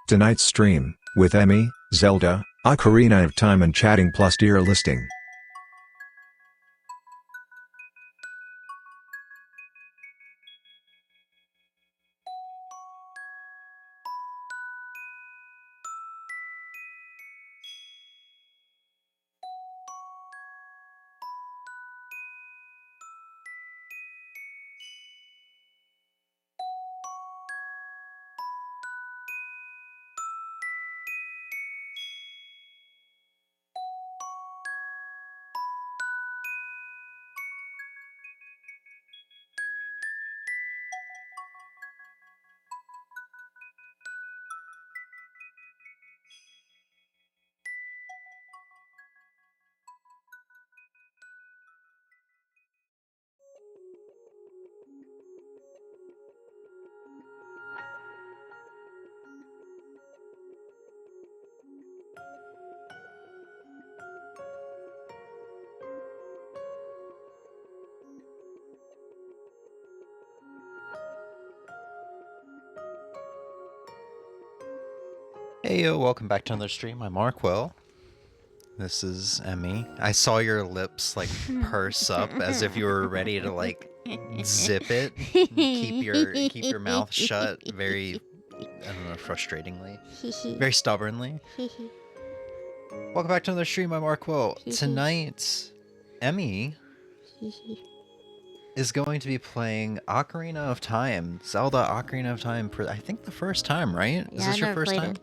Tonight's stream, with Emmy, Zelda, Ocarina of Time and chatting plus tier listing. Hey yo, welcome back to another stream. I'm Arrquil. This is Emmy. I saw your lips like purse up as if you were ready to like zip it. Keep your mouth shut very, I don't know, frustratingly. Very stubbornly. Welcome back to another stream. I'm Arrquil. Tonight, Emmy is going to be playing Ocarina of Time. Zelda Ocarina of Time for, I think, the first time, right? Yeah, Is this your first time? it.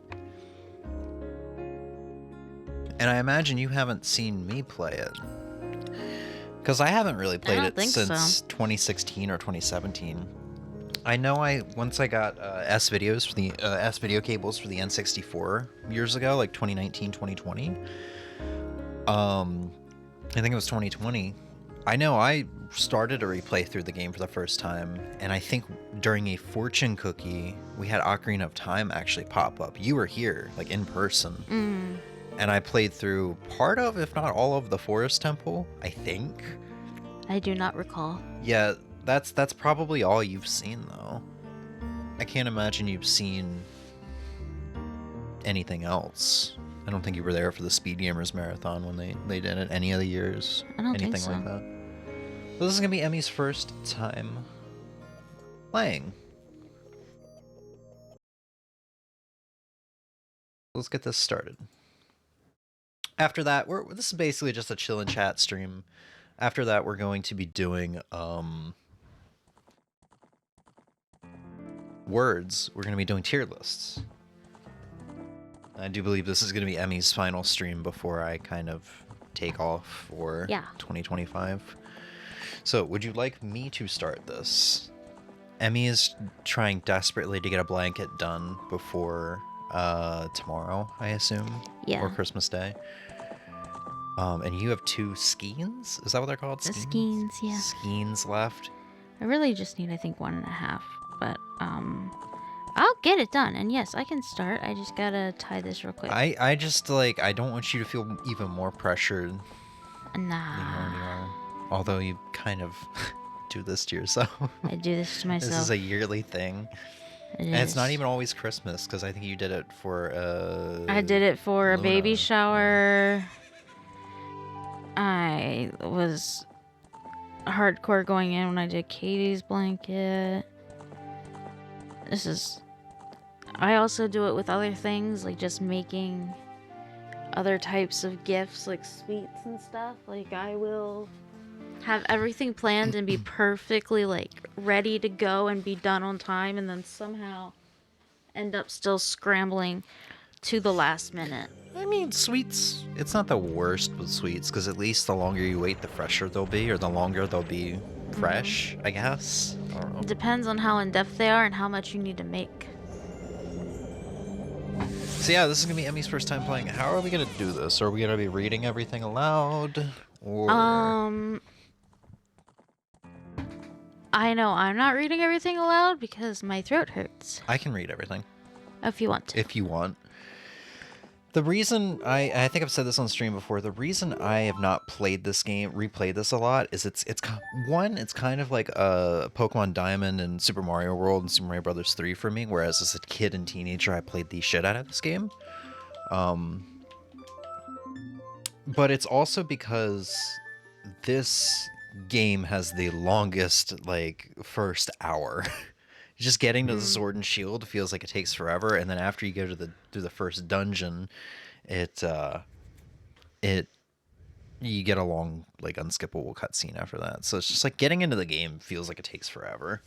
And I imagine you haven't seen me play it. Because I haven't really played it since 2016 or 2017. I know once I got S-Video cables for the N64 years ago, like 2019, 2020. I think it was 2020. I know I started a replay through the game for the first time, and I think during a fortune cookie, we had Ocarina of Time actually pop up. You were here, like in person. And I played through part of, if not all of, the Forest Temple, I think. I do not recall. Yeah, that's probably all you've seen, though. I can't imagine you've seen anything else. I don't think you were there for the Speed Gamers Marathon when they did it any of the years. I don't anything think so. like that. So this is going to be Emmy's first time playing. Let's get this started. After that, this is basically just a chill and chat stream. After that, we're going to be doing words. We're going to be doing tier lists. I do believe this is going to be Emmy's final stream before I kind of take off for 2025. So, would you like me to start this? Emmy is trying desperately to get a blanket done before tomorrow, I assume. Yeah. Or Christmas Day. And you have 2 skeins? Is that what they're called? The skeins, yeah. Skeins left. I really just need, I think, 1.5. But, I'll get it done. And yes, I can start. I just gotta tie this real quick. I just, like, I don't want you to feel even more pressured than you Nah. already are. Although you kind of do this to yourself. I do this to myself. This is a yearly thing. And it's not even always Christmas, because I think you did it for I did it for a Luna. baby shower. I was hardcore going in when I did Katie's blanket. I also do it with other things, like just making other types of gifts, like sweets and stuff. Like I will have everything planned and be perfectly like ready to go and be done on time, and then somehow end up still scrambling to the last minute. I mean, sweets, it's not the worst with sweets, because at least the longer you wait, the fresher they'll be, or the longer they'll be fresh, I guess. I don't know. It depends on how in-depth they are and how much you need to make. So yeah, this is going to be Emmy's first time playing. How are we going to do this? Are we going to be reading everything aloud? Or... I know I'm not reading everything aloud because my throat hurts. I can read everything. If you want to. If you want. The reason I think I've said this on stream before, the reason I have not played this game, replayed this a lot, is it's kind of like a Pokemon Diamond and Super Mario World and Super Mario Brothers 3 for me, whereas as a kid and teenager I played the shit out of this game. But it's also because this game has the longest, like, first hour. Just getting to the Sword and Shield feels like it takes forever, and then after you go to the first dungeon, you get a long, like, unskippable cutscene after that. So it's just like getting into the game feels like it takes forever.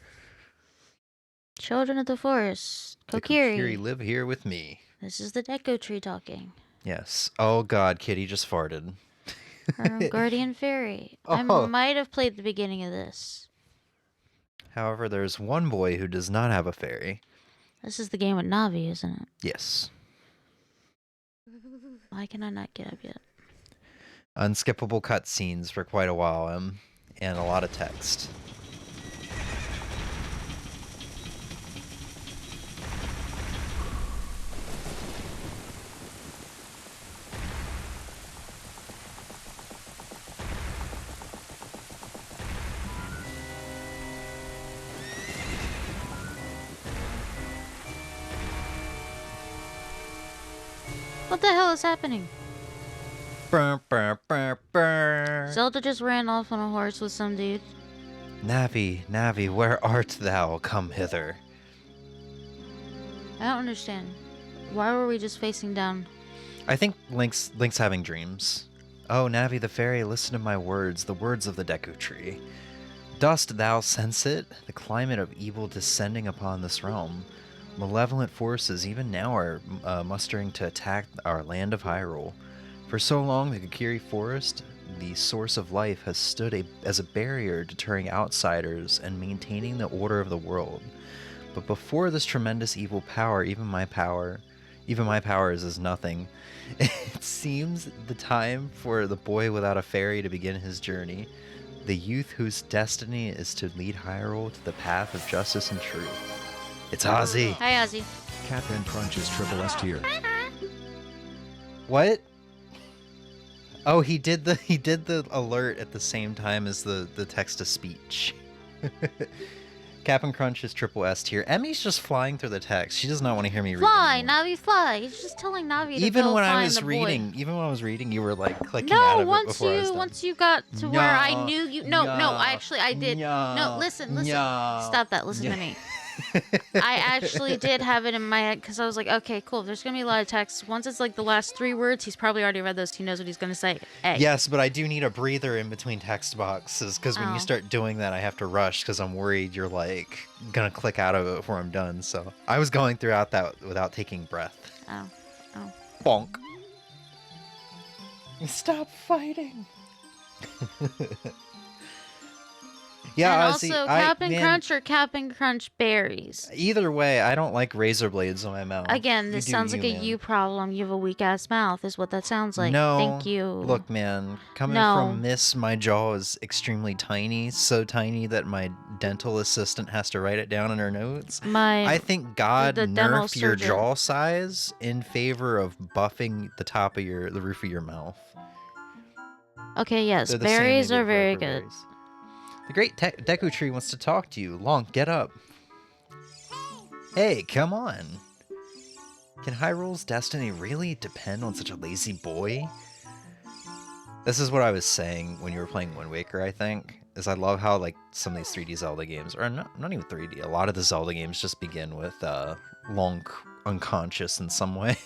Children of the Forest, Kokiri. The Kokiri live here with me. This is the Deku Tree talking. Yes. Oh God, Kitty just farted. Guardian Fairy. I might have played the beginning of this. However, there's one boy who does not have a fairy. This is the game with Navi, isn't it? Yes. Why can I not get up yet? Unskippable cutscenes for quite a while, and a lot of text. What the hell is happening? Burr, burr, burr, burr. Zelda just ran off on a horse with some dude. Navi, Navi, where art thou? Come hither. I don't understand. Why were we just facing down? I think Link's having dreams. Oh, Navi the fairy, listen to my words, the words of the Deku Tree. Dost thou sense it? The climate of evil descending upon this realm. Malevolent forces even now are mustering to attack our land of Hyrule. For so long, the Kokiri Forest, the source of life, has stood as a barrier deterring outsiders and maintaining the order of the world. But before this tremendous evil power, even my power is as nothing. It seems the time for the boy without a fairy to begin his journey. The youth whose destiny is to lead Hyrule to the path of justice and truth. It's Ozzy. Hi, Ozzy. Captain Crunch is triple S tier. What? Oh, he did the alert at the same time as the text to speech. Captain Crunch is triple S tier. Emmy's just flying through the text. She does not want to hear me read. Fly, Navi, fly. He's just telling Navi to even go when I find was the reading, boy. even when I was reading, you were like clicking out of it before I was done. Once you got to where I knew you. No, I did. No, listen. Stop that. Listen to me. I actually did have it in my head because I was like, okay, cool. There's gonna be a lot of text. Once it's like the last 3 words, he's probably already read those. He knows what he's gonna say. A. Yes, but I do need a breather in between text boxes because when you start doing that, I have to rush because I'm worried you're like gonna click out of it before I'm done. So I was going throughout that without taking breath. Oh. Bonk. Stop fighting. Yeah, and Ozzy, also, Captain Crunch or Captain Crunch berries. Either way, I don't like razor blades on my mouth. Again, this sounds like a you problem. You have a weak ass mouth, is what that sounds like. No, thank you. Look, man, coming from Miss, my jaw is extremely tiny, so tiny that my dental assistant has to write it down in her notes. I think God nerfed your jaw size in favor of buffing the roof of your mouth. Okay, yes, berries are very good. Berries. The great Deku Tree wants to talk to you. Long, get up. Hey, come on. Can Hyrule's destiny really depend on such a lazy boy? This is what I was saying when you were playing Wind Waker, I think. Is I love how like some of these 3D Zelda games, or not even 3D, a lot of the Zelda games just begin with Long unconscious in some way.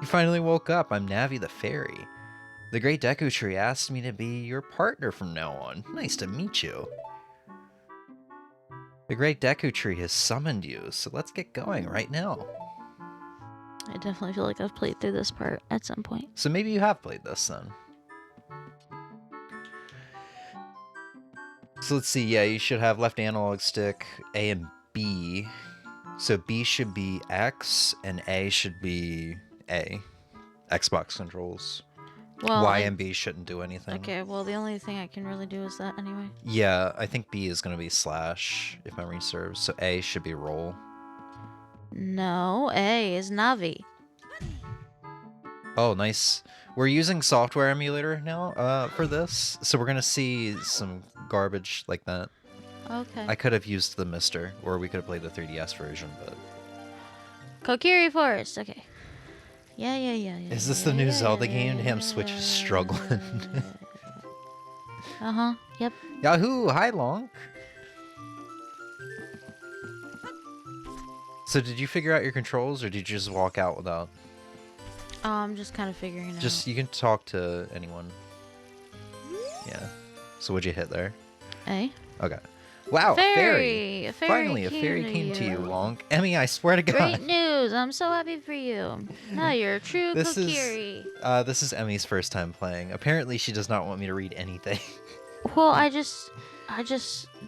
You finally woke up. I'm Navi the Fairy. The Great Deku Tree asked me to be your partner from now on. Nice to meet you. The Great Deku Tree has summoned you, so let's get going right now. I definitely feel like I've played through this part at some point. So maybe you have played this then. So let's see, yeah, you should have left analog stick, A and B. So B should be X, and A should be A. Xbox controls. Well, Y and B shouldn't do anything. Okay, well, the only thing I can really do is that anyway. Yeah, I think B is going to be slash, if memory serves. So A should be roll. No, A is Navi. Oh, nice. We're using software emulator now for this, so we're gonna see some garbage like that. Okay. I could have used the Mister, or we could have played the 3DS version, but... Kokiri Forest, okay. Yeah. Is this the new Zelda game? Damn, Switch is struggling. Uh-huh, yep. Yahoo! Hi, Lonk! So did you figure out your controls, or did you just walk out without? Oh, I'm just kind of figuring it out. Just, you can talk to anyone. Yeah. So what'd you hit there? A. Okay. Wow, fairy! A fairy Finally, a fairy came to you, Lonk. Emmy, I swear to God. Great news! I'm so happy for you. Now you're a true Kokiri. This is Emmy's first time playing. Apparently, she does not want me to read anything. Well, I just,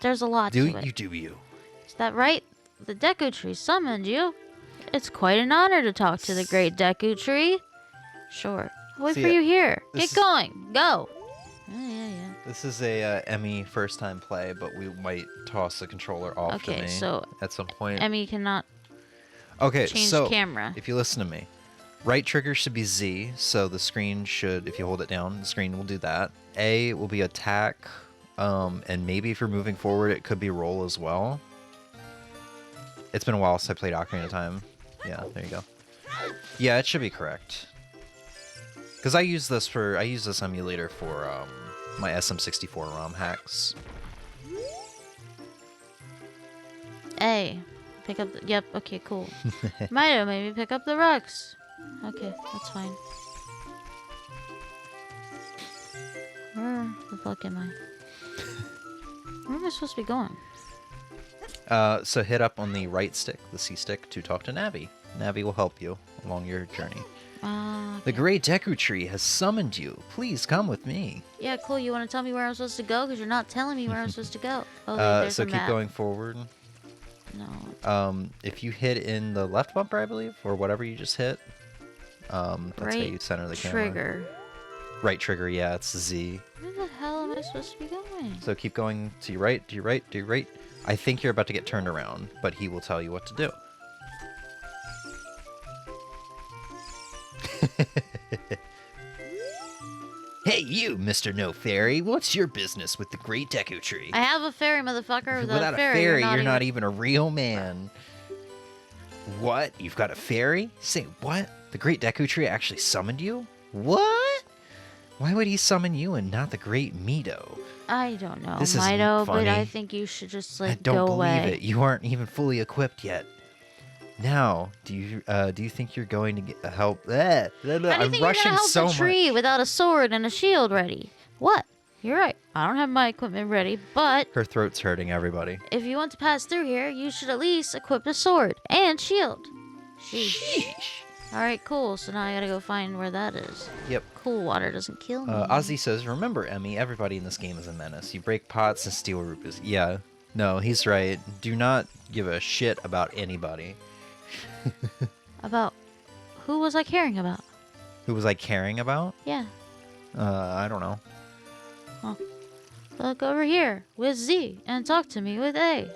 there's a lot to it. Do you? Is that right? The Deku Tree summoned you. It's quite an honor to talk to the great Deku Tree. Sure. I'll wait for you here. Get going. Go. Yeah. This is a Emmy first time play, but we might toss the controller off to me so at some point. Emmy cannot change camera. If you listen to me, right trigger should be Z, so the screen should, if you hold it down, the screen will do that. A will be attack, and maybe if you're moving forward, it could be roll as well. It's been a while since I played Ocarina of Time. Yeah, there you go. Yeah, it should be correct. Because I use this emulator for my SM64 ROM hacks. A. Pick up the... Yep, okay, cool. Mido, maybe pick up the rocks. Okay, that's fine. Where the fuck am I? Where am I supposed to be going? So hit up on the right stick, the C stick, to talk to Navi. Navi will help you along your journey. Okay. The great Deku Tree has summoned you. Please come with me. Yeah, cool. You want to tell me where I'm supposed to go? Because you're not telling me where I'm supposed to go. Oh, there's so a keep map. going forward. No. If you hit in the left bumper, I believe, or whatever you just hit, that's how you center the camera. Trigger. Right trigger, yeah, it's Z. Where the hell am I supposed to be going? So keep going to your right, to your right, to your right. I think you're about to get turned around, but he will tell you what to do. Hey, you, Mr. No Fairy. What's your business with the great Deku Tree? I have a fairy, motherfucker. Without a fairy, you're not even a real man. What? You've got a fairy? Say what? The great Deku Tree actually summoned you? What? Why would he summon you and not the great Mido? I don't know, This Mido, isn't funny. but I think you should just I like don't go believe away. it. You aren't even fully equipped yet. Now, do you think you're going to get help? How do you think you're gonna help a tree without a sword and a shield ready? What? You're right. I don't have my equipment ready, but Her throat's hurting, everybody. if you want to pass through here, you should at least equip a sword and shield. Sheesh. All right, cool. So now I gotta go find where that is. Yep. Cool water doesn't kill me. Ozzy says, remember, Emmy, everybody in this game is a menace. You break pots and steal rupees. Yeah. No, he's right. Do not give a shit about anybody. About who was I caring about? Who was I caring about? Yeah. I don't know. Oh. Look over here with Z and talk to me with A.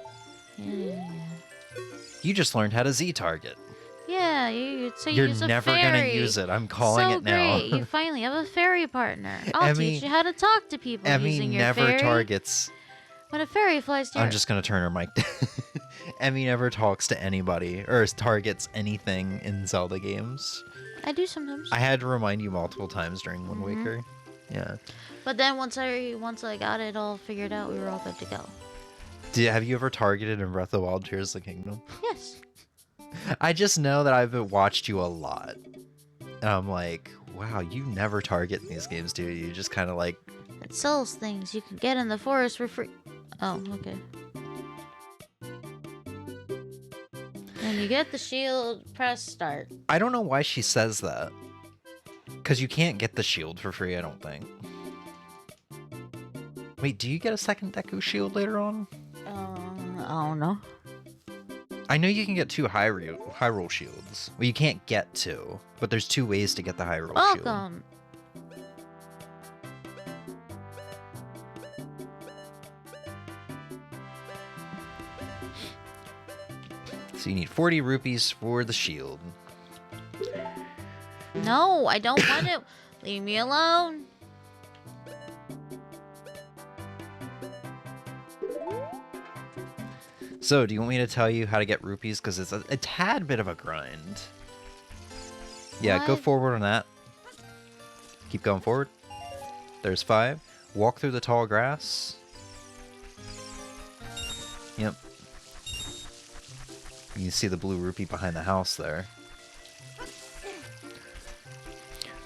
Yeah. You just learned how to Z target. Yeah, you'd say You're use a never fairy. gonna use it. I'm calling so it now. Great. You finally have a fairy partner. I'll Emmy- teach you how to talk to people Emmy using your never fairy. targets. When a fairy flies to I'm your... just gonna turn her mic down. Emmy never talks to anybody or targets anything in Zelda games. I do sometimes. I had to remind you multiple times during Wind Waker. Yeah. But then once I got it all figured out, we were all good to go. Have you ever targeted in Breath of the Wild Tears of the Kingdom? Yes. I just know that I've watched you a lot. And I'm like, wow, you never target in these games, do you? You just kind of like... It sells things you can get in the forest for free. Oh, okay. When you get the shield, press start. I don't know why she says that. Because you can't get the shield for free, I don't think. Wait, do you get a second Deku shield later on? I don't know. I know you can get 2 Hyrule shields. Well, you can't get 2, but there's 2 ways to get the Hyrule shield. Welcome. So you need 40 rupees for the shield. No, I don't want to. Leave me alone. So, do you want me to tell you how to get rupees? Because it's a tad bit of a grind. Yeah, go forward on that. Keep going forward. There's 5. Walk through the tall grass. Yep. You can see the blue rupee behind the house there.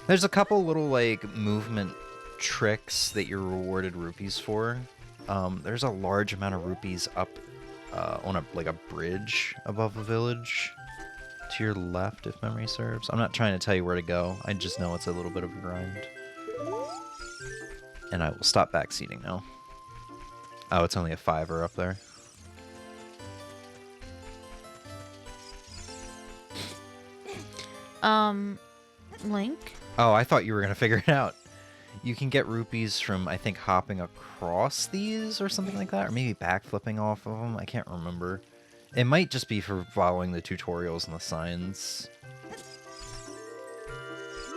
There's a couple little, like, movement tricks that you're rewarded rupees for. There's a large amount of rupees up on a bridge above a village. To your left, if memory serves. I'm not trying to tell you where to go. I just know it's a little bit of a grind. And I will stop backseating now. Oh, it's only a 5er up there. Link? Oh, I thought you were going to figure it out. You can get rupees from, I think, hopping across these or something like that. Or maybe backflipping off of them. I can't remember. It might just be for following the tutorials and the signs.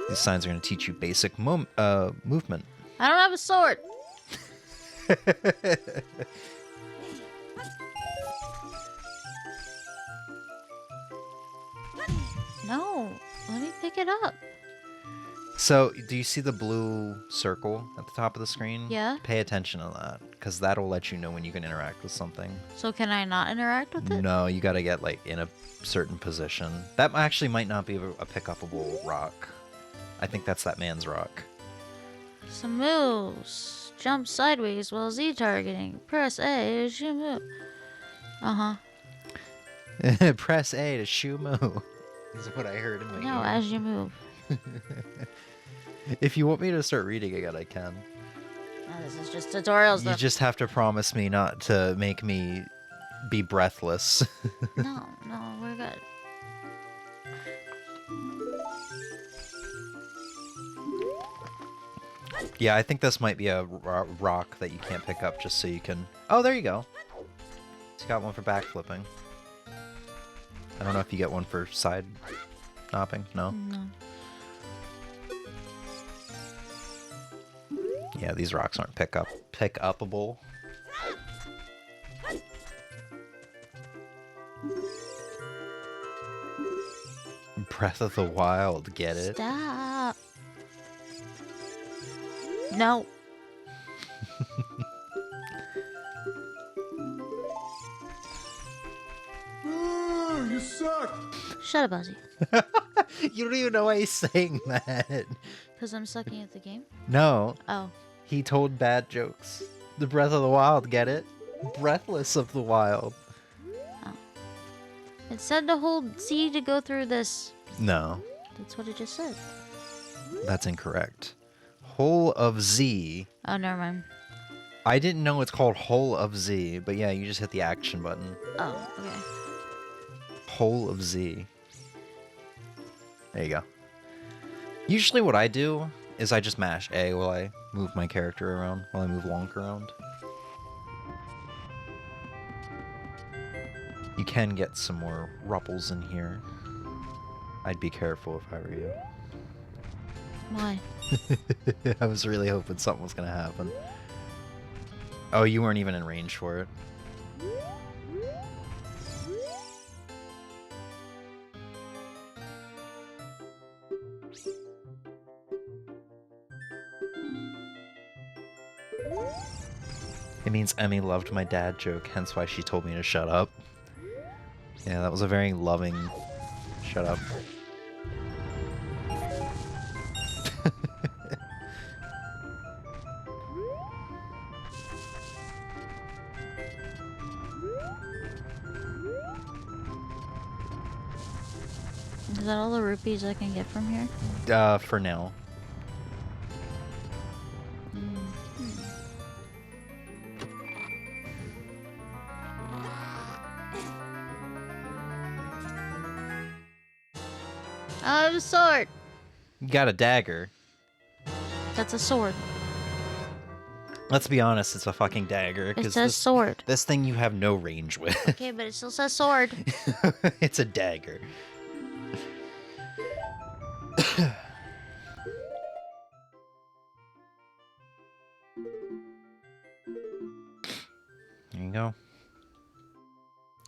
These signs are going to teach you basic movement. I don't have a sword. No, let me pick it up. So, do you see the blue circle at the top of the screen? Yeah. Pay attention to that, because that'll let you know when you can interact with something. So can I not interact with it? No, you gotta get, like, in a certain position. That actually might not be a pick-upable rock. I think that's that man's rock. Some moves. Jump sideways while Z targeting. Press A as you move. Uh-huh. Press A to shoo moo. Is what I heard in my No, ear. as you move. If you want me to start reading again, I can. Oh, this is just tutorials, though. You just have to promise me not to make me be breathless. No, we're good. Yeah, I think this might be a rock that you can't pick up just so you can... Oh, there you go. It's got one for backflipping. I don't know if you get one for side hopping. No? No. Yeah, these rocks aren't pick-upable. Breath of the Wild, get it? Stop. No. You suck! Shut up, Ozzy. You don't even know why he's saying that. Because I'm sucking at the game? No, Oh. he told bad jokes. The Breath of the Wild, get it? Breathless of the Wild. It said to hold C to go through this. No, That's what it just said. that's incorrect. Hole of Z. Oh, never mind. I didn't know it's called Hole of Z, but yeah, you just hit the action button. Oh, okay. Hole of Z. There you go. Usually what I do is I just mash A while I move my character around, while I move Lonk around. You can get some more rupples in here. I'd be careful if I were you. Why? I was really hoping something was gonna happen. Oh, you weren't even in range for it. It means Emmy loved my dad joke, hence why she told me to shut up. Yeah, that was a very loving shut up. Is that all the rupees I can get from here? For now. I have a sword. You got a dagger. That's a sword. Let's be honest, it's a fucking dagger. It 'cause says sword. This thing you have no range with. Okay, but it still says sword. It's a dagger.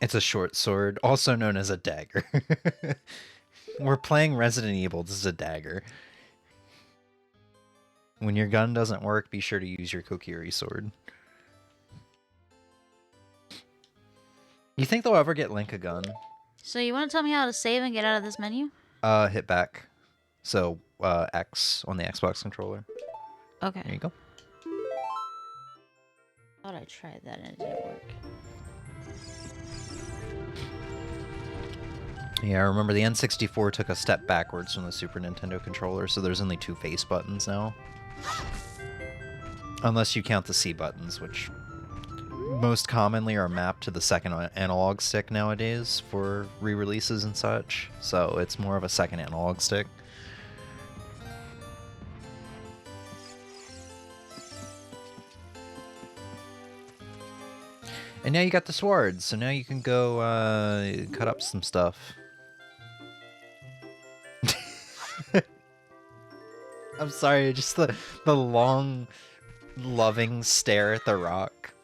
It's a short sword, also known as a dagger. We're playing Resident Evil. This is a dagger. When your gun doesn't work, be sure to use your Kokiri sword. You think they'll ever get Link a gun? So you want to tell me how to save and get out of this menu? Hit back. So, X on the Xbox controller. Okay. There you go. Thought I tried that and it didn't work. Yeah, I remember the N64 took a step backwards from the Super Nintendo controller, so there's only 2 face buttons now. Unless you count the C buttons, which most commonly are mapped to the second analog stick nowadays for re-releases and such, so it's more of a second analog stick. And now you got the swords, so now you can go cut up some stuff. I'm sorry, just the long, loving stare at the rock.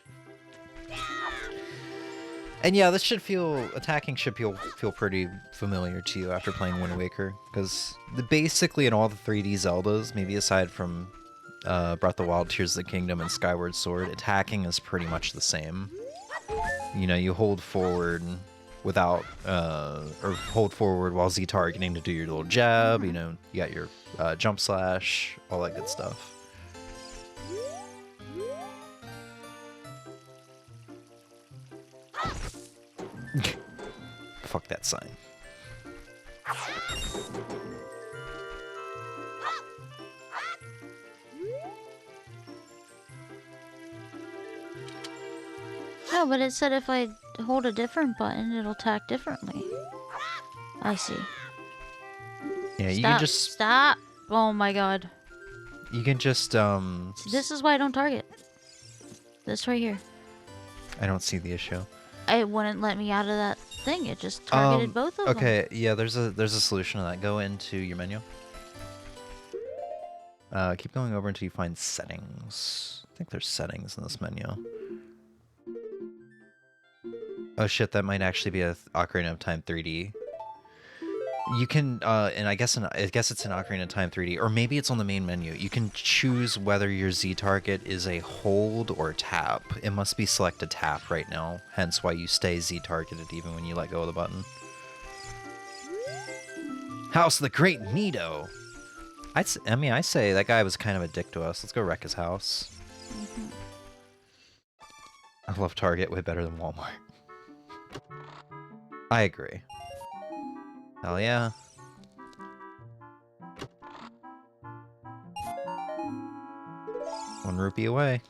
And yeah, this should attacking should feel pretty familiar to you after playing Wind Waker, because basically in all the 3D Zeldas, maybe aside from Breath of the Wild, Tears of the Kingdom, and Skyward Sword, attacking is pretty much the same. You know, you hold forward without, or hold forward while Z targeting to do your little jab, you know, you got your jump slash, all that good stuff. Fuck that sign. No, but it said if I hold a different button, it'll attack differently. I see. Yeah, you can just... Stop! Oh my god. You can just, See, this is why I don't target. This right here. I don't see the issue. It wouldn't let me out of that thing. It just targeted both of them. Okay, yeah, there's a solution to that. Go into your menu. Keep going over until you find settings. I think there's settings in this menu. Oh shit, that might actually be a Ocarina of Time 3D. You can, and I guess it's an Ocarina of Time 3D, or maybe it's on the main menu. You can choose whether your Z target is a hold or tap. It must be selected tap right now, hence why you stay Z targeted even when you let go of the button. House of the Great Nito! I mean, I say that guy was kind of a dick to us. Let's go wreck his house. Mm-hmm. I love Target way better than Walmart. I agree. Hell yeah. One rupee away.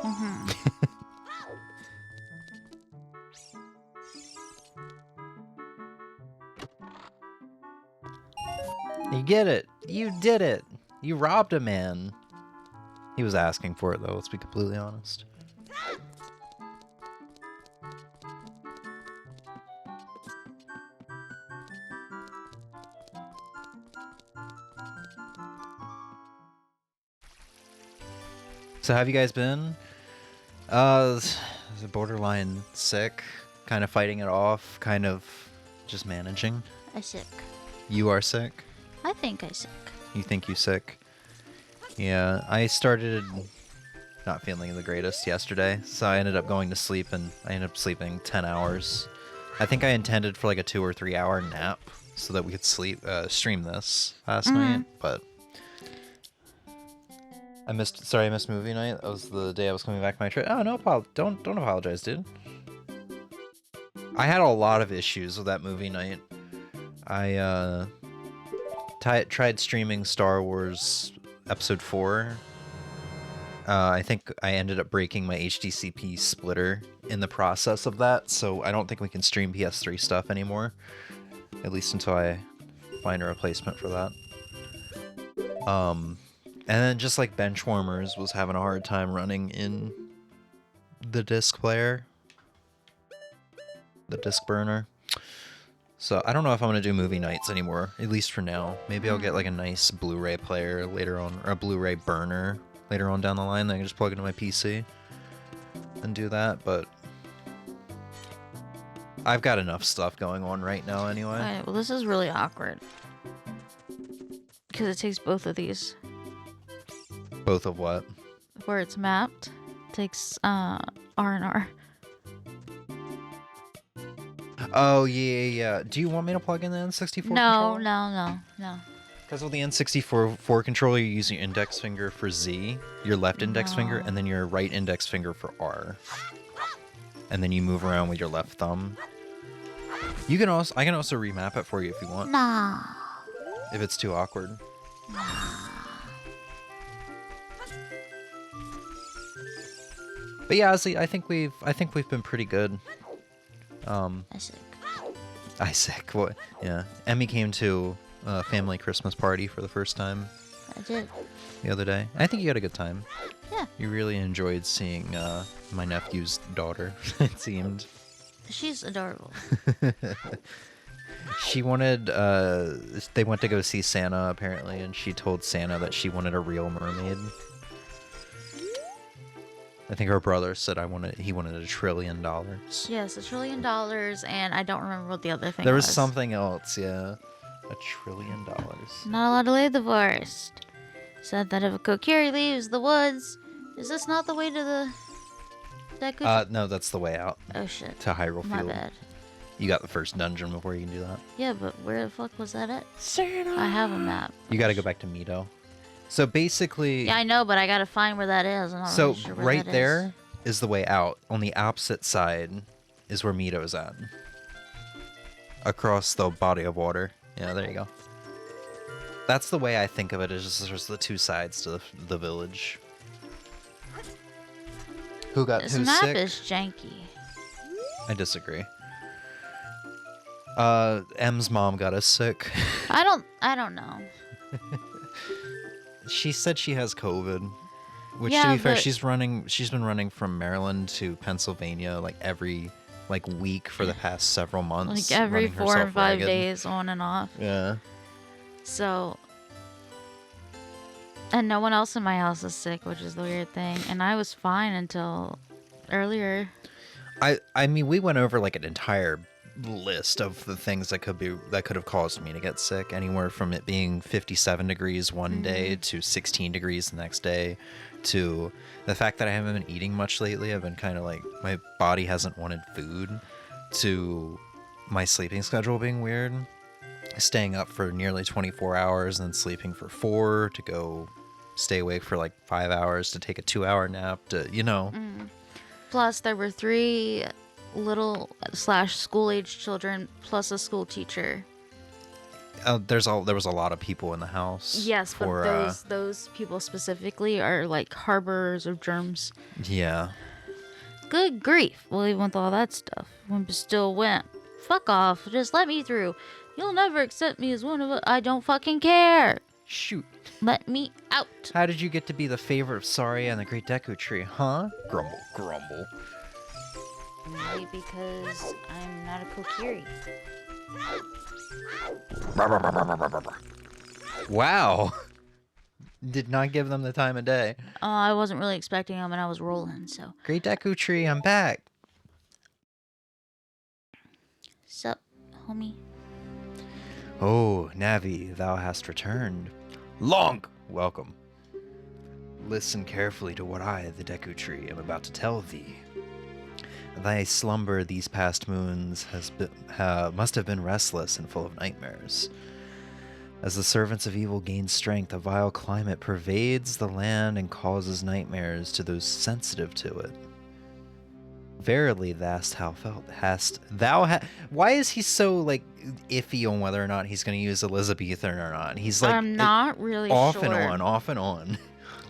Mm-hmm. You get it. You did it. You robbed a man. He was asking for it, though, let's be completely honest. So have you guys been? Borderline sick, kind of fighting it off, kind of just managing. I sick. You are sick? I think I sick. You think you sick? Yeah, I started not feeling the greatest yesterday, so I ended up going to sleep, and I ended up sleeping 10 hours. I think I intended for like a 2 or 3 hour nap so that we could stream this last night, but I missed movie night. That was the day I was coming back from my trip. Oh, no, don't apologize, dude. I had a lot of issues with that movie night. I tried streaming Star Wars Episode 4. I think I ended up breaking my HDCP splitter in the process of that, so I don't think we can stream PS3 stuff anymore. At least until I find a replacement for that. And then just like Benchwarmers was having a hard time running in the disc player. The disc burner. So I don't know if I'm gonna do movie nights anymore, at least for now. Maybe I'll get like a nice Blu-ray player later on, or a Blu-ray burner later on down the line that I can just plug into my PC and do that, but I've got enough stuff going on right now anyway. Alright, well this is really awkward. Because it takes both of these. Both of what? Where it's mapped, takes R&R. Oh, yeah. Do you want me to plug in the N64 No. Because with the N64 controller, you use your index finger for Z, your left index finger, and then your right index finger for R. And then you move around with your left thumb. I can also remap it for you if you want. Nah. If it's too awkward. But yeah, honestly, I think we've been pretty good. Isaac, what? Yeah, Emmy came to a family Christmas party for the first time. I did. The other day. I think you had a good time. Yeah. You really enjoyed seeing my nephew's daughter. It seemed. She's adorable. She wanted. They went to go see Santa apparently, and she told Santa that she wanted a real mermaid. I think her brother said he wanted $1 trillion. Yes, $1 trillion, and I don't remember what the other thing was. There was something else, yeah. $1 trillion. Not allowed to leave the forest. Said that if a Kokiri leaves the woods, is this not the way to the Deku? No, that's the way out. Oh shit. To Hyrule My Field. bad. You got the first dungeon before you can do that. Yeah, but where the fuck was that at? Santa! I have a map. You gotta go back to Mito. So basically... Yeah, I know, but I gotta find where that is. I'm not so really sure where right that there is the way out. On the opposite side is where Mito is at. Across the body of water. Yeah, there you go. That's the way I think of it, is just there's the two sides to the village. This who's map sick? is janky. I disagree. M's mom got us sick. I don't know. She said she has COVID. Which, Yeah, to be fair, but- she's been running from Maryland to Pennsylvania like every week for the past several months. Like every running 4 herself or 5 ragged. days, on and off. Yeah. So, and no one else in my house is sick, which is the weird thing. And I was fine until earlier. I mean, we went over like an entire list of the things that could have caused me to get sick, anywhere from it being 57 degrees one day to 16 degrees the next day, to the fact that I haven't been eating much lately. I've been kind of like, my body hasn't wanted food, to my sleeping schedule being weird, staying up for nearly 24 hours and then sleeping for 4 to go stay awake for like 5 hours to take a 2-hour nap to, Plus, there were 3 little / school-age children plus a school teacher. there was a lot of people in the house. Yes, for, but those people specifically are like harborers of germs. Yeah. Good grief. Well, even with all that stuff, Wimp still went. Fuck off. Just let me through. You'll never accept me as one of us. I don't fucking care. Shoot. Let me out. How did you get to be the favorite of Saria and the Great Deku Tree, huh? Grumble, grumble. Maybe because I'm not a Kokiri. Wow. Did not give them the time of day. I wasn't really expecting them, and I was rolling, so. Great Deku Tree, I'm back. Sup, homie? Oh, Navi, thou hast returned. Lonk! Welcome. Listen carefully to what I, the Deku Tree, am about to tell thee. Thy slumber these past moons must have been restless and full of nightmares. As the servants of evil gain strength, a vile climate pervades the land and causes nightmares to those sensitive to it. Verily, why is he so like iffy on whether or not he's going to use Elizabethan or not? He's like, I'm not really off sure. off and on.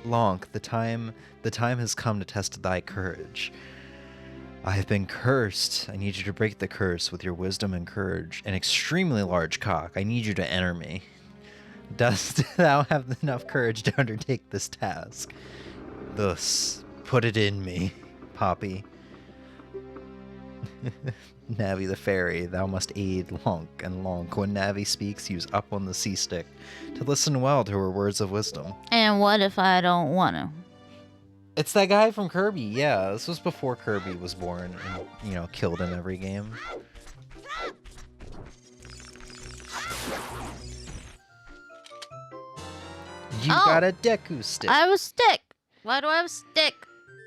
Lonk, the time has come to test thy courage. I have been cursed. I need you to break the curse with your wisdom and courage. An extremely large cock. I need you to enter me. Dost thou have enough courage to undertake this task? Thus, put it in me, Poppy. Navi the fairy, thou must aid Lonk, and Lonk, when Navi speaks, use up on the C-stick to listen well to her words of wisdom. And what if I don't want to? It's that guy from Kirby, yeah. This was before Kirby was born and, you know, killed in every game. You got a Deku stick. I have a stick. Why do I have a stick?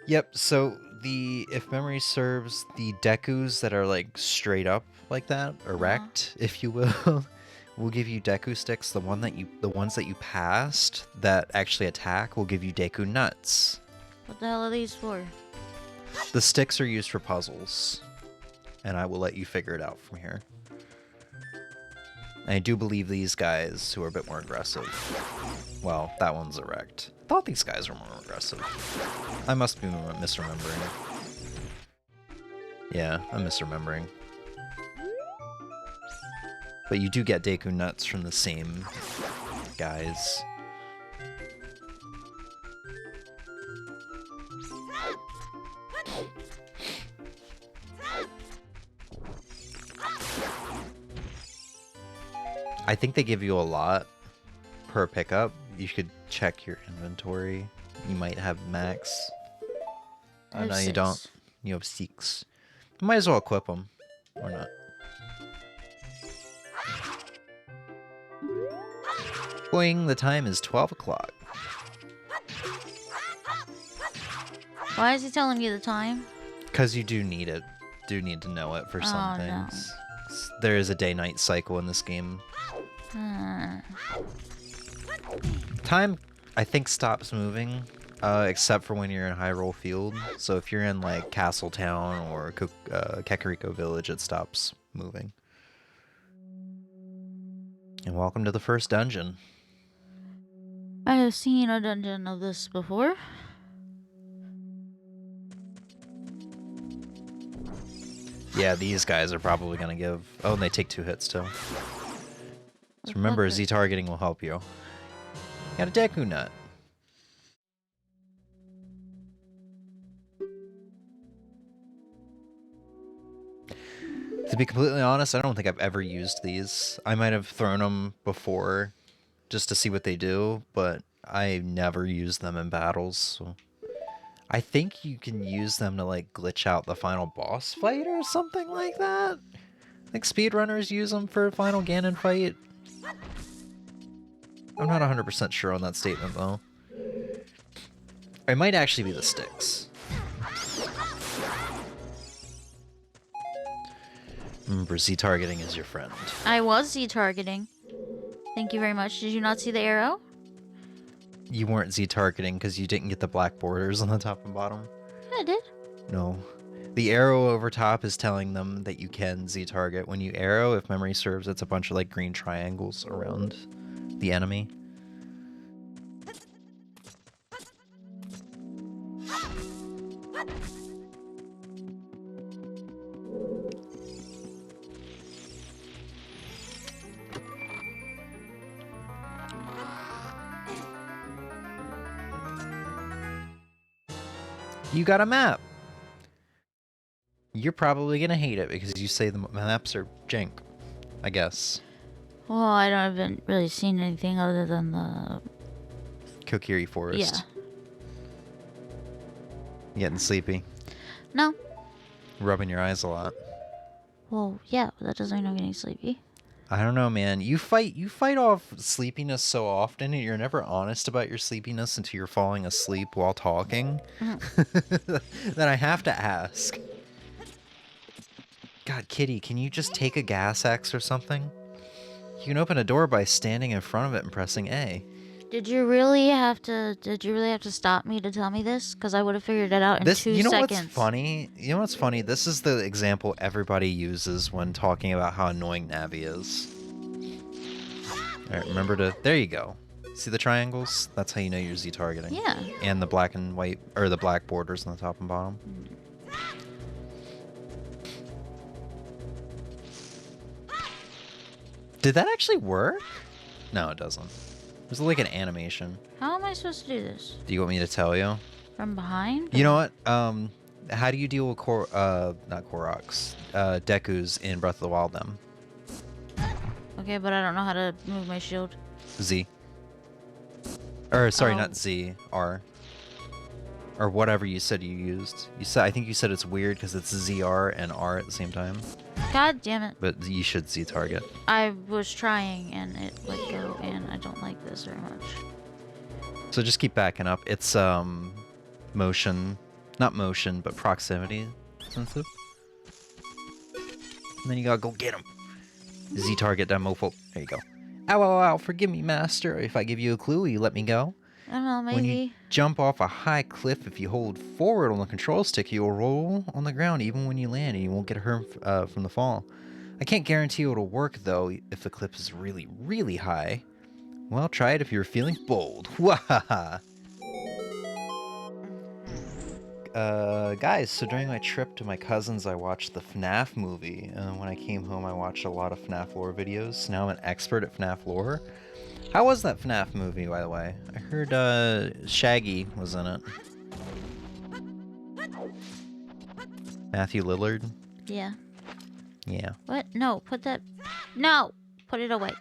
Yep, so if memory serves, the Dekus that are like straight up like that, erect, if you will, will give you Deku sticks. The ones that you passed that actually attack will give you Deku nuts. What the hell are these for? The sticks are used for puzzles, and I will let you figure it out from here. I do believe these guys who are a bit more aggressive. Well, that one's erect. I thought these guys were more aggressive. I must be misremembering. Yeah, I'm misremembering. But you do get Deku nuts from the same guys. I think they give you a lot per pickup. You should check your inventory. You might have max. Oh, no, you don't. You have 6. You might as well equip them. Or not. Boing, the time is 12 o'clock. Why is he telling me the time? Because you do need it. Do need to know it for some things. No. There is a day-night cycle in this game. Time, I think, stops moving, except for when you're in Hyrule Field. So if you're in, like, Castletown or Kakariko Village, it stops moving. And welcome to the first dungeon. I have seen a dungeon of this before. Yeah, these guys are probably going to give... Oh, and they take 2 hits, too. So remember, Z-targeting will help you. Got a Deku Nut. To be completely honest, I don't think I've ever used these. I might have thrown them before just to see what they do, but I never used them in battles. So I think you can use them to like glitch out the final boss fight or something like that. I think speedrunners use them for final Ganon fight. I'm not 100% sure on that statement, though. It might actually be the sticks. Remember, Z-targeting is your friend. I was Z-targeting. Thank you very much. Did you not see the arrow? You weren't Z-targeting because you didn't get the black borders on the top and bottom. I did. No. The arrow over top is telling them that you can Z-target. When you arrow, if memory serves, it's a bunch of like green triangles around the enemy. You got a map. You're probably gonna hate it because you say the maps are jank, I guess. Well, I haven't really seen anything other than the Kokiri Forest. Yeah. You getting sleepy? No. Rubbing your eyes a lot. Well, yeah, but that doesn't mean I'm getting sleepy. I don't know, man. You fight off sleepiness so often, and you're never honest about your sleepiness until you're falling asleep while talking. That I have to ask. God, Kitty, can you just take a gas axe or something? You can open a door by standing in front of it and pressing A. Did you really have to stop me to tell me this? Because I would have figured it out in 2 seconds. You know what's funny? You know what's funny? This is the example everybody uses when talking about how annoying Navi is. Alright, remember to... There you go. See the triangles? That's how you know you're Z-targeting. Yeah. And the black and white... Or the black borders on the top and bottom. Did that actually work? No, it doesn't. There's like an animation. How am I supposed to do this? Do you want me to tell you? From behind? You know what? How do you deal with not Koroks, Dekus in Breath of the Wild then? Okay, but I don't know how to move my shield. Z. Or sorry, not Z, R. Or whatever you said you used. I think you said it's weird because it's ZR and R at the same time. God damn it. But you should Z target. I was trying and it let go, and I don't like this very much. So just keep backing up. It's motion, not motion, but proximity sensitive. And then you gotta go get him. Z target that mofo. There you go. Ow, ow, ow, forgive me, master. If I give you a clue, will you let me go? I don't know, maybe. When you jump off a high cliff, if you hold forward on the control stick, you will roll on the ground even when you land, and you won't get hurt from the fall. I can't guarantee it'll work, though, if the cliff is really, really high. Well, try it if you're feeling bold. Wahaha! Guys, so during my trip to my cousin's, I watched the FNAF movie, and when I came home, I watched a lot of FNAF lore videos. Now I'm an expert at FNAF lore. How was that FNAF movie, by the way? I heard, Shaggy was in it. Matthew Lillard? Yeah. Yeah. What? No, put that... No! Put it away.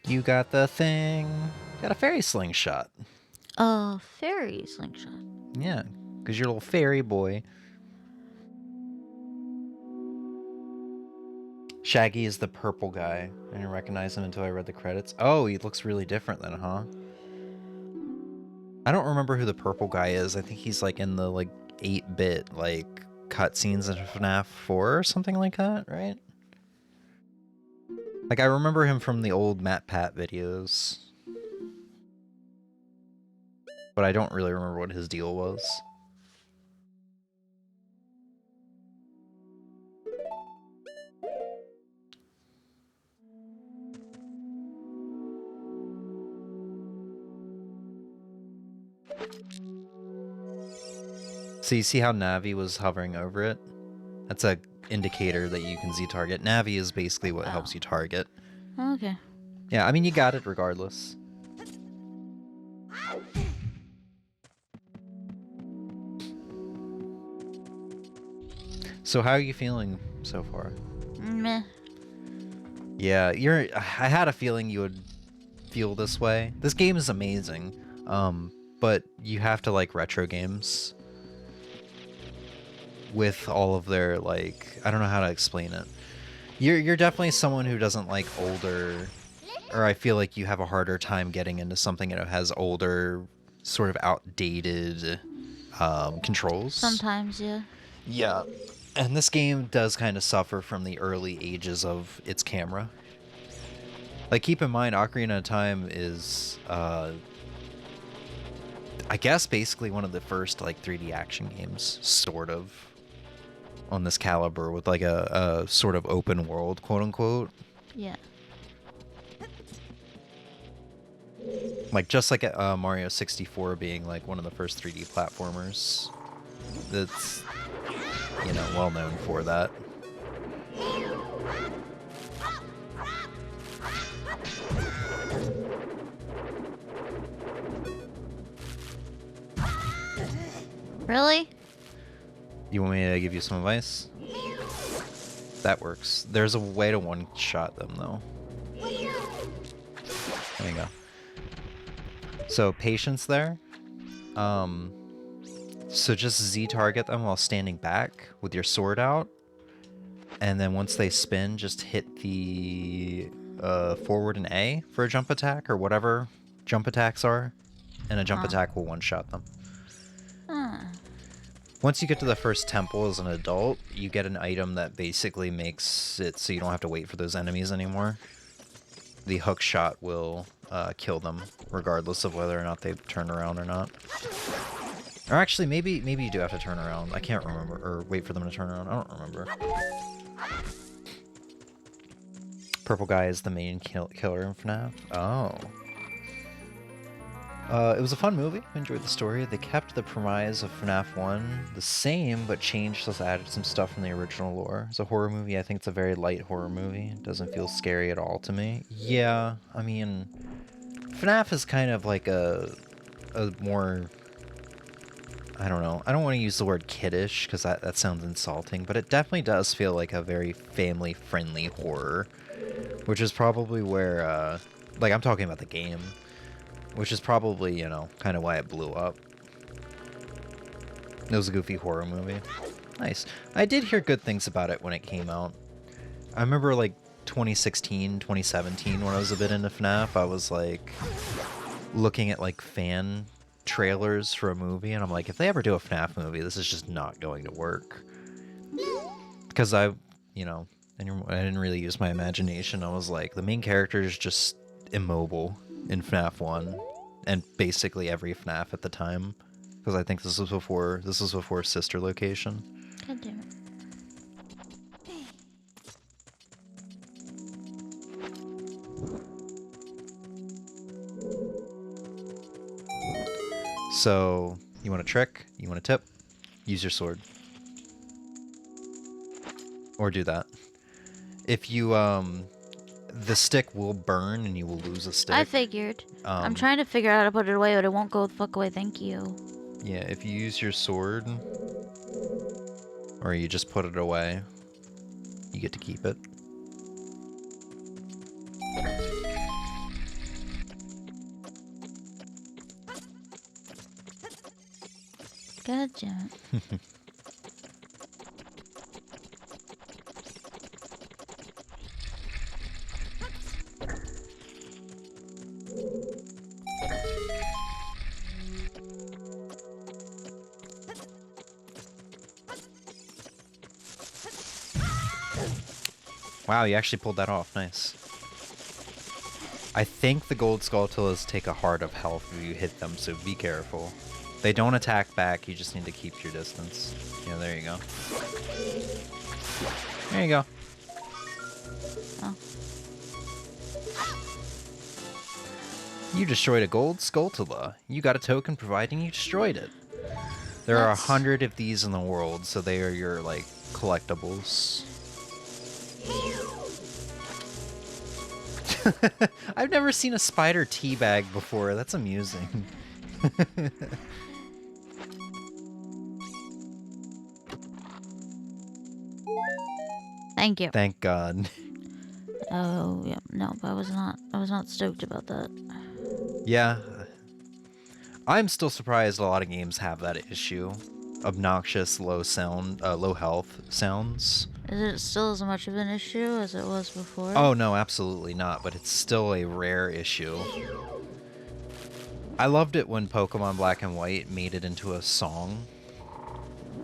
You got the thing. Got a fairy slingshot. A fairy slingshot. Yeah, because you're a little fairy boy. Shaggy is the purple guy. I didn't recognize him until I read the credits. Oh, he looks really different then, huh? I don't remember who the purple guy is. I think he's like in the like 8-bit like cutscenes in FNAF 4 or something like that, right? Like I remember him from the old MatPat videos. But I don't really remember what his deal was. So you see how Navi was hovering over it? That's a indicator that you can Z-target. Navi is basically what helps you target. Okay. Yeah, I mean, you got it regardless. So how are you feeling so far? Meh. Yeah, I had a feeling you would feel this way. This game is amazing, but you have to like retro games with all of their like, I don't know how to explain it. You're definitely someone who doesn't like older, or I feel like you have a harder time getting into something that has older, sort of outdated controls. Sometimes, yeah. Yeah. And this game does kind of suffer from the early ages of its camera. Like, keep in mind, Ocarina of Time is, I guess, basically one of the first, like, 3D action games, sort of, on this caliber, with, like, a sort of open world, quote-unquote. Yeah. Like, just like Mario 64 being, like, one of the first 3D platformers. That's, you know, well known for that. Really? You want me to give you some advice? That works. There's a way to one-shot them, though. There you go. So, patience there. So just Z-target them while standing back with your sword out. And then once they spin, just hit the forward and A for a jump attack, or whatever jump attacks are. And a jump attack will one-shot them. Once you get to the first temple as an adult, you get an item that basically makes it so you don't have to wait for those enemies anymore. The hook shot will kill them, regardless of whether or not they've turned around or not. Or actually, maybe you do have to turn around. I can't remember. Or wait for them to turn around. I don't remember. Purple guy is the main killer in FNAF. Oh. It was a fun movie. I enjoyed the story. They kept the premise of FNAF 1 the same, but changed, just added some stuff from the original lore. It's a horror movie. I think it's a very light horror movie. It doesn't feel scary at all to me. Yeah, I mean, FNAF is kind of like a more... I don't know. I don't want to use the word kiddish, because that sounds insulting, but it definitely does feel like a very family-friendly horror. Which is probably where, like, I'm talking about the game. Which is probably, you know, kind of why it blew up. It was a goofy horror movie. Nice. I did hear good things about it when it came out. I remember, like, 2016, 2017, when I was a bit into FNAF, I was, like, looking at, like, fan trailers for a movie, and I'm like, if they ever do a FNAF movie, this is just not going to work. Because you know, I didn't really use my imagination. I was like, the main character is just immobile in FNAF 1, and basically every FNAF at the time, because I think this was before Sister Location. God damn it. So, you want a trick? You want a tip? Use your sword. Or do that. If you, the stick will burn and you will lose a stick. I figured. I'm trying to figure out how to put it away, but it won't go the fuck away, thank you. Yeah, if you use your sword, or you just put it away, you get to keep it. God damn it. Wow, you actually pulled that off. Nice. I think the gold Skulltulas take a heart of health if you hit them, so be careful. They don't attack back, you just need to keep your distance. Yeah, there you go. There you go. Oh. You destroyed a gold Skulltula. You got a token providing you destroyed it. There are 100 of these in the world, so they are your, like, collectibles. I've never seen a spider teabag before. That's amusing. Thank you. Thank God. Oh, yeah. No, but I was not stoked about that. Yeah. I'm still surprised a lot of games have that issue. Obnoxious, low health sounds. Is it still as much of an issue as it was before? Oh, no, absolutely not, but it's still a rare issue. I loved it when Pokemon Black and White made it into a song.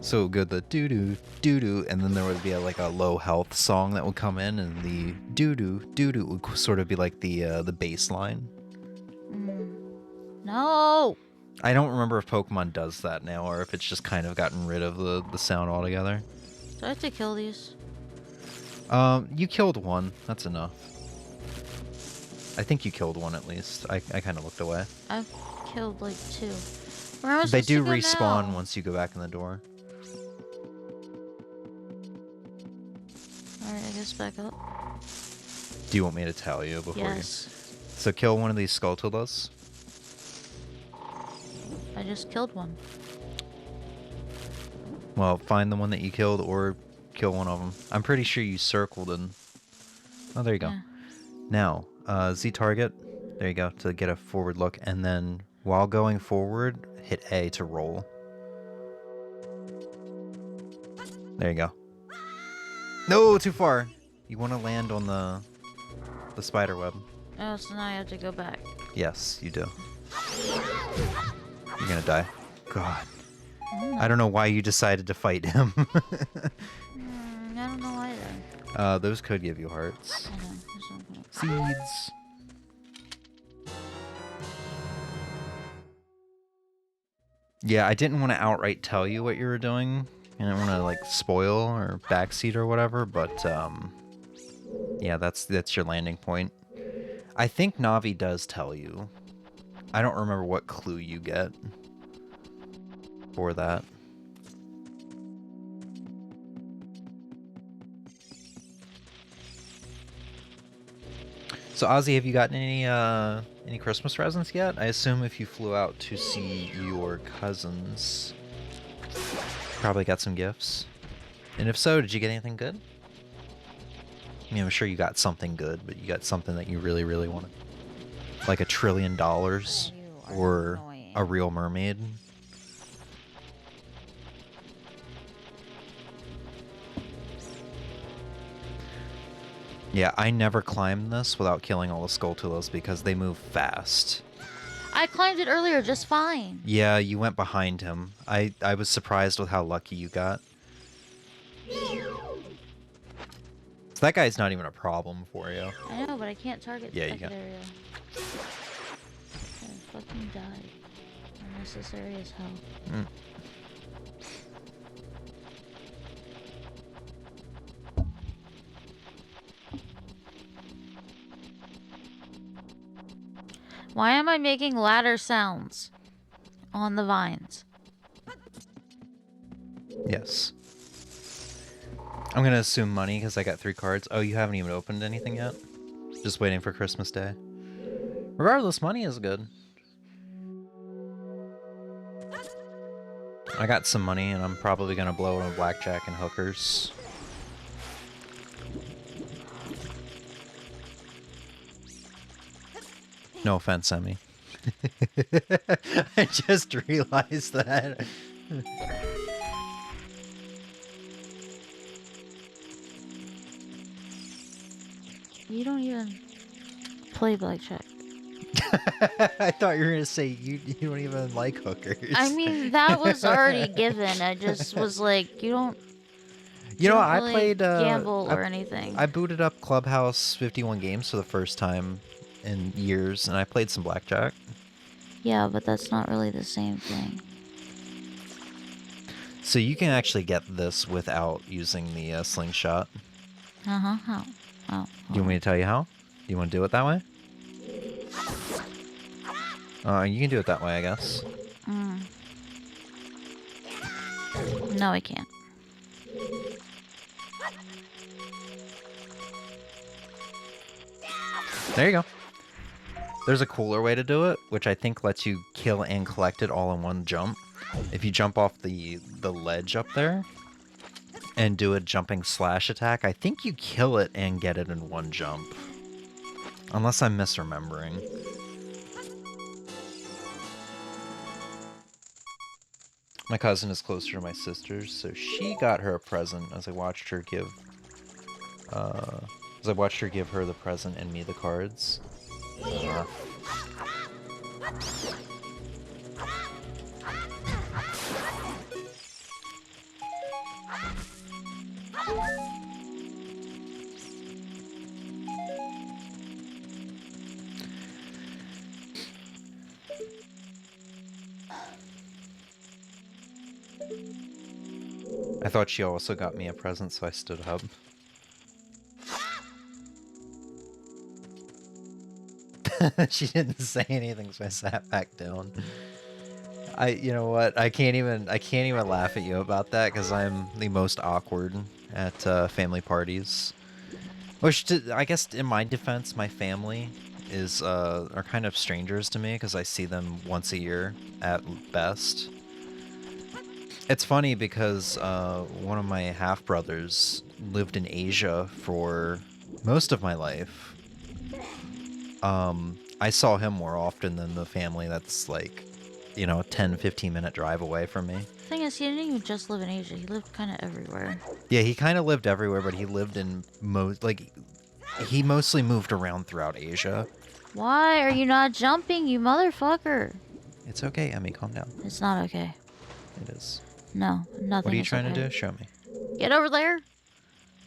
So good, the doo-doo, doo-doo, and then there would be like a low health song that would come in, and the doo-doo, doo-doo would sort of be like the bass line. No! I don't remember if Pokemon does that now, or if it's just kind of gotten rid of the sound altogether. Do I have to kill these? You killed one. That's enough. I think you killed one at least. I kind of looked away. I've killed like 2. Where am I They supposed do to go respawn now? once you go back in the door. Alright, I guess back up. Do you want me to tell you before Yes. you... So kill one of these Skulltulas. I just killed one. Well, find the one that you killed or kill one of them. I'm pretty sure you circled and... Oh, there you go. Yeah. Now, Z target. There you go, to get a forward look. And then, while going forward, hit A to roll. There you go. No, too far. You want to land on the spider web. Oh, so now I have to go back. Yes, you do. You're gonna die. God. Mm, I don't know why you decided to fight him. I don't know either. Those could give you hearts. I know. There's no point. Seeds. Yeah, I didn't want to outright tell you what you were doing. I didn't want to like spoil or backseat or whatever, but yeah, that's your landing point. I think Navi does tell you. I don't remember what clue you get for that. So Ozzy, have you gotten any Christmas presents yet? I assume if you flew out to see your cousins, probably got some gifts. And if so, did you get anything good? I mean, I'm sure you got something good, but you got something that you really, really wanted. Like $1 trillion or annoying. A real mermaid. Yeah, I never climbed this without killing all the Skulltulas because they move fast. I climbed it earlier just fine. Yeah, you went behind him. I was surprised with how lucky you got. So that guy's not even a problem for you. I know, but I can't target the second area. I fucking died. Unnecessary as hell. Mm. Why am I making ladder sounds on the vines? Yes. I'm going to assume money because I got 3 cards. Oh, you haven't even opened anything yet? Just waiting for Christmas Day. Regardless, money is good. I got some money and I'm probably going to blow it on blackjack and hookers. No offense, Emmy. I just realized that. You don't even play blackjack. I thought you were going to say you don't even like hookers. I mean, that was already given. I just was like, you don't... You know, I really played... gamble or anything. I booted up Clubhouse 51 games for the first time in years, and I played some blackjack. Yeah, but that's not really the same thing. So you can actually get this without using the slingshot. Uh-huh, how? Oh, do you want me to tell you how? Do you want to do it that way? You can do it that way, I guess. No, I can't. There you go. There's a cooler way to do it, which I think lets you kill and collect it all in one jump. If you jump off the ledge up there and do a jumping slash attack, I think you kill it and get it in one jump. Unless I'm misremembering. My cousin is closer to my sister's, so she got her a present as I watched her give her the present and me the cards. I thought she also got me a present, so I stood up. She didn't say anything, so I sat back down. You know what? I can't even laugh at you about that because I'm the most awkward at family parties. Which, I guess, in my defense, my family are kind of strangers to me because I see them once a year at best. It's funny because one of my half-brothers lived in Asia for most of my life. I saw him more often than the family that's like, you know, 10-15 minute drive away from me. The thing is, he didn't even just live in Asia. He lived kind of everywhere. Yeah, he kind of lived everywhere, but he lived in he mostly moved around throughout Asia. Why are you not jumping, you motherfucker? It's okay, Emmy, calm down. It's not okay. It is. No, nothing. What are you trying to do? Show me. Get over there.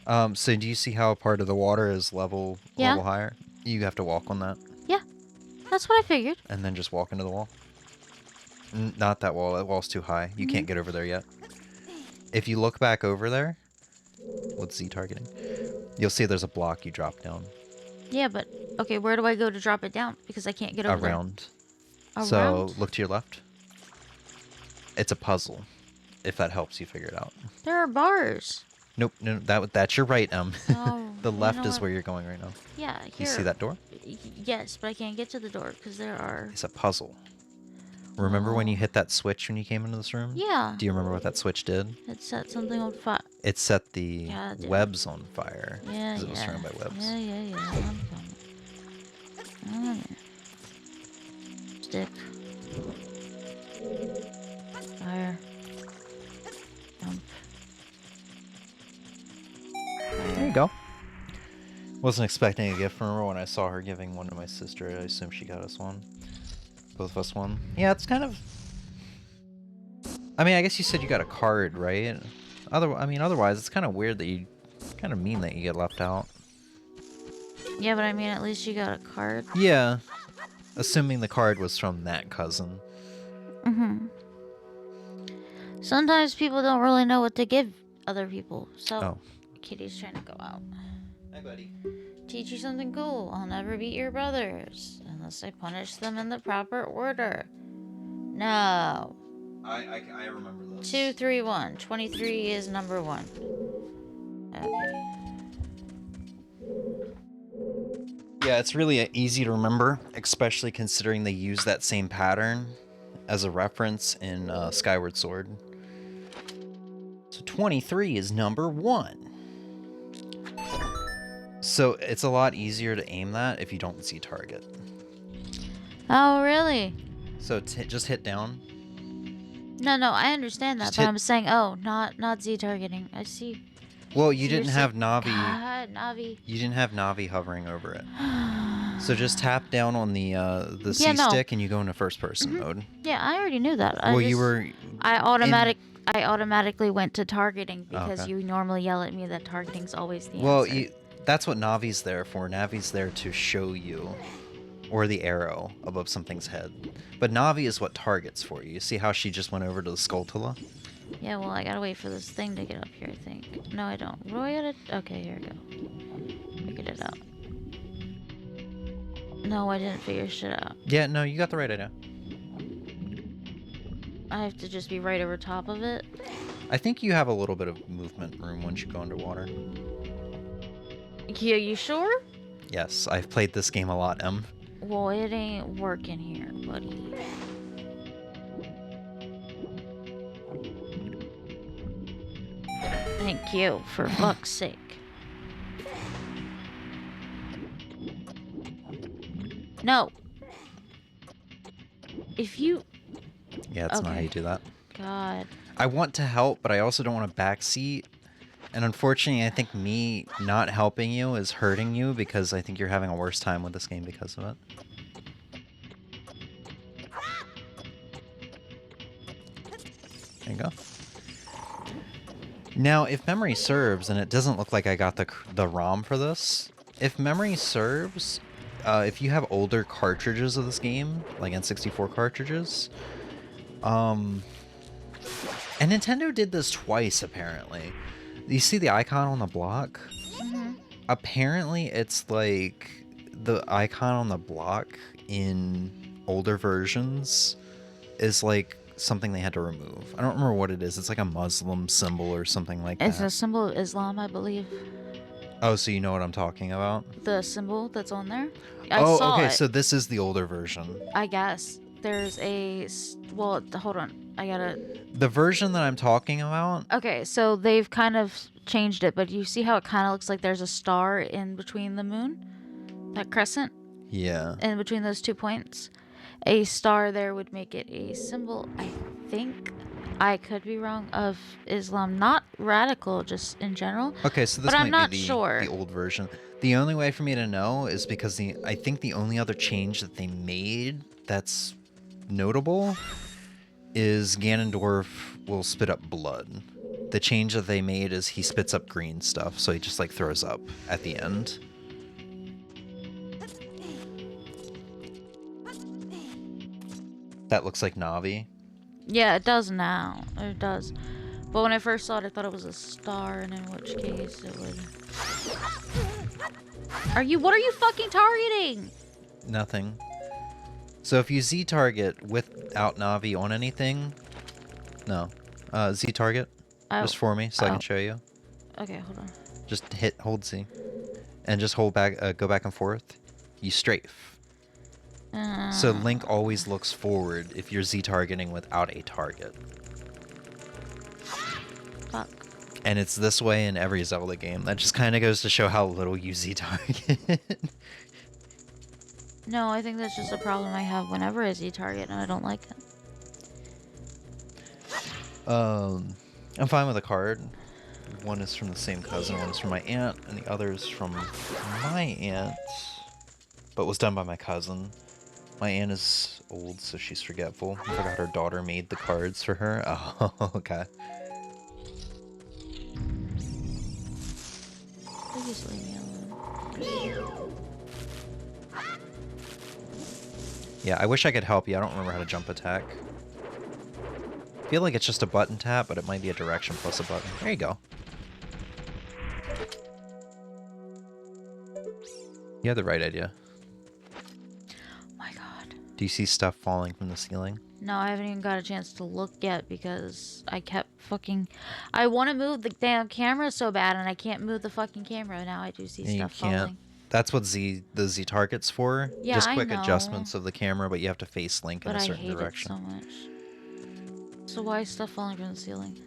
So do you see how part of the water is level higher? You have to walk on that. Yeah, that's what I figured. And then just walk into the wall. Not that wall. That wall's too high. You can't get over there yet. If you look back over there, with Z targeting, you'll see there's a block you drop down. Yeah, but okay, where do I go to drop it down? Because I can't get over there. Around. Around. So look to your left. It's a puzzle. If that helps you figure it out. There are bars. Nope. No, that's your right. Oh, the left is where you're going right now. Yeah. Here. You see that door? Yes, but I can't get to the door because there are. It's a puzzle. Remember when you hit that switch when you came into this room? Yeah. Do you remember what that switch did? It set something on fire. It set the webs on fire. Yeah, because it was surrounded by webs. Yeah. I'm coming. Stick. Fire. Jump. There you go. Wasn't expecting a gift from her. When I saw her giving one to my sister, I assumed she got us one. Both of us one. Yeah, it's kind of... I mean, I guess you said you got a card, right? Otherwise, it's kind of weird that you... kind of mean that you get left out. Yeah, but I mean, at least you got a card. Yeah. Assuming the card was from that cousin. Mm-hmm. Sometimes people don't really know what to give other people, so... Kitty's trying to go out. Hi, buddy. Teach you something cool. I'll never beat your brothers unless I punish them in the proper order. No. I remember those. 2, 3, 1. 23 is number 1. Okay. Yeah, it's really easy to remember, especially considering they use that same pattern as a reference in Skyward Sword. So 23 is number 1. So it's a lot easier to aim that if you don't see target. Oh, really? So just hit down. No, I understand that, but I'm saying, not Z targeting. I see. Well, you didn't have Navi. God, Navi. You didn't have Navi hovering over it. So just tap down on the C stick and you go into first person mode. Yeah, I already knew that. I automatically went to targeting because you normally yell at me that targeting's always the answer. Well, that's what Navi's there for. Navi's there to show you, or the arrow above something's head. But Navi is what targets for you. You see how she just went over to the Skulltula? Yeah, well, I gotta wait for this thing to get up here, I think. No, I don't. What do I gotta... Okay, here we go. Figured it out. No, I didn't figure shit out. Yeah, no, you got the right idea. I have to just be right over top of it? I think you have a little bit of movement room once you go underwater. Yeah, you sure? Yes, I've played this game a lot, Em. Well, it ain't working here, buddy. Thank you, for fuck's sake. No. If you... Yeah, that's not how you do that. God. I want to help, but I also don't want to backseat. And unfortunately, I think me not helping you is hurting you because I think you're having a worse time with this game because of it. There you go. Now, if memory serves, and it doesn't look like I got the ROM for this, if memory serves, if you have older cartridges of this game, like N64 cartridges, and Nintendo did this twice, apparently. You see the icon on the block? Mm-hmm. Apparently, it's like the icon on the block in older versions is like something they had to remove. I don't remember what it is. It's like a Muslim symbol or something like that. It's a symbol of Islam, I believe. Oh, so you know what I'm talking about? The symbol that's on there? I saw it. So this is the older version. I guess. There's a... Well, hold on. I gotta... The version that I'm talking about? Okay, so they've kind of changed it, but you see how it kind of looks like there's a star in between the moon? That crescent? Yeah. In between those 2 points? A star there would make it a symbol, I think, I could be wrong, of Islam. Not radical, just in general. Okay, so this but might I'm not be sure. The old version. The only way for me to know is because I think the only other change that they made that's notable is Ganondorf will spit up blood. The change that they made is he spits up green stuff, so he just like throws up at the end. That looks like Navi. Yeah, it does now. It does. But when I first saw it, I thought it was a star, and in which case it would... What are you fucking targeting? Nothing. So if you Z target without Navi on anything, no. Z target, just for me, so I can show you. Okay, hold on. Just hold Z, and just hold back, go back and forth. You strafe. So Link always looks forward if you're Z targeting without a target. Fuck. And it's this way in every Zelda game. That just kind of goes to show how little you Z target. No, I think that's just a problem I have whenever I Z target, and I don't like it. I'm fine with a card. One is from the same cousin, one is from my aunt, and the other is from my aunt, but was done by my cousin. My aunt is old, so she's forgetful. I forgot her daughter made the cards for her. Oh, okay. Please leave me alone. Yeah, I wish I could help you. I don't remember how to jump attack. I feel like it's just a button tap, but it might be a direction plus a button. There you go. You had the right idea. Oh my god. Do you see stuff falling from the ceiling? No, I haven't even got a chance to look yet because I kept fucking... I want to move the damn camera so bad, and I can't move the fucking camera. Now I do see stuff falling. That's what the Z target's for. Yeah, just quick I know. Adjustments of the camera, but you have to face Link in a certain direction. But I hate it so much. So why is stuff falling from the ceiling?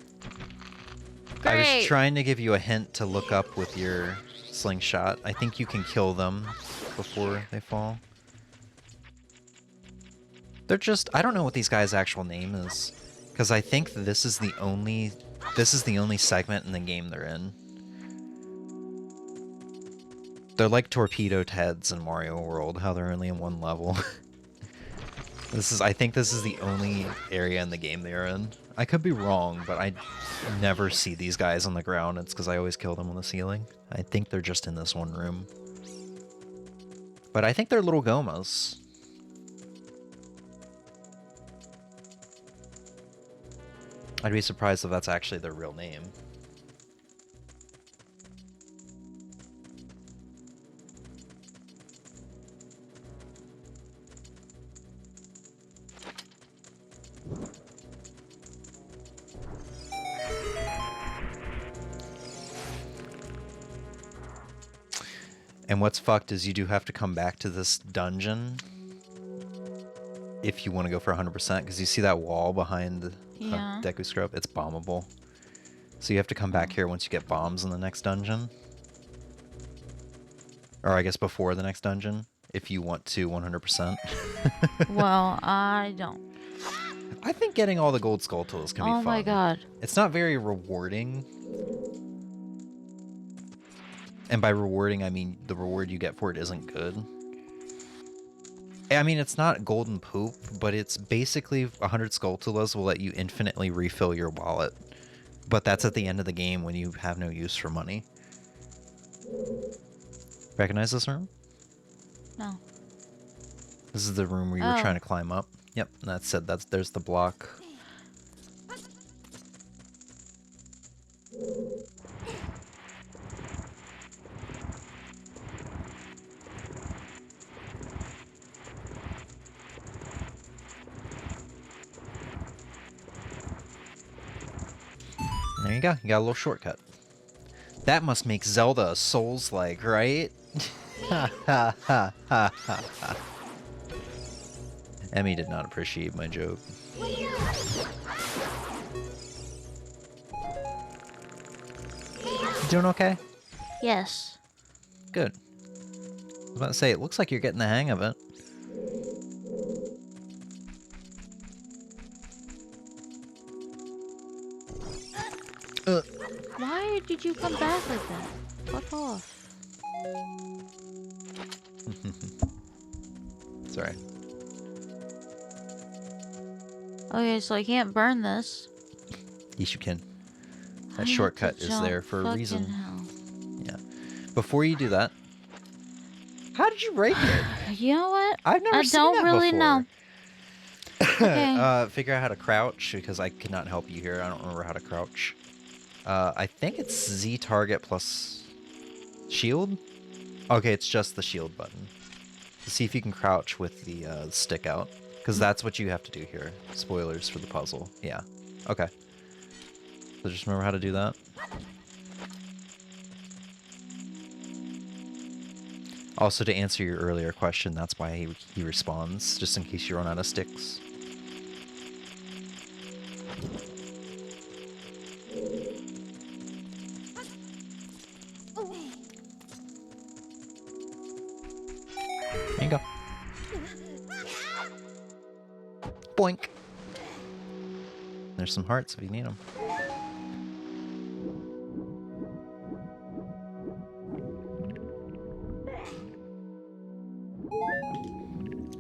I was Great! trying to give you a hint to look up with your slingshot. I think you can kill them before they fall. They're just... I don't know what these guys' actual name is, because I think this is the only segment in the game they're in. They're like torpedoed heads in Mario World, how they're only in one level. I think this is the only area in the game they're in. I could be wrong, but I never see these guys on the ground. It's because I always kill them on the ceiling. I think they're just in this one room. But I think they're little Gomas. I'd be surprised if that's actually their real name. And what's fucked is you do have to come back to this dungeon if you want to go for 100%, because you see that wall behind the Deku Scrub? It's bombable. So you have to come back here once you get bombs in the next dungeon. Or I guess before the next dungeon, if you want to 100%. Well, I don't. I think getting all the gold skull tools can be fun. Oh my god. It's not very rewarding. And by rewarding, I mean the reward you get for it isn't good. I mean, it's not golden poop, but it's basically 100 Skulltulas will let you infinitely refill your wallet. But that's at the end of the game when you have no use for money. Recognize this room? No. This is the room where you were trying to climb up. Yep, that's it. There's the block. There you go. You got a little shortcut. That must make Zelda Souls-like, right? Ha ha ha ha ha ha. Emmy did not appreciate my joke. You doing okay? Yes. Good. I was about to say, it looks like you're getting the hang of it. Why did you come back like that? Fuck off. Sorry. Okay, so I can't burn this. Yes, you can. That shortcut is there for a reason. Hell. Yeah. Before you do that, how did you break it? You know what? I've never seen that I don't really before. know. Okay. Figure out how to crouch, because I could not help you here. I don't remember how to crouch. I think it's Z target plus shield? Okay, it's just the shield button. See if you can crouch with the stick out, because that's what you have to do here. Spoilers for the puzzle. Yeah. Okay. So just remember how to do that. Also, to answer your earlier question, that's why he responds, just in case you run out of sticks. There you go. Boink. There's some hearts if you need them.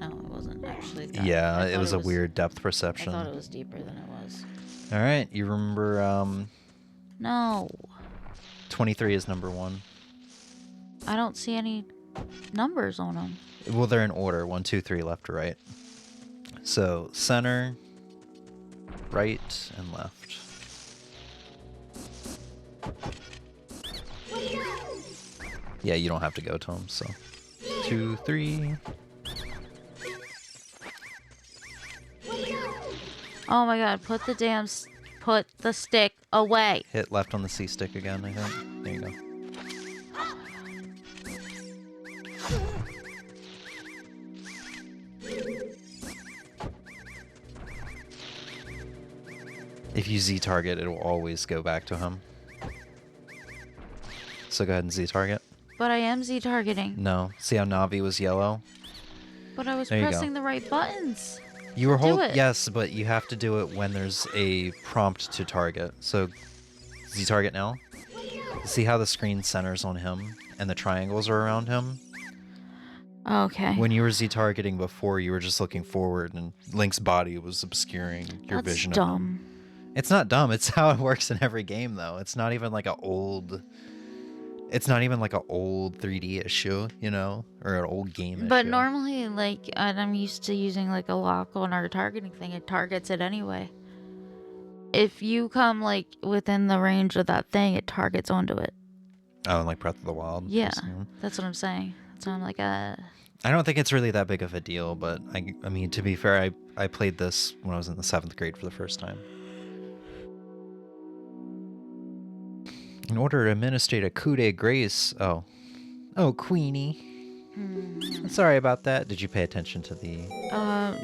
Oh, it wasn't actually that. Yeah, it was a weird depth I perception. thought it was deeper than it was. All right, you remember No. 23 is number 1. I don't see any numbers on them. Well, they're in order, 1, 2, 3, left to right. So center, right, and left. Yeah, you don't have to go to them. So 2, 3. Oh my god, put the stick away. Hit left on the C stick again, I think. There you go. If you Z target, it will always go back to him. So go ahead and Z target. But I am Z targeting. No. See how Navi was yellow? But I was There you go. pressing the right buttons. You were Do it. Yes, but you have to do it when there's a prompt to target. So Z target now. See how the screen centers on him and the triangles are around him? Okay. When you were Z targeting before, you were just looking forward and Link's body was obscuring your That's vision dumb. of him. It's not dumb. It's how it works in every game, though. It's not even like an old 3D issue, you know, or an old game issue. But normally, like, I'm used to using like a lock on our targeting thing. It targets it anyway. If you come like within the range of that thing, it targets onto it. Oh, and like Breath of the Wild. Yeah, that's what I'm saying. So I'm like, I don't think it's really that big of a deal, but I mean, to be fair, I played this when I was in the 7th grade for the first time. In order to administrate a coup de grace... Oh, Queenie. Sorry about that. Did you pay attention to the...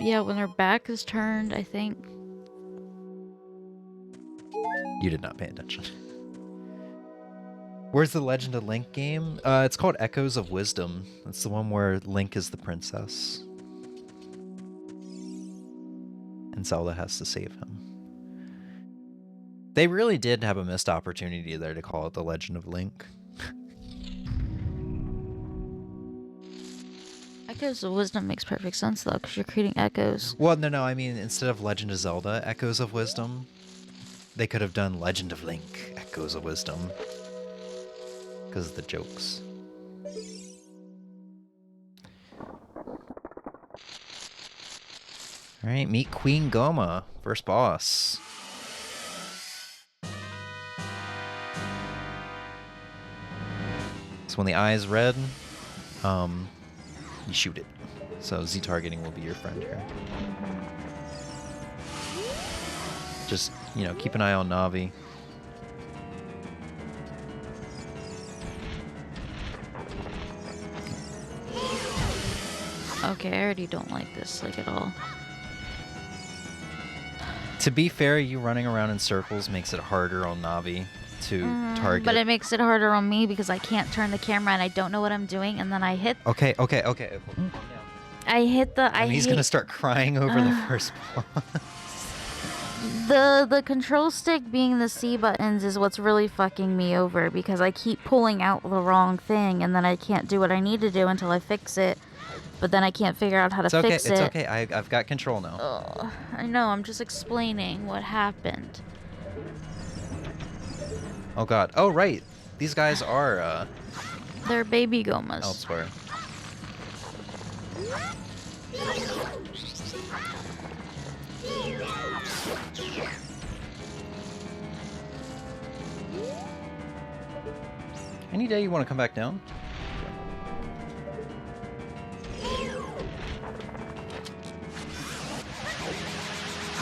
yeah, when their back is turned, I think. You did not pay attention. Where's the Legend of Link game? It's called Echoes of Wisdom. It's the one where Link is the princess. And Zelda has to save him. They really did have a missed opportunity there to call it The Legend of Link. Echoes of Wisdom makes perfect sense, though, because you're creating echoes. Well, no, I mean, instead of Legend of Zelda, Echoes of Wisdom, they could have done Legend of Link, Echoes of Wisdom. Because of the jokes. Alright, meet Queen Goma, first boss. So when the eye is red, you shoot it. So Z targeting will be your friend here. Just, you know, keep an eye on Navi. Okay, I already don't like this, like, at all. To be fair, you running around in circles makes it harder on Navi to target. But it makes it harder on me because I can't turn the camera and I don't know what I'm doing, and then I hit... Okay. I hit the... He's gonna start crying over the first boss. The control stick being the C buttons is what's really fucking me over, because I keep pulling out the wrong thing, and then I can't do what I need to do until I fix it. But then I can't figure out how to fix it. It's okay. I've got control now. Ugh, I know. I'm just explaining what happened. Oh god. Oh right. These guys are They're baby gomas. elsewhere. Any day you want to come back down?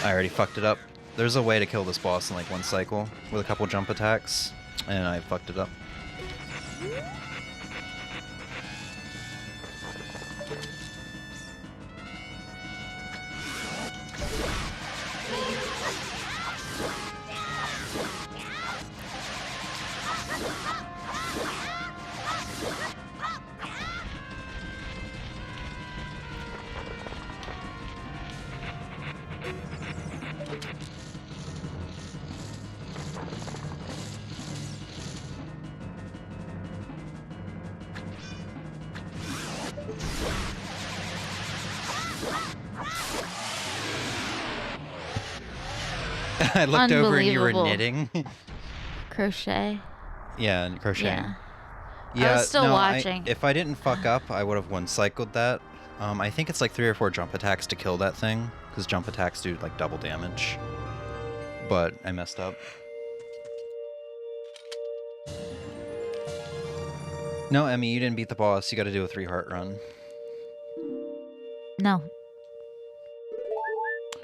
I already fucked it up. There's a way to kill this boss in like one cycle with a couple jump attacks, and I fucked it up. I looked over and you were knitting. Crochet. Yeah, and crocheting. Yeah, I was still watching. If I didn't fuck up, I would have one-cycled that. I think it's like 3 or 4 jump attacks to kill that thing, because jump attacks do like double damage. But I messed up. No, Emmy, you didn't beat the boss. You got to do a 3-heart run. No.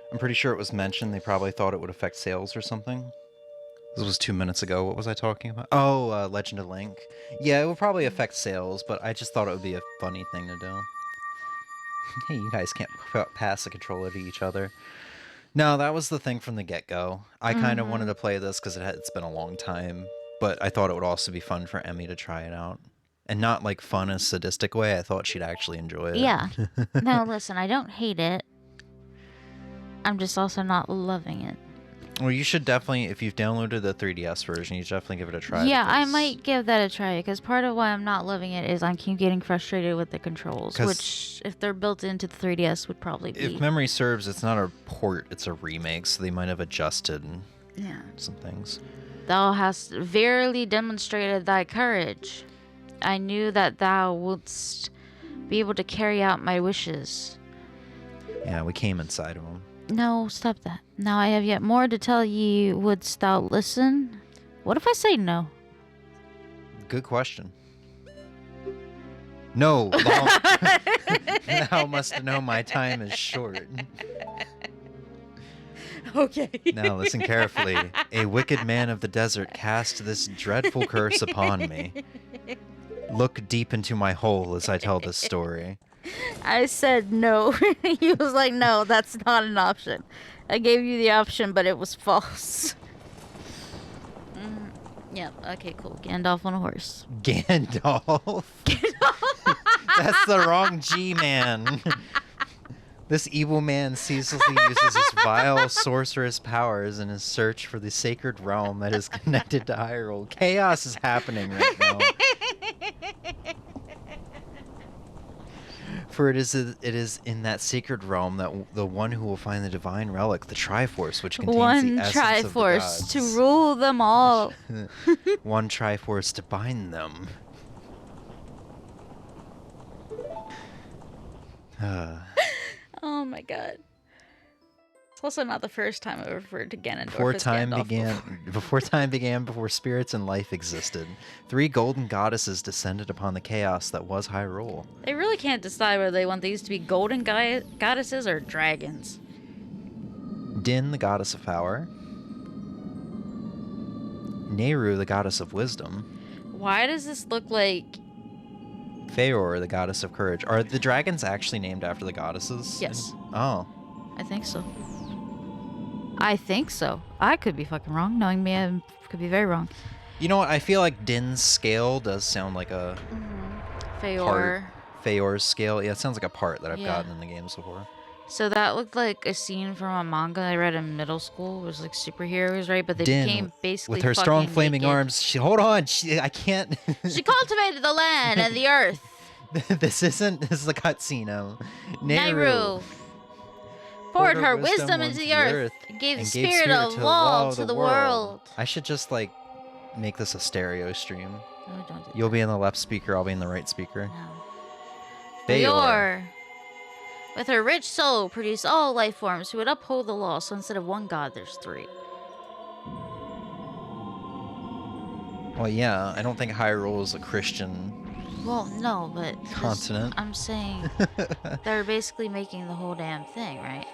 I'm pretty sure it was mentioned. They probably thought it would affect sales or something. This was 2 minutes ago. What was I talking about? Oh, Legend of Link. Yeah, it would probably affect sales, but I just thought it would be a funny thing to do. Hey, you guys can't pass the controller to each other. No, that was the thing from the get-go. I kind of wanted to play this because it's been a long time, but I thought it would also be fun for Emmy to try it out. And not like fun in a sadistic way. I thought she'd actually enjoy it. Yeah. No, listen, I don't hate it. I'm just also not loving it. Well, you should definitely, if you've downloaded the 3DS version, you should definitely give it a try. Yeah, I might give that a try, because part of why I'm not loving it is I keep getting frustrated with the controls, which, if they're built into the 3DS, would probably be... If memory serves, it's not a port, it's a remake, so they might have adjusted some things. Thou hast verily demonstrated thy courage. I knew that thou wouldst be able to carry out my wishes. Yeah, we came inside of them. No, stop that. Now I have yet more to tell ye. Wouldst thou listen? What if I say no? Good question. No. Thou must know my time is short. Okay. Now listen carefully. A wicked man of the desert cast this dreadful curse upon me. Look deep into my hole as I tell this story. I said no. He was like, no, that's not an option. I gave you the option, but it was false. Yep, okay, cool. Gandalf on a horse. Gandalf? That's the wrong G-man. This evil man ceaselessly uses his vile sorcerous powers in his search for the sacred realm that is connected to Hyrule. Chaos is happening right now. For it is in that sacred realm that the one who will find the divine relic, the Triforce, which contains the essence of the gods. To rule them all. One Triforce to bind them. Oh my god. It's also not the first time I referred to Ganondorf Before time began, before spirits and life existed, 3 golden goddesses descended upon the chaos that was Hyrule. They really can't decide whether they want these to be golden goddesses or dragons. Din, the goddess of power. Nehru, the goddess of wisdom. Why does this look like... Feor, the goddess of courage. Are the dragons actually named after the goddesses? Yes. Oh. I think so. I could be fucking wrong. Knowing me, I could be very wrong. You know what? I feel like Din's scale does sound like a... Feor. Feor's scale. Yeah, it sounds like a part that I've gotten in the games before. So that looked like a scene from a manga I read in middle school. It was like superheroes, right? But they Din, became basically with her strong flaming naked. arms. Hold on. I can't... She cultivated the land and the earth. This is a cutscene. Nehru poured her wisdom into the earth and gave the spirit of law to the world. I should just, like, make this a stereo stream. No, don't do You'll be in the left speaker, I'll be in the right speaker. No. Feor. With her rich soul, produced all life forms who would uphold the law, so instead of one god, there's 3. Well, yeah, I don't think Hyrule is a Christian Well, no, but continent. I'm saying they're basically making the whole damn thing, right?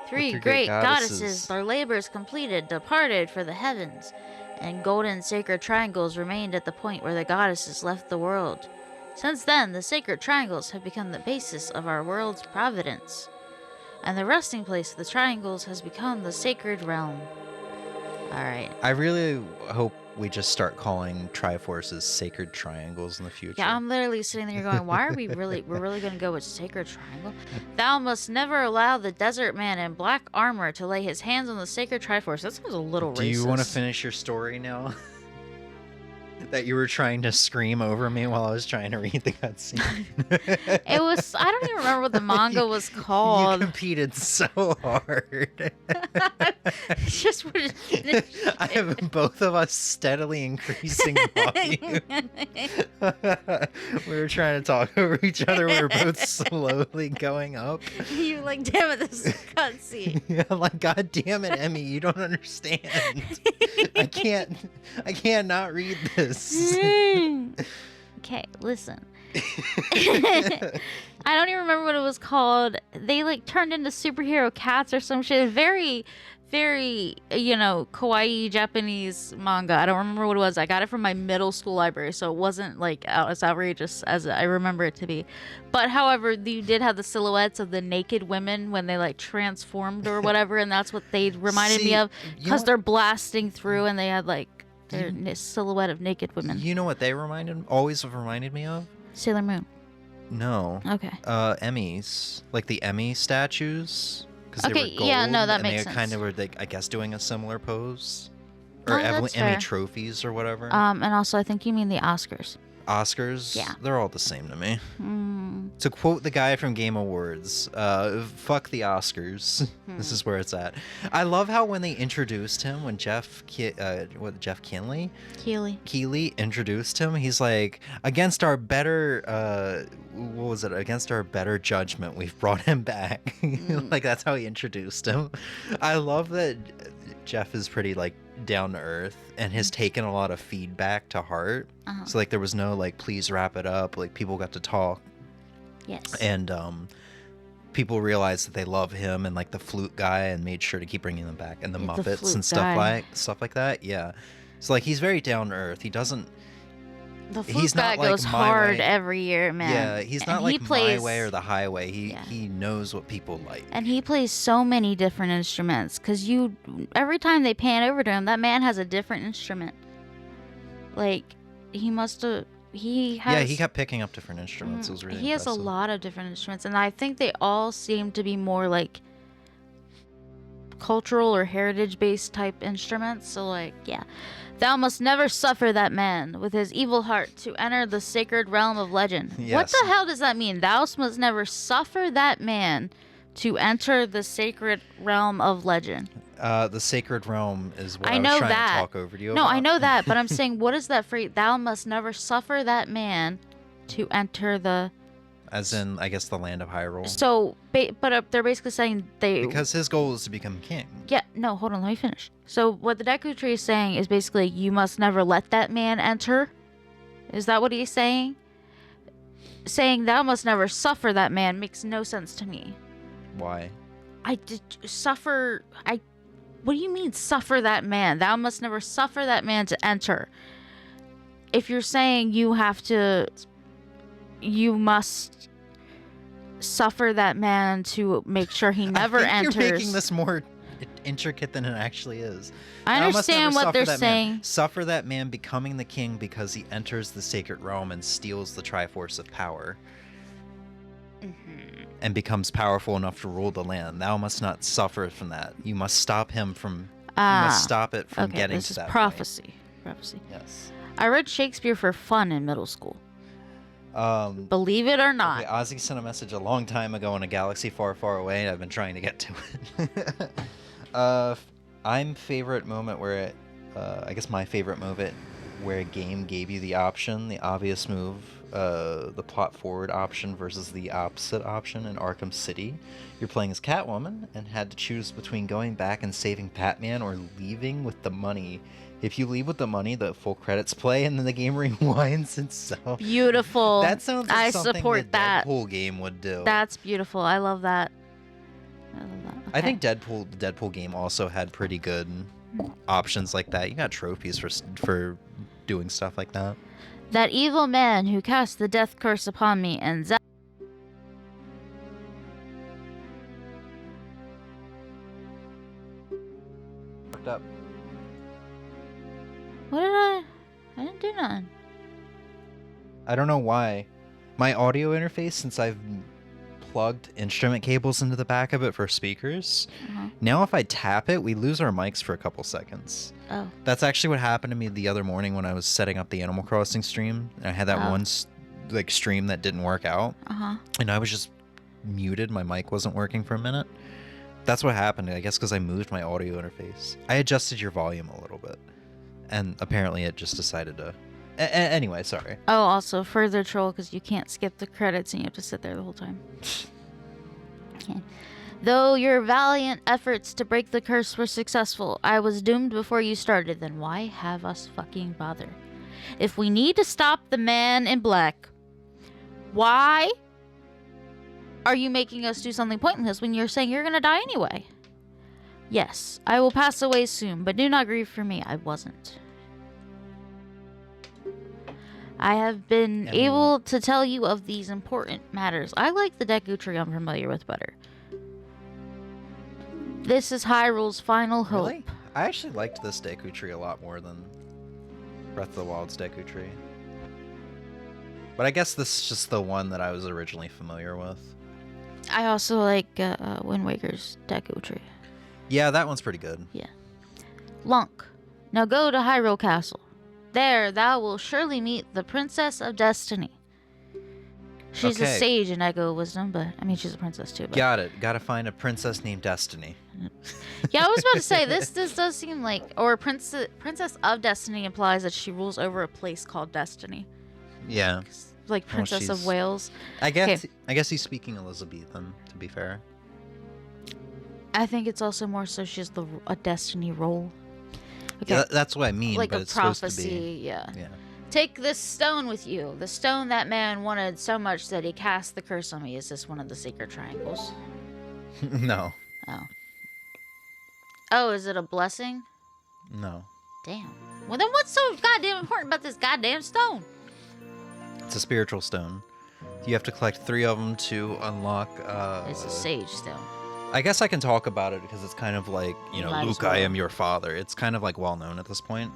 Three three great great goddesses, goddesses. their labors completed, departed for the heavens, and golden sacred triangles remained at the point where the goddesses left the world. Since then, the sacred triangles have become the basis of our world's providence, and the resting place of the triangles has become the sacred realm. Alright. I really hope we just start calling Triforces sacred triangles in the future. Yeah, I'm literally sitting there going, why are we're really going to go with sacred triangle? Thou must never allow the desert man in black armor to lay his hands on the sacred Triforce. That sounds a little racist. Do you want to finish your story now? That you were trying to scream over me while I was trying to read the cutscene. It was, I don't even remember what the manga was called. You competed so hard. Just I have both of us steadily increasing volume. We were trying to talk over each other. We were both slowly going up. You like, damn it, this is a cutscene. Yeah, like, God damn it, Emmy, you don't understand. I can't not read this. Okay, listen. I don't even remember what it was called. They like turned into superhero cats or some shit. Very, very, kawaii Japanese manga. I don't remember what it was. I got it from my middle school library, so it wasn't like as outrageous as I remember it to be. But however, you did have the silhouettes of the naked women when they like transformed or whatever, and that's what they reminded me of, because they're blasting through and they had like their silhouette of naked women. You know what they always reminded me of? Sailor Moon. No. Okay. Emmys, like the Emmy statues. Because they were gold, yeah, no, that and makes they sense. kind of were, I guess, doing a similar pose, or that's Emmy fair. trophies or whatever. And also, I think you mean the Oscars. Oscars, Yeah. They're all the same to me. To quote the guy from Game Awards, fuck the Oscars. This is where it's at. I love how when they introduced him, when Jeff Keighley introduced him, he's like, against our better, against our better judgment, we've brought him back. Like, that's how he introduced him. I love that Jeff is pretty, like, down to earth and has taken a lot of feedback to heart. So like there was no like please wrap it up, like people got to talk. Yes. And people realized that they love him and like the flute guy, and made sure to keep bringing them back, and the Muppets and stuff like that. Yeah. So like he's very down to earth. He doesn't The flute guy goes hard every year, man. Yeah, he's not like My Way or The Highway. He knows what people like. And he plays so many different instruments, because every time they pan over to him, that man has a different instrument. Like, he kept picking up different instruments. It was really impressive. He has a lot of different instruments, and I think they all seem to be more like cultural or heritage-based type instruments. So like, yeah. Thou must never suffer that man with his evil heart to enter the sacred realm of legend. Yes. What the hell does that mean? Thou must never suffer that man to enter the sacred realm of legend. The sacred realm is what I was trying to talk over to you about. No, I know that, but I'm saying, what is that phrase? Thou must never suffer that man to enter the... As in, I guess, the land of Hyrule. So, they're basically saying because his goal is to become king. Yeah, no, hold on, let me finish. So, what the Deku Tree is saying is basically, you must never let that man enter. Is that what he's saying? Saying, thou must never suffer that man makes no sense to me. Why? What do you mean, suffer that man? Thou must never suffer that man to enter. If you're saying you must suffer that man to make sure he never enters. You're making this more intricate than it actually is. I understand what they're saying. Suffer that man becoming the king because he enters the sacred realm and steals the Triforce of power. And becomes powerful enough to rule the land. Thou must not suffer from that. You must stop him from. You must stop it from getting to that. This is prophecy. Prophecy. Yes. I read Shakespeare for fun in middle school. Believe it or not. Okay, Ozzy sent a message a long time ago in a galaxy far, far away, and I've been trying to get to it. I'm favorite moment where I guess my favorite moment where a game gave you the option, the obvious move the plot forward option versus the opposite option in Arkham City. You're playing as Catwoman and had to choose between going back and saving Batman or leaving with the money. If you leave with the money, the full credits play and then the game rewinds itself. Beautiful. That sounds like something support the that. Deadpool game would do. That's beautiful. I love that. Okay. I think the Deadpool game also had pretty good options like that. You got trophies for doing stuff like that. That evil man who cast the death curse upon me and Fucked up. What did I didn't do nothing. I don't know why. My audio interface, since I've plugged instrument cables into the back of it for speakers, now if I tap it, we lose our mics for a couple seconds. Oh. That's actually what happened to me the other morning when I was setting up the Animal Crossing stream. I had that one stream that didn't work out. And I was just muted. My mic wasn't working for a minute. That's what happened, I guess, because I moved my audio interface. I adjusted your volume a little bit. And apparently it just decided to... Anyway, sorry. Oh, also further troll because you can't skip the credits and you have to sit there the whole time. Okay. Though your valiant efforts to break the curse were successful, I was doomed before you started, then why have us fucking bother? If we need to stop the man in black, why are you making us do something pointless when you're saying you're gonna die anyway? Yes, I will pass away soon, but do not grieve for me. I wasn't. I have been able to tell you of these important matters. I like the Deku Tree I'm familiar with better. This is Hyrule's final hope. Really? I actually liked this Deku Tree a lot more than Breath of the Wild's Deku Tree. But I guess this is just the one that I was originally familiar with. I also like Wind Waker's Deku Tree. Yeah, that one's pretty good. Yeah. Lunk, now go to Hyrule Castle. There thou will surely meet the Princess of Destiny. She's a sage in Echo Wisdom, but I mean she's a princess too. But... Got it. Gotta find a princess named Destiny. Yeah, I was about to say this does seem like, or Princess of Destiny implies that she rules over a place called Destiny. Yeah. Like Princess of Wales. I guess he's speaking Elizabethan, to be fair. I think it's also more so she's a destiny role. Okay. Yeah, that's what I mean. Like but a it's prophecy, supposed to be... yeah. Take this stone with you. The stone that man wanted so much that he cast the curse on me. Is this one of the sacred triangles? No. Oh. Oh, is it a blessing? No. Damn. Well, then what's so goddamn important about this goddamn stone? It's a spiritual stone. You have to collect 3 of them to unlock... It's a sage stone. I guess I can talk about it because it's kind of like, Luke, I am your father. It's kind of like well known at this point.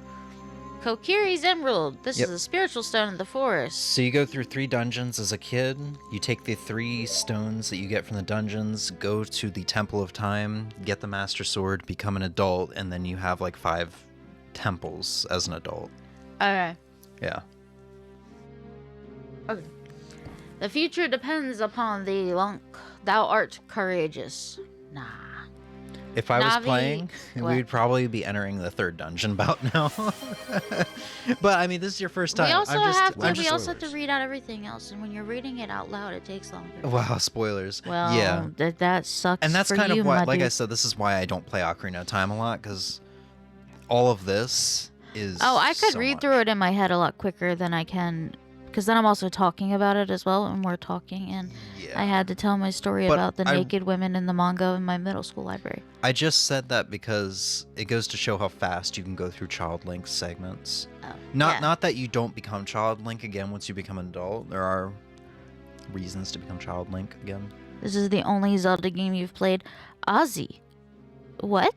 Kokiri's Emerald. This is a spiritual stone in the forest. So you go through 3 dungeons as a kid. You take the 3 stones that you get from the dungeons, go to the Temple of Time, get the Master Sword, become an adult, and then you have like 5 temples as an adult. Okay. Yeah. Okay. The future depends upon thee, Lunk. Thou art courageous. Nah. If I was playing, we would probably be entering the 3rd dungeon about now. But I mean, this is your first time. We also have to read out everything else, and when you're reading it out loud, it takes longer. Wow, spoilers. Well, yeah, that sucks. And that's for kind you, of why, like dude. I said, this is why I don't play Ocarina of Time a lot, because all of this is. Oh, I could read through it in my head a lot quicker than I can. Because then I'm also talking about it as well, and we're talking, and I had to tell my story about the naked women in the manga in my middle school library. I just said that because it goes to show how fast you can go through Child Link segments. Oh, not that you don't become Child Link again once you become an adult. There are reasons to become Child Link again. This is the only Zelda game you've played. Ozzy. What?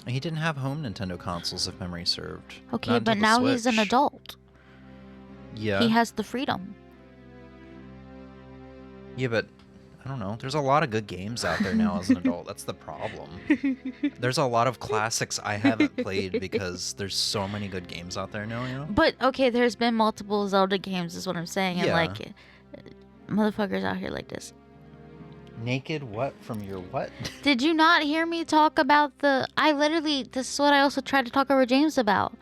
He didn't have home Nintendo consoles, if memory served. Okay, but now he's an adult. Yeah. He has the freedom. Yeah, but I don't know. There's a lot of good games out there now as an adult. That's the problem. There's a lot of classics I haven't played because there's so many good games out there now, But, okay, there's been multiple Zelda games is what I'm saying. And, like, motherfuckers out here like this. Naked what from your what? Did you not hear me talk about this is what I also tried to talk over James about.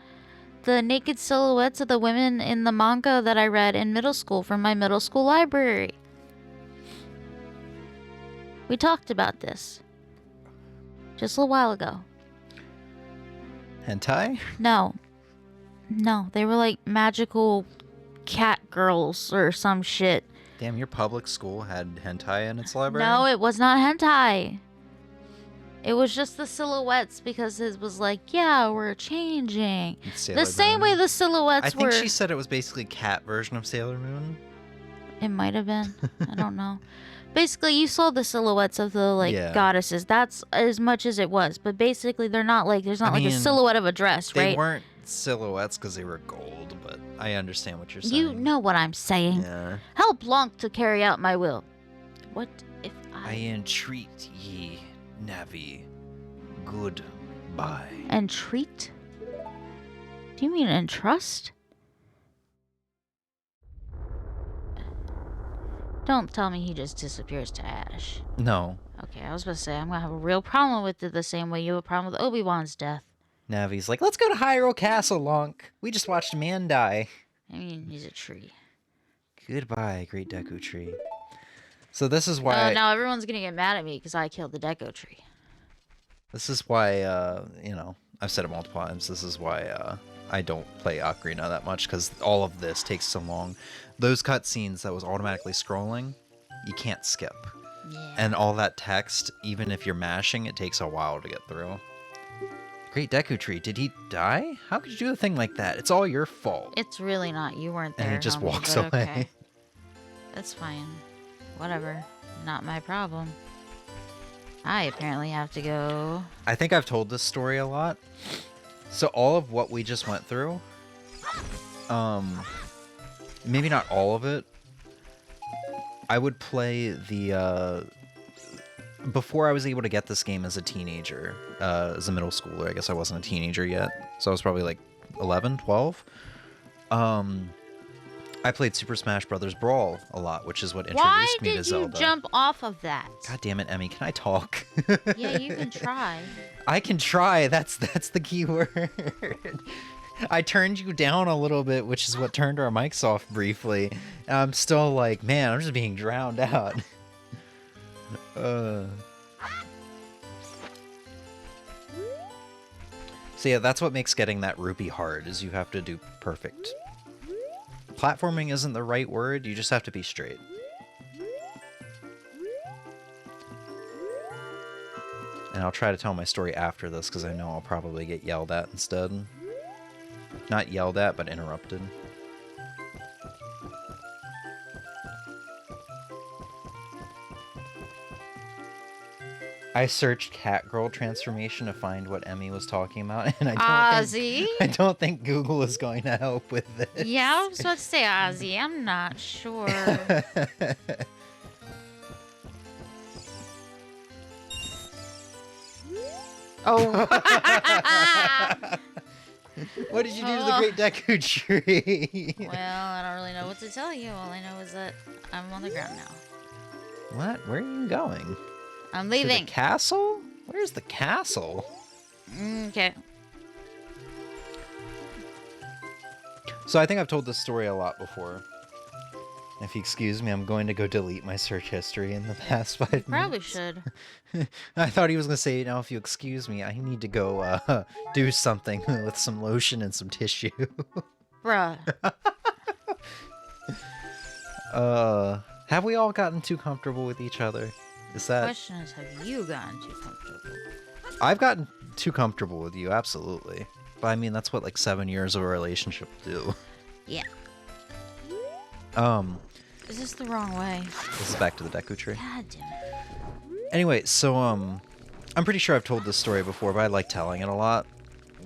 the naked silhouettes of the women in the manga that I read in middle school from my middle school library. We talked about this just a little while ago. Hentai? No, they were like magical cat girls or some shit. Damn, your public school had hentai in its library? No, it was not hentai. It was just the silhouettes because it was like, yeah, we're changing. The same way the silhouettes were. I think she said it was basically cat version of Sailor Moon. It might have been. I don't know. Basically, you saw the silhouettes of the goddesses. That's as much as it was. But basically, they're not like, there's not like a silhouette of a dress, right? They weren't silhouettes because they were gold, but I understand what you're saying. You know what I'm saying. Yeah. Help Blanc to carry out my will. What if I entreat ye, Navi. Goodbye. Entreat? Do you mean entrust? Don't tell me he just disappears to ash. No. Okay, I was about to say, I'm going to have a real problem with it the same way you have a problem with Obi-Wan's death. Navi's like, let's go to Hyrule Castle, Lonk. We just watched a man die. I mean, he's a tree. Goodbye, great Deku Tree. So this is why... now everyone's going to get mad at me because I killed the Deku Tree. This is why, you know, I've said it multiple times, this is why I don't play Ocarina that much, because all of this takes so long. Those cutscenes that was automatically scrolling, you can't skip. Yeah. And all that text, even if you're mashing, it takes a while to get through. Great Deku Tree, did he die? How could you do a thing like that? It's all your fault. It's really not. You weren't there. And he just homie, walks but away. Okay. That's fine. Whatever. Not my problem. I apparently have to go. I think I've told this story a lot. So all of what we just went through, maybe not all of it, I would play the, before I was able to get this game as a teenager, as a middle schooler. I guess I wasn't a teenager yet, so I was probably like 11, 12. I played Super Smash Bros. Brawl a lot, which is what introduced me to Zelda. Why did you jump off of that? God damn it, Emmy, can I talk? Yeah, you can try. I can try, that's the key word. I turned you down a little bit, which is what turned our mics off briefly. And I'm still like, man, I'm just being drowned out. So yeah, that's what makes getting that rupee hard, is you have to do perfect. Platforming isn't the right word, you just have to be straight. And I'll try to tell my story after this, because I know I'll probably get yelled at instead. Not yelled at, but interrupted. I searched cat girl transformation to find what Emmy was talking about, and I don't think Google is going to help with this. Yeah, I was about to say Ozzy. I'm not sure. Oh. What did you do to the Great Deku Tree? Well, I don't really know what to tell you. All I know is that I'm on the ground now. What? Where are you going? I'm leaving. To the castle? Where's the castle? Okay. So I think I've told this story a lot before. If you excuse me, I'm going to go delete my search history in the past 5 minutes. Probably should. I thought he was going to say, now if you excuse me, I need to go do something with some lotion and some tissue. Bruh. Have we all gotten too comfortable with each other? Is that... The question is, have you gotten too comfortable? I've gotten too comfortable with you, absolutely. But I mean, that's what like 7 years of a relationship do. Yeah. Is this the wrong way? This is back to the Deku Tree. God damn it. Anyway, so I'm pretty sure I've told this story before, but I like telling it a lot.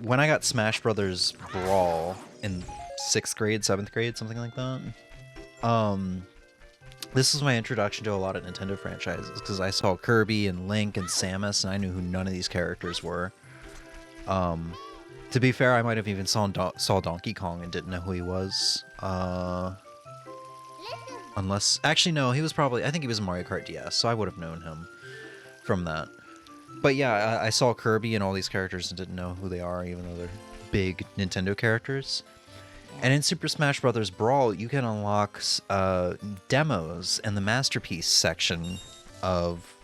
When I got Smash Brothers Brawl in 6th grade, 7th grade, something like that, this was my introduction to a lot of Nintendo franchises, because I saw Kirby and Link and Samus, and I knew who none of these characters were. To be fair, I might have even saw Donkey Kong and didn't know who he was. Unless... Actually, no, he was probably... I think he was in Mario Kart DS, so I would have known him from that. But yeah, I saw Kirby and all these characters and didn't know who they are, even though they're big Nintendo characters. And in Super Smash Bros. Brawl, you can unlock demos in the Masterpiece section of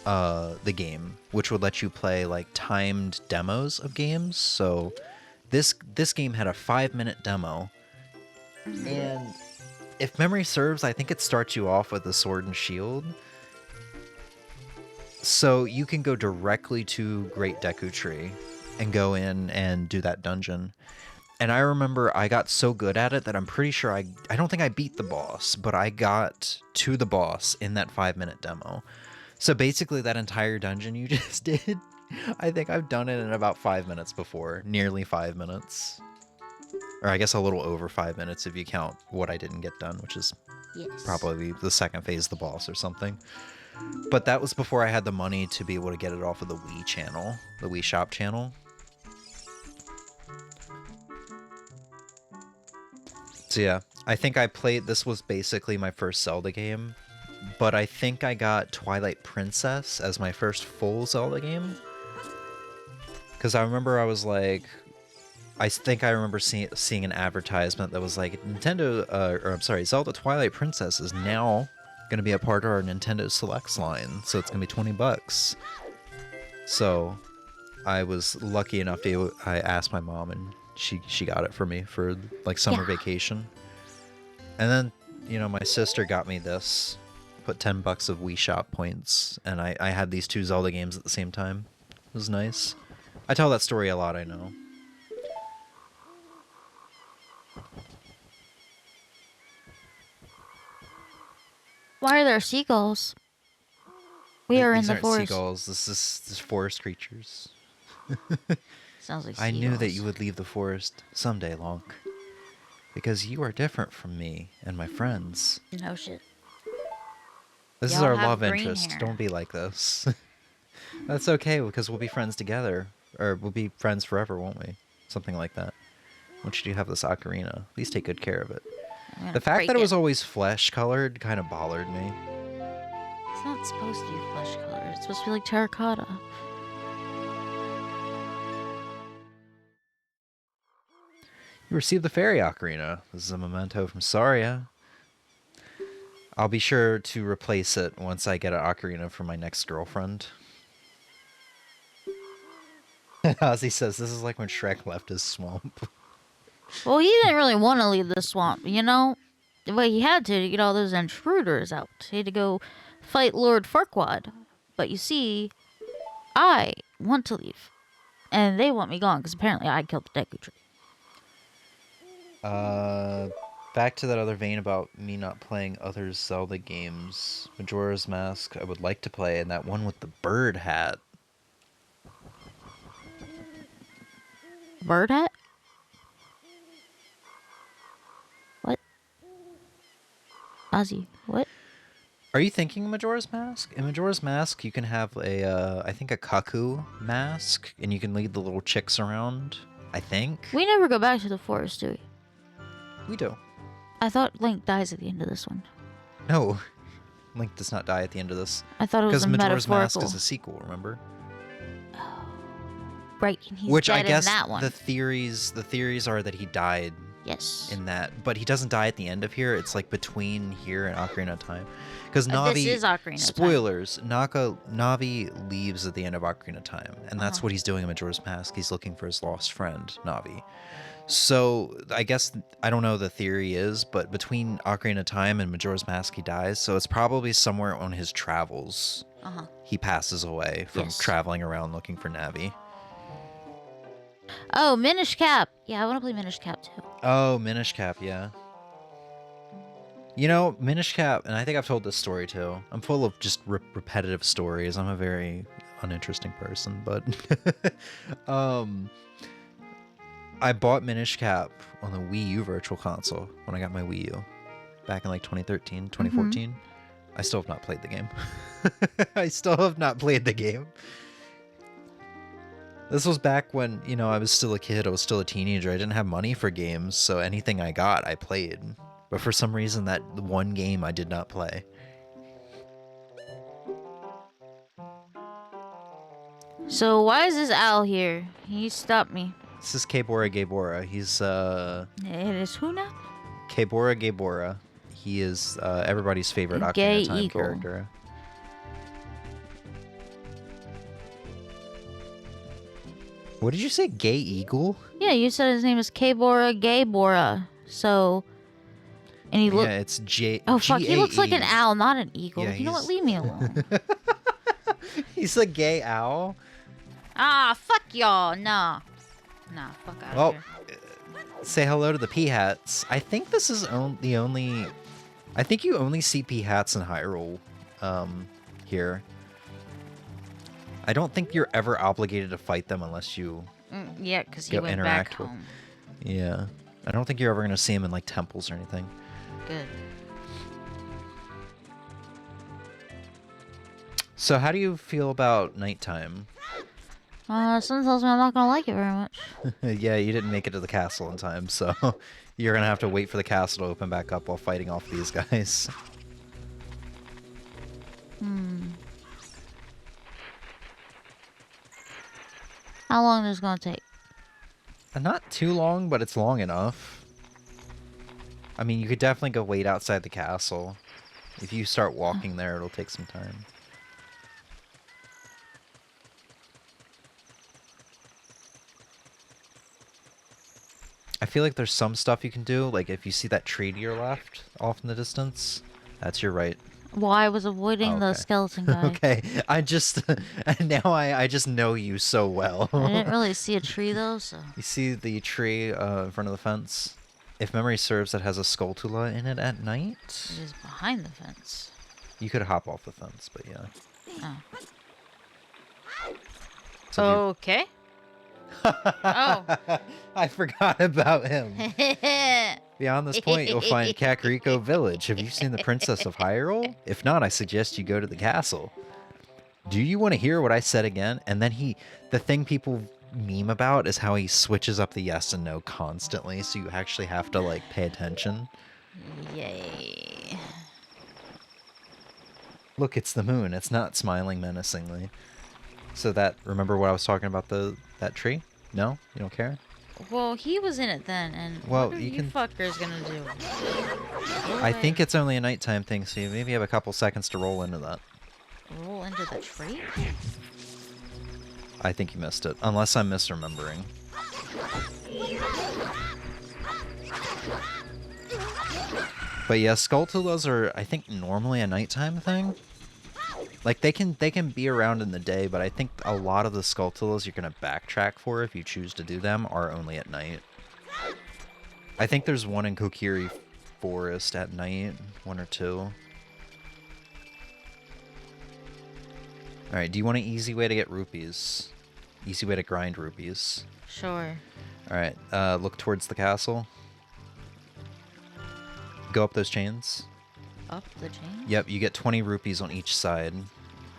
the game, which would let you play like timed demos of games. So this game had a 5-minute demo, and if memory serves, I think it starts you off with a sword and shield. So you can go directly to Great Deku Tree and go in and do that dungeon. And I remember I got so good at it that I'm pretty sure I don't think I beat the boss, but I got to the boss in that 5-minute demo. So basically that entire dungeon you just did, I think I've done it in about 5 minutes before, nearly 5 minutes. Or I guess a little over 5 minutes if you count what I didn't get done, which is probably the second phase of the boss or something. But that was before I had the money to be able to get it off of the Wii channel, the Wii Shop channel. So yeah, I think I played, this was basically my first Zelda game, but I think I got Twilight Princess as my first full Zelda game. Because I remember I was like, I think I remember seeing an advertisement that was like, Zelda Twilight Princess is now going to be a part of our Nintendo Selects line, so it's going to be $20. So I was lucky enough to, I asked my mom and she got it for me for like summer vacation. And then, you know, my sister got me this, put $10 of Wii Shop points, and I had these two Zelda games at the same time. It was nice. I tell that story a lot, I know. Why are there seagulls? We are in the forest. Seagulls. This is forest creatures. Sounds like seagulls. I knew that you would leave the forest someday, Lonk. Because you are different from me and my friends. No shit. This is our love interest. Don't be like this. That's okay, because we'll be friends together. Or we'll be friends forever, won't we? Something like that. Once you do have this ocarina, please take good care of it. The fact that it was always flesh-colored kind of bothered me. It's not supposed to be flesh-colored. It's supposed to be like terracotta. You received the fairy ocarina. This is a memento from Saria. I'll be sure to replace it once I get an ocarina for my next girlfriend. Ozzy says, this is like when Shrek left his swamp. Well, he didn't really want to leave the swamp, you know? But he had to get all those intruders out. He had to go fight Lord Farquaad. But you see, I want to leave. And they want me gone, because apparently I killed the Deku Tree. Back to that other vein about me not playing other Zelda games. Majora's Mask I would like to play, and that one with the bird hat. Bird hat? What? Ozzy, what? Are you thinking Majora's Mask? In Majora's Mask, you can have a, I think a Kaku mask, and you can lead the little chicks around, I think. We never go back to the forest, do we? We do. I thought Link dies at the end of this one. No, Link does not die at the end of this. I thought it was a Majora's metaphorical. Mask is a sequel, remember? Right, and he's Which dead I guess in that one. the theories are that he died. Yes. In that, but he doesn't die at the end of here. It's like between here and Ocarina of Time, because Navi. This is Ocarina of Time. Spoilers: Navi leaves at the end of Ocarina of Time, and that's what he's doing in Majora's Mask. He's looking for his lost friend, Navi. So I guess I don't know the theory is, but between Ocarina of Time and Majora's Mask, he dies. So it's probably somewhere on his travels. He passes away from traveling around looking for Navi. Oh, Minish Cap. Yeah, I want to play Minish Cap too. Oh, Minish Cap, yeah. You know, Minish Cap, and I think I've told this story too. I'm full of just repetitive stories. I'm a very uninteresting person, but I bought Minish Cap on the Wii U Virtual Console when I got my Wii U back in like 2013, 2014. I still have not played the game. I still have not played the game. This was back when, you know, I was still a kid. I was still a teenager. I didn't have money for games, so anything I got, I played. But for some reason, that one game I did not play. So why is this owl here? He stopped me. This is Keibora Gaebora. He's It is who now? Keibora Gaebora. He is everybody's favorite Gay Ocarina of Time Eagle. character. What did you say? Gay Eagle? Yeah, you said his name is Keibora Gaebora. So, and he Yeah, it's J. Oh fuck, he looks like an G-A-E. owl, not an eagle. Yeah, You know what? Leave me alone. He's a gay owl. Ah, fuck y'all. Nah, fuck out Well, of here. say hello to the P-hats. I think this is the only. I think you only see P-hats in Hyrule, here. I don't think you're ever obligated to fight them unless you. Yeah, because he go went interact back with- home. Yeah, I don't think you're ever gonna see them in like temples or anything. Good. So how do you feel about nighttime? Something tells me I'm not gonna like it very much. Yeah, you didn't make it to the castle in time, so you're gonna have to wait for the castle to open back up while fighting off these guys. How long is this gonna take? Not too long, but it's long enough. I mean, you could definitely go wait outside the castle. If you start walking there, it'll take some time. I feel like there's some stuff you can do, like if you see that tree to your left off in the distance, that's your right. Well, I was avoiding the Okay. skeleton guy. Okay, I just now I just know you so well. I didn't really see a tree though, so. You see the tree in front of the fence? If memory serves, it has a skulltula in it at night. It is behind the fence. You could hop off the fence, but yeah. Oh. So Okay. Oh. I forgot about him. Beyond this point, you'll find Kakariko Village. Have you seen the Princess of Hyrule? If not, I suggest you go to the castle. Do you want to hear what I said again? And then the thing people meme about is how he switches up the yes and no constantly, so you actually have to like pay attention. Yay. Look, it's the moon. It's not smiling menacingly. So remember what I was talking about, that tree? No? You don't care? Well, he was in it then, and Well, what are you you can- fuckers gonna do? I think it's only a nighttime thing, so you maybe have a couple seconds to roll into that. Roll into the tree? I think you missed it, unless I'm misremembering. But yeah, skulltulas are, I think, normally a nighttime thing. Like they can be around in the day, but I think a lot of the skulltulas you're gonna backtrack for if you choose to do them are only at night. I think there's one in Kokiri Forest at night, one or two. Alright, do you want an easy way to get rupees? Easy way to grind rupees. Sure. Alright, look towards the castle. Go up those chains. Up the chain? Yep, you get 20 rupees on each side.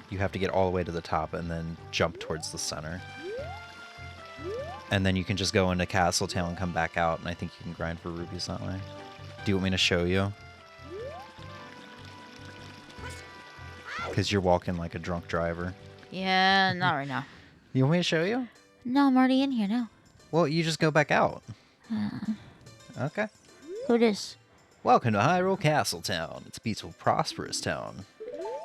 You have to get all the way to the top and then jump towards the center. And then you can just go into Castle Town and come back out, and I think you can grind for rupees that way. Do you want me to show you? Because you're walking like a drunk driver. Yeah, not right now. You want me to show you? No, I'm already in here now. Well, you just go back out. Okay. Who this? Welcome to Hyrule Castle Town. It's a peaceful, prosperous town.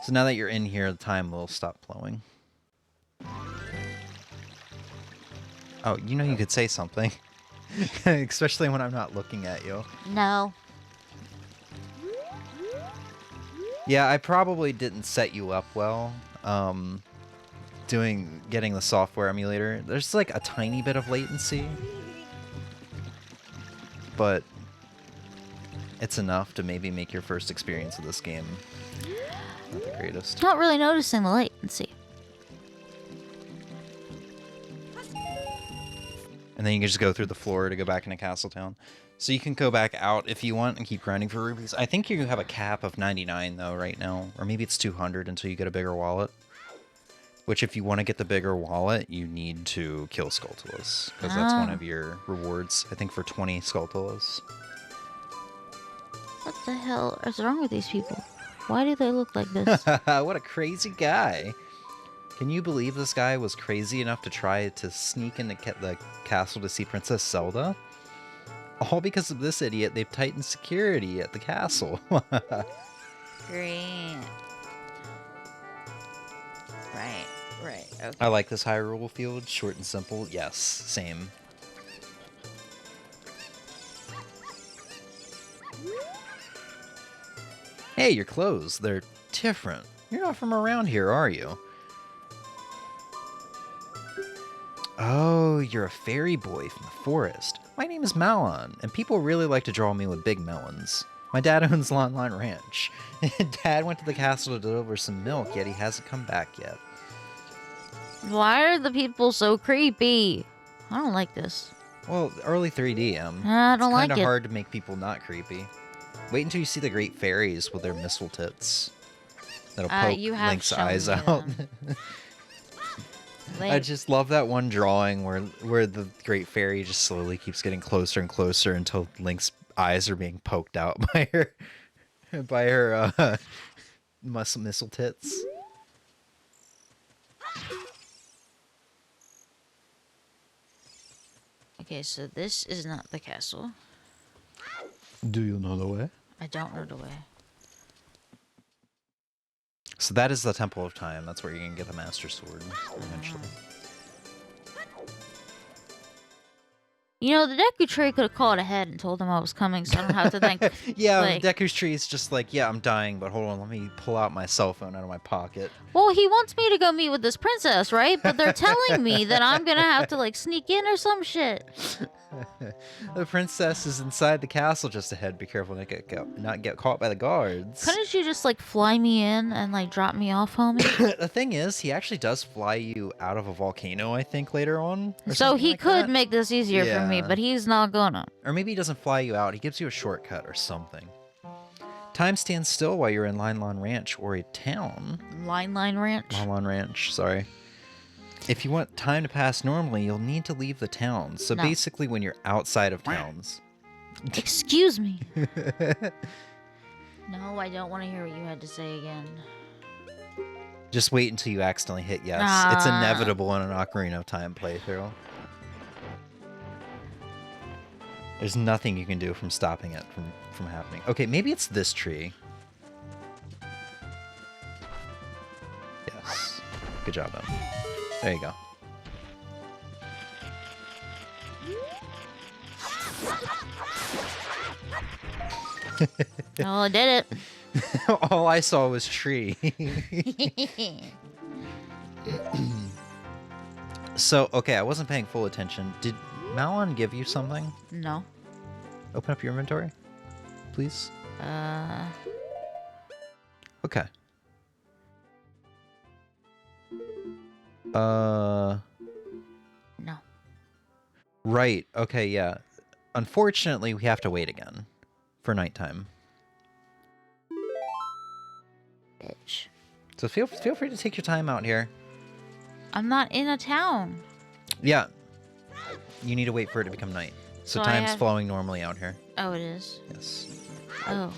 So now that you're in here, the time will stop flowing. Oh, you know you could say something. Especially when I'm not looking at you. No. Yeah, I probably didn't set you up well. Getting the software emulator. There's like a tiny bit of latency. But it's enough to maybe make your first experience of this game not the greatest. Not really noticing the latency. And then you can just go through the floor to go back into Castletown. So you can go back out if you want and keep grinding for rubies. I think you have a cap of 99 though right now. Or maybe it's 200 until you get a bigger wallet. Which if you want to get the bigger wallet, you need to kill Skulltulas. Because that's one of your rewards, I think, for 20 Skulltulas. What the hell is wrong with these people? Why do they look like this? What a crazy guy. Can you believe this guy was crazy enough to try to sneak into the castle to see Princess Zelda? All because of this idiot, they've tightened security at the castle. Great. Right, okay. I like this Hyrule field, short and simple. Yes, same. Hey, your clothes, they're different. You're not from around here, are you? Oh, you're a fairy boy from the forest. My name is Malon, and people really like to draw me with big melons. My dad owns Lon Lon Ranch. Dad went to the castle to deliver some milk, yet he hasn't come back yet. Why are the people so creepy? I don't like this. Well, early 3D, I don't like it. It's kind of hard to make people not creepy. Wait until you see the great fairies with their missile tits. That'll poke Link's eyes out. I just love that one drawing where the great fairy just slowly keeps getting closer and closer until Link's eyes are being poked out by her missile tits. Okay, so this is not the castle. Do you know the way? I don't know the way. So that is the Temple of Time. That's where you're going to get the Master Sword eventually. You know, the Deku Tree could have called ahead and told him I was coming, so I don't have to think. Yeah, like, Deku's Tree is just like, yeah, I'm dying, but hold on, let me pull out my cell phone out of my pocket. Well, he wants me to go meet with this princess, right? But they're telling me that I'm going to have to, like, sneak in or some shit. The princess is inside the castle just ahead. Be careful not get caught by the guards. Couldn't you just, like, fly me in and, like, drop me off, homie? The thing is, he actually does fly you out of a volcano, I think, later on. So he could make this easier for me, but he's not gonna. Or maybe he doesn't fly you out. He gives you a shortcut or something. Time stands still while you're in Lon Lon Ranch or a town. Lon Lon Ranch? Lon Lon Ranch, sorry. If you want time to pass normally, you'll need to leave the town. So basically when you're outside of towns. Excuse me. No, I don't want to hear what you had to say again. Just wait until you accidentally hit yes. It's inevitable in an Ocarina of Time playthrough. There's nothing you can do from stopping it from happening. Okay, maybe it's this tree. Yes. Good job, Ben. There you go. Oh, I did it. All I saw was tree. So, okay, I wasn't paying full attention. Did Malon give you something? No. Open up your inventory, please. Okay. No. Right. Okay, yeah. Unfortunately, we have to wait again for nighttime. Bitch. So feel free to take your time out here. I'm not in a town. Yeah. You need to wait for it to become night. So time's flowing normally out here. Oh, it is? Yes. Oh.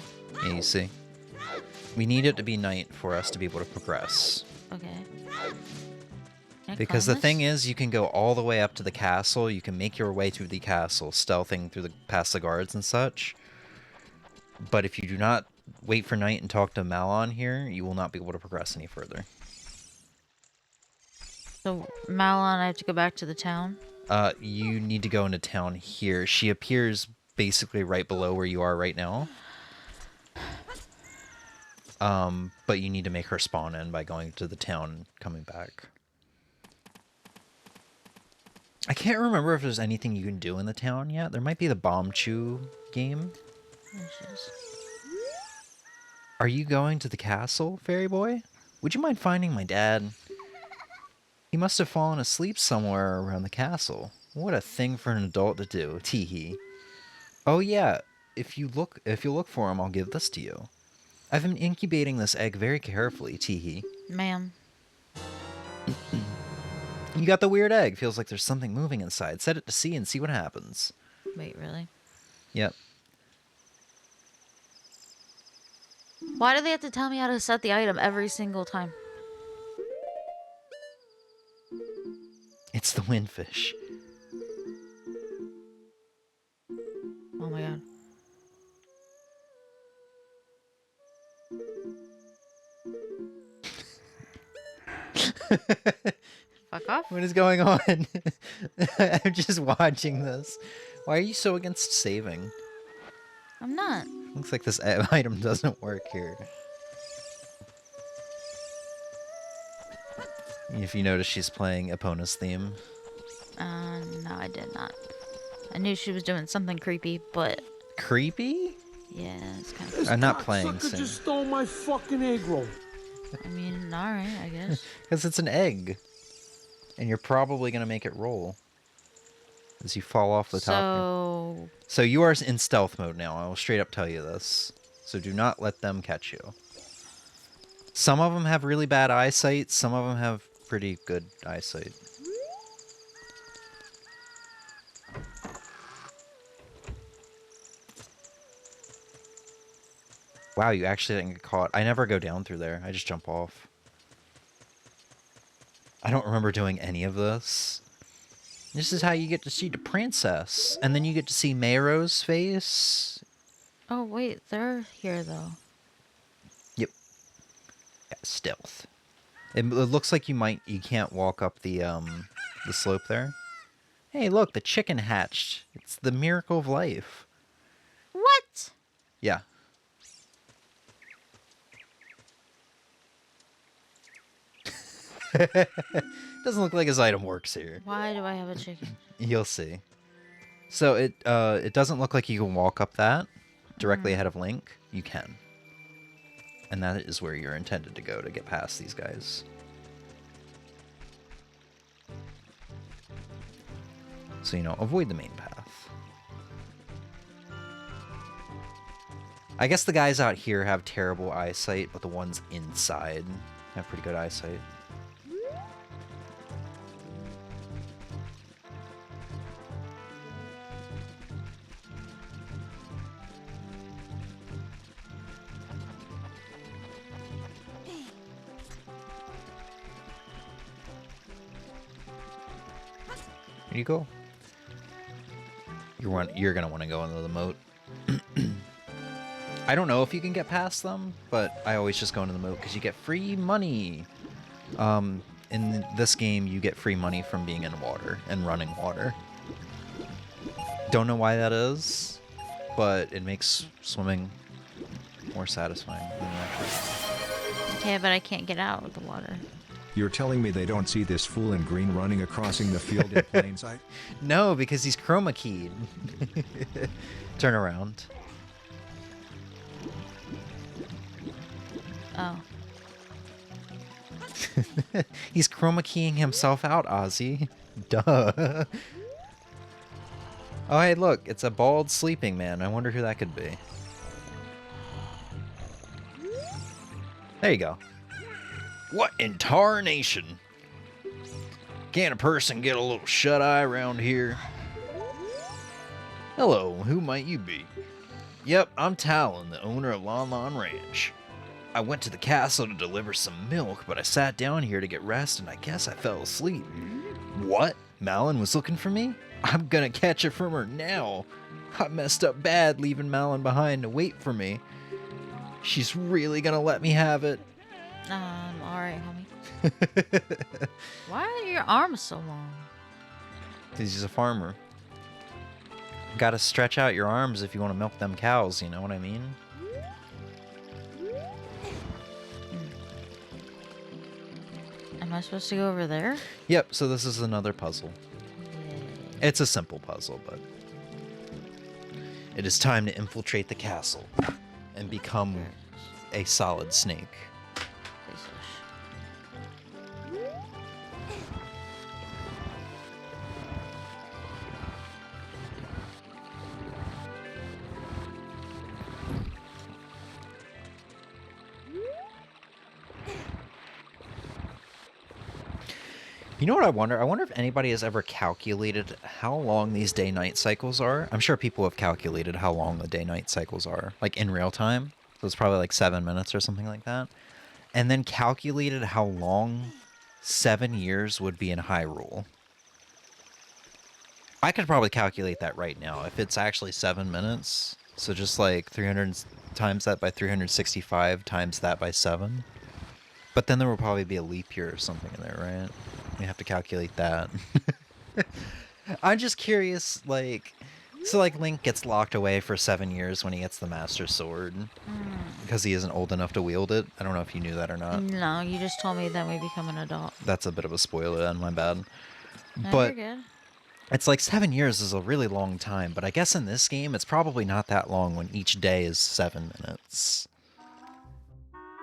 Yeah, you see. We need it to be night for us to be able to progress. Okay. Because the thing is, you can go all the way up to the castle. You can make your way through the castle, stealthing through past the guards and such. But if you do not wait for night and talk to Malon here, you will not be able to progress any further. So, Malon, I have to go back to the town? You need to go into town here. She appears basically right below where you are right now. But you need to make her spawn in by going to the town and coming back. I can't remember if there's anything you can do in the town yet. There might be the Bomb Chew game. Are you going to the castle, fairy boy? Would you mind finding my dad? He must have fallen asleep somewhere around the castle. What a thing for an adult to do, teehee. Oh yeah, if you look for him, I'll give this to you. I've been incubating this egg very carefully, teehee. Ma'am. You got the weird egg. Feels like there's something moving inside. Set it to sea and see what happens. Wait, really? Yep. Why do they have to tell me how to set the item every single time? It's the windfish. Oh my god. Fuck off. What is going on? I'm just watching this. Why are you so against saving? I'm not. Looks like this item doesn't work here. If you notice, she's playing Epona's theme. No, I did not. I knew she was doing something creepy, but... Creepy? Yeah, it's kind of... I'm not playing This just stole my fucking egg roll. I mean, alright, I guess. Because it's an egg. And you're probably going to make it roll. As you fall off the top. So you are in stealth mode now. I will straight up tell you this. So do not let them catch you. Some of them have really bad eyesight. Some of them have pretty good eyesight. Wow, you actually didn't get caught. I never go down through there. I just jump off. I don't remember doing any of this. This is how you get to see the princess. And then you get to see Mayro's face. Oh, wait, they're here, though. Yep. Yeah, stealth. It looks like you can't walk up the slope there. Hey, look, the chicken hatched. It's the miracle of life. What? Yeah. Doesn't look like his item works here. Why do I have a chicken? You'll see. So it doesn't look like you can walk up that directly ahead of Link. You can. And that is where you're intended to go to get past these guys. So, avoid the main path. I guess the guys out here have terrible eyesight, but the ones inside have pretty good eyesight. Here you go. You're gonna want to go into the moat. I don't know if you can get past them, but I always just go into the moat because you get free money. In this game, you get free money from being in water and running water. Don't know why that is, but it makes swimming more satisfying than actually. Okay, but I can't get out of the water. You're telling me they don't see this fool in green running crossing the field in plain sight? No, because he's chroma keyed. Turn around. Oh. He's chroma keying himself out, Ozzy. Duh. Oh, hey, look. It's a bald sleeping man. I wonder who that could be. There you go. What in tarnation? Can a person get a little shut-eye around here? Hello, who might you be? Yep, I'm Talon, the owner of Lon Lon Ranch. I went to the castle to deliver some milk, but I sat down here to get rest and I guess I fell asleep. What? Malin was looking for me? I'm gonna catch it from her now. I messed up bad leaving Malin behind to wait for me. She's really gonna let me have it. Alright, homie. Why are your arms so long? Because he's a farmer. Gotta stretch out your arms if you want to milk them cows, you know what I mean? Am I supposed to go over there? Yep, so this is another puzzle. It's a simple puzzle, but it is time to infiltrate the castle and become a solid snake. You know what I wonder? I wonder if anybody has ever calculated how long these day-night cycles are. I'm sure people have calculated how long the day-night cycles are, like in real time. So it's probably like 7 minutes or something like that. And then calculated how long 7 years would be in Hyrule. I could probably calculate that right now. If it's actually 7 minutes, so just like 300 times that by 365 times that by 7. But then there will probably be a leap year or something in there, right? We have to calculate that. I'm just curious, like... So, like, Link gets locked away for 7 years when he gets the Master Sword. Because he isn't old enough to wield it. I don't know if you knew that or not. No, you just told me that we become an adult. That's a bit of a spoiler then, my bad. No, But you're good. it's like 7 years is a really long time. But I guess in this game, it's probably not that long when each day is 7 minutes.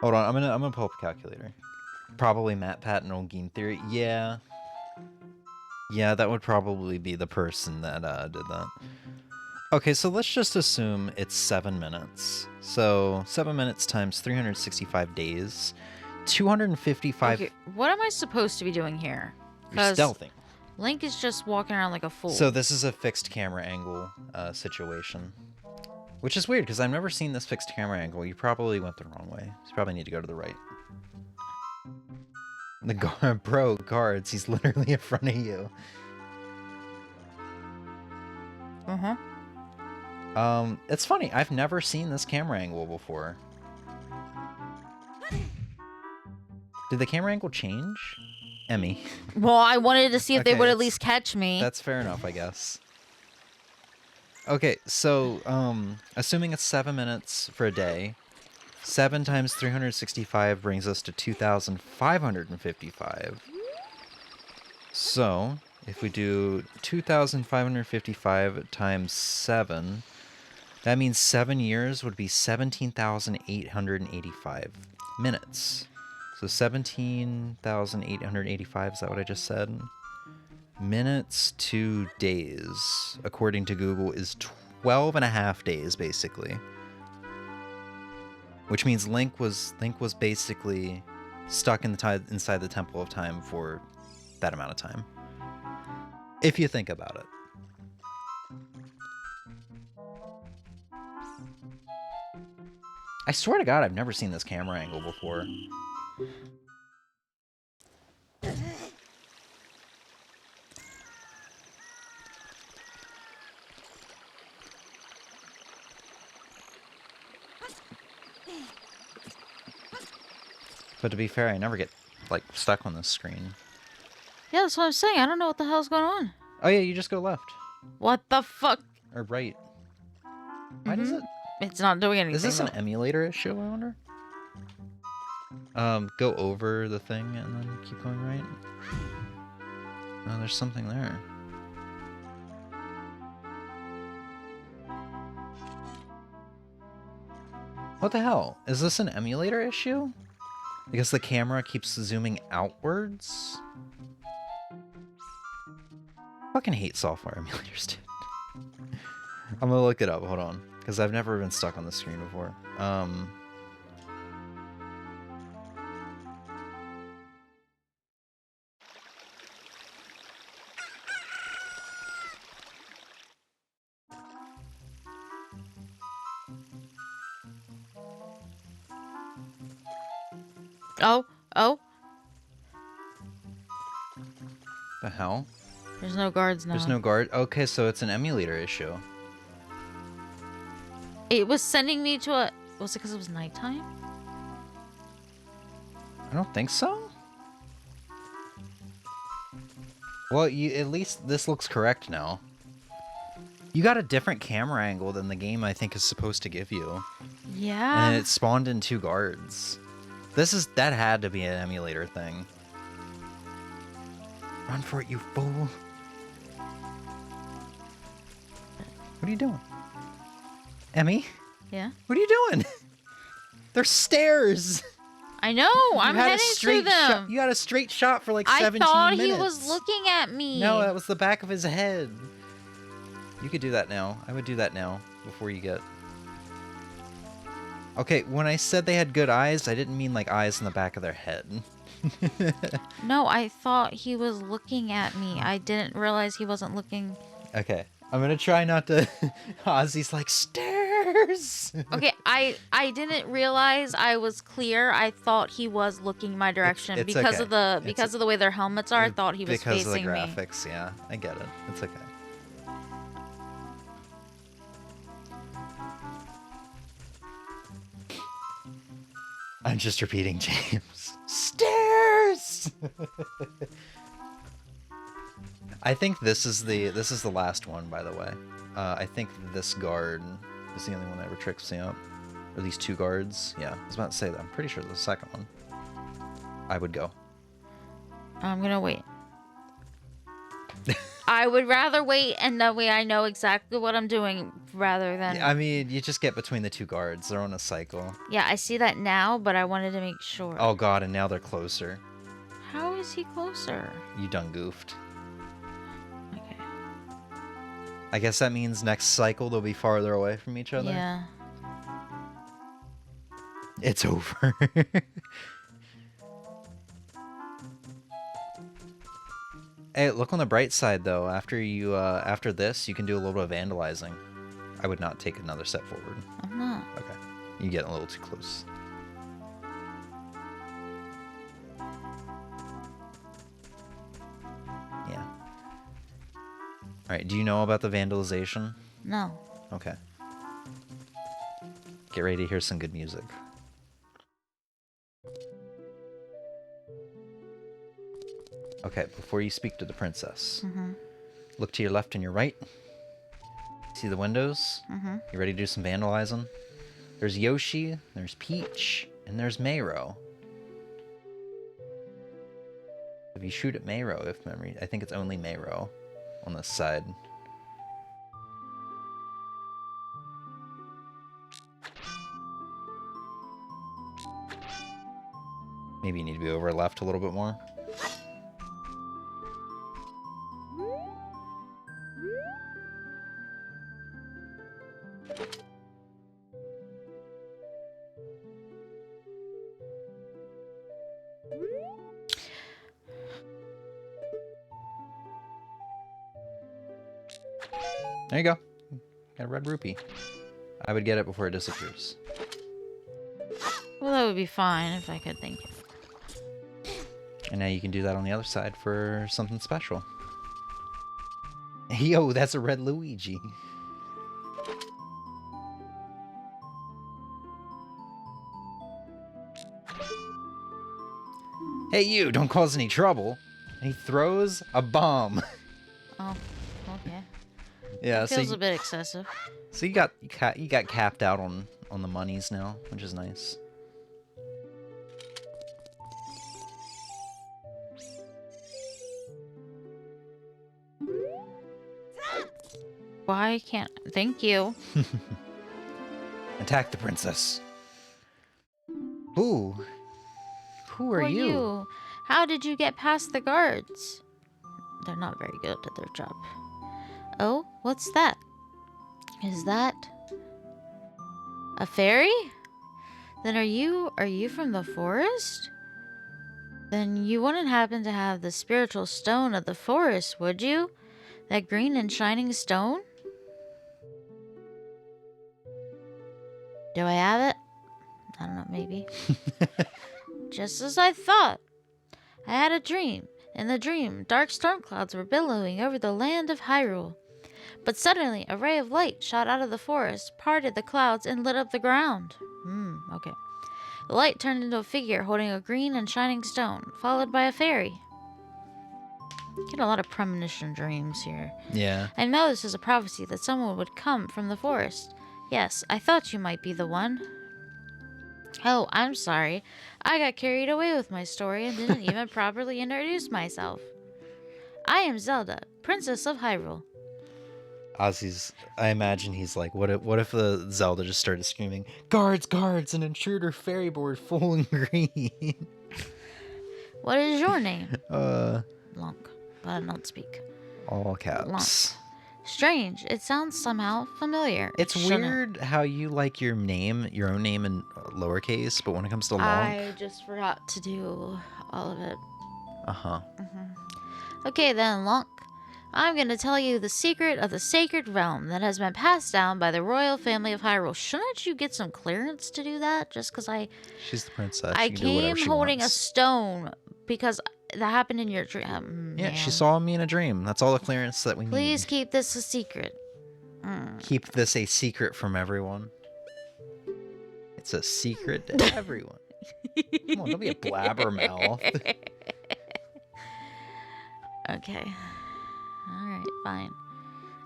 Hold on, I'm gonna pull up a calculator. Probably Matt, Pat, and Old Game Theory. Yeah. Yeah, that would probably be the person that did that. Okay, so let's just assume it's 7 minutes. So 7 minutes times 365 days. 255... Okay, what am I supposed to be doing here? You're stealthing. Link is just walking around like a fool. So this is a fixed camera angle situation. Which is weird, because I've never seen this fixed camera angle. You probably went the wrong way. You probably need to go to the right. The guard, bro, guards, he's literally in front of you. It's funny, I've never seen this camera angle before. Did the camera angle change? Emmy. Well, I wanted to see if Okay, they would at least catch me. That's fair enough, I guess. Okay, so, assuming it's 7 minutes for a day, 7 times 365 brings us to 2,555. So, if we do 2,555 times 7, that means 7 years would be 17,885 minutes. So 17,885, is that what I just said? Minutes to days, according to Google, is 12 and a half days, basically. Which means Link was basically stuck inside the Temple of Time for that amount of time. If you think about it. I swear to God, I've never seen this camera angle before. But to be fair, I never get, like, stuck on this screen. Yeah, that's what I'm saying. I don't know what the hell's going on. Oh yeah, you just go left. What the fuck? Or right. Why does it... It's not doing anything. Is this an though. emulator issue, I wonder? Go over the thing and then keep going right. Oh, there's something there. What the hell? Is this an emulator issue? Because the camera keeps zooming outwards? Fucking hate software emulators, dude. I'm gonna look it up, hold on. Because I've never been stuck on the screen before. Oh. The hell? There's no guards now. There's no guard? Okay, so it's an emulator issue. It was sending me to a... Was it because it was nighttime? I don't think so. Well, at least this looks correct now. You got a different camera angle than the game I think is supposed to give you. Yeah. And it spawned in 2 guards. That had to be an emulator thing. Run for it, you fool. What are you doing? Emmy? Yeah? What are you doing? There's stairs! I know! I'm heading to them! You had a straight shot for like 17 minutes. I thought he was looking at me! No, that was the back of his head. You could do that now. I would do that now, before you get... Okay, when I said they had good eyes, I didn't mean like eyes in the back of their head. No, I thought he was looking at me. I didn't realize he wasn't looking... Okay, I'm gonna try not to... Ozzy's like, stairs! Okay, I didn't realize I was clear. I thought he was looking my direction it's because okay. of the way their helmets are. I thought he was facing me. Because of the graphics, yeah. I get it. It's okay. I'm just repeating James. Stairs! I think this is the last one, by the way. I think this guard is the only one that ever tricks me up. Or these 2 guards. Yeah, I was about to say that. I'm pretty sure the second one. I would go. I'm gonna wait. I would rather wait, and that way I know exactly what I'm doing rather than... I mean, you just get between the 2 guards. They're on a cycle. Yeah, I see that now, but I wanted to make sure. Oh god, and now they're closer. How is he closer? You done goofed. Okay. I guess that means next cycle they'll be farther away from each other. Yeah. It's over. Hey, look on the bright side though. After this, you can do a little bit of vandalizing. I would not take another step forward. I'm not. Okay. You get a little too close. Yeah. Alright, do you know about the vandalization? No. Okay. Get ready to hear some good music. Okay, before you speak to the princess, look to your left and your right. See the windows? You ready to do some vandalizing? There's Yoshi, there's Peach, and there's Mayro. If you shoot at Mayro, if memory... I think it's only Mayro on this side. Maybe you need to be over left a little bit more. There you go. Got a red rupee. I would get it before it disappears. Well, that would be fine if I could think. And now you can do that on the other side for something special. Yo, that's a red Luigi. Hey you, don't cause any trouble. And he throws a bomb. Oh, okay. Yeah, That feels a bit excessive. So you got capped out on the monies now, which is nice. Why can't... Thank you. Attack the princess. Who are you? How did you get past the guards? They're not very good at their job. Oh, what's that? Is that a fairy? Then are you from the forest? Then you wouldn't happen to have the spiritual stone of the forest, would you? That green and shining stone? Do I have it? I don't know, maybe. Just as I thought. I had a dream. In the dream, dark storm clouds were billowing over the land of Hyrule. But suddenly, a ray of light shot out of the forest, parted the clouds, and lit up the ground. Okay. The light turned into a figure holding a green and shining stone, followed by a fairy. Get a lot of premonition dreams here. Yeah. I know this is a prophecy that someone would come from the forest. Yes, I thought you might be the one. Oh, I'm sorry. I got carried away with my story and didn't even properly introduce myself. I am Zelda, Princess of Hyrule. I imagine he's like, what if the Zelda just started screaming, guards, guards, an intruder fairy board full in green. What is your name? Lonk, but I don't speak. All caps. Lonk. Strange. It sounds somehow familiar. It's weird how you like your own name in lowercase, but when it comes to Lonk... I just forgot to do all of it. Uh-huh. Okay then, Lonk. I'm going to tell you the secret of the sacred realm that has been passed down by the royal family of Hyrule. Shouldn't you get some clearance to do that? Just because She's the princess. I came holding a stone because that happened in your dream. Yeah, she saw me in a dream. That's all the clearance that we need. Please keep this a secret. Keep this a secret from everyone. It's a secret to everyone. Come on, don't be a blabbermouth. Okay. Alright, fine.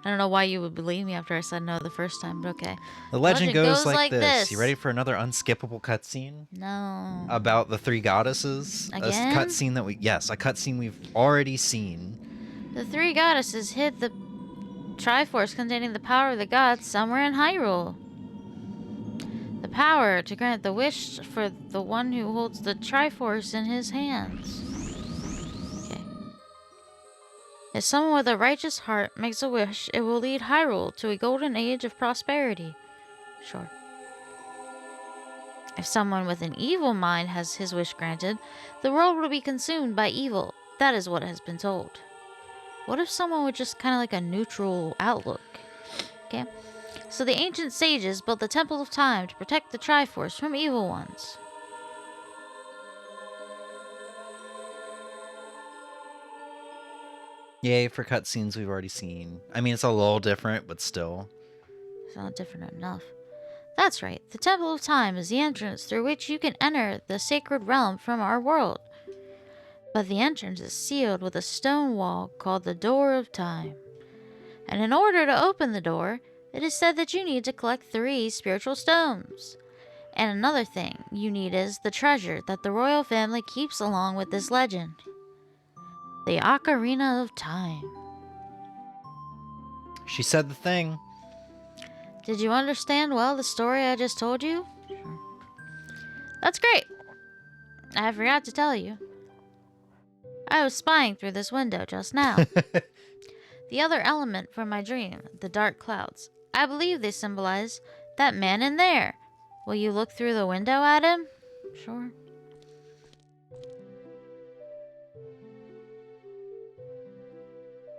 I don't know why you would believe me after I said no the first time, but okay. The legend goes like this. You ready for another unskippable cutscene? No. About the three goddesses? Again? A cutscene we've already seen. The three goddesses hid the Triforce containing the power of the gods somewhere in Hyrule. The power to grant the wish for the one who holds the Triforce in his hands. Okay. If someone with a righteous heart makes a wish, it will lead Hyrule to a golden age of prosperity. Sure. If someone with an evil mind has his wish granted, the world will be consumed by evil. That is what has been told. What if someone with just kind of like a neutral outlook? Okay. So the ancient sages built the Temple of Time to protect the Triforce from evil ones. Yay for cutscenes we've already seen. I mean, it's a little different, but still. It's not different enough. That's right. The Temple of Time is the entrance through which you can enter the sacred realm from our world. But the entrance is sealed with a stone wall called the Door of Time. And in order to open the door, it is said that you need to collect 3 spiritual stones. And another thing you need is the treasure that the royal family keeps along with this legend. The Ocarina of Time. She said the thing. Did you understand well the story I just told you? That's great. I forgot to tell you. I was spying through this window just now. The other element for my dream, the dark clouds, I believe they symbolize that man in there. Will you look through the window at him? Sure.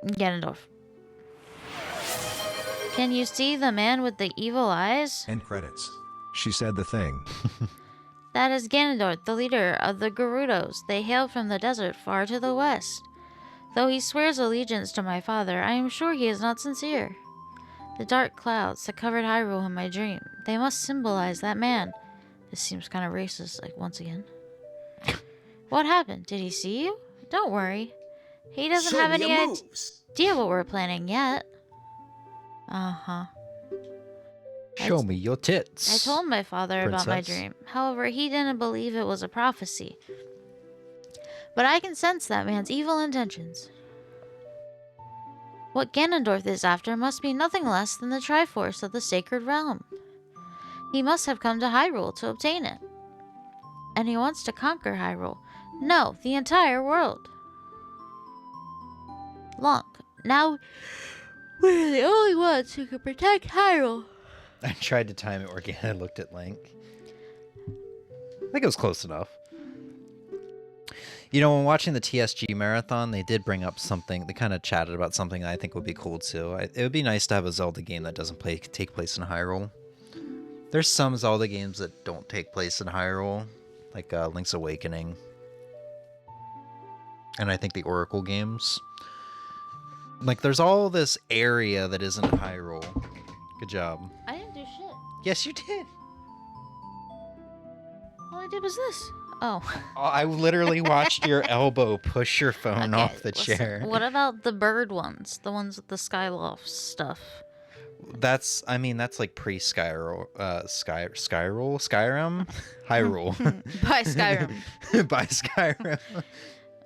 Ganondorf. Can you see the man with the evil eyes? End credits. She said the thing. That is Ganondorf, the leader of the Gerudos. They hail from the desert far to the west. Though he swears allegiance to my father, I am sure he is not sincere. The dark clouds that covered Hyrule in my dream, they must symbolize that man. This seems kind of racist, like, once again. What happened? Did he see you? Don't worry. He doesn't have any idea what we're planning yet. Uh-huh. Show me your tits. I told my father about my Princess. dream. However, he didn't believe it was a prophecy. But I can sense that man's evil intentions. What Ganondorf is after must be nothing less than the Triforce of the Sacred Realm. He must have come to Hyrule to obtain it. And he wants to conquer Hyrule. No, the entire world. Long. Now, we're the only ones who can protect Hyrule. I tried to time it where I looked at Link. I think it was close enough. You know, when watching the TSG marathon, they did bring up something. They kind of chatted about something that I think would be cool too. It would be nice to have a Zelda game that doesn't take place in Hyrule. There's some Zelda games that don't take place in Hyrule, like Link's Awakening. And I think the Arrquil games. Like, there's all this area that isn't Hyrule. Good job. I didn't do shit. Yes, you did. All I did was this. Oh. I literally watched your elbow push your phone Okay, off the listen, chair. What about the bird ones? The ones with the Skyloft stuff. That's like pre-Skyrim, Skyrim, Hyrule. By Skyrim. By Skyrim.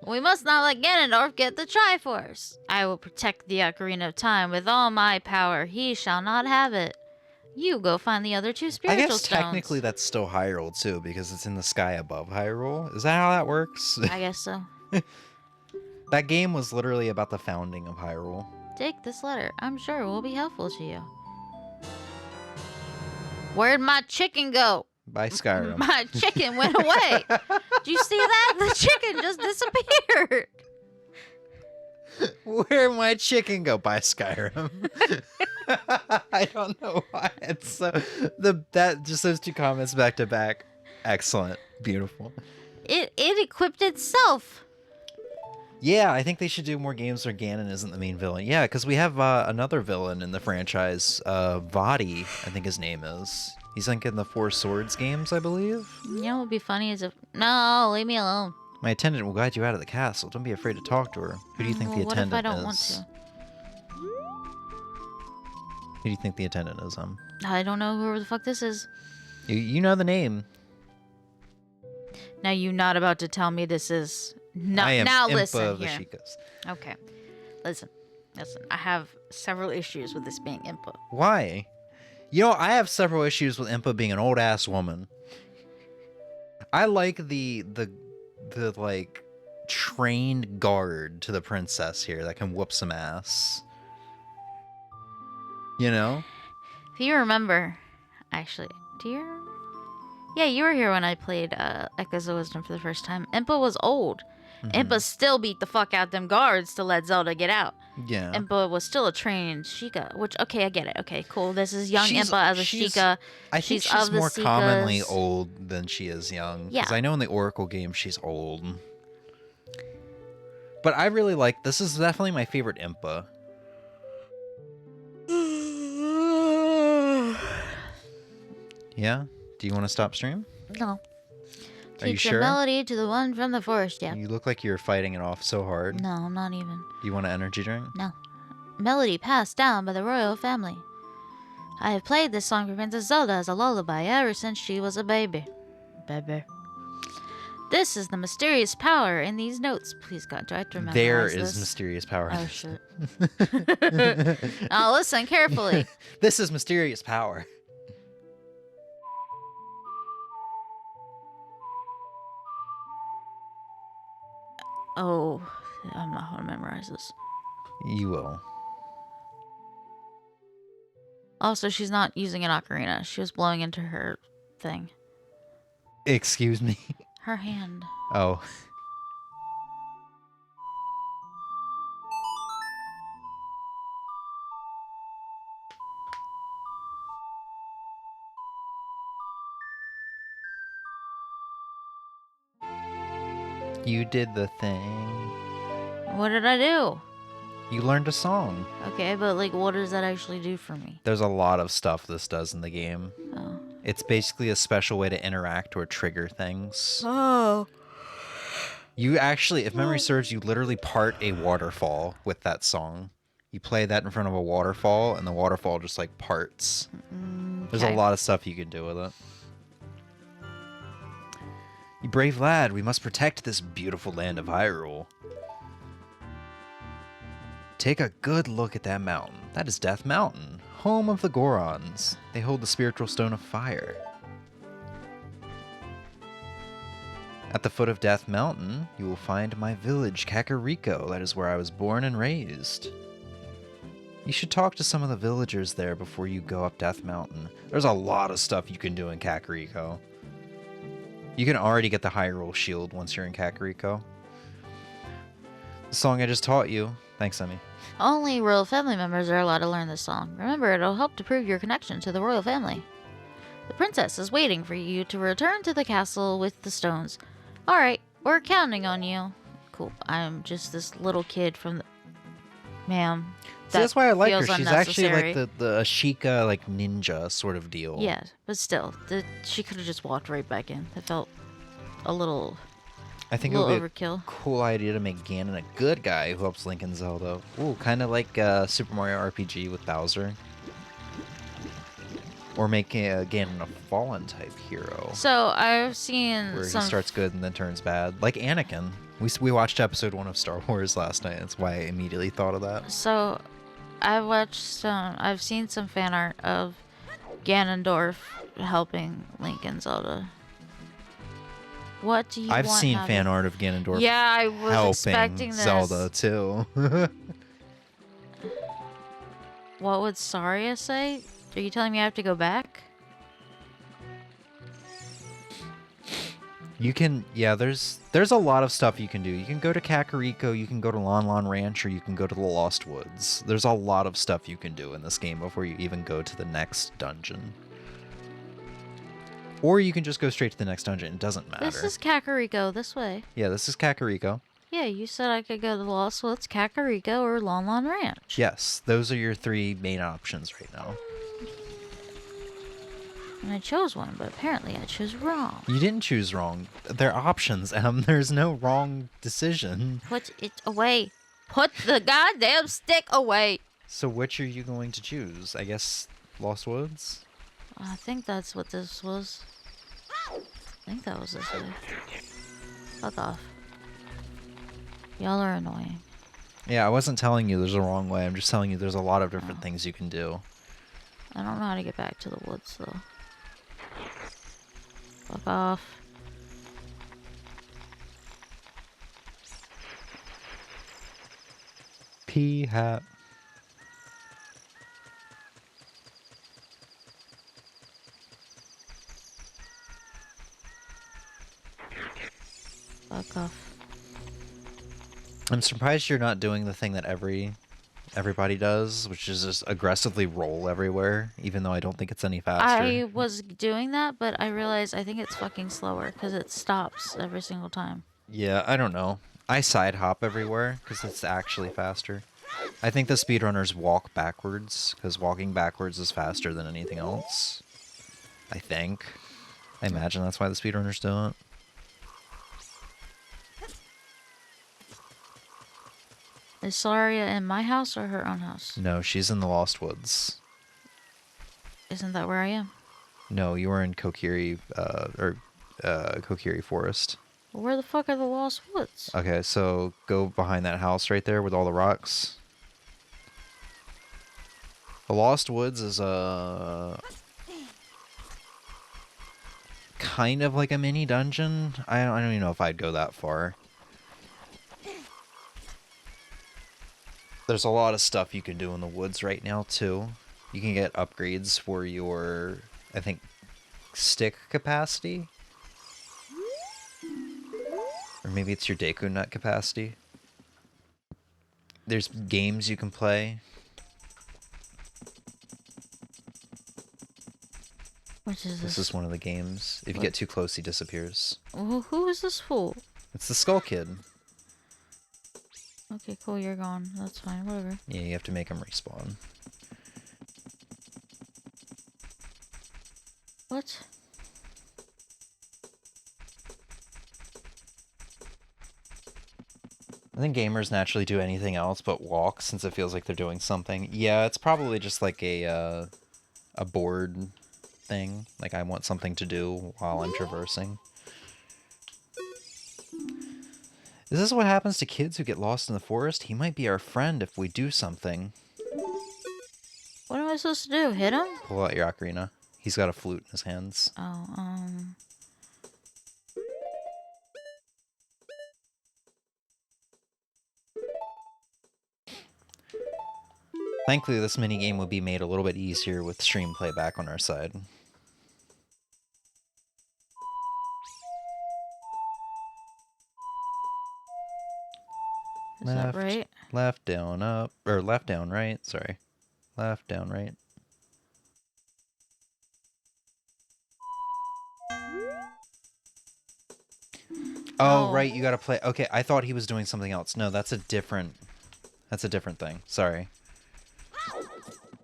We must not let Ganondorf get the Triforce. I will protect the Ocarina of Time with all my power. He shall not have it. You go find the other 2 I spiritual guess stones. technically that's still Hyrule too, because it's in the sky above Hyrule. Is that how that works? I guess so. That game was literally about the founding of Hyrule. Take this letter. I'm sure it will be helpful to you. Where'd my chicken go? By Skyrim. My chicken went away. Do you see that? The chicken just disappeared. Where'd my chicken go? By Skyrim. I don't know why it's so just those 2 comments back to back. Excellent. Beautiful. It equipped itself. Yeah, I think they should do more games where Ganon isn't the main villain. Yeah, because we have another villain in the franchise, Vadi, I think his name is. He's like in the Four Swords games, I believe. You know what would be funny is if... No, leave me alone. My attendant will guide you out of the castle. Don't be afraid to talk to her. Who do you think the attendant is? What if I don't want to? Who do you think the attendant is, I don't know who the fuck this is. You know the name. Now you're not about to tell me this is... No, I am now Impa listen of the here. Sheikahs. Okay. Listen. I have several issues with this being Impa. Why? You know, I have several issues with Impa being an old ass woman. I like the like trained guard to the princess here that can whoop some ass. You know? If you remember, actually, do you remember? Yeah, you were here when I played Echoes of Wisdom for the first time. Impa was old. Impa still beat the fuck out them guards to let Zelda get out. Yeah. Impa was still a trained Sheikah, which, okay, I get it. Okay, cool. This is young Impa as a Sheikah. I think she's more commonly old than she is young. Yeah. Because I know in the Oracle game she's old. But I really like, this is definitely my favorite Impa. Yeah? Do you want to stop stream? No. Are you Teach sure? a melody to the one from the forest, yeah. You look like you're fighting it off so hard. No, I'm not even. Do you want an energy drink? No. Melody passed down by the royal family. I have played this song for Princess Zelda as a lullaby ever since she was a baby. Baby. This is the mysterious power in these notes. Please, God, do I have to remember There this? is mysterious power. Oh, shit. Now listen carefully. This is mysterious power. Oh, I'm not going to memorize this. You will. Also, she's not using an ocarina. She was blowing into her thing. Excuse me. Her hand. Oh. You did the thing. What did I do? You learned a song. Okay, but like, what does that actually do for me? There's a lot of stuff this does in the game. Oh. It's basically a special way to interact or trigger things. Oh. You actually, if memory serves, you literally part a waterfall with that song. You play that in front of a waterfall, and the waterfall just like parts. There's a lot of stuff you can do with it. You brave lad, we must protect this beautiful land of Hyrule. Take a good look at that mountain. That is Death Mountain, home of the Gorons. They hold the spiritual stone of fire. At the foot of Death Mountain, you will find my village, Kakariko. That is where I was born and raised. You should talk to some of the villagers there before you go up Death Mountain. There's a lot of stuff you can do in Kakariko. You can already get the Hyrule Shield once you're in Kakariko. The song I just taught you. Thanks, Emmy. Only royal family members are allowed to learn this song. Remember, it'll help to prove your connection to the royal family. The princess is waiting for you to return to the castle with the stones. Alright, we're counting on you. Cool. I'm just this little kid from the... Ma'am. See, that's why I like her. feels She's actually unnecessary. like the Ashika, like ninja sort of deal. Yeah, but still, she could have just walked right back in. That felt a little... I think it little would be overkill. a cool idea to make Ganon a good guy who helps Link and Zelda. Ooh, kind of like Super Mario RPG with Bowser. Or make Ganon a fallen type hero. So, I've seen where some... he starts good and then turns bad. Like Anakin. We watched episode 1 of Star Wars last night. That's why I immediately thought of that. So, I've seen some fan art of Ganondorf helping Link and Zelda. What do you I've want seen out fan of... art of Ganondorf Yeah, I was expecting helping this. Zelda too. What would Saria say? Are you telling me I have to go back? You can, yeah, there's a lot of stuff you can do. You can go to Kakariko, you can go to Lon Lon Ranch, or you can go to the Lost Woods. There's a lot of stuff you can do in this game before you even go to the next dungeon. Or you can just go straight to the next dungeon. It doesn't matter. This is Kakariko, this way. Yeah, this is Kakariko. Yeah, you said I could go to Lost Woods, Kakariko, or Lon Lon Ranch. Yes, those are your 3 main options right now. And I chose one, but apparently I chose wrong. You didn't choose wrong. They're options, Em. There's no wrong decision. Put it away. Put the goddamn stick away. So which are you going to choose? I guess Lost Woods? I think that's what this was. I think that was this way. Fuck off. Y'all are annoying. Yeah, I wasn't telling you there's a wrong way. I'm just telling you there's a lot of different things you can do. I don't know how to get back to the woods, though. Fuck off. P-hat. Fuck off. I'm surprised you're not doing the thing that everybody does, which is just aggressively roll everywhere, even though I don't think it's any faster. I was doing that, but I realized I think it's fucking slower because it stops every single time. Yeah, I don't know. I side hop everywhere because it's actually faster. I think the speedrunners walk backwards because walking backwards is faster than anything else. I think. I imagine that's why the speedrunners do it. Is Saria in my house or her own house? No, she's in the Lost Woods. Isn't that where I am? No, you were in Kokiri, Kokiri Forest. Well, where the fuck are the Lost Woods? Okay, so go behind that house right there with all the rocks. The Lost Woods is a kind of like a mini dungeon. I don't even know if I'd go that far. There's a lot of stuff you can do in the woods right now too. You can get upgrades for your, I think, stick capacity. Or maybe it's your Deku Nut capacity. There's games you can play. Which is this? This is one of the games. If you get too close, he disappears. Well, who is this fool? It's the Skull Kid. Okay, cool, you're gone. That's fine, whatever. Yeah, you have to make him respawn. What? I think gamers naturally do anything else but walk since it feels like they're doing something. Yeah, it's probably just like a bored thing. Like I want something to do while I'm traversing. Is this what happens to kids who get lost in the forest? He might be our friend if we do something. What am I supposed to do? Hit him? Pull out your ocarina. He's got a flute in his hands. Oh, Thankfully, this minigame would be made a little bit easier with stream playback on our side. Is that right? Left, down, up. Or left, down, right. Sorry. Left, down, right. Oh, right, you gotta play. Okay, I thought he was doing something else. No, that's a different thing. Sorry.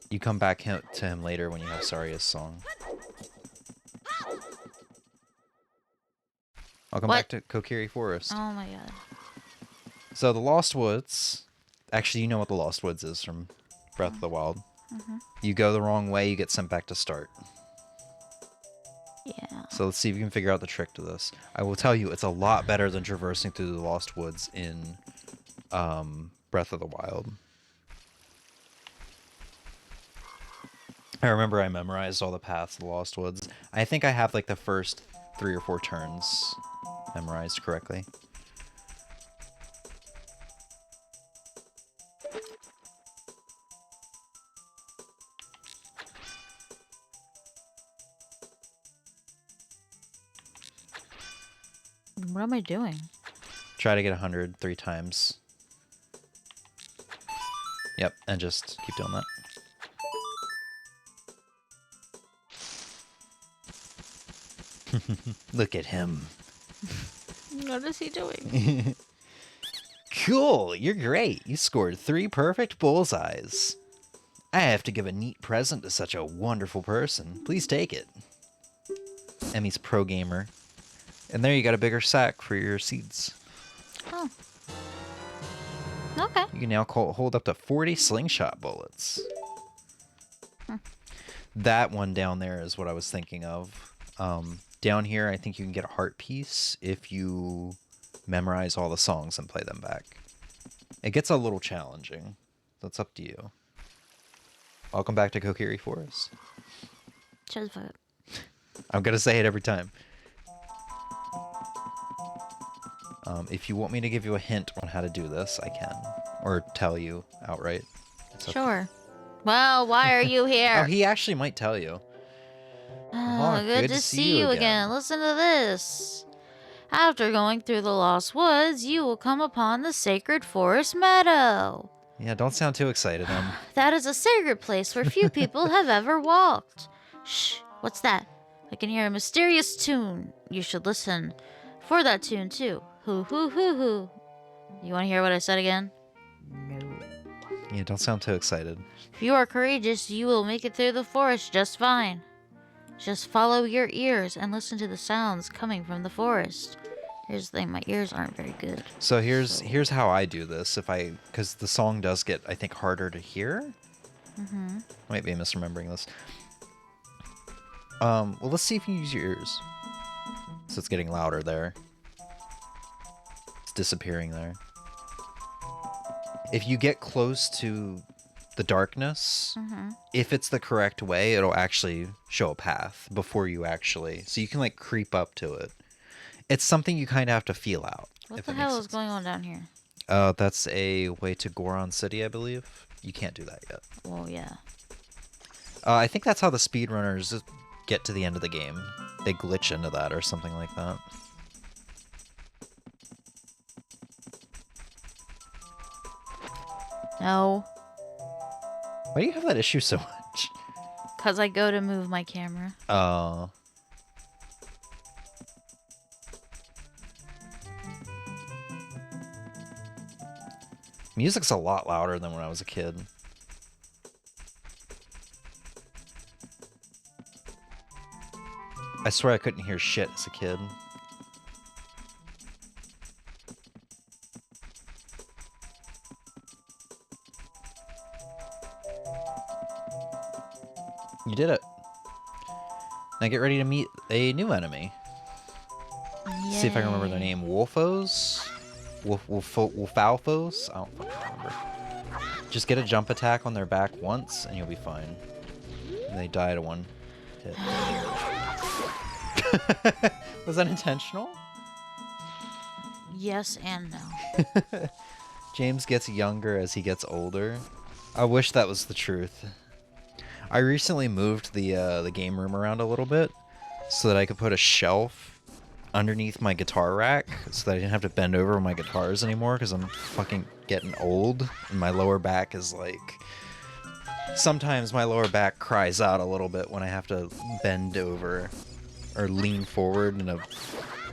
You come back to him later when you have Saria's song. I'll come back to Kokiri Forest. Oh my god. So the Lost Woods, actually you know what the Lost Woods is from Breath of the Wild. Mm-hmm. You go the wrong way, you get sent back to start. Yeah. So let's see if you can figure out the trick to this. I will tell you, it's a lot better than traversing through the Lost Woods in Breath of the Wild. I remember I memorized all the paths of the Lost Woods. I think I have like the first 3 or 4 turns memorized correctly. What am I doing? Try to get 100 3 times. Yep, and just keep doing that. Look at him. What is he doing? Cool, you're great. You scored 3 perfect bullseyes. I have to give a neat present to such a wonderful person. Please take it. Emmy's pro gamer. And there you got a bigger sack for your seeds. Oh. Okay. You can now hold up to 40 slingshot bullets. That one down there is what I was thinking of. Down here, I think you can get a heart piece if you memorize all the songs and play them back. It gets a little challenging. That's up to you. Welcome back to Kokiri Forest. Shut the fuck up. I'm going to say it every time. If you want me to give you a hint on how to do this, I can. Or tell you outright. Sure. Well, why are you here? Oh, he actually might tell you. Oh, good to see you again. Listen to this. After going through the Lost Woods, you will come upon the Sacred Forest Meadow. Yeah, don't sound too excited, That is a sacred place where few people have ever walked. Shh, what's that? I can hear a mysterious tune. You should listen for that tune, too. Hoo, hoo, hoo, hoo. You want to hear what I said again? No. Yeah, don't sound too excited. If you are courageous, you will make it through the forest just fine. Just follow your ears and listen to the sounds coming from the forest. Here's the thing, my ears aren't very good. So here's how I do this. Because the song does get, I think, harder to hear. Mm-hmm. I might be misremembering this. Well, let's see if you use your ears. So it's getting louder there. It's disappearing there. If you get close to the darkness, if it's the correct way, it'll actually show a path before you actually... So you can, like, creep up to it. It's something you kind of have to feel out. What the hell is going on down here? That's a way to Goron City, I believe. You can't do that yet. Well, yeah. I think that's how the speedrunners get to the end of the game. They glitch into that or something like that. No. Why do you have that issue so much? Because I go to move my camera. Oh. Music's a lot louder than when I was a kid. I swear I couldn't hear shit as a kid. You did it. Now get ready to meet a new enemy. Yay. See if I can remember their name. Wolfos? Wolfalfos? I don't fucking remember. Just get a jump attack on their back once and you'll be fine. And they die to one hit. Was that intentional? Yes and no. James gets younger as he gets older. I wish that was the truth. I recently moved the game room around a little bit so that I could put a shelf underneath my guitar rack so that I didn't have to bend over my guitars anymore because I'm fucking getting old and my lower back is like... Sometimes my lower back cries out a little bit when I have to bend over or lean forward in a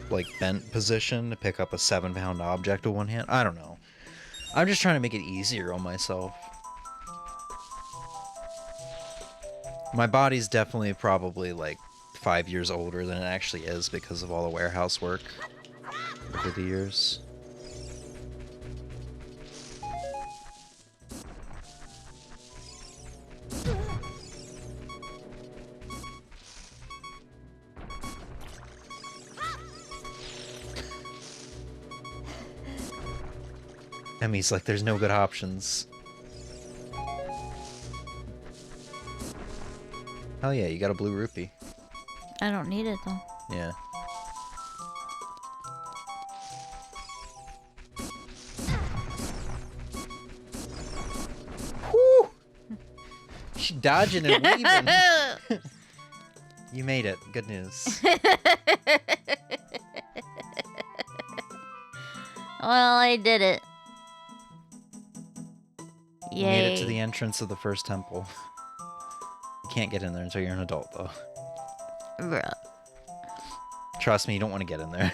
like bent position to pick up a 7-pound object with one hand. I don't know. I'm just trying to make it easier on myself. My body's definitely probably like 5 years older than it actually is because of all the warehouse work over the years. Emmy's like, there's no good options. Hell yeah, you got a blue rupee. I don't need it though. Yeah. Whew! She dodging and weaving. You made it. Good news. Well, I did it. Yay. You made it to the entrance of the first temple. You can't get in there until you're an adult, though. Bruh. Trust me, you don't want to get in there.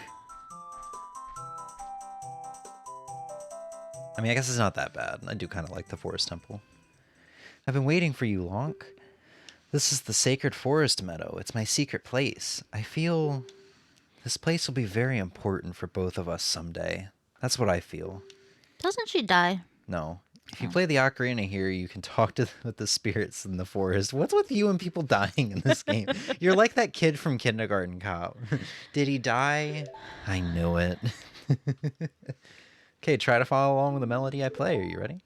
I mean, I guess it's not that bad. I do kind of like the forest temple. I've been waiting for you, Lonk. This is the sacred forest meadow. It's my secret place. I feel this place will be very important for both of us someday. That's what I feel. Doesn't she die? No. If you play the Ocarina here, you can talk with the spirits in the forest. What's with you and people dying in this game? You're like that kid from Kindergarten Cop. Did he die? I knew it. Okay, try to follow along with the melody I play. Are you ready?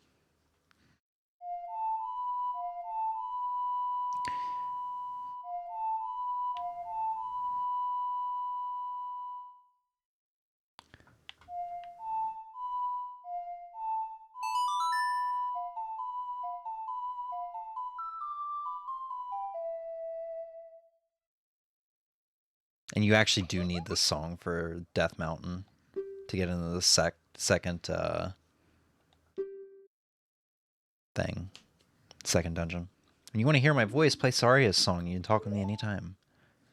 And you actually do need this song for Death Mountain to get into the second second dungeon. When you want to hear my voice, play Saria's song. You can talk with me anytime.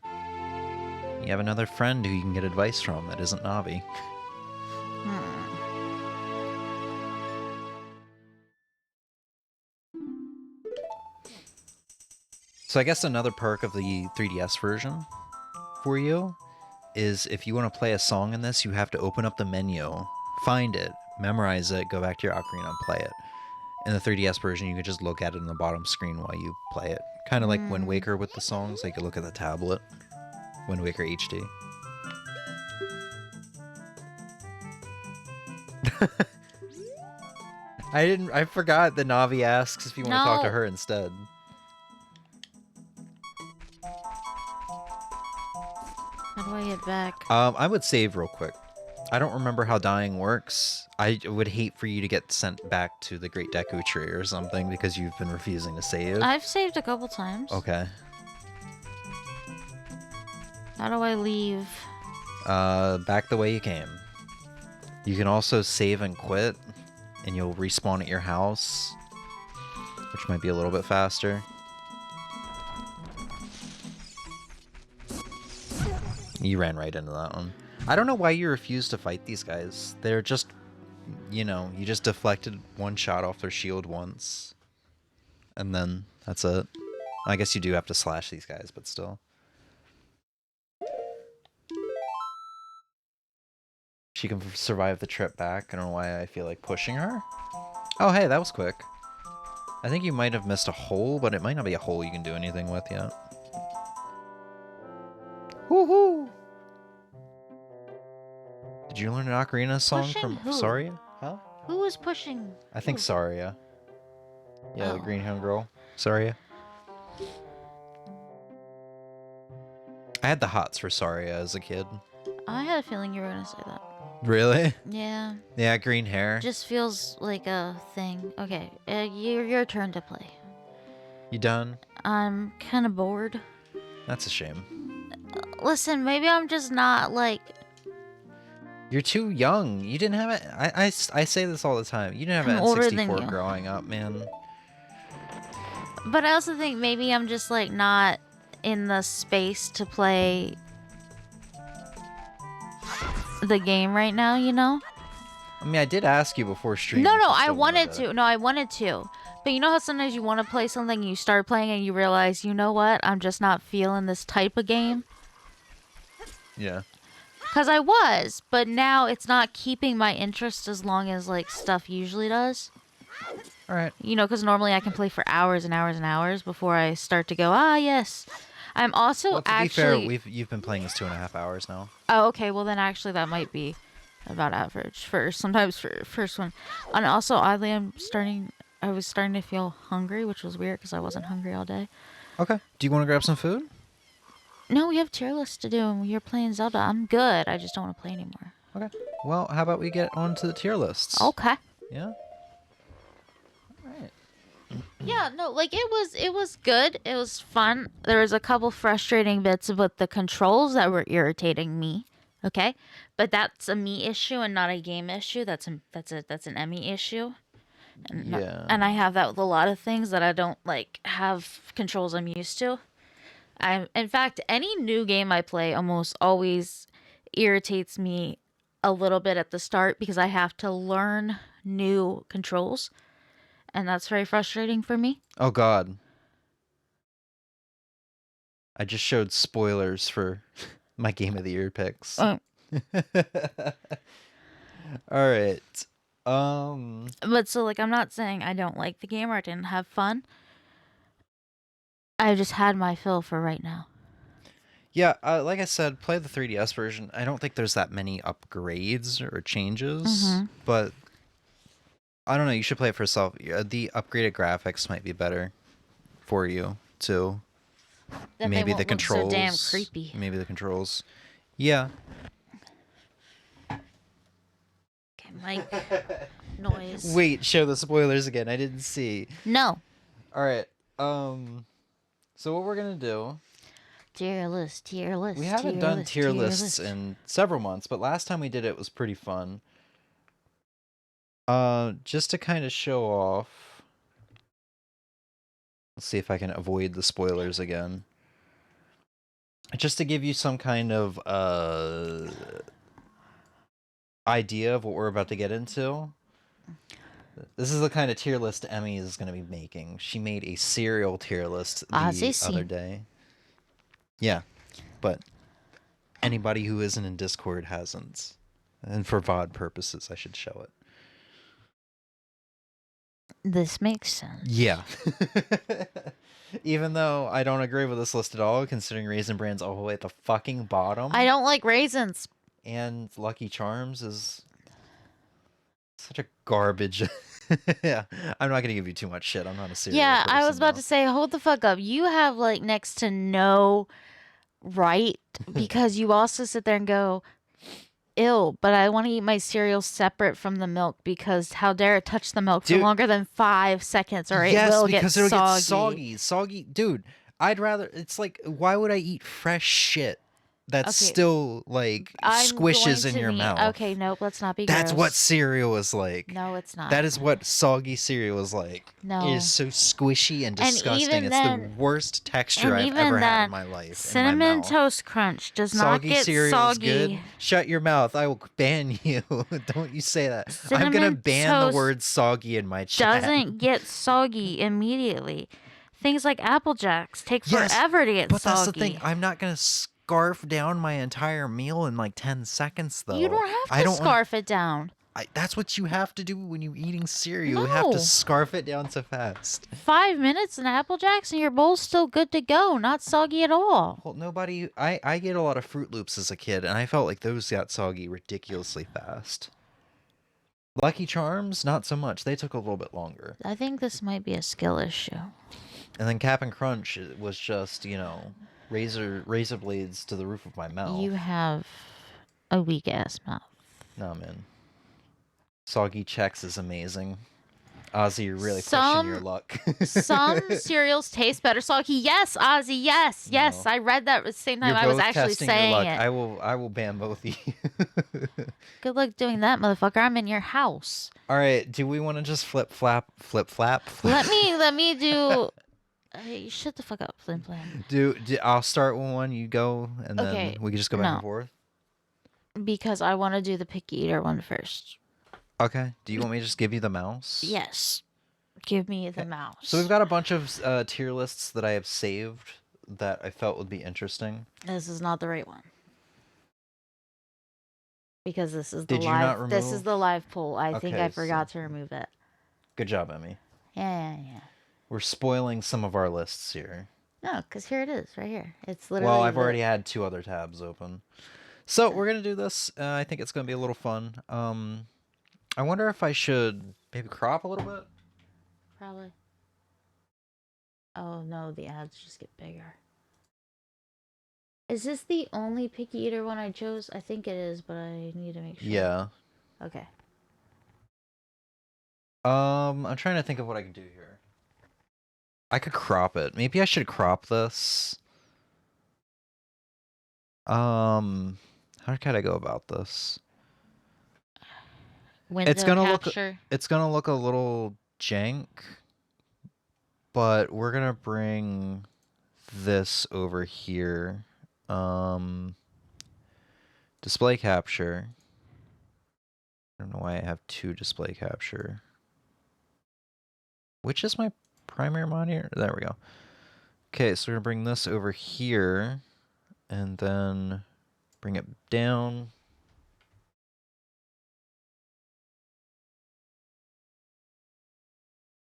You have another friend who you can get advice from that isn't Navi. So I guess another perk of the 3DS version for you is if you want to play a song in this, you have to open up the menu, find it, memorize it, go back to your Ocarina and play it. In the 3DS version, you can just look at it on the bottom screen while you play it. Kind of like Wind Waker with the songs, like you look at the tablet. Wind Waker HD. I forgot that Navi asks if you want to talk to her instead. How do I get back? I would save real quick. I don't remember how dying works. I would hate for you to get sent back to the Great Deku Tree or something because you've been refusing to save. I've saved a couple times. Okay. How do I leave? Back the way you came. You can also save and quit, and you'll respawn at your house, which might be a little bit faster. You ran right into that one. I don't know why you refuse to fight these guys. They're just, you know, you just deflected one shot off their shield once. And then that's it. I guess you do have to slash these guys, but still. She can survive the trip back. I don't know why I feel like pushing her. Oh, hey, that was quick. I think you might have missed a hole, but it might not be a hole you can do anything with yet. Woohoo! Did you learn an Ocarina song from Saria? Huh? Who was pushing? I think Saria. Yeah, the green hound girl. Saria. I had the hots for Saria as a kid. I had a feeling you were gonna say that. Really? Yeah. Yeah, green hair. Just feels like a thing. Okay, your turn to play. You done? I'm kind of bored. That's a shame. Listen, maybe I'm just not like... You're too young. You didn't have it. I say this all the time. You didn't have an N64 growing up, man. But I also think maybe I'm just like not in the space to play the game right now, you know? I mean, I did ask you before stream. No, I wanted to. No, I wanted to. But you know how sometimes you want to play something, you start playing and you realize, you know what? I'm just not feeling this type of game. Yeah. Because I was, but now it's not keeping my interest as long as, like, stuff usually does. All right. You know, because normally I can play for hours and hours and hours before I start to go, yes. I'm also to be fair, you've been playing this 2.5 hours now. Oh, okay. Well, then actually that might be about average for sometimes for first one. And also, oddly, I was starting to feel hungry, which was weird because I wasn't hungry all day. Okay. Do you want to grab some food? No, we have tier lists to do, and you're playing Zelda. I'm good. I just don't want to play anymore. Okay. Well, how about we get on to the tier lists? Okay. Yeah. All right. Yeah, no, like it was good. It was fun. There was a couple frustrating bits with the controls that were irritating me. Okay, but that's a me issue and not a game issue. That's an Emmy issue. And yeah. And I have that with a lot of things that I don't like have controls I'm used to. In fact, any new game I play almost always irritates me a little bit at the start because I have to learn new controls, and that's very frustrating for me. Oh God. I just showed spoilers for my Game of the Year picks. All right. But so, like, I'm not saying I don't like the game or I didn't have fun. I just had my fill for right now. Yeah, like I said, play the 3DS version. I don't think there's that many upgrades or changes, but I don't know. You should play it for yourself. The upgraded graphics might be better for you too. Then maybe they won't the controls. look so damn creepy. Maybe the controls. Yeah. Okay, mic noise. Wait, show the spoilers again. I didn't see. No. All right. So what we're gonna do? Tier list. We haven't done tier lists in several months, but last time we did it was pretty fun. Just to kind of show off. Let's see if I can avoid the spoilers again. Just to give you some kind of idea of what we're about to get into. This is the kind of tier list Emmy is going to be making. She made a cereal tier list the other day. Yeah, but anybody who isn't in Discord hasn't. And for VOD purposes, I should show it. This makes sense. Yeah. Even though I don't agree with this list at all, considering Raisin Bran's all the way at the fucking bottom. I don't like raisins. And Lucky Charms is such a garbage. Yeah, I'm not gonna give you too much shit. I'm not a cereal person. I was about to say, hold the fuck up. You have like next to no right because you also sit there and go, ew, but I want to eat my cereal separate from the milk because how dare it touch the milk for longer than 5 seconds or it will get soggy. It'll get soggy. Dude, I'd rather, it's like, why would I eat fresh shit that's still like squishes in your mouth? Okay, nope, let's not be That's gross. what cereal is like. No, it's not. That is what soggy cereal is like. No. It is so squishy and disgusting. It's the worst texture I've ever had in my life. Cinnamon Toast Crunch does not get soggy. Is good. Shut your mouth. I will ban you. Don't you say that. I'm going to ban the word soggy in my chat. Doesn't get soggy immediately. Things like Apple Jacks take forever to get soggy. But that's the thing. I'm not going to scarf down my entire meal in like 10 seconds, though. You don't have to scarf it down. That's what you have to do when you're eating cereal. You have to scarf it down so fast. 5 minutes and Apple Jacks and your bowl's still good to go. Not soggy at all. Well, nobody... I get a lot of Fruit Loops as a kid, and I felt like those got soggy ridiculously fast. Lucky Charms, not so much. They took a little bit longer. I think this might be a skill issue. And then Cap'n Crunch was just, razor blades to the roof of my mouth. You have a weak ass mouth. No, man. Soggy Chex is amazing. Ozzy, you're really pushing your luck. Some cereals taste better soggy. Yes, Ozzy. Yes, yes. No. I read that at the same time I was actually saying it. I will ban both of you. Good luck doing that, motherfucker. I'm in your house. All right. Do we want to just flip flap? Let me do. Hey, shut the fuck up, Flim Flam. I'll start with one. You go, and then we can just go back and forth. Because I want to do the picky eater one first. Okay. Do you want me to just give you the mouse? Yes. Give me the mouse. So we've got a bunch of tier lists that I have saved that I felt would be interesting. This is not the right one. Because this is the live. This is the live poll. I think I forgot to remove it. Good job, Emmy. Yeah. We're spoiling some of our lists here. No, because here it is, right here. It's literally. Well, I've already had 2 other tabs open. So we're gonna do this. I think it's gonna be a little fun. I wonder if I should maybe crop a little bit. Probably. Oh no, the ads just get bigger. Is this the only picky eater one I chose? I think it is, but I need to make sure. Yeah. Okay. I'm trying to think of what I can do here. I could crop it. Maybe I should crop this. How can I go about this? It's gonna look a little jank, but we're gonna bring this over here. Display capture. don't know why I have 2 display capture. Which is my primary monitor? There we go. Okay, so we're gonna bring this over here and then bring it down.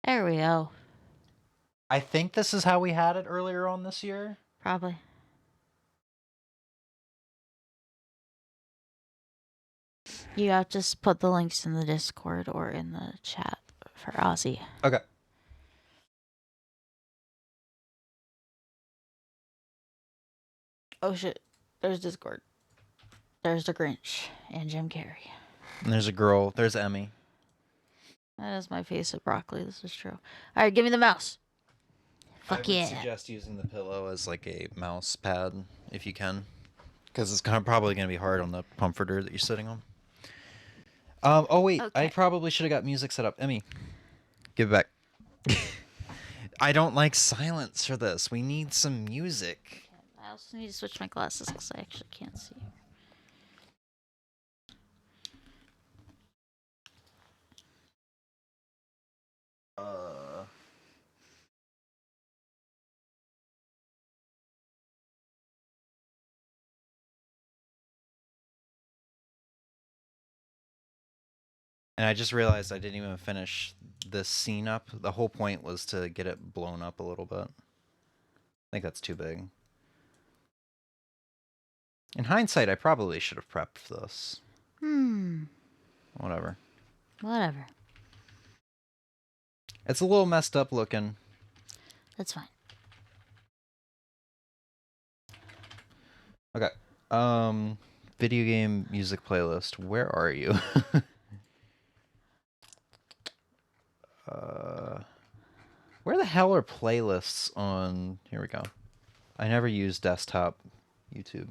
There we go. I think this is how we had it earlier on this year. Probably. You have to just put the links in the Discord or in the chat for Ozzy. Okay. Oh shit. There's Discord. There's the Grinch and Jim Carrey. And there's a girl. There's Emmy. That is my face with broccoli. This is true. Alright, give me the mouse. Fuck yeah. I would suggest using the pillow as like a mouse pad if you can. Because it's probably going to be hard on the comforter that you're sitting on. Oh wait, okay. I probably should have got music set up. Emmy, give it back. I don't like silence for this. We need some music. I also need to switch my glasses because I actually can't see. And I just realized I didn't even finish this scene up. The whole point was to get it blown up a little bit. I think that's too big. In hindsight, I probably should have prepped this. Whatever. Whatever. It's a little messed up looking. That's fine. Okay. Video game music playlist. Where are you? Where the hell are playlists on... Here we go. I never use desktop YouTube.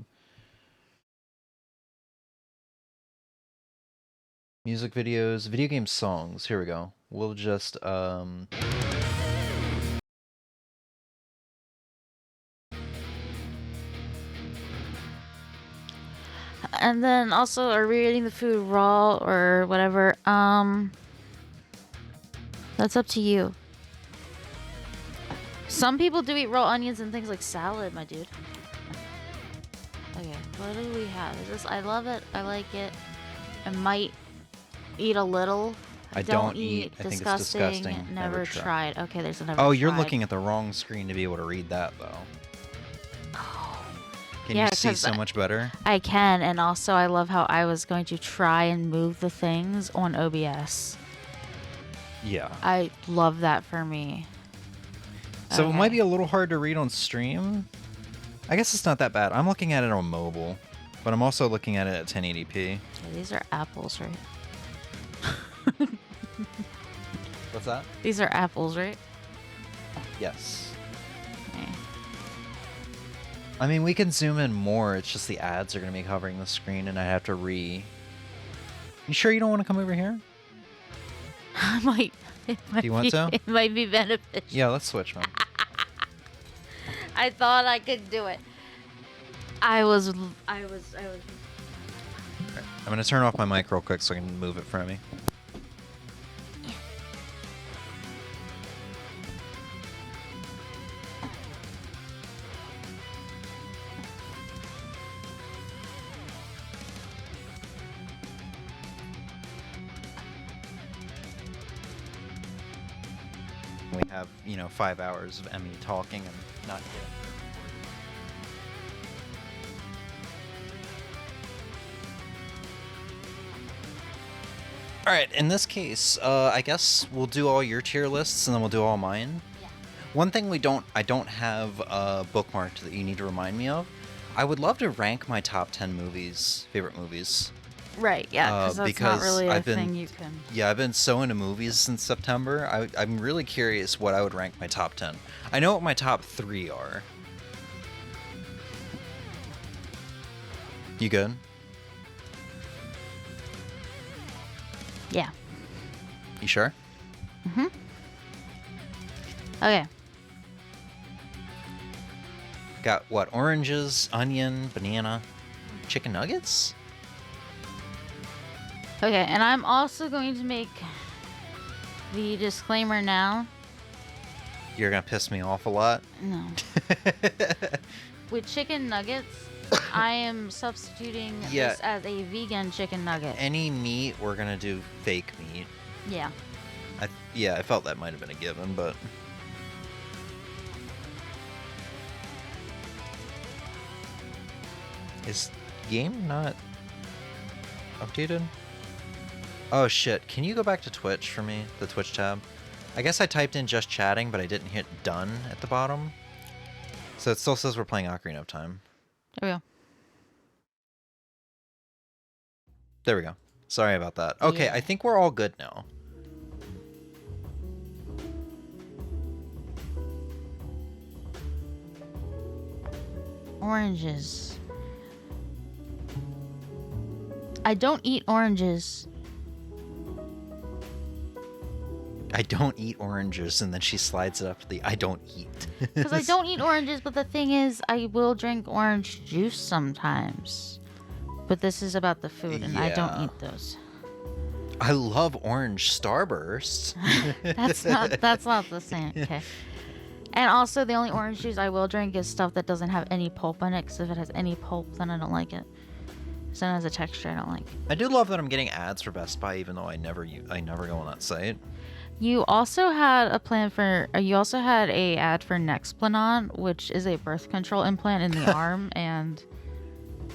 Music videos, video game songs. Here we go. We'll just... And then also, are we eating the food raw or whatever? That's up to you. Some people do eat raw onions and things like salad, my dude. Okay, what do we have? Is this? I love it. I like it. I might eat a little. I don't eat. I think it's disgusting. Never tried. Okay, there's another. Oh, you're looking at the wrong screen to be able to read that, though. Oh. Can you see so much better? I can, and also I love how I was going to try and move the things on OBS. Yeah. I love that for me. So okay. It might be a little hard to read on stream. I guess it's not that bad. I'm looking at it on mobile, but I'm also looking at it at 1080p. Yeah, these are apples, right? What's that? These are apples, right? Yes. Okay. I mean, we can zoom in more. It's just the ads are going to be covering the screen, and I have to You sure you don't want to come over here? I might. Do you want to? It might be beneficial. Yeah, let's switch one. I thought I could do it. I was. Right, I'm going to turn off my mic real quick so I can move it for me. We have, 5 hours of Emmy talking and not getting. All right, in this case, I guess we'll do all your tier lists and then we'll do all mine. Yeah. One thing I don't have bookmarked that you need to remind me of. I would love to rank my top 10 favorite movies. Right, yeah, because that's not really a thing you can... Yeah, I've been so into movies since September. I'm really curious what I would rank my top 10. I know what my top 3 are. You good? Yeah. You sure? Mm-hmm. Okay. Got what? Oranges, onion, banana, chicken nuggets? Okay, and I'm also going to make the disclaimer now. You're gonna piss me off a lot? No. With chicken nuggets, I am substituting this as a vegan chicken nugget. Any meat, we're gonna do fake meat. Yeah. I felt that might have been a given, but... Is game not updated? Oh shit, can you go back to Twitch for me? The Twitch tab? I guess I typed in just chatting, but I didn't hit done at the bottom. So it still says we're playing Ocarina of Time. There we go. There we go. Sorry about that. Okay, Yeah. I think we're all good now. Oranges. I don't eat oranges. I don't eat oranges, and then she slides it up to the I don't eat. Because I don't eat oranges, but the thing is, I will drink orange juice sometimes. But this is about the food, and I don't eat those. I love orange Starbursts. That's not the same. Okay. And also, the only orange juice I will drink is stuff that doesn't have any pulp in it. Because if it has any pulp, then I don't like it. So it has a texture I don't like. I do love that I'm getting ads for Best Buy, even though I never go on that site. You also had a plan for. You also had a ad for Nexplanon, which is a birth control implant in the arm, and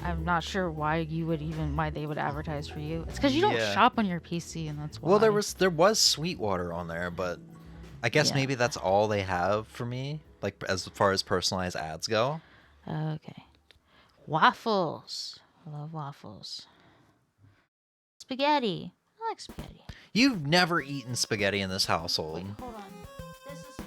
I'm not sure why they would advertise for you. It's because you don't shop on your PC, and that's why. Well, there was Sweetwater on there, but I guess maybe that's all they have for me, like as far as personalized ads go. Okay. Waffles. I love waffles. Spaghetti. I like spaghetti. You've never eaten spaghetti in this household. Wait, hold on. This is...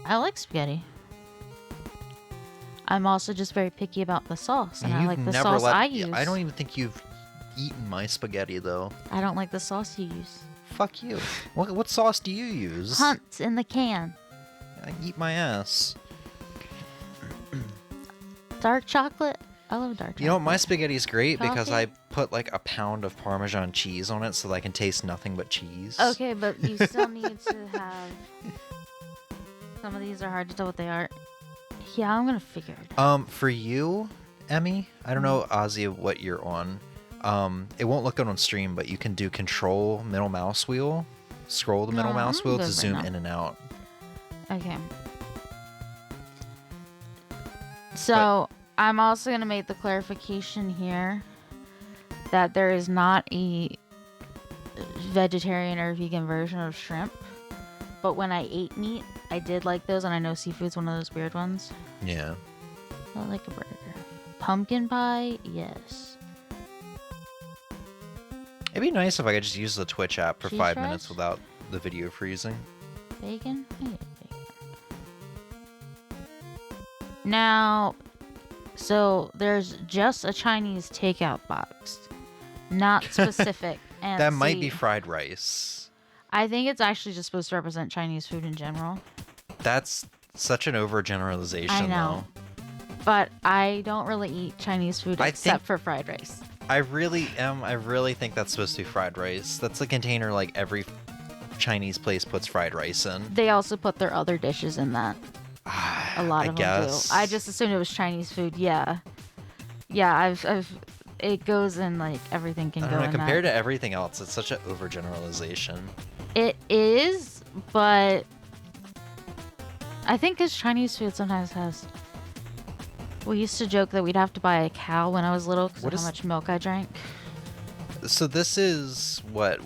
I like spaghetti. I'm also just very picky about the sauce, and I like the sauce I use. I don't even think you've eaten my spaghetti, though. I don't like the sauce you use. Fuck you. What sauce do you use? Hunt's in the can. I eat my ass. Dark chocolate. I love dark chocolate. You know, my spaghetti's great because I Coffee? put like a pound of Parmesan cheese on it so that I can taste nothing but cheese. Okay, but you still need to have... Some of these are hard to tell what they are. Yeah, I'm gonna figure it out. For you, Emmy, I don't know, Ozzy, what you're on. It won't look good on stream, but you can do control middle mouse wheel, scroll the middle mouse wheel to zoom in and out. Okay. So, I'm also going to make the clarification here that there is not a vegetarian or vegan version of shrimp. But when I ate meat, I did like those, and I know seafood's one of those weird ones. Yeah. I like a burger. Pumpkin pie? Yes. It'd be nice if I could just use the Twitch app for Cheese 5 fries? minutes without the video freezing. Bacon? I get bacon. Now, so there's just a Chinese takeout box, not specific. And That might be fried rice. I think it's actually just supposed to represent Chinese food in general. That's such an overgeneralization, I know. But I don't really eat Chinese food except for fried rice. I really think that's supposed to be fried rice. That's a container like every Chinese place puts fried rice in. They also put their other dishes in that. A lot of them do. I just assumed it was Chinese food. Yeah. Yeah, it goes in like everything can go in compared that. to everything else, it's such an overgeneralization. It is, but I think because Chinese food sometimes has... We used to joke that we'd have to buy a cow when I was little because of how much milk I drank. So this is what?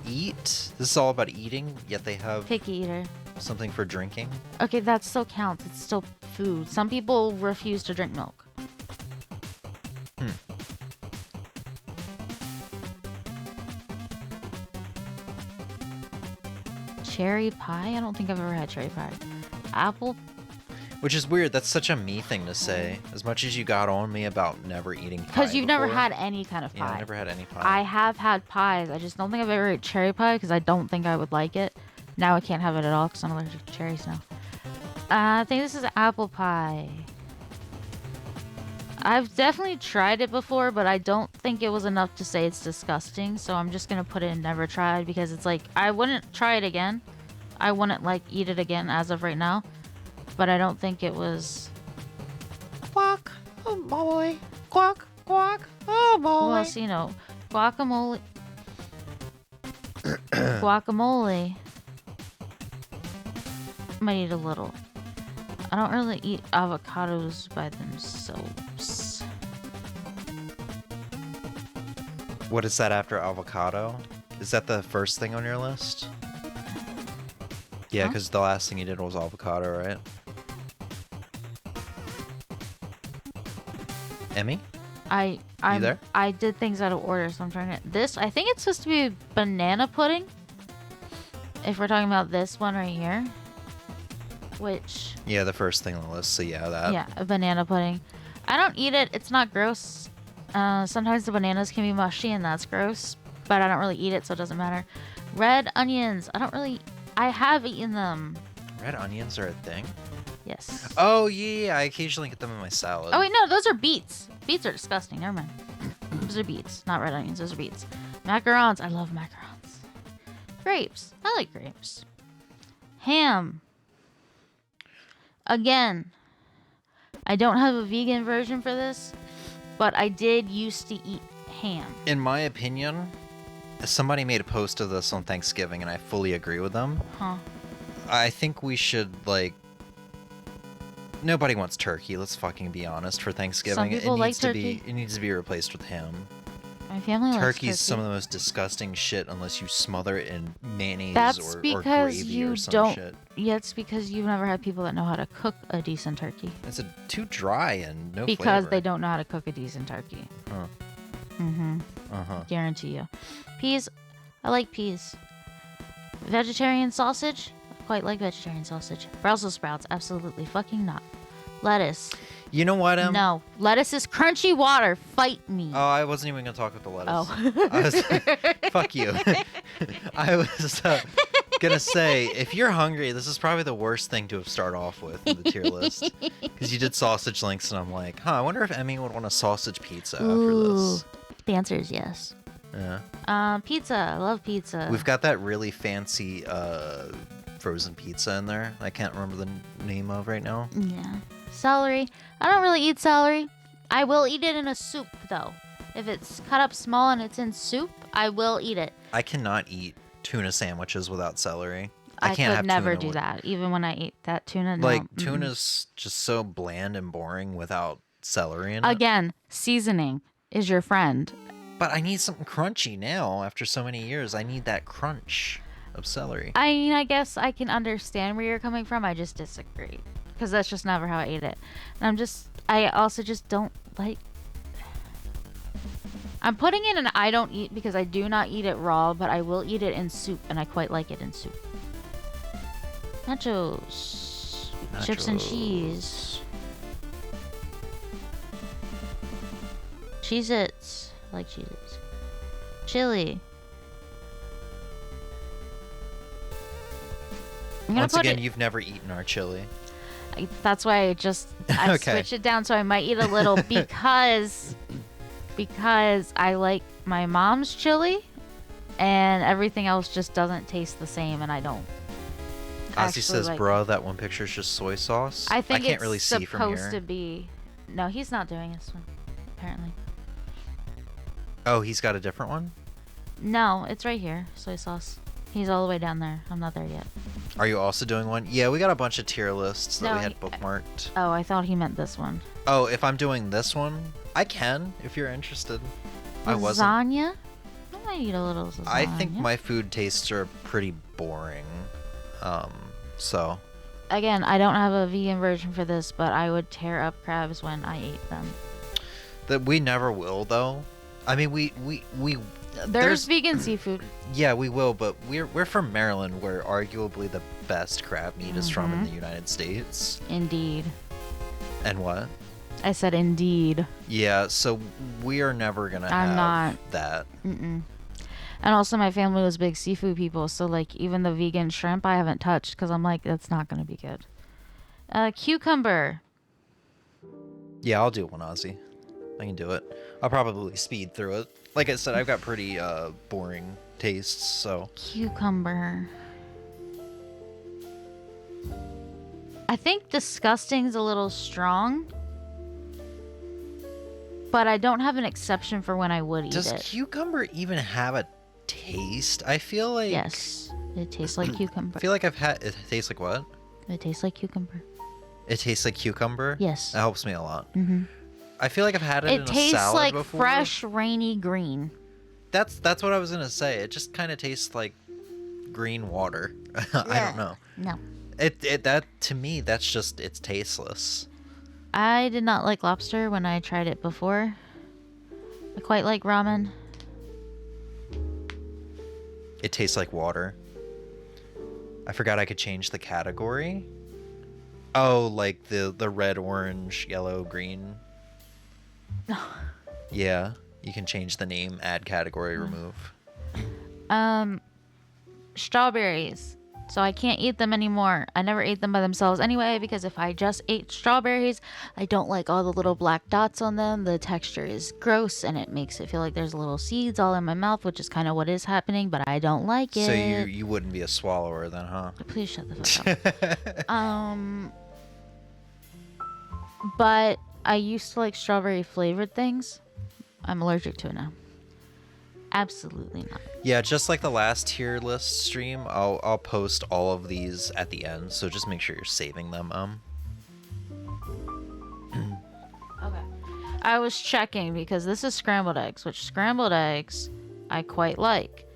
Eat? This is all about eating, yet they have... Picky eater. Something for drinking? Okay, that still counts. It's still food. Some people refuse to drink milk. Cherry pie? I don't think I've ever had cherry pie. Apple? Which is weird. That's such a me thing to say. As much as you got on me about never eating pie Because you've never before. had any kind of pie. Yeah, I've never had any pie. I have had pies. I just don't think I've ever ate cherry pie because I don't think I would like it. Now I can't have it at all because I'm allergic to cherries now. I think this is apple pie. I've definitely tried it before, but I don't think it was enough to say it's disgusting. So I'm just gonna put it in never tried because it's like I wouldn't try it again. I wouldn't like eat it again as of right now. But I don't think it was. Quack, oh boy, quack, quack, oh boy. Well, so, you know, guacamole. Guacamole. Might eat a little. I don't really eat avocados by themselves. What is that after avocado? Is that the first thing on your list? Yeah, because the last thing you did was avocado, right? Emmy? I'm there? I did things out of order, so I'm trying to. This, I think it's supposed to be banana pudding. If we're talking about this one right here. Which... Yeah, the first thing on the list, so yeah, that. Yeah, a banana pudding. I don't eat it. It's not gross. Sometimes the bananas can be mushy, and that's gross. But I don't really eat it, so it doesn't matter. Red onions. I don't really... I have eaten them. Red onions are a thing? Yes. Oh, yeah, I occasionally get them in my salad. Oh, wait, no, those are beets. Beets are disgusting. Never mind. Those are beets, not red onions. Those are beets. Macarons. I love macarons. Grapes. I like grapes. Ham. Again, I don't have a vegan version for this, but I did used to eat ham. In my opinion, somebody made a post of this on Thanksgiving, and I fully agree with them. Huh. I think we should, like... Nobody wants turkey, let's fucking be honest, for Thanksgiving. Some people like turkey. It needs to be replaced with ham. My family likes turkey. Turkey's some of the most disgusting shit unless you smother it in mayonnaise That's or because gravy you or some don't. shit. Yeah, it's because you've never had people that know how to cook a decent turkey. It's too dry and no Because flavor. they don't know how to cook a decent turkey. Huh. Mm-hmm. Uh-huh. Guarantee you. Peas. I like peas. Vegetarian sausage. I quite like vegetarian sausage. Brussels sprouts. Absolutely fucking not. Lettuce. You know what, Em? No. Lettuce is crunchy water. Fight me. Oh, I wasn't even going to talk about the lettuce. Oh. I was, fuck you. I was going to say, if you're hungry, this is probably the worst thing to have started off with in the tier list. Because you did sausage links, and I'm like, I wonder if Emmy would want a sausage pizza after this. The answer is yes. Yeah. Pizza. I love pizza. We've got that really fancy frozen pizza in there. I can't remember the name of right now. Yeah. Celery. I don't really eat celery. I will eat it in a soup, though. If it's cut up small and it's in soup, I will eat it. I cannot eat tuna sandwiches without celery. I can't have could never tuna do with... that. Even when I ate that tuna. Like, no. tuna's just so bland and boring without celery in it. Again, seasoning is your friend. But I need something crunchy now. After so many years, I need that crunch of celery. I mean, I guess I can understand where you're coming from. I just disagree. Because that's just never how I ate it. And I also just don't like... I'm putting it in I don't eat because I do not eat it raw, but I will eat it in soup, and I quite like it in soup. Nachos. Chips and cheese. Cheez-Its. I like Cheez-Its. Chili. Once again, you've never eaten our chili. That's why I Okay. switched it down so I might eat a little because I like my mom's chili and everything else just doesn't taste the same and I don't. Ozzy says, bruh, that one picture is just soy sauce. I think can't it's really see from supposed here. to be. No, he's not doing this one, apparently. Oh, he's got a different one? No, it's right here. Soy sauce. He's all the way down there. I'm not there yet. Are you also doing one? Yeah, we got a bunch of tier lists that No, we had bookmarked. Oh, I thought he meant this one. Oh, if I'm doing this one, I can, if you're interested. I wasn't. Lasagna? I might eat a little lasagna. I think my food tastes are pretty boring. So. Again, I don't have a vegan version for this, but I would tear up crabs when I ate them. That we never will, though. I mean, we There's vegan seafood. Yeah, we will, but we're from Maryland, where arguably the best crab meat is from in the United States. Indeed. And what? I said indeed. Yeah, so we are never gonna have that. Mm-mm. And also, my family was big seafood people, so like even the vegan shrimp I haven't touched because I'm like, that's not gonna be good. Cucumber. Yeah, I'll do one Aussie. I can do it. I'll probably speed through it. Like I said, I've got pretty boring tastes, so. Cucumber. I think disgusting's a little strong. But I don't have an exception for when I would eat it. Does cucumber even have a taste? I feel like... Yes, it tastes like cucumber. I feel like I've had... It tastes like what? It tastes like cucumber. It tastes like cucumber? Yes. That helps me a lot. Mm-hmm. I feel like I've had it in a salad before. It tastes like fresh, rainy green. That's what I was going to say. It just kind of tastes like green water. I don't know. No. That to me, that's just... It's tasteless. I did not like lobster when I tried it before. I quite like ramen. It tastes like water. I forgot I could change the category. Oh, like the red, orange, yellow, green. Yeah, you can change the name, add category, remove. Strawberries. So I can't eat them anymore. I never ate them by themselves anyway, because if I just ate strawberries, I don't like all the little black dots on them. The texture is gross, and it makes it feel like there's little seeds all in my mouth, which is kind of what is happening, but I don't like it. So you wouldn't be a swallower then, huh? Please shut the fuck up. But I used to like strawberry flavored things. I'm allergic to it now. Absolutely not. Yeah, just like the last tier list stream, I'll post all of these at the end, so just make sure you're saving them. Okay. I was checking because this is scrambled eggs, which scrambled eggs I quite like.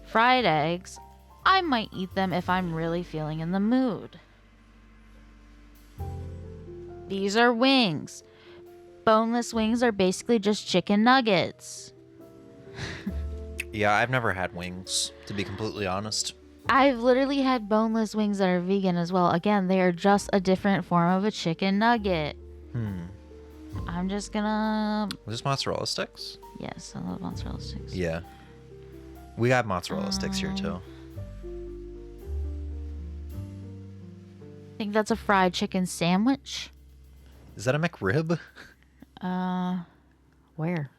Fried eggs, I might eat them if I'm really feeling in the mood. These are wings. Boneless wings are basically just chicken nuggets. Yeah, I've never had wings, to be completely honest. I've literally had boneless wings that are vegan as well. Again, they are just a different form of a chicken nugget. I'm just gonna... Was this mozzarella sticks? Yes, I love mozzarella sticks. Yeah. We got mozzarella sticks here, too. I think that's a fried chicken sandwich. Is that a McRib? Where?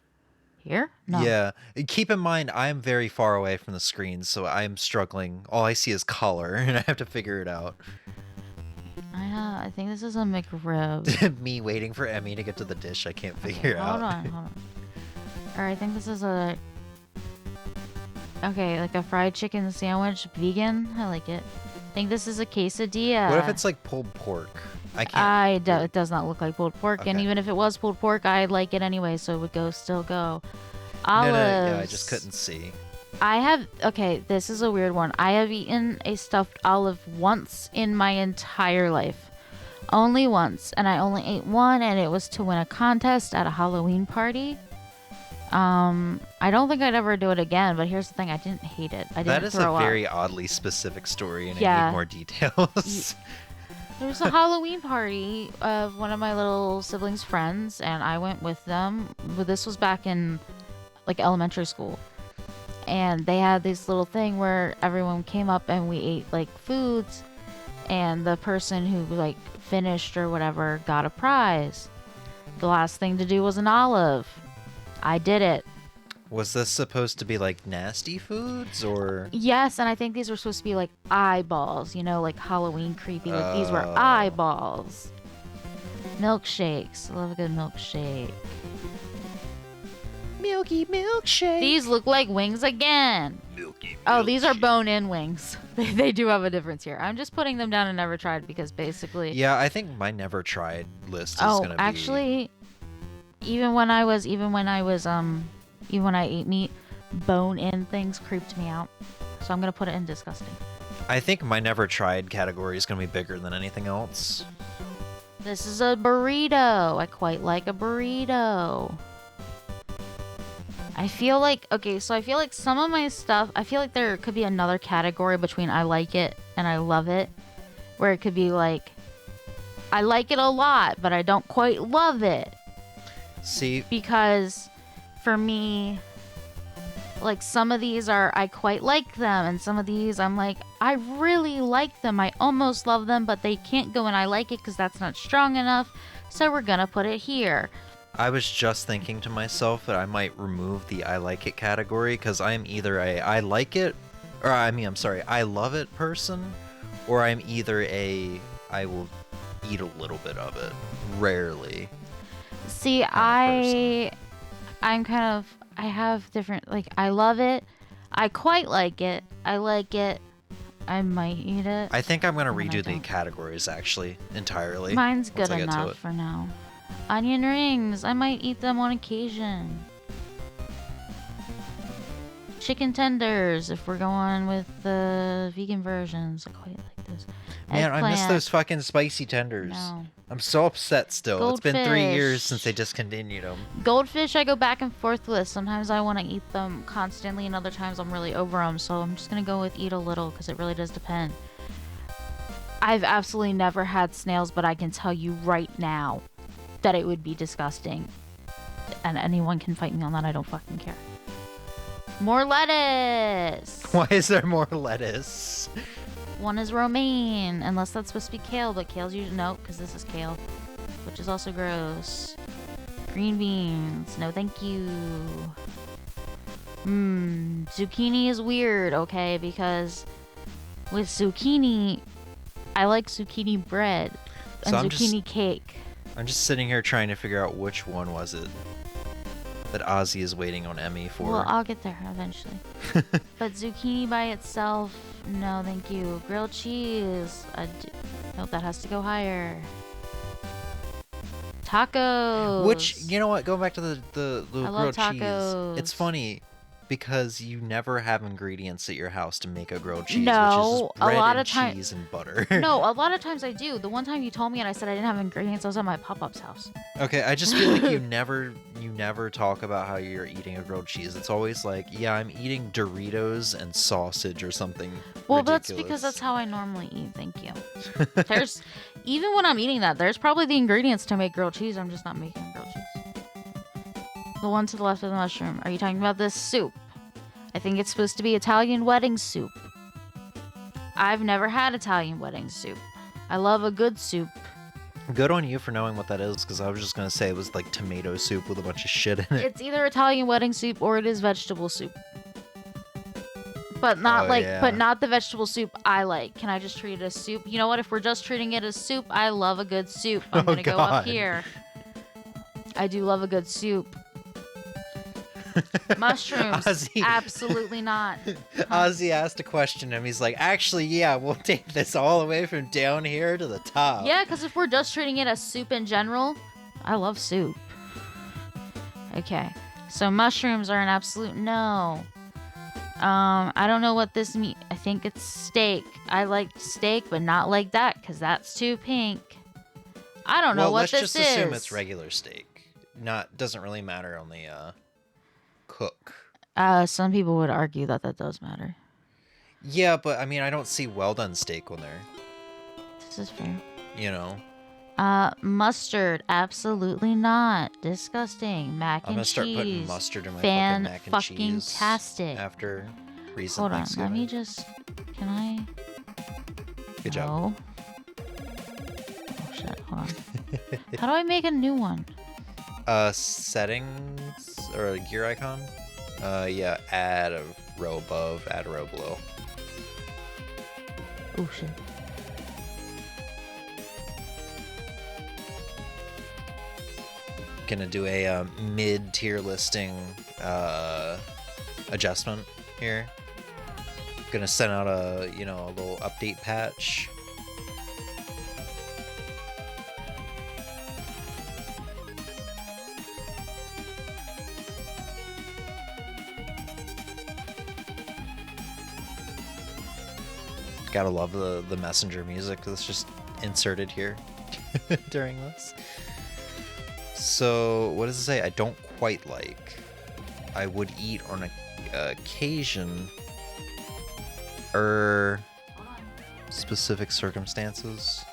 Here? No. Yeah. Keep in mind, I'm very far away from the screen, so I'm struggling. All I see is color, and I have to figure it out. I think this is a McRib. Me waiting for Emmy to get to the dish I can't figure out. Hold on. Alright, I think this is a... Okay, like a fried chicken sandwich, vegan. I like it. I think this is a quesadilla. What if it's like pulled pork? I can't. It does not look like pulled pork, and even if it was pulled pork, I'd like it anyway, so it would still go. Olives. No, yeah, I just couldn't see. Okay, this is a weird one. I have eaten a stuffed olive once in my entire life. Only once, and I only ate one, and it was to win a contest at a Halloween party. I don't think I'd ever do it again, but here's the thing, I didn't hate it. I didn't throw up. That is a very oddly specific story, and I need more details. There was a Halloween party of one of my little siblings' friends, and I went with them. But this was back in like elementary school, and they had this little thing where everyone came up and we ate like foods, and the person who like finished or whatever got a prize. The last thing to do was an olive. I did it. Was this supposed to be like nasty foods or? Yes, and I think these were supposed to be like eyeballs, like Halloween creepy. Like these were eyeballs. Milkshakes. I love a good milkshake. Milky milkshake. These look like wings again. Milky. Oh, these are bone-in wings. They do have a difference here. I'm just putting them down and never tried because basically. Yeah, I think my never tried list is gonna be. Actually, even when I ate meat, bone-in things creeped me out. So I'm gonna put it in disgusting. I think my never tried category is gonna be bigger than anything else. This is a burrito. I quite like a burrito. I feel like some of my stuff, I feel like there could be another category between I like it and I love it, where it could be like, I like it a lot, but I don't quite love it. See? Because for me, Like, some of these are, I quite like them, and some of these I'm like, I really like them. I almost love them, but they can't go in I like it because that's not strong enough, so we're gonna put it here. I was just thinking to myself that I might remove the I like it category because I'm either a I like it, or I'm sorry, I love it person, or I'm either a I will eat a little bit of it, rarely. See, I'm kind of, I have different, like, I love it, I quite like it, I like it, I might eat it. I think I'm going to redo the categories, actually, entirely. Mine's good enough for now. Onion rings, I might eat them on occasion. Chicken tenders, if we're going with the vegan versions, I quite like those. Man, Eggplant. I miss those fucking spicy tenders. No. I'm so upset still. Goldfish. It's been 3 years since they discontinued them. Goldfish I go back and forth with. Sometimes I want to eat them constantly, and other times I'm really over them, so I'm just going to go with eat a little, because it really does depend. I've absolutely never had snails, but I can tell you right now that it would be disgusting. And anyone can fight me on that, I don't fucking care. More lettuce! Why is there more lettuce? One is romaine, unless that's supposed to be kale, but kale's usually, no, because this is kale, which is also gross. Green beans, no thank you. Zucchini is weird, okay, because with zucchini, I like zucchini bread and zucchini cake. I'm just sitting here trying to figure out which one was it that Ozzy is waiting on Emmy for. Well, I'll get there eventually. But zucchini by itself, no thank you. Grilled cheese, nope, that has to go higher. Tacos. Which, you know what, going back to the grilled tacos. cheese, it's funny because you never have ingredients at your house to make a grilled cheese, No, which is just bread a lot and of times cheese and butter. No, a lot of times I do. The one time you told me and I said I didn't have ingredients, I was at my pop-up's house. Okay, I just feel like you never talk about how you're eating a grilled cheese. It's always like, yeah, I'm eating Doritos and sausage or something. Well, ridiculous. that's because that's how I normally eat. Thank you. There's, even when I'm eating that, there's probably the ingredients to make grilled cheese. I'm just not making grilled cheese. The one to the left of the mushroom. Are you talking about this soup? I think it's supposed to be Italian wedding soup. I've never had Italian wedding soup. I love a good soup. Good on you for knowing what that is, because I was just going to say it was like tomato soup with a bunch of shit in it. It's either Italian wedding soup or it is vegetable soup. But not but not the vegetable soup I like. Can I just treat it as soup? You know what? If we're just treating it as soup, I love a good soup. I'm going to go up here. I do love a good soup. Mushrooms, Ozzy. Absolutely not. Ozzy asked a question and he's like, actually, yeah, we'll take this all the way from down here to the top. Yeah, because if we're just treating it as soup in general, I love soup. Okay, so mushrooms are an absolute no. I don't know what this means. I think it's steak. I like steak, but not like that, because that's too pink. I don't know what this is. Let's just assume it's regular steak. Doesn't really matter on the cook. Some people would argue that does matter. Yeah, but I mean, I don't see well done steak on there. This is fair. You know. Mustard, absolutely not. Disgusting. Mac and cheese. I'm gonna start putting mustard in my fucking mac and cheese. Fan-fucking-tastic. After recent Hold on, Thanksgiving. let me just. Can I? Good job. Oh shit! Hold on. How do I make a new one? Settings or a gear icon. Yeah, add a row above, add a row below. Oh shit. Gonna do a mid-tier listing adjustment here. Gonna send out a little update patch. Gotta love the messenger music that's just inserted here during this. So, what does it say? I don't quite like. I would eat on occasion. Specific circumstances.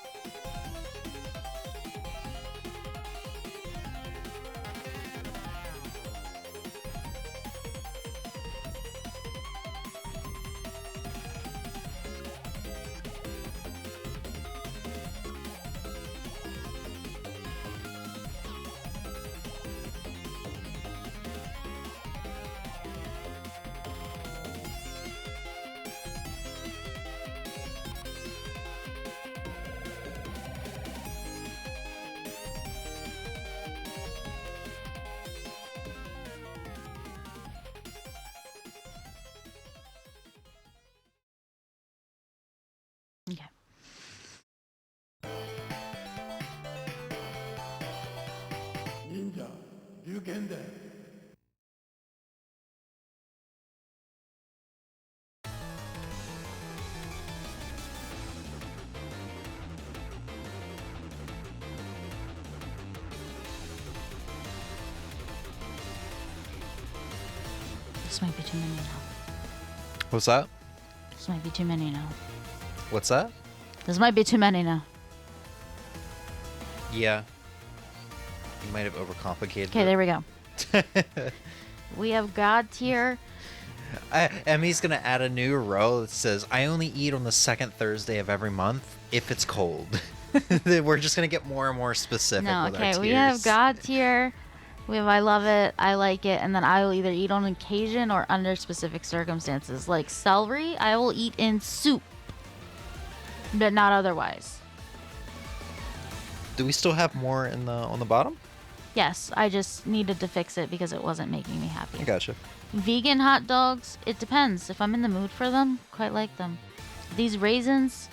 This might be too many now. What's that? This might be too many now. What's that? This might be too many now. Yeah. You might have overcomplicated Okay, it. there we go. We have God tier. Emmy's gonna add a new row that says, I only eat on the second Thursday of every month if it's cold. We're just gonna get more and more specific with our tiers. We have God tier. We have I love it, I like it, and then I will either eat on occasion or under specific circumstances. Like celery, I will eat in soup, but not otherwise. Do we still have more in on the bottom? Yes, I just needed to fix it because it wasn't making me happy. I gotcha. Vegan hot dogs, it depends. If I'm in the mood for them, quite like them. These raisins,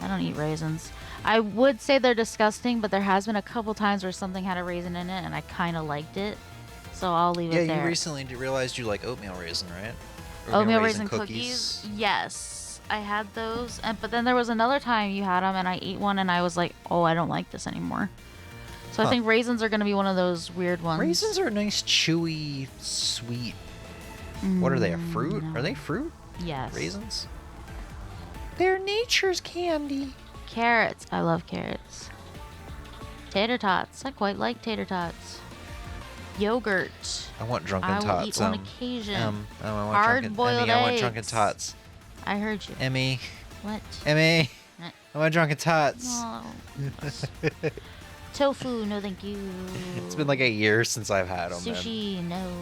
I don't eat raisins. I would say they're disgusting, but there has been a couple times where something had a raisin in it and I kind of liked it. So I'll leave it there. Yeah, you recently realized you like oatmeal raisin, right? Oatmeal raisin cookies? Yes, I had those. But then there was another time you had them and I ate one and I was like, oh, I don't like this anymore. So I think raisins are going to be one of those weird ones. Raisins are a nice, chewy, sweet. What are they, a fruit? No. Are they fruit? Yes. Raisins? They're nature's candy. Carrots. I love carrots. Tater tots. I quite like tater tots. Yogurt. I want drunken I will tots. eat on occasion. I want Hard-boiled Emmy, I want eggs. drunken tots. I heard you. Emmy. What? Emmy. Eh. I want drunken tots. No. Tofu, no thank you. It's been like a year since I've had them. Sushi, no.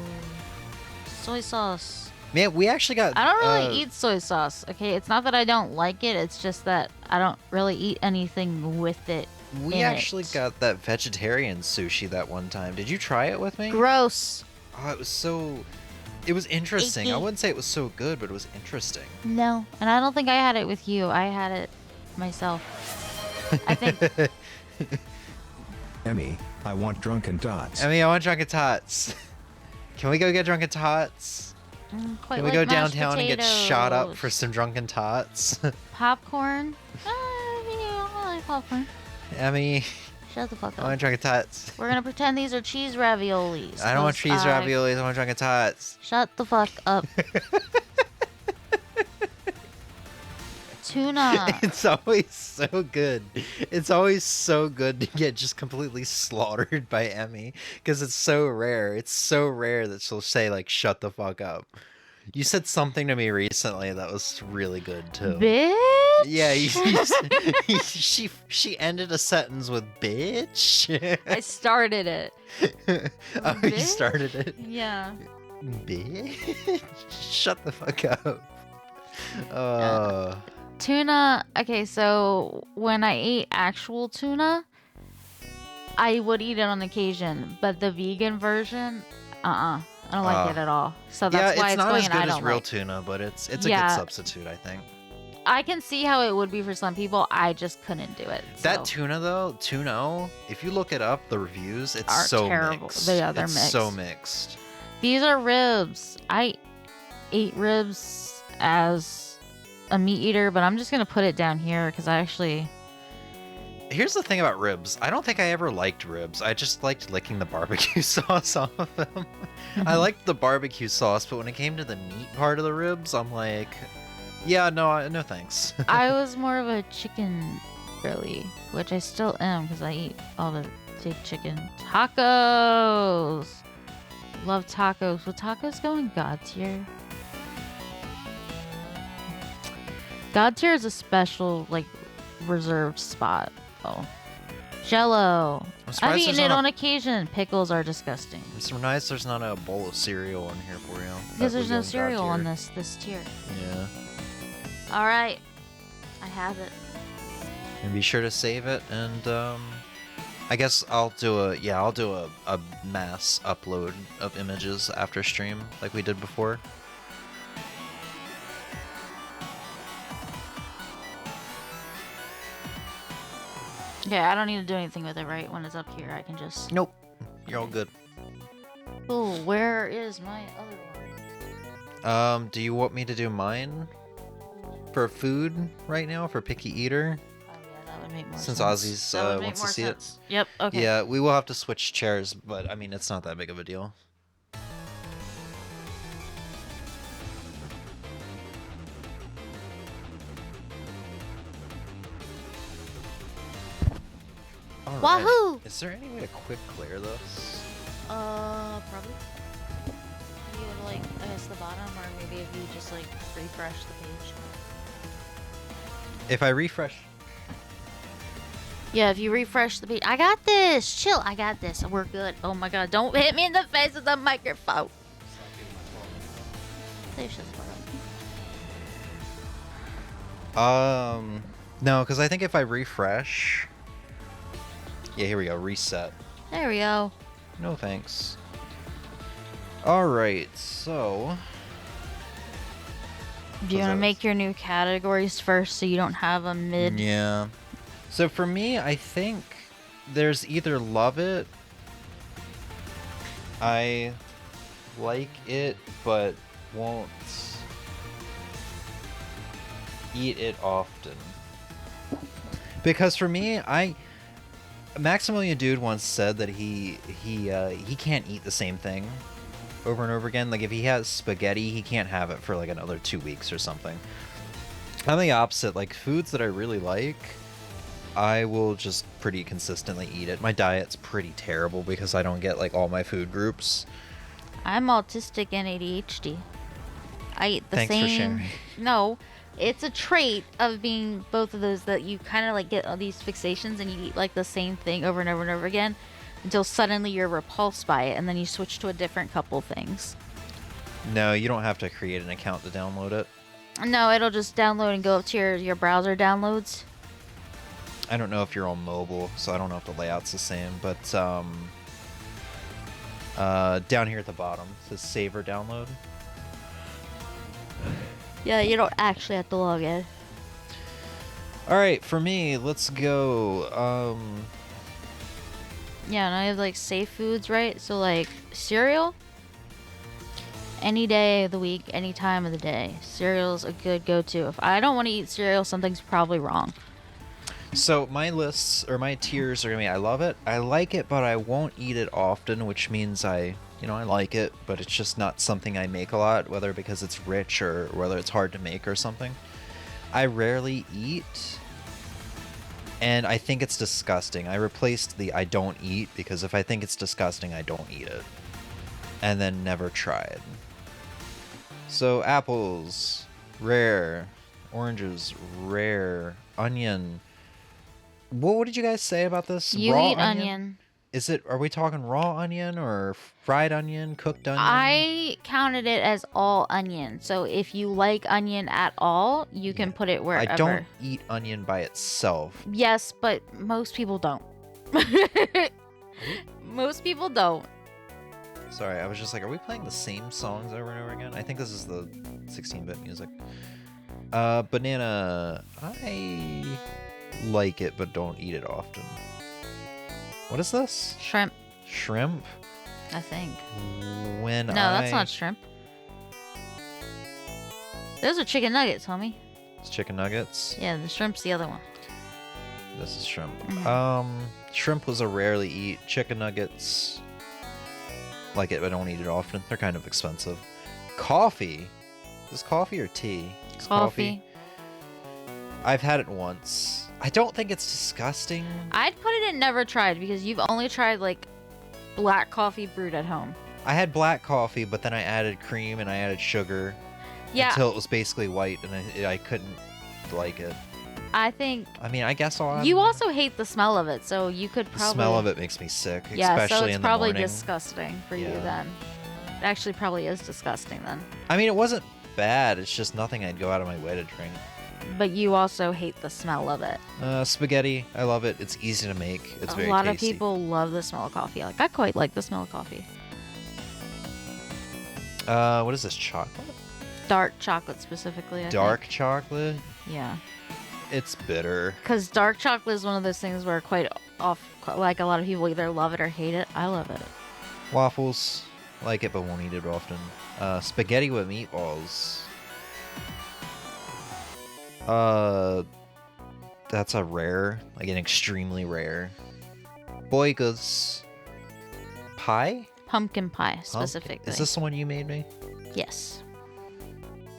Soy sauce. Man, we actually got... I don't really eat soy sauce, okay? It's not that I don't like it, it's just that I don't really eat anything with it. We actually got that vegetarian sushi that one time. Did you try it with me? Gross. Oh, it was so... It was interesting. I wouldn't say it was so good, but it was interesting. No, and I don't think I had it with you. I had it myself. I think... Emmy, I want drunken tots. Emmy, I want drunken tots. Can we go get drunken tots? Quite Can we like go mashed downtown and get shot up potatoes. for some drunken tots? Popcorn? Yeah, I like popcorn. Emmy, Shut the fuck I up. want drunken tots. We're gonna pretend these are cheese raviolis. I don't want 'cause cheese raviolis. I want drunken tots. Shut the fuck up. Tuna. It's always so good. It's always so good to get just completely slaughtered by Emmy because it's so rare. It's so rare that she'll say like "shut the fuck up." You said something to me recently that was really good too. Bitch. Yeah, she ended a sentence with "bitch." I started it. Oh, you started it. Yeah. Bitch, shut the fuck up. Tuna. Okay, so when I ate actual tuna, I would eat it on occasion, but the vegan version, I don't like it at all. So that's why it's not going as and good I as don't real like. tuna, but it's a good substitute, I think. I can see how it would be for some people. I just couldn't do it. That so. tuna though, if you look it up, the reviews, it's Are so terrible. mixed. They're it's mixed. so mixed. These are ribs. I ate ribs as a meat eater, but I'm just gonna put it down here because I actually. Here's the thing about ribs. I don't think I ever liked ribs. I just liked licking the barbecue sauce off of them. I liked the barbecue sauce, but when it came to the meat part of the ribs, I'm like, yeah, no thanks. I was more of a chicken girly, which I still am because I eat all the big chicken. Tacos! Love tacos. Will tacos go in God tier? God tier is a special, like, reserved spot. Oh. Jello. I've eaten it on occasion. Pickles are disgusting. I'm surprised there's not a bowl of cereal on here for you. Because there's no cereal on this tier. Yeah. Alright. I have it. And be sure to save it, and I guess I'll do a mass upload of images after stream like we did before. Okay, I don't need to do anything with it, right? When it's up here, I can just... Nope. You're all good. Oh, where is my other one? Do you want me to do mine for food right now for picky eater? Oh yeah, that would make more Since sense. Ozzy's wants to see it. Yep, okay. Yeah, we will have to switch chairs, but I mean it's not that big of a deal. Wahoo! Is there any way to quick clear this? Probably. You go to, like, I guess the bottom, or maybe if you just, like, refresh the page. If I refresh... Yeah, if you refresh the page. I got this! Chill, I got this. We're good. Oh my god, don't hit me in the face with the microphone. They should No, because I think if I refresh... Yeah, here we go. Reset. There we go. No thanks. Alright, so... Do you want to make your new categories first so you don't have a mid? Yeah. So for me, I think there's either love it, I like it, but won't eat it often. Because for me, Maximilian Dude once said that he can't eat the same thing over and over again. Like if he has spaghetti, he can't have it for like another 2 weeks or something. I'm the opposite. Like foods that I really like, I will just pretty consistently eat it. My diet's pretty terrible because I don't get like all my food groups. I'm autistic and ADHD. I eat the Thanks same. for sharing. No, it's a trait of being both of those that you kind of like get all these fixations and you eat like the same thing over and over and over again until suddenly you're repulsed by it and then you switch to a different couple things. No, you don't have to create an account to download it. No, it'll just download and go up to your browser downloads. I don't know if you're on mobile, so I don't know if the layout's the same, but down here at the bottom it says save or download. Yeah, you don't actually have to log in. Alright, for me, let's go. Yeah, and I have like safe foods, right? So like cereal, any day of the week, any time of the day. Cereal's a good go-to. If I don't want to eat cereal, something's probably wrong. So my lists or my tiers are gonna be I love it, I like it, but I won't eat it often, which means I like it, but it's just not something I make a lot, whether because it's rich or whether it's hard to make or something. I rarely eat, and I think it's disgusting. I replaced the I don't eat because if I think it's disgusting, I don't eat it. And then never tried. So apples, rare. Oranges, rare. Onion. What did you guys say about this? You raw eat onion. Is it? Are we talking raw onion or fried onion, cooked onion? I counted it as all onion. So if you like onion at all, you can put it wherever. I don't eat onion by itself. Yes, but most people don't. Most people don't. Sorry, I was just like, are we playing the same songs over and over again? I think this is the 16-bit music. Banana. I like it, but don't eat it often. What is this? Shrimp, Shrimp? I think. No, that's not shrimp. Those are chicken nuggets, homie. It's chicken nuggets. Yeah, the shrimp's the other one. This is shrimp. Mhm. Shrimp was a rarely eat. Chicken nuggets. Like it, but don't eat it often. They're kind of expensive. Coffee. Is this coffee or tea? It's Coffee. I've had it once. I don't think it's disgusting. I'd put it in never tried because you've only tried like black coffee brewed at home. I had black coffee, but then I added cream and I added sugar. Yeah. Until it was basically white, and I couldn't like it. I think. I mean, I guess I'll. You also hate the smell of it, so you could The probably. smell of it makes me sick, Yeah, especially so it's in the probably morning. disgusting for you Yeah. then. It actually probably is disgusting then. I mean, it wasn't bad. It's just nothing I'd go out of my way to drink. But you also hate the smell of it. Spaghetti, I love it. It's easy to make. It's very A lot tasty. of people love the smell of coffee. Like I quite like the smell of coffee. What is this? Chocolate? Dark chocolate specifically. I Dark think. chocolate? Yeah. It's bitter. Because dark chocolate is one of those things where quite off, like a lot of people either love it or hate it. I love it. Waffles, like it, but won't eat it often. Spaghetti with meatballs. That's a rare, like an extremely rare. Boigas. Pie? Pumpkin pie specifically. Is this the one you made me? Yes.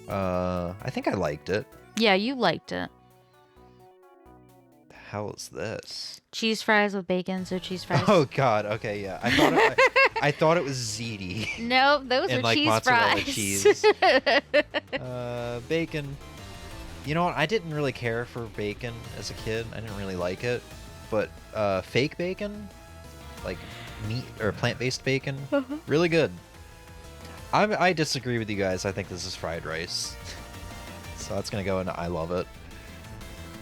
I think I liked it. Yeah, you liked it. hell is this? Cheese fries with bacon, so cheese fries. Oh God. Okay, yeah. I thought it was ziti. Nope, those and are like cheese mozzarella fries. cheese. Bacon. You know what? I didn't really care for bacon as a kid. I didn't really like it. But fake bacon, like meat or plant-based bacon, really good. I disagree with you guys. I think this is fried rice. So that's gonna go into I love it.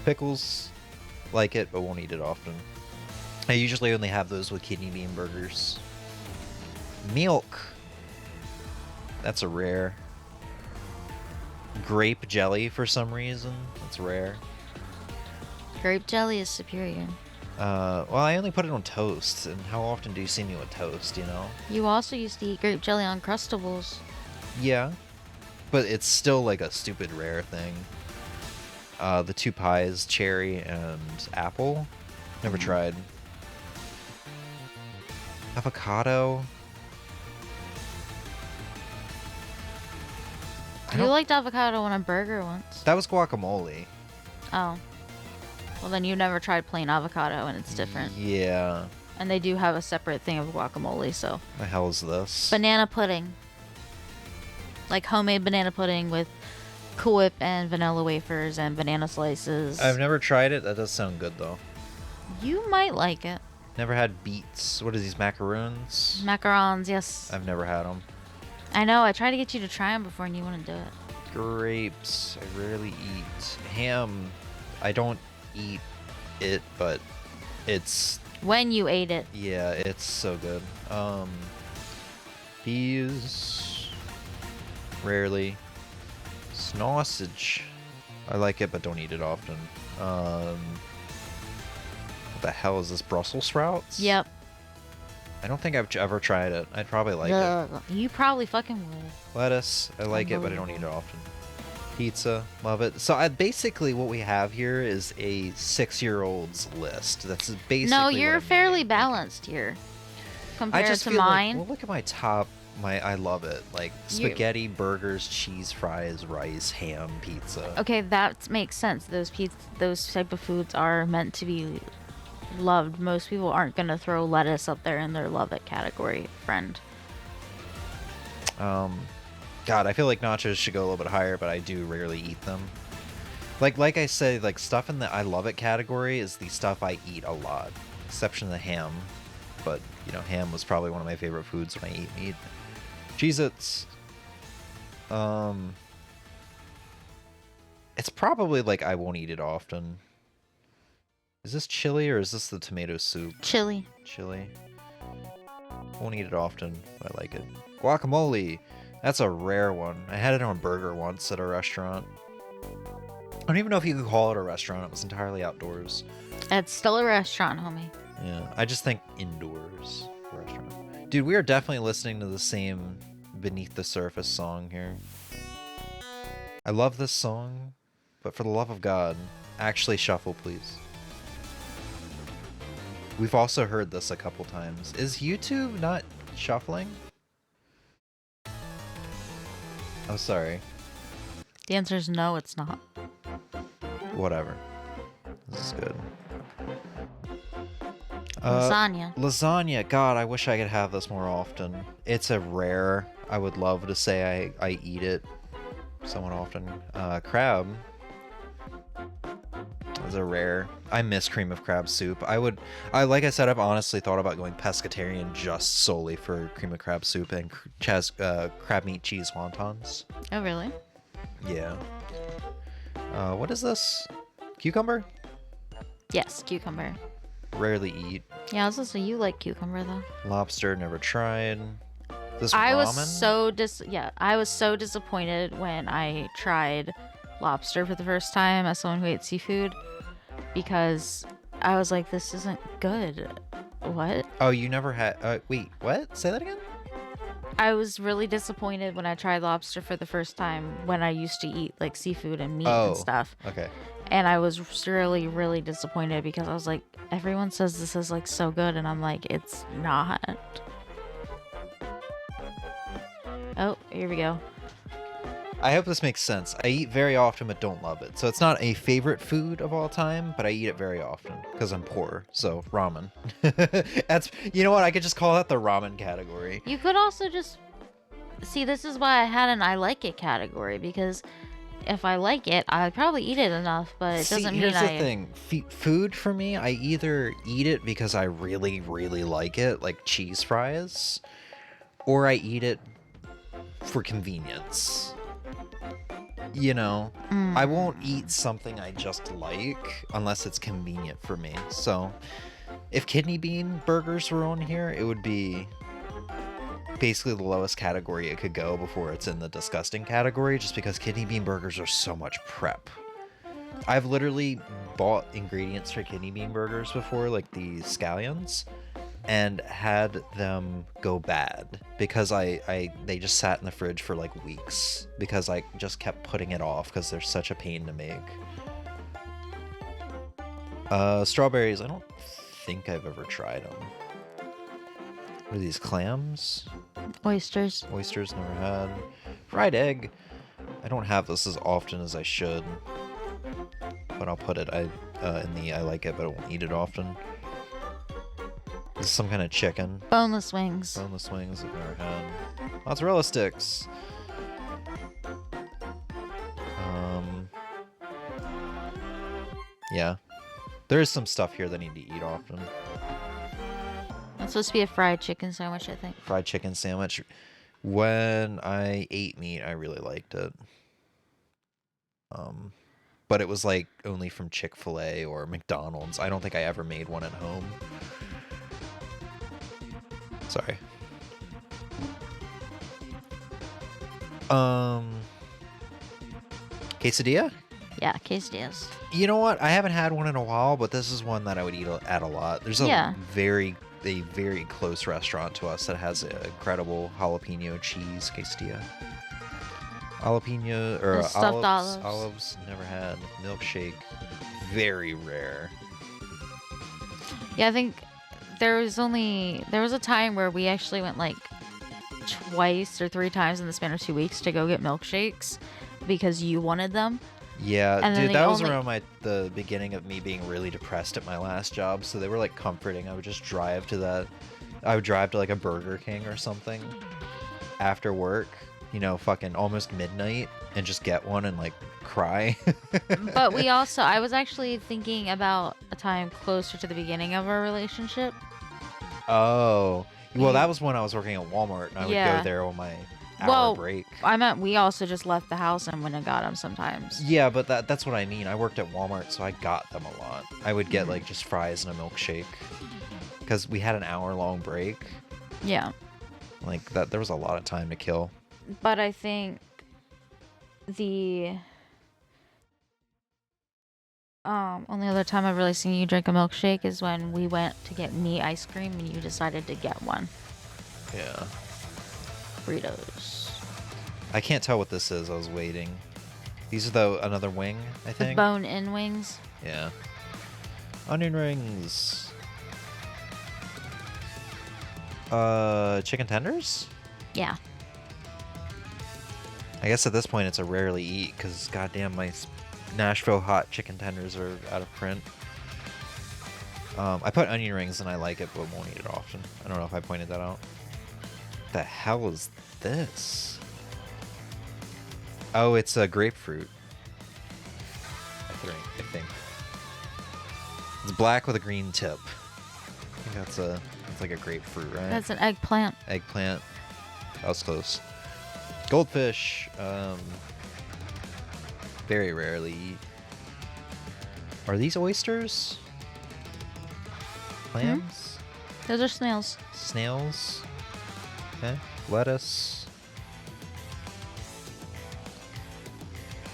Pickles, like it, but won't eat it often. I usually only have those with kidney bean burgers. Milk. That's a rare. Grape jelly for some reason. That's rare. Grape jelly is superior. Well, I only put it on toast, and how often do you see me with toast, you know? You also used to eat grape jelly on Crustables. Yeah. But it's still like a stupid rare thing. The two pies, cherry and apple. Never tried. Avocado. You liked avocado on a burger once. That was guacamole. Oh. Well, then you never tried plain avocado, and it's different. Yeah. And they do have a separate thing of guacamole, so. The hell is this? Banana pudding. Like homemade banana pudding with Cool Whip and vanilla wafers and banana slices. I've never tried it. That does sound good, though. You might like it. Never had beets. What are these, macaroons? Macarons, yes. I've never had them. I know. I tried to get you to try them before, and you wouldn't do it. Grapes. I rarely eat. Ham. I don't eat it, but it's... When you ate it. Yeah, it's so good. Peas. Rarely. Sausage. I like it, but don't eat it often. What the hell is this? Brussels sprouts? Yep. I don't think I've ever tried it. I'd probably like it. You probably fucking would. Lettuce. I like it, but I don't eat it often. Pizza. Love it. So basically what we have here is a 6-year-old's list. That's basically No, what you're I'm fairly eating. balanced here. Compared I just to feel mine. Like, well, look at my top. I love it. Like spaghetti, burgers, cheese fries, rice, ham, pizza. Okay, that makes sense. Those type of foods are meant to be loved. Most people aren't gonna throw lettuce up there in their love it category, friend. God, I feel like nachos should go a little bit higher, but I do rarely eat them. Like I said, like stuff in the I love it category is the stuff I eat a lot, exception of the ham. But you know, ham was probably one of my favorite foods when I eat meat. Cheez-Its. It's probably like I won't eat it often. Is this chili or is this the tomato soup? Chili. Chili. Won't eat it often, but I like it. Guacamole. That's a rare one. I had it on a burger once at a restaurant. I don't even know if you could call it a restaurant. It was entirely outdoors. It's still a restaurant, homie. Yeah, I just think indoors restaurant. Dude, we are definitely listening to the same Beneath the Surface song here. I love this song, but for the love of God, actually shuffle, please. We've also heard this a couple times. Is YouTube not shuffling? I'm sorry. The answer is no, it's not. Whatever. This is good. Lasagna. Lasagna. God, I wish I could have this more often. It's a rare. I would love to say I eat it somewhat often. Crab. Is a rare. I miss cream of crab soup. Like I said, I've honestly thought about going pescatarian just solely for cream of crab soup and crab meat cheese wontons. Oh, really? Yeah. What is this? Cucumber? Yes, cucumber. Rarely eat. Yeah, I was also you like cucumber though. Lobster, never tried. This I ramen? was so disappointed when I tried lobster for the first time as someone who ate seafood because I was like, this isn't good. What? Oh, you never had... wait, what? Say that again? I was really disappointed when I tried lobster for the first time when I used to eat like seafood and meat and stuff. Okay. And I was really, really disappointed because I was like, everyone says this is like so good, and I'm like, it's not. Oh, here we go. I hope this makes sense. I eat very often but don't love it. So it's not a favorite food of all time, but I eat it very often because I'm poor. So ramen. That's, you know what? I could just call that the ramen category. You could also just see, this is why I had an I like it category, because if I like it, I'd probably eat it enough, but it doesn't mean here's the thing. Food for me, I either eat it because I really, really like it, like cheese fries, or I eat it for convenience. You know, I won't eat something I just like unless it's convenient for me. So if kidney bean burgers were on here, it would be basically the lowest category it could go before it's in the disgusting category, just because kidney bean burgers are so much prep. I've literally bought ingredients for kidney bean burgers before, like the scallions, and had them go bad because they just sat in the fridge for like weeks because I just kept putting it off because they're such a pain to make. Strawberries, I don't think I've ever tried them. What are these, clams? Oysters. Oysters, never had. Fried egg, I don't have this as often as I should, but I'll put it in the I like it but I won't eat it often. This is some kind of chicken. Boneless wings. Boneless wings, I've never had. Mozzarella sticks. Yeah. There is some stuff here that I need to eat often. It's supposed to be a fried chicken sandwich, I think. Fried chicken sandwich. When I ate meat, I really liked it. But it was like only from Chick-fil-A or McDonald's. I don't think I ever made one at home. Sorry. Quesadilla? Yeah, quesadillas. You know what? I haven't had one in a while, but this is one that I would eat at a lot. There's a very close restaurant to us that has an incredible jalapeno cheese quesadilla. Jalapeno or stuffed olives. Olives never had. Milkshake, very rare. Yeah, I think there was a time where we actually went like twice or 3 times in the span of 2 weeks to go get milkshakes because you wanted them. Yeah, dude, that was around the beginning of me being really depressed at my last job, so they were like comforting. I would just drive to like a Burger King or something after work, you know, fucking almost midnight, and just get one and like cry. But I was actually thinking about a time closer to the beginning of our relationship. Oh, well, that was when I was working at Walmart, and I would go there on my hour break. I meant we also just left the house and went and got them sometimes. Yeah, but that's what I mean. I worked at Walmart, so I got them a lot. I would get like just fries and a milkshake because we had an hour-long break. Yeah. Like that, there was a lot of time to kill. But I think the only other time I've really seen you drink a milkshake is when we went to get me ice cream and you decided to get one. Yeah. Fritos. I can't tell what this is. I was waiting. These are another wing, I think. The bone-in wings. Yeah. Onion rings. Chicken tenders? Yeah. I guess at this point it's a rarely eat because goddamn my Nashville hot chicken tenders are out of print. I put onion rings and I like it, but won't eat it often. I don't know if I pointed that out. What the hell is this? Oh, it's a grapefruit. I think. It's black with a green tip. I think that's like a grapefruit, right? That's an eggplant. Eggplant. That was close. Goldfish. Very rarely eat. Are these oysters? Clams? Those are snails. Snails. Okay. Lettuce.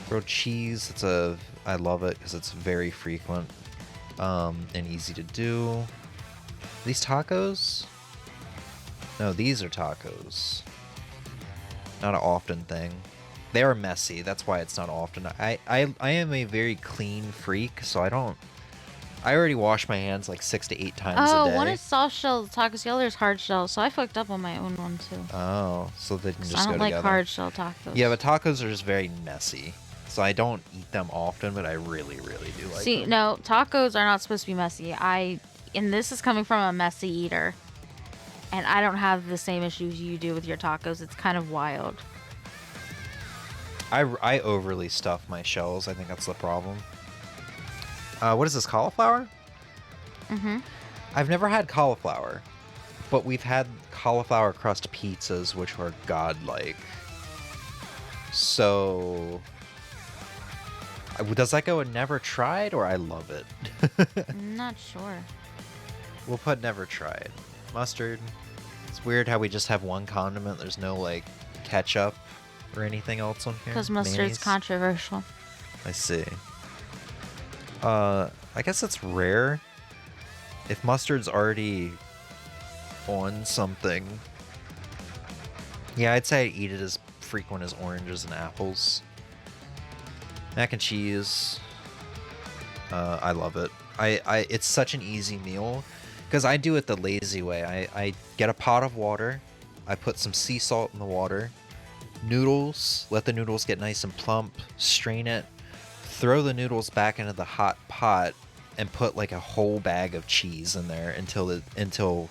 Grilled cheese. I love it because it's very frequent and easy to do. These tacos? No, these are tacos. Not an often thing. They are messy. That's why it's not often. I am a very clean freak, so I don't I already wash my hands like 6 to 8 times a day. One is soft shell, tacos. The other is hard shell. So I fucked up on my own one too. Oh, so they can just go I don't together. like hard shell tacos. Yeah, but tacos are just very messy. So I don't eat them often, but I really, really do like them. No, tacos are not supposed to be messy. And this is coming from a messy eater. And I don't have the same issues you do with your tacos. It's kind of wild. I overly stuff my shells. I think that's the problem. What is this, cauliflower? Mm-hmm. I've never had cauliflower, but we've had cauliflower crust pizzas, which were godlike. So, does that go in never tried, or I love it? I'm not sure. We'll put never tried. Mustard. It's weird how we just have one condiment. There's no, like, ketchup or anything else on here. Because mustard's Mayonnaise? controversial. I see. I guess it's rare. If mustard's already on something. Yeah, I'd say I'd eat it as frequent as oranges and apples. Mac and cheese. I love it. It's such an easy meal. Because I do it the lazy way. I get a pot of water. I put some sea salt in the water. Noodles. Let the noodles get nice and plump. Strain it. Throw the noodles back into the hot pot and put like a whole bag of cheese in there until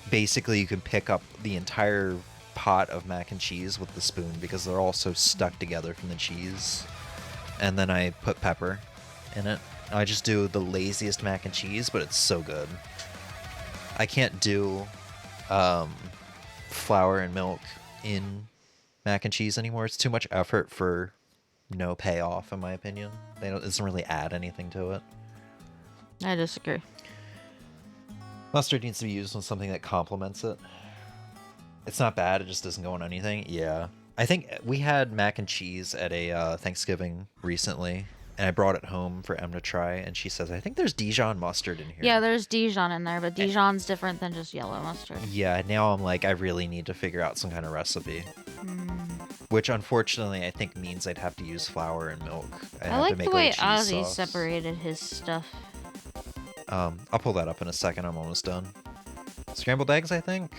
basically you can pick up the entire pot of mac and cheese with the spoon because they're all so stuck together from the cheese. And then I put pepper in it. I just do the laziest mac and cheese, but it's so good. I can't do flour and milk in mac and cheese anymore. It's too much effort for no payoff, in my opinion. It doesn't really add anything to it. I disagree. Mustard needs to be used on something that complements it. It's not bad, it just doesn't go on anything. Yeah. I think we had mac and cheese at a Thanksgiving recently, and I brought it home for Em to try, and she says, I think there's Dijon mustard in here. Yeah, there's Dijon in there, but Dijon's different than just yellow mustard. Yeah, now I'm like, I really need to figure out some kind of recipe. Which, unfortunately, I think means I'd have to use flour and milk. I like the way Ozzy separated his stuff. I'll pull that up in a second. I'm almost done. Scrambled eggs, I think.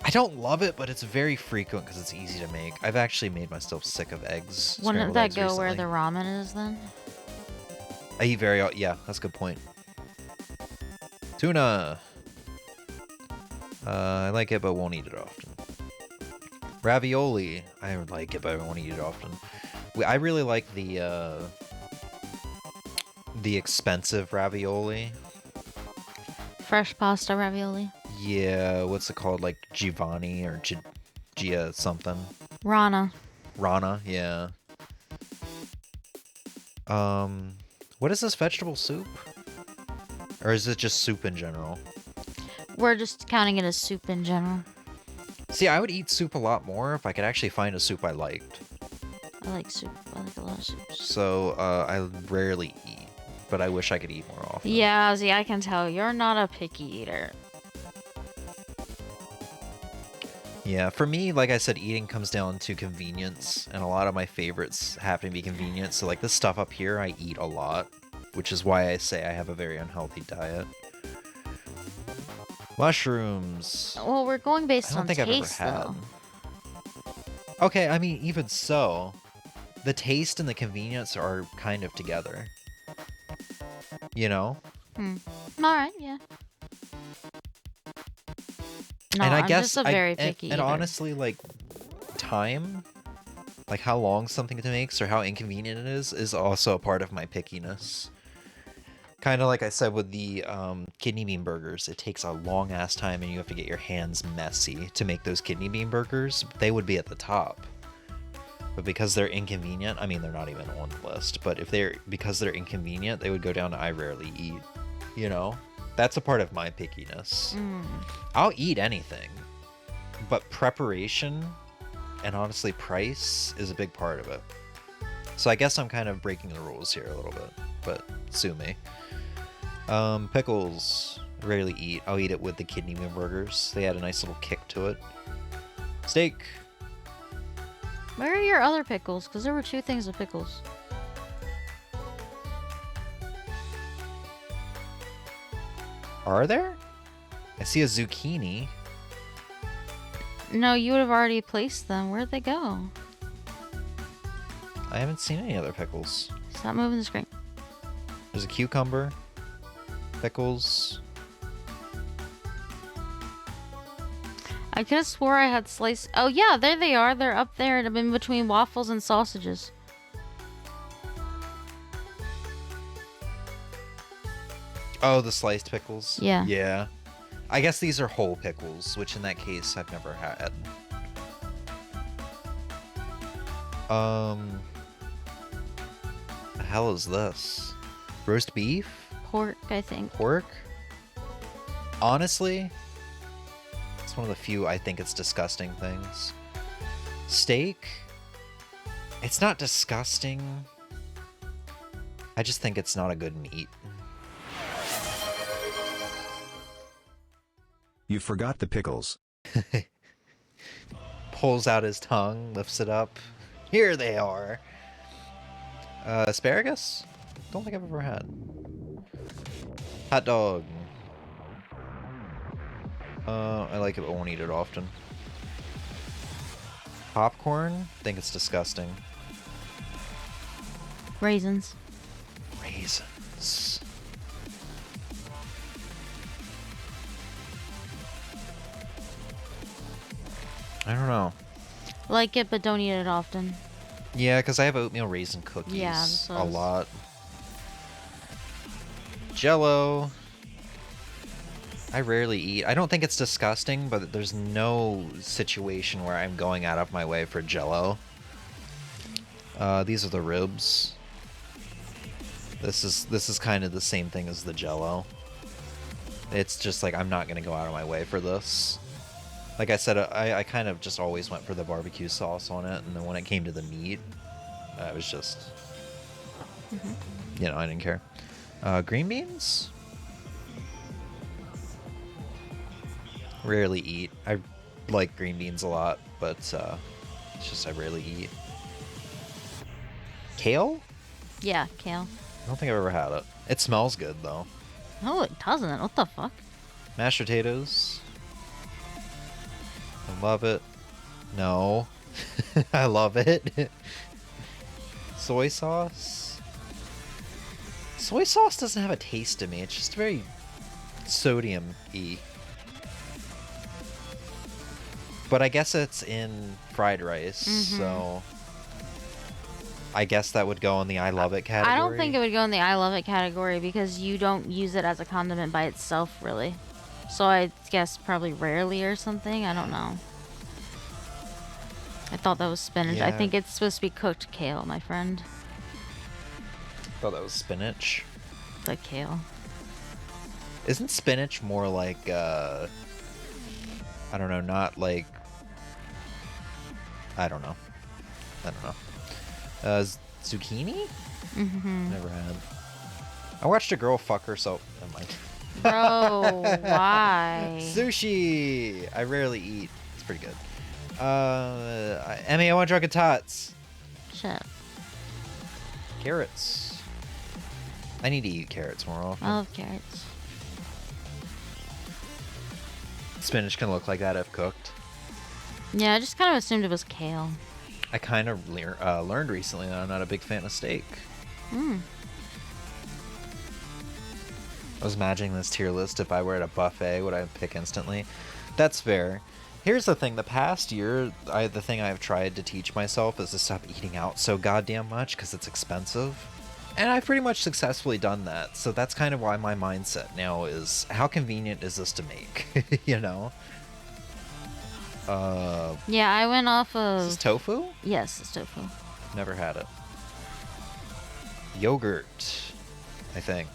I don't love it, but it's very frequent because it's easy to make. I've actually made myself sick of eggs. Wouldn't that go where the ramen is then? I eat yeah, that's a good point. Tuna. I like it, but won't eat it often. Ravioli. I like it, but I won't eat it often. I really like the expensive ravioli. Fresh pasta ravioli. Yeah, what's it called? Like Giovanni or Gia something. Rana, yeah. What is this, vegetable soup? Or is it just soup in general? We're just counting it as soup in general. See, I would eat soup a lot more if I could actually find a soup I liked. I like soup. I like a lot of soups. So, I rarely eat, but I wish I could eat more often. Yeah, Ozzy, I can tell. You're not a picky eater. Yeah, for me, like I said, eating comes down to convenience, and a lot of my favorites happen to be convenient. So, like, this stuff up here, I eat a lot, which is why I say I have a very unhealthy diet. Mushrooms. Well, we're going based on taste, I've ever had. though. Okay, I mean, even so, the taste and the convenience are kind of together. You know? All right, yeah. No, and I I'm guess just a very picky and eater. honestly, like, time, like how long something takes or how inconvenient it is also a part of my pickiness. Kind of like I said with the kidney bean burgers, it takes a long ass time and you have to get your hands messy to make those kidney bean burgers. They would be at the top. But because they're inconvenient, I mean, they're not even on the list, but because they're inconvenient, they would go down to I rarely eat, you know? That's a part of my pickiness. I'll eat anything, but preparation and honestly price is a big part of it. So I guess I'm kind of breaking the rules here a little bit, but sue me. Pickles, rarely eat. I'll eat it with the kidney bean burgers. They add a nice little kick to it. Steak. Where are your other pickles? Because there were two things of pickles. Are there? I see a zucchini. No, you would have already placed them. Where'd they go? I haven't seen any other pickles. Stop moving the screen. There's a cucumber. Pickles. I could have swore I had sliced... Oh, yeah, there they are. They're up there in between waffles and sausages. Oh, the sliced pickles? Yeah. Yeah. I guess these are whole pickles, which in that case I've never had. The hell is this? Roast beef? Pork, I think. Pork? Honestly, it's one of the few I think it's disgusting things. Steak? It's not disgusting. I just think it's not a good meat. You forgot the pickles. Pulls out his tongue, lifts it up. Here they are. Asparagus? Don't think I've ever had. Hot dog. I like it, but won't eat it often. Popcorn? Think it's disgusting. Raisins. Raisins. I don't know. Like it, but don't eat it often. Yeah, because I have oatmeal raisin cookies Yeah, a lot. Jello. I rarely eat. I don't think it's disgusting, but there's no situation where I'm going out of my way for Jello. These are the ribs. This is kind of the same thing as the Jello. It's just like I'm not gonna go out of my way for this. Like I said, I kind of just always went for the barbecue sauce on it, and then when it came to the meat, I was just, you know, I didn't care. Green beans? Rarely eat. I like green beans a lot, but it's just I rarely eat. Kale? Yeah, kale. I don't think I've ever had it. It smells good, though. No, it doesn't. What the fuck? Mashed potatoes. I love it. No. I love it. Soy sauce. Soy sauce doesn't have a taste to me. It's just very sodium-y. But I guess it's in fried rice, so I guess that would go in the I love it category. I don't think it would go in the I love it category because you don't use it as a condiment by itself, really. So I guess probably rarely or something. I don't know. I thought that was spinach. Yeah. I think it's supposed to be cooked kale, my friend. thought that was spinach. The kale. Isn't spinach more like, I don't know, not like, I don't know. Zucchini? Never had. I watched a girl fuck herself. Never mind. Bro, why? Sushi! I rarely eat. It's pretty good. Emmy, I want drunken tots. Shit. Carrots. I need to eat carrots more often. I love carrots. Spinach can look like that if cooked. Yeah, I just kind of assumed it was kale. I kind of learned recently that I'm not a big fan of steak. I was imagining this tier list. If I were at a buffet, would I pick instantly? That's fair. Here's the thing. The past year, the thing I've tried to teach myself is to stop eating out so goddamn much because it's expensive. And I've pretty much successfully done that. So that's kind of why my mindset now is, how convenient is this to make? You know? Yeah, I went off of... Is this tofu? Yes, it's tofu. Never had it. Yogurt, I think.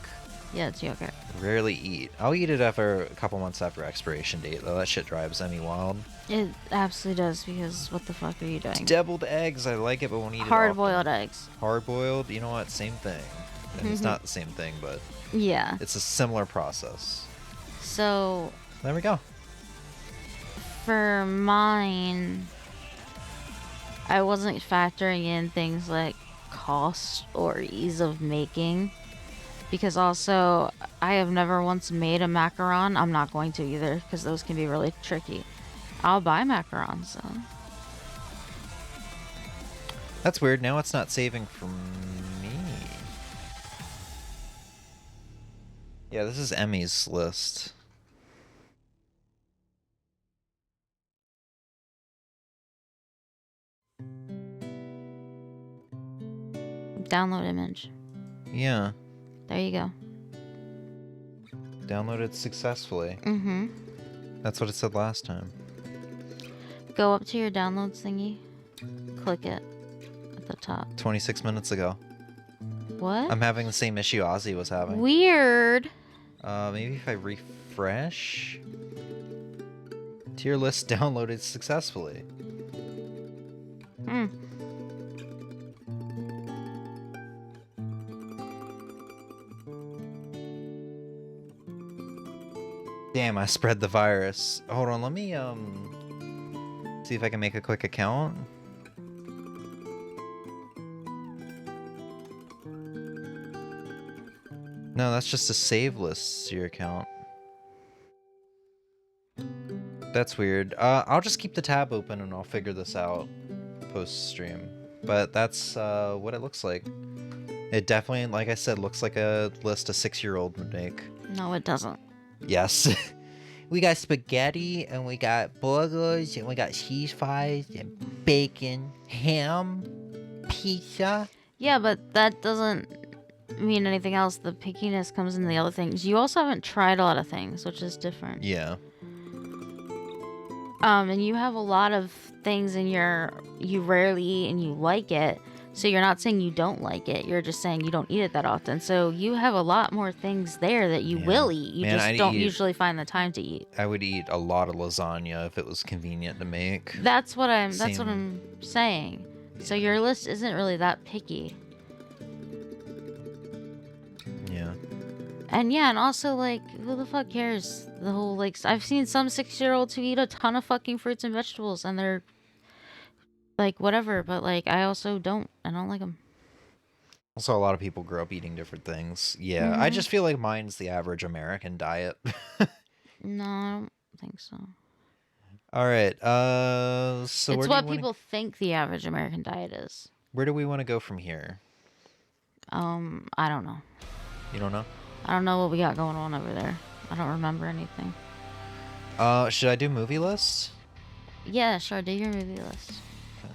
Yeah, it's yogurt. Rarely eat. I'll eat it after a couple months after expiration date, though. That shit drives Emmy wild. It absolutely does, because what the fuck are you doing? Deviled eggs, I like it, but won't eat it Hard-boiled often. eggs. Hard-boiled, you know what? Same thing. And it's not the same thing, but Yeah. it's a similar process. So, There we go. for mine, I wasn't factoring in things like cost or ease of making, Because also, I have never once made a macaron. I'm not going to either, because those can be really tricky. I'll buy macarons, so. That's weird. Now it's not saving for me. Yeah, this is Emmy's list. Download image. Yeah. There you go. Downloaded successfully. Mm-hmm. That's what it said last time. Go up to your downloads thingy. Click it at the top. 26 minutes ago. What? I'm having the same issue Ozzy was having. Weird. Maybe if I refresh. Tier list downloaded successfully. Hmm. Damn, I spread the virus. Hold on, let me see if I can make a quick account. No, that's just a save list to your account. That's weird. I'll just keep the tab open and I'll figure this out post-stream. But that's what it looks like. It definitely, like I said, looks like a list a 6-year-old would make. No, it doesn't. Yes. We got spaghetti, and we got burgers, and we got cheese fries, and bacon, ham, pizza. Yeah, but that doesn't mean anything else. The pickiness comes in the other things. You also haven't tried a lot of things, which is different. Yeah. And you have a lot of things in you rarely eat and you like it. So you're not saying you don't like it. You're just saying you don't eat it that often. So you have a lot more things there that you will eat. You just don't usually find the time to eat. I would eat a lot of lasagna if it was convenient to make. That's what I'm saying. So your list isn't really that picky. Yeah. And also, like, who the fuck cares? The whole, like, I've seen some 6-year-olds who eat a ton of fucking fruits and vegetables, and they're, like, whatever. But, like, I also don't. I don't like them. Also, a lot of people grow up eating different things. Yeah, I just feel like mine's the average American diet. No, I don't think so. All right. So it's what people think the average American diet is. Where do we want to go from here? I don't know. You don't know? I don't know what we got going on over there. I don't remember anything. Should I do movie lists? Yeah, sure. Do your movie list. Okay.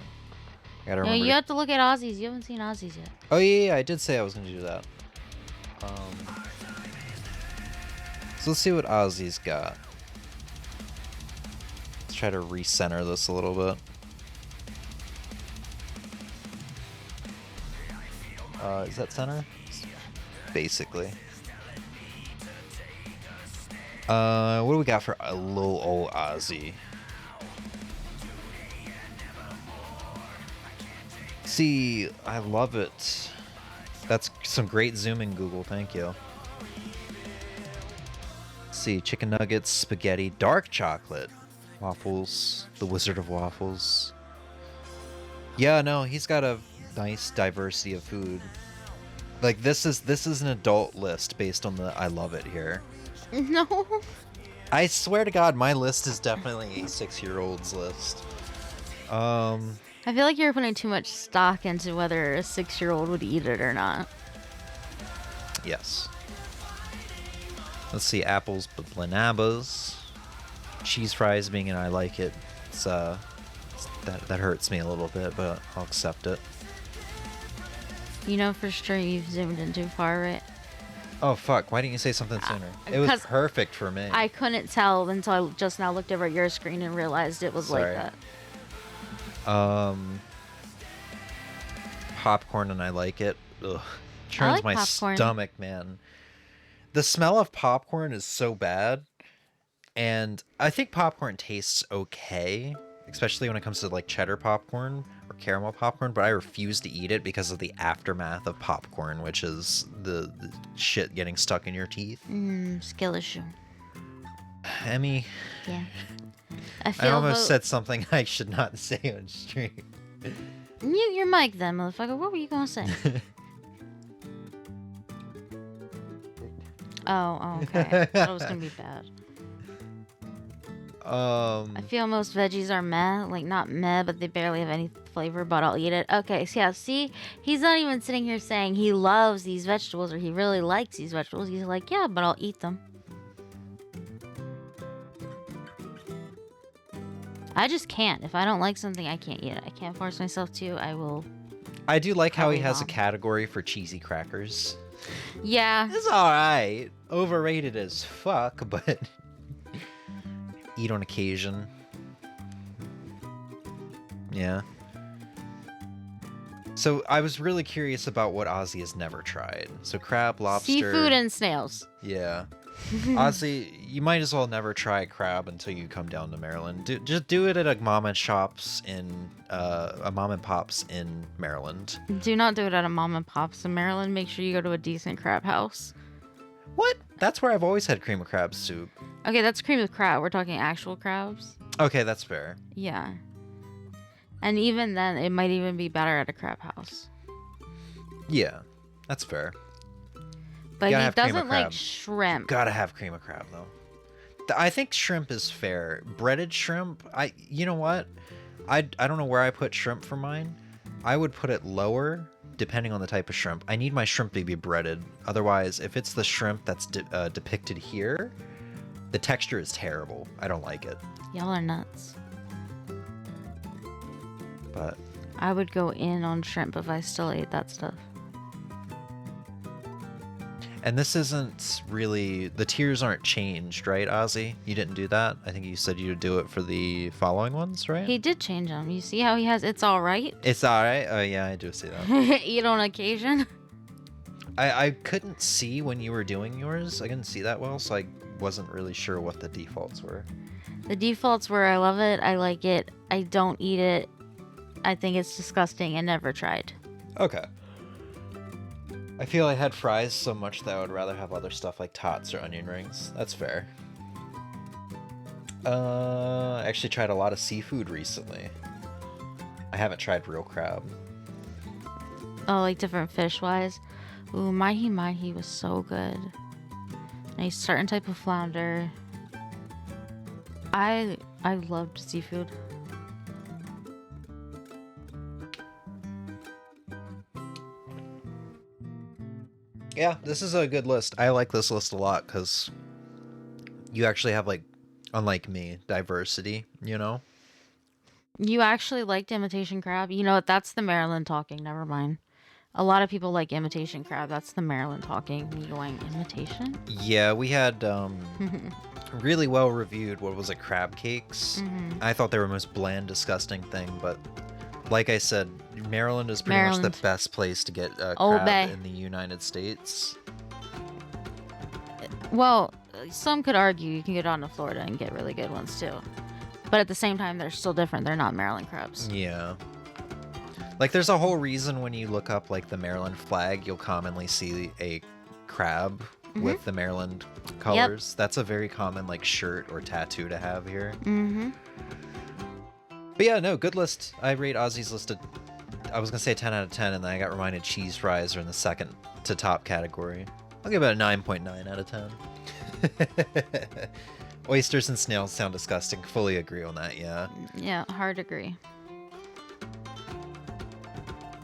I gotta remember. You have to look at Ozzy's. You haven't seen Ozzy's yet. Oh yeah, I did say I was gonna do that. So let's see what Ozzy's got. Let's try to recenter this a little bit. Is that center? Basically. What do we got for a little old Ozzy? See, I love it. That's some great zooming, Google. Thank you. Let's see, chicken nuggets, spaghetti, dark chocolate, waffles, the Wizard of Waffles. Yeah, no, he's got a nice diversity of food. Like this is an adult list based on the I love it here. No. I swear to God, my list is definitely a 6-year-old's list. I feel like you're putting too much stock into whether a 6-year-old would eat it or not. Yes. Let's see, apples, banabas, cheese fries being an I like it. It's that hurts me a little bit, but I'll accept it. You know for sure you've zoomed in too far, right? Oh fuck, why didn't you say something sooner? It was perfect for me. I couldn't tell until I just now looked over at your screen and realized it was like that. Popcorn and I like it. Ugh. Churns my stomach, man. The smell of popcorn is so bad. And I think popcorn tastes okay, especially when it comes to like cheddar popcorn or caramel popcorn, but I refuse to eat it because of the aftermath of popcorn, which is the shit getting stuck in your teeth. Skill issue. Emmy. Yeah. I almost said something I should not say on stream. Mute your mic then, motherfucker. What were you gonna say? Oh, okay. I thought it was gonna be bad. I feel most veggies are meh, like not meh, but they barely have any flavor, but I'll eat it. Okay, so yeah, see, he's not even sitting here saying he loves these vegetables or he really likes these vegetables. He's like, yeah, but I'll eat them. I just can't. If I don't like something, I can't eat it. I can't force myself to. I do like how he has a vom. category for cheesy crackers. Yeah. It's alright. Overrated as fuck, but eat on occasion. Yeah. So I was really curious about what Ozzy has never tried. So crab, lobster... Seafood and snails. Yeah. Honestly, you might as well never try crab until you come down to Maryland. Just do it at a mom and pops in Maryland. Do not do it at a mom and pops in Maryland. Make sure you go to a decent crab house. What? That's where I've always had cream of crab soup. Okay, that's cream of crab. We're talking actual crabs. Okay, that's fair. Yeah. And even then, it might even be better at a crab house. Yeah, that's fair. But he Gotta have cream of doesn't like crab. shrimp. Gotta have cream of crab though. I think shrimp is fair. Breaded shrimp, you know what? I don't know where I put shrimp for mine. I would put it lower depending on the type of shrimp. I need my shrimp to be breaded. Otherwise, if it's the shrimp that's depicted here, the texture is terrible. I don't like it. Y'all are nuts. But I would go in on shrimp if I still ate that stuff. and this isn't really, the tiers aren't changed, right, Ozzy? You didn't do that? I think you said you'd do it for the following ones, right? He did change them. You see how he has it's all right? It's alright. Oh yeah, I do see that. Eat on occasion. I couldn't see when you were doing yours. I couldn't see that well, so I wasn't really sure what the defaults were. The defaults were I love it, I like it, I don't eat it, I think it's disgusting, and never tried. Okay. I feel I had fries so much that I would rather have other stuff like tots or onion rings. That's fair. I actually tried a lot of seafood recently. I haven't tried real crab. Oh, like different fish-wise? Ooh, mahi-mahi was so good. A certain type of flounder. I loved seafood. Yeah, this is a good list. I like this list a lot because you actually have, like, unlike me, diversity, you know? You actually liked imitation crab? You know what? That's the Maryland talking. Never mind. A lot of people like imitation crab. That's the Maryland talking. Me going, imitation? Yeah, we had really well reviewed, what was it, crab cakes? I thought they were the most bland, disgusting thing, but like I said, Maryland is pretty much the best place to get crab in the United States. Well, some could argue you can get on to Florida and get really good ones too. But at the same time, they're still different. They're not Maryland crabs. Yeah. Like, there's a whole reason when you look up, like, the Maryland flag, you'll commonly see a crab with the Maryland colors. Yep. That's a very common, like, shirt or tattoo to have here. But yeah, no, good list. I rate Ozzy's list I was going to say 10 out of 10, and then I got reminded cheese fries are in the second to top category. I'll give it a 9.9 out of 10. Oysters and snails sound disgusting. Fully agree on that, yeah. Yeah, hard agree.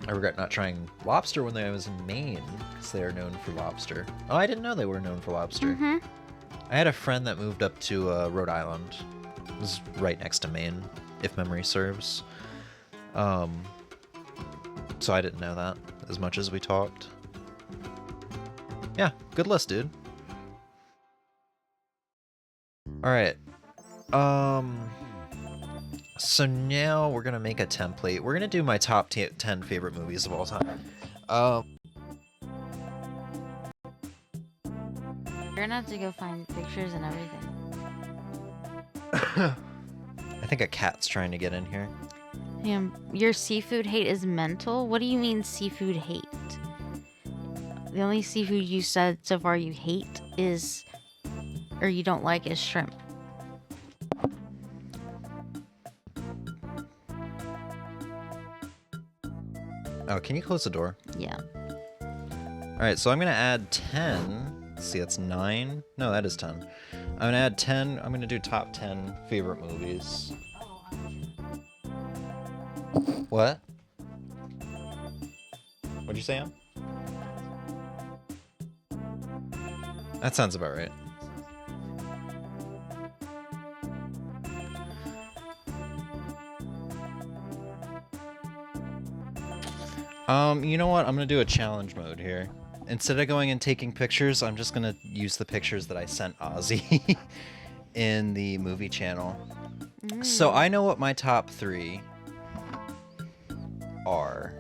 I regret not trying lobster when I was in Maine, because they are known for lobster. Oh, I didn't know they were known for lobster. I had a friend that moved up to Rhode Island. It was right next to Maine, if memory serves. So I didn't know that as much as we talked. Yeah, good list, dude. Alright. So now we're gonna make a template. We're gonna do my top 10 favorite movies of all time. You're gonna have to go find pictures and everything. I think a cat's trying to get in here. Damn, your seafood hate is mental? What do you mean seafood hate? The only seafood you said so far you hate is, or you don't like, is shrimp. Oh, can you close the door? Yeah. Alright, so I'm gonna add 10 Let's see, that's 9. No, that is 10. I'm gonna add 10. I'm gonna do top 10 favorite movies. What? What'd you say, Em? That sounds about right. You know what? I'm gonna do a challenge mode here. Instead of going and taking pictures, I'm just gonna use the pictures that I sent Ozzy in the movie channel. So I know what my top 3 are.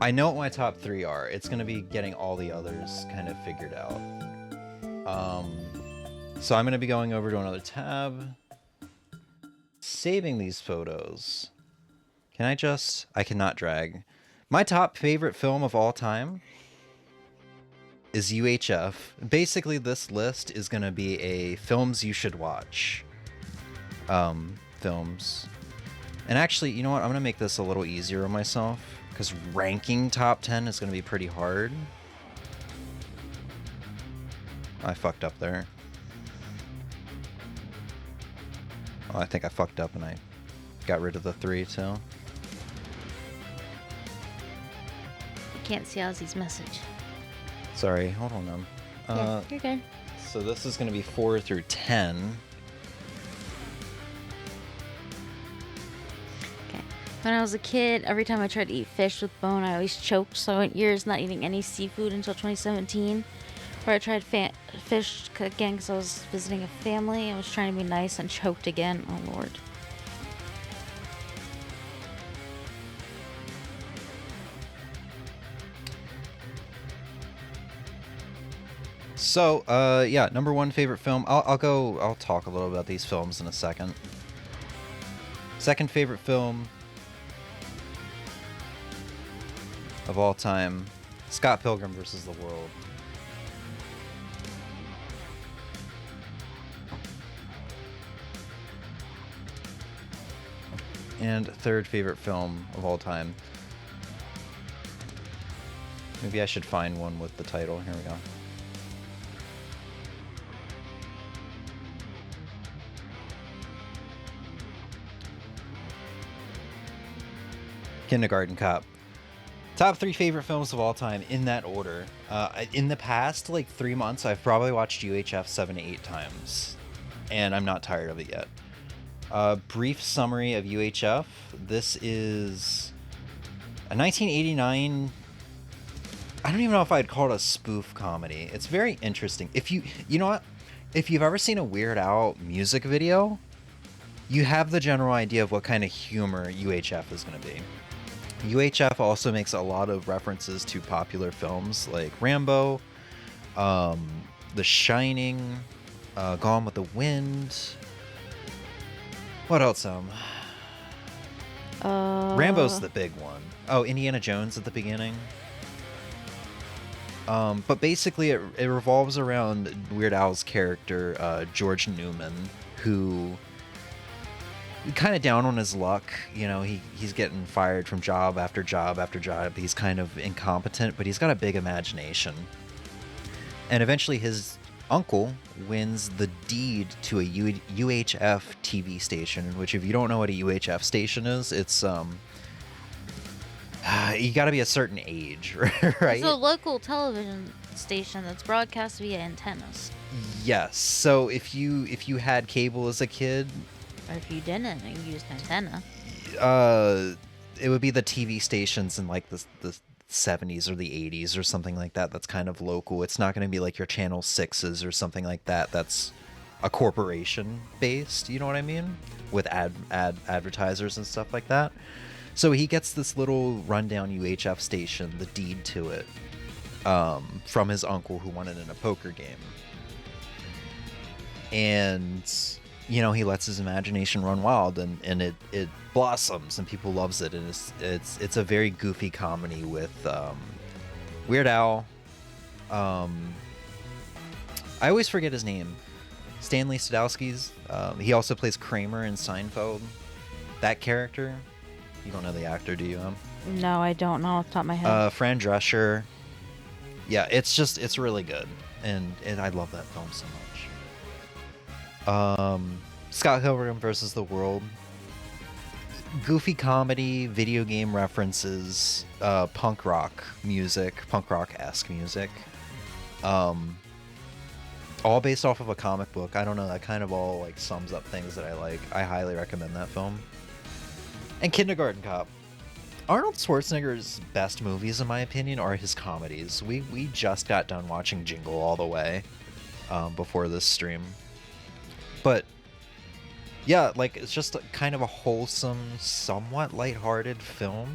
I know what my top 3 are. It's gonna be getting all the others kind of figured out. So I'm gonna be going over to another tab, saving these photos. Can I just... I cannot drag. My top favorite film of all time is UHF. Basically, this list is going to be a films you should watch. Films. And actually, you know what? I'm going to make this a little easier on myself, because ranking top 10 is going to be pretty hard. I fucked up there. Oh, I think I fucked up and I got rid of the 3 too. Can't see Ozzy's message. Sorry, hold on them. Yeah, you're good. So this is going to be 4 through 10. Okay. When I was a kid, every time I tried to eat fish with bone, I always choked, so I went years not eating any seafood until 2017, where I tried fish again because I was visiting a family and was trying to be nice and choked again. Oh, Lord. So, yeah, number 1 favorite film. I'll talk a little about these films in a second. Second favorite film of all time, Scott Pilgrim vs. the World. And third favorite film of all time. Maybe I should find one with the title. Here we go. Kindergarten Cop. Top 3 favorite films of all time in that order. In the past, like 3 months, I've probably watched UHF 7 to 8 times. And I'm not tired of it yet. Brief summary of UHF. This is a 1989... I don't even know if I'd call it a spoof comedy. It's very interesting. You know what? If you've ever seen a Weird Al music video, you have the general idea of what kind of humor UHF is going to be. UHF also makes a lot of references to popular films like Rambo, The Shining, Gone with the Wind. What else? Rambo's the big one. Oh, Indiana Jones at the beginning. But basically it revolves around Weird Al's character, George Newman, who... kind of down on his luck, you know, he's getting fired from job after job after job. He's kind of incompetent, but he's got a big imagination. And eventually his uncle wins the deed to a UHF TV station, which if you don't know what a UHF station is, it's you got to be a certain age, right? It's a local television station that's broadcast via antennas. Yes. So if you had cable as a kid, or if you didn't and you used antenna, it would be the TV stations in like the 70s or the 80s or something like that. That's kind of local. It's not going to be like your Channel 6s or something like that. That's a corporation based. You know what I mean? With advertisers and stuff like that. So he gets this little rundown UHF station, the deed to it, from his uncle who won it in a poker game. And you know, he lets his imagination run wild, and it blossoms, and people loves it, and it's a very goofy comedy with Weird Al. I always forget his name. Stanley Sadowski's. He also plays Kramer in Seinfeld. That character. You don't know the actor, do you? No, I don't know off the top of my head. Fran Drescher. Yeah, it's really good, and I love that film so much. Scott Pilgrim versus the World. Goofy comedy, video game references, punk rock-esque music. All based off of a comic book. I don't know, that kind of all like sums up things that I like. I highly recommend that film. And Kindergarten Cop. Arnold Schwarzenegger's best movies, in my opinion, are his comedies. We just got done watching Jingle All the Way before this stream. But yeah, like, it's just kind of a wholesome, somewhat lighthearted film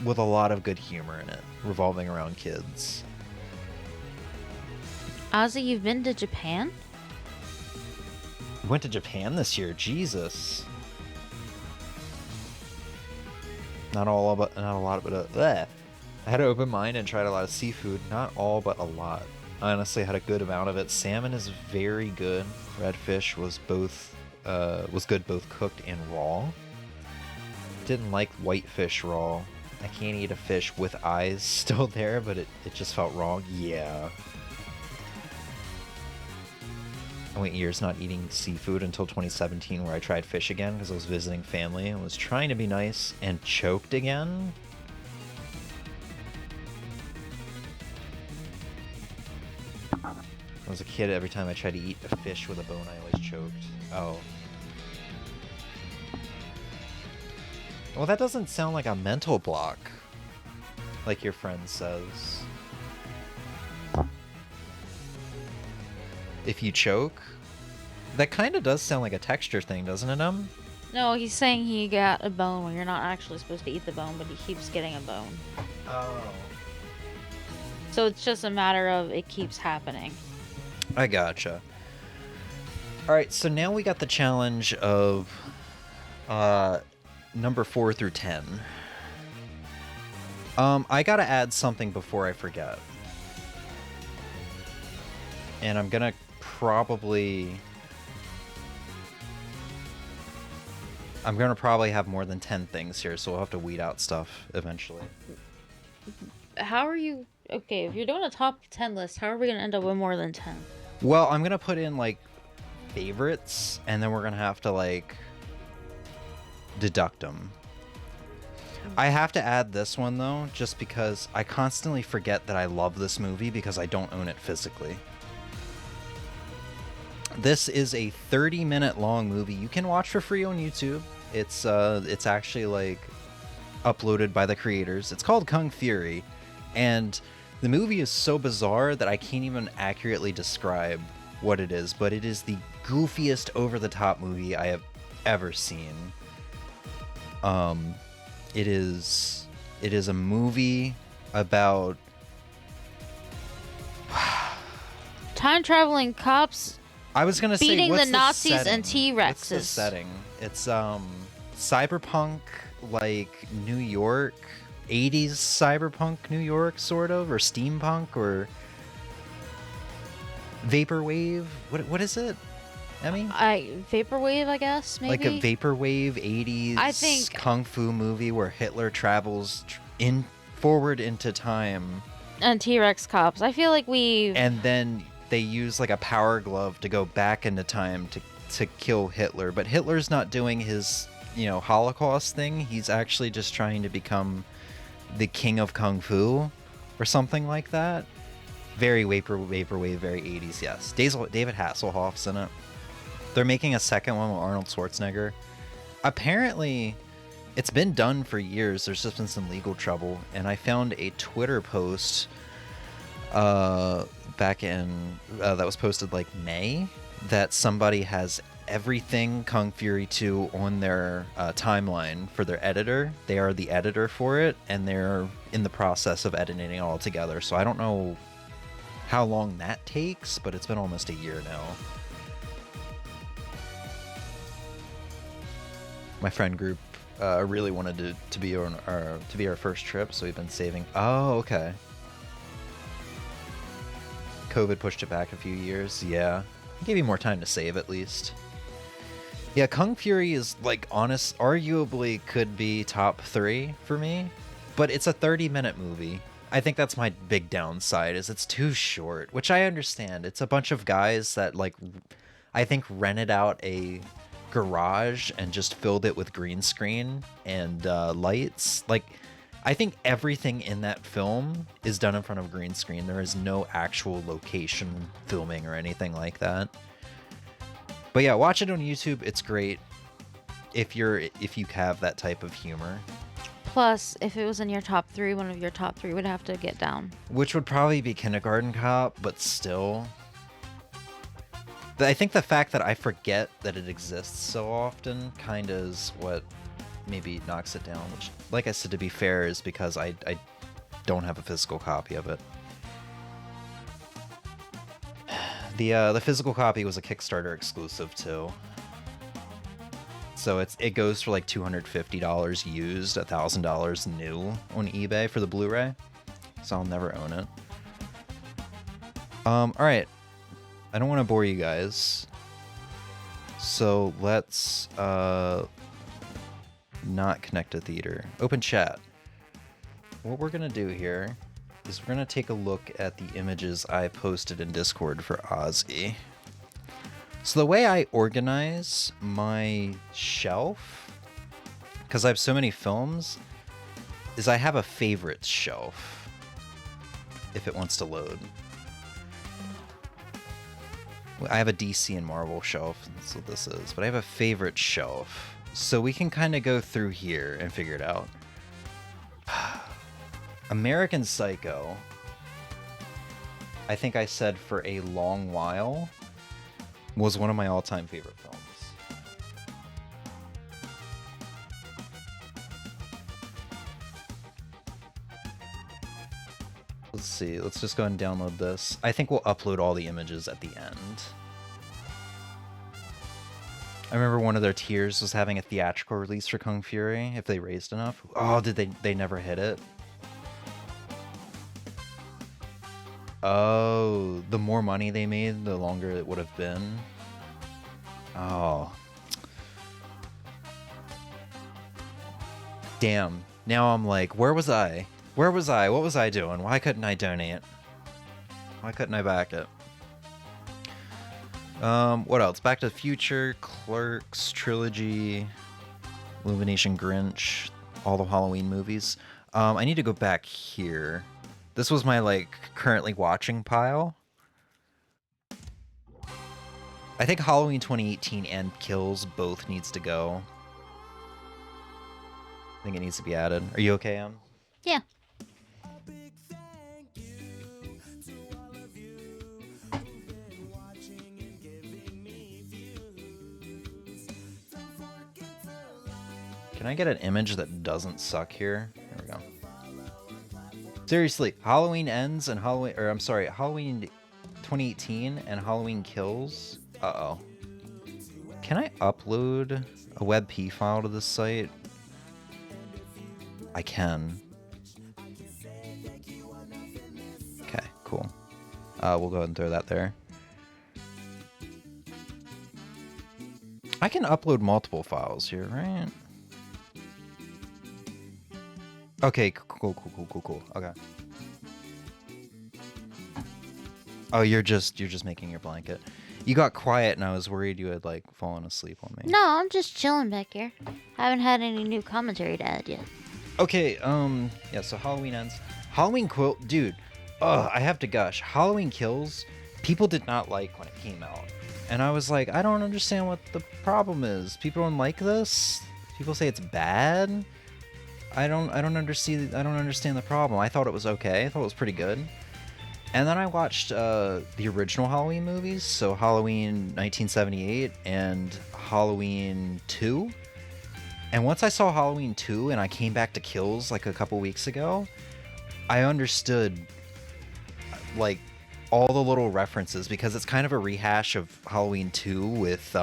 with a lot of good humor in it, revolving around kids. Ozzy, you've been to Japan? Went to Japan this year, Jesus. Not a lot, but bleh. I had an open mind and tried a lot of seafood. Not all, but a lot. I honestly had a good amount of it. Salmon is very good. Redfish was good both cooked and raw. Didn't like whitefish raw. I can't eat a fish with eyes still there, but it just felt wrong. Yeah. I went years not eating seafood until 2017, where I tried fish again because I was visiting family and was trying to be nice and choked again. When I was a kid, every time I tried to eat a fish with a bone, I always choked. Oh. Well, that doesn't sound like a mental block, like your friend says. If you choke, that kind of does sound like a texture thing, doesn't it? No, he's saying he got a bone when you're not actually supposed to eat the bone, but he keeps getting a bone. Oh. So it's just a matter of it keeps happening. I gotcha. Alright, so now we got the challenge of number 4 through 10. I gotta add something before I forget. And I'm gonna probably have more than 10 things here, so we'll have to weed out stuff eventually. How are you... Okay, if you're doing a top 10 list, how are we gonna end up with more than 10? Well, I'm gonna put in, like, favorites, and then we're gonna have to, like, deduct them. I have to add this one, though, just because I constantly forget that I love this movie because I don't own it physically. This is a 30-minute long movie you can watch for free on YouTube. It's actually, like, uploaded by the creators. It's called Kung Fury, and the movie is so bizarre that I can't even accurately describe what it is, but it is the goofiest over-the-top movie I have ever seen. It is a movie about time-traveling cops... I was gonna say, beating what's the Nazis setting? and T-Rexes. What's the setting? It's cyberpunk, like New York, 80s cyberpunk New York, sort of, or steampunk, or vaporwave. What is it, Emmy? Vaporwave, I guess, maybe. Like a vaporwave 80s I think kung fu movie where Hitler travels forward into time. And T-Rex cops. I feel like And then they use like a power glove to go back into time to kill Hitler, but Hitler's not doing his, Holocaust thing. He's actually just trying to become the king of kung fu or something like that. Very vaporwave, very 80s, yes. David Hasselhoff's in it. They're making a second one with Arnold Schwarzenegger. Apparently, it's been done for years. There's just been some legal trouble, and I found a Twitter post back in that was posted like May, that somebody has everything Kung Fury 2 on their timeline for their editor. They are the editor for it, and they're in the process of editing it all together. So I don't know how long that takes, but it's been almost a year now. My friend group really wanted to be our first trip, so we've been saving. Oh, okay. COVID pushed it back a few years. Yeah, gave you more time to save at least. Yeah, Kung Fury is like arguably could be top 3 for me, but it's a 30-minute movie. I think that's my big downside is it's too short, which I understand. It's a bunch of guys that like I think rented out a garage and just filled it with green screen and lights. Like I think everything in that film is done in front of green screen. There is no actual location filming or anything like that. But yeah, watch it on YouTube. It's great if you have that type of humor. Plus, if it was in your top 3, one of your top 3 would have to get down. Which would probably be Kindergarten Cop, but still. I think the fact that I forget that it exists so often kind of is what maybe knocks it down. Which, like I said, to be fair, is because I don't have a physical copy of it. The physical copy was a Kickstarter exclusive too, so it goes for like $250 used, $1,000 new on eBay for the Blu-ray. So I'll never own it. All right, I don't want to bore you guys, so let's not connect to theater. Open chat. What we're gonna do here is we're going to take a look at the images I posted in Discord for Ozzy. So the way I organize my shelf, because I have so many films, is I have a favorites shelf, if it wants to load. I have a DC and Marvel shelf, that's what this is, but I have a favorite shelf. So we can kind of go through here and figure it out. American Psycho, I think I said for a long while, was one of my all-time favorite films. Let's see, let's just go ahead and download this. I think we'll upload all the images at the end. I remember one of their tiers was having a theatrical release for Kung Fury, if they raised enough. Oh, did they never hit it? Oh, the more money they made, the longer it would have been. Oh. Damn. Now I'm like, where was I? Where was I? What was I doing? Why couldn't I donate? Why couldn't I back it? What else? Back to the Future, Clerks, Trilogy, Illumination, Grinch, all the Halloween movies. I need to go back here. This was my, like, currently watching pile. I think Halloween 2018 and Kills both needs to go. I think it needs to be added. Are you okay, Em? Yeah. Can I get an image that doesn't suck here? There we go. Seriously, Halloween Ends and Halloween 2018 and Halloween Kills. Uh-oh. Can I upload a WebP file to this site? I can. Okay, cool. We'll go ahead and throw that there. I can upload multiple files here, right? Okay, cool. Okay. Oh, you're just making your blanket. You got quiet and I was worried you had like fallen asleep on me. No, I'm just chilling back here. I haven't had any new commentary to add yet. Okay, yeah, so Halloween Ends. Halloween Quilt, dude, I have to gush. Halloween Kills, people did not like when it came out. And I was like, I don't understand what the problem is. People don't like this? People say it's bad? I don't understand the problem. I thought it was okay. I thought it was pretty good. And then I watched the original Halloween movies, so Halloween 1978 and Halloween 2. And once I saw Halloween 2 and I came back to Kills like a couple weeks ago, I understood like all the little references because it's kind of a rehash of Halloween 2 with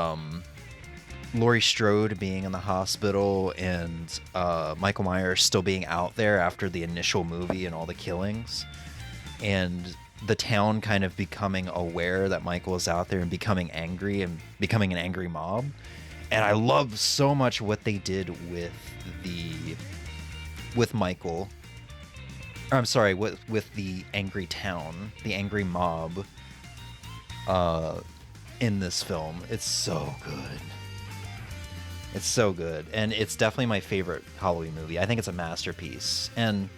Laurie Strode being in the hospital and Michael Myers still being out there after the initial movie and all the killings. And the town kind of becoming aware that Michael is out there and becoming angry and becoming an angry mob. And I love so much what they did with Michael. Or, I'm sorry, with the angry town, the angry mob in this film. It's so good. It's so good. And it's definitely my favorite Halloween movie. I think it's a masterpiece. And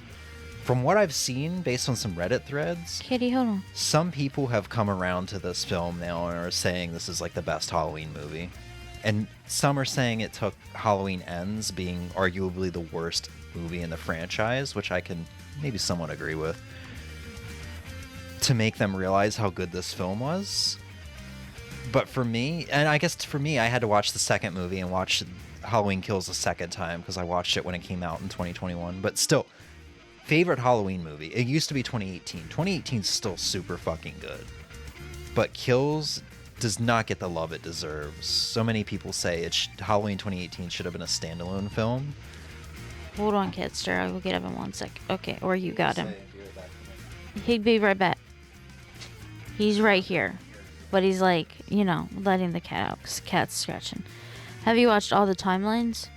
from what I've seen, based on some Reddit threads, Kitty, hold on. some people have come around to this film now and are saying this is like the best Halloween movie. And some are saying it took Halloween Ends being arguably the worst movie in the franchise, which I can maybe somewhat agree with, to make them realize how good this film was. But for me, and I guess for me, I had to watch the second movie and watch Halloween Kills the second time because I watched it when it came out in 2021. But still, favorite Halloween movie. It used to be 2018. 2018 is still super fucking good. But Kills does not get the love it deserves. So many people say Halloween 2018 should have been a standalone film. Hold on, Kidster. I will get up in 1 sec. Okay, or you got him. He'd be right back. He's right here. But he's like, you know, letting the cat out 'cause the cat's scratching. Have you watched all the timelines?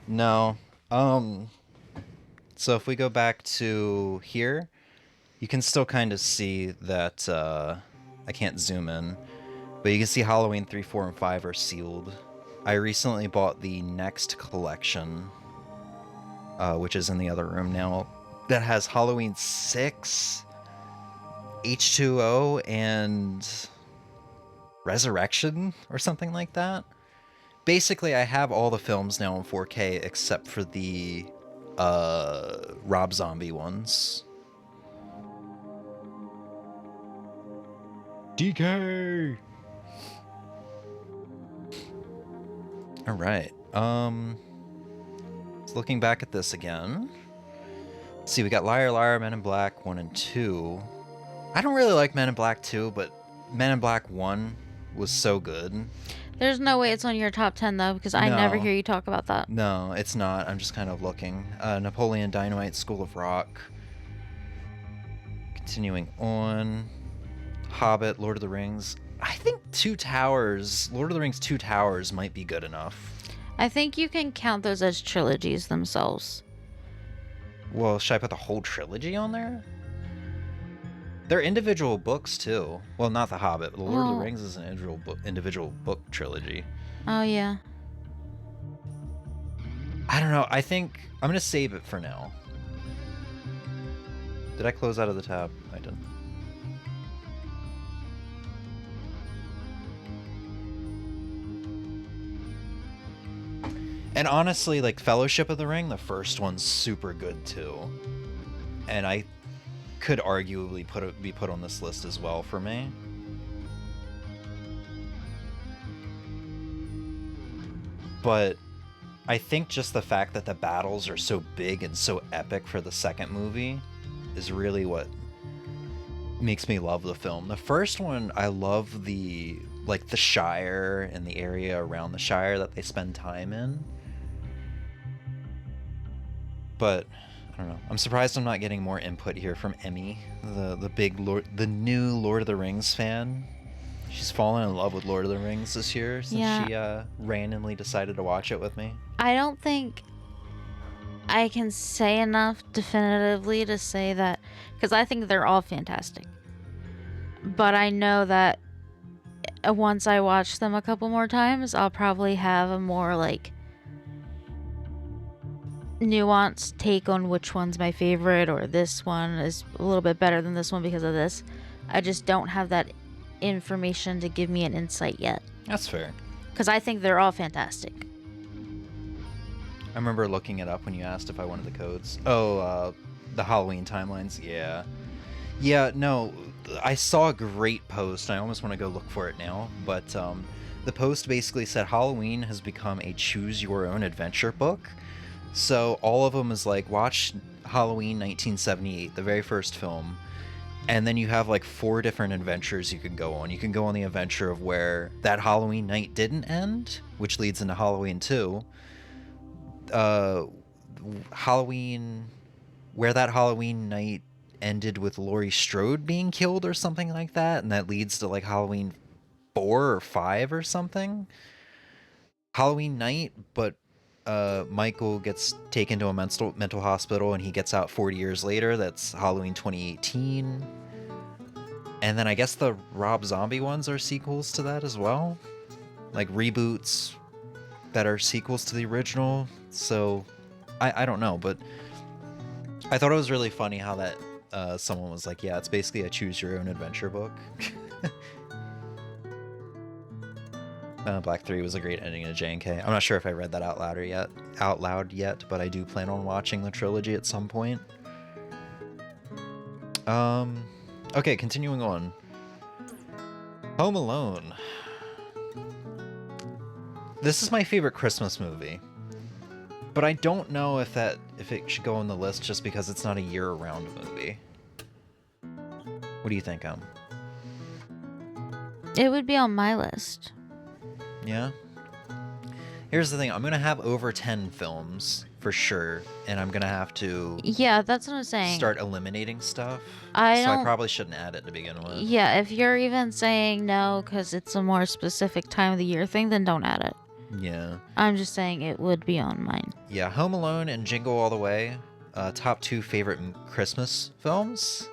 No. So if we go back to here, you can still kind of see that, I can't zoom in, but you can see Halloween 3, 4, and 5 are sealed. I recently bought the next collection, which is in the other room now, that has Halloween 6, H2O, and Resurrection, or something like that. Basically, I have all the films now in 4K except for the Rob Zombie ones. DK! Alright, looking back at this again. Let's see, we got Liar Liar, Men in Black 1 and 2. I don't really like Men in Black 2, but Men in Black 1 was so good. There's no way it's on your top 10 though, because I never hear you talk about that. No, it's not. I'm just kind of looking. Napoleon Dynamite, School of Rock. Continuing on. Hobbit, Lord of the Rings. I think Lord of the Rings 2 Towers might be good enough. I think you can count those as trilogies themselves. Well, should I put the whole trilogy on there? They're individual books too. Well, not The Hobbit, but The Lord of the Rings is an individual book trilogy. Oh, yeah. I don't know. I think I'm going to save it for now. Did I close out of the tab? I didn't. And honestly, like Fellowship of the Ring, the first one's super good too. And I could arguably be put on this list as well for me. But I think just the fact that the battles are so big and so epic for the second movie is really what makes me love the film. The first one, I love the Shire and the area around the Shire that they spend time in. But I don't know. I'm surprised I'm not getting more input here from Emmy, the new Lord of the Rings fan. She's fallen in love with Lord of the Rings this year since she randomly decided to watch it with me. I don't think I can say enough definitively to say that, because I think they're all fantastic. But I know that once I watch them a couple more times, I'll probably have a more like nuanced take on which one's my favorite, or this one is a little bit better than this one because of this. I just don't have that information to give me an insight yet. That's fair. Because I think they're all fantastic. I remember looking it up when you asked if I wanted the codes. Oh, the Halloween timelines. Yeah. Yeah, no, I saw a great post. I almost want to go look for it now. But the post basically said Halloween has become a choose-your-own-adventure book. So all of them is like, watch Halloween 1978, the very first film. And then you have like 4 different adventures you can go on. You can go on the adventure of where that Halloween night didn't end, which leads into Halloween 2. Where that Halloween night ended with Laurie Strode being killed or something like that. And that leads to like Halloween 4 or 5 or something. Halloween night, but Michael gets taken to a mental hospital and he gets out 40 years later. That's Halloween 2018. And then I guess the Rob Zombie ones are sequels to that as well. Like reboots that are sequels to the original. So I don't know, but I thought it was really funny how that someone was like, yeah, it's basically a choose your own adventure book. Black 3 was a great ending to J&K. I'm not sure if I read that out loud yet, but I do plan on watching the trilogy at some point. Okay, continuing on. Home Alone. This is my favorite Christmas movie. But I don't know if it should go on the list just because it's not a year-round movie. What do you think, It would be on my list. Yeah? Here's the thing. I'm going to have over 10 films for sure, and I'm going to have to... Yeah, that's what I'm saying. ...start eliminating stuff. So I probably shouldn't add it to begin with. Yeah, if you're even saying no because it's a more specific time of the year thing, then don't add it. Yeah. I'm just saying it would be on mine. Yeah, Home Alone and Jingle All the Way, top 2 favorite Christmas films.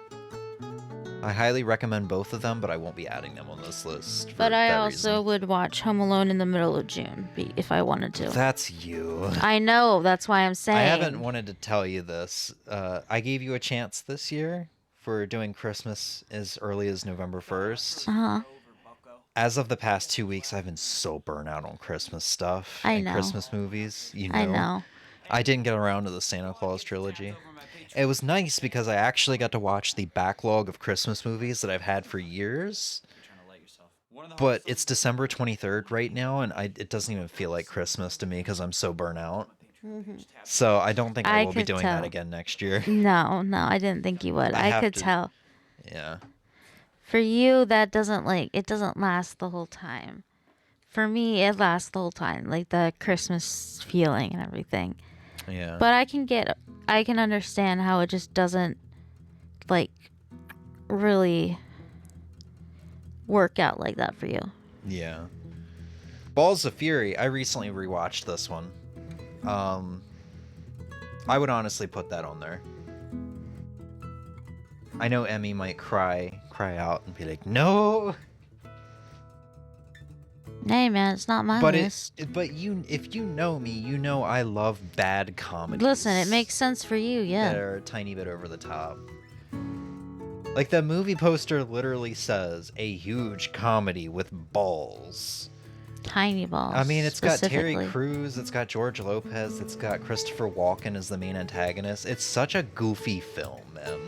I highly recommend both of them, but I won't be adding them on this list. But I also would watch Home Alone in the middle of June if I wanted to. That's you. I know, that's why I'm saying. I haven't wanted to tell you this. I gave you a chance this year for doing Christmas as early as November 1st. Uh-huh. As of the past 2 weeks, I've been so burnt out on Christmas stuff and Christmas movies. You know. I know. I didn't get around to the Santa Claus trilogy. It was nice because I actually got to watch the backlog of Christmas movies that I've had for years. But it's December 23rd right now, and it doesn't even feel like Christmas to me because I'm so burnt out. Mm-hmm. So I don't think I will be doing that again next year. No, I didn't think you would. I could tell. Yeah. For you, that doesn't it doesn't last the whole time. For me, it lasts the whole time, like the Christmas feeling and everything. Yeah. But I can understand how it just doesn't, really work out like that for you. Yeah. Balls of Fury, I recently rewatched this one. I would honestly put that on there. I know Emmy might cry out and be like, no! Hey man, it's not my list. But if you know me, you know I love bad comedies. Listen, it makes sense for you, yeah. That are a tiny bit over the top. Like the movie poster literally says, a huge comedy with balls. Tiny balls. I mean, it's got Terry Crews, it's got George Lopez, it's got Christopher Walken as the main antagonist. It's such a goofy film, man.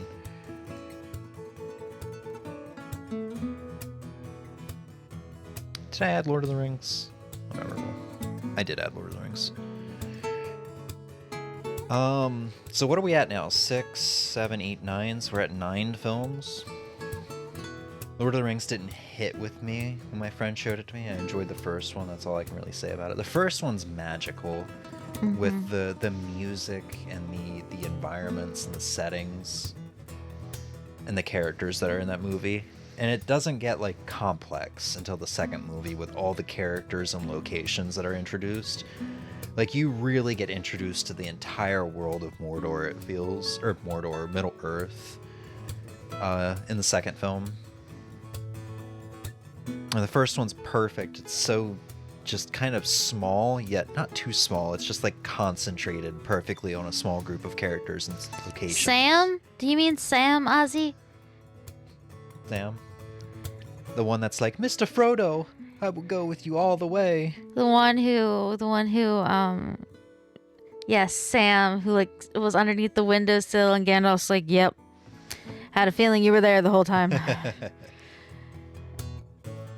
Did I add Lord of the Rings? Whatever. I did add Lord of the Rings. So what are we at now? 6, 7, 8, 9. So we're at 9 films. Lord of the Rings didn't hit with me when my friend showed it to me. I enjoyed the first one. That's all I can really say about it. The first one's magical with the music and the environments and the settings and the characters that are in that movie. And it doesn't get complex until the second movie with all the characters and locations that are introduced. You really get introduced to the entire world of Mordor, it feels, or Mordor, Middle Earth, in the second film. And the first one's perfect. It's so just kind of small, yet not too small. It's just concentrated perfectly on a small group of characters and locations. Sam? Do you mean Sam, Ozzy? Sam? The one that's like, Mr. Frodo, I will go with you all the way. The one who, yes, Sam, who was underneath the windowsill, and Gandalf's like, yep, had a feeling you were there the whole time.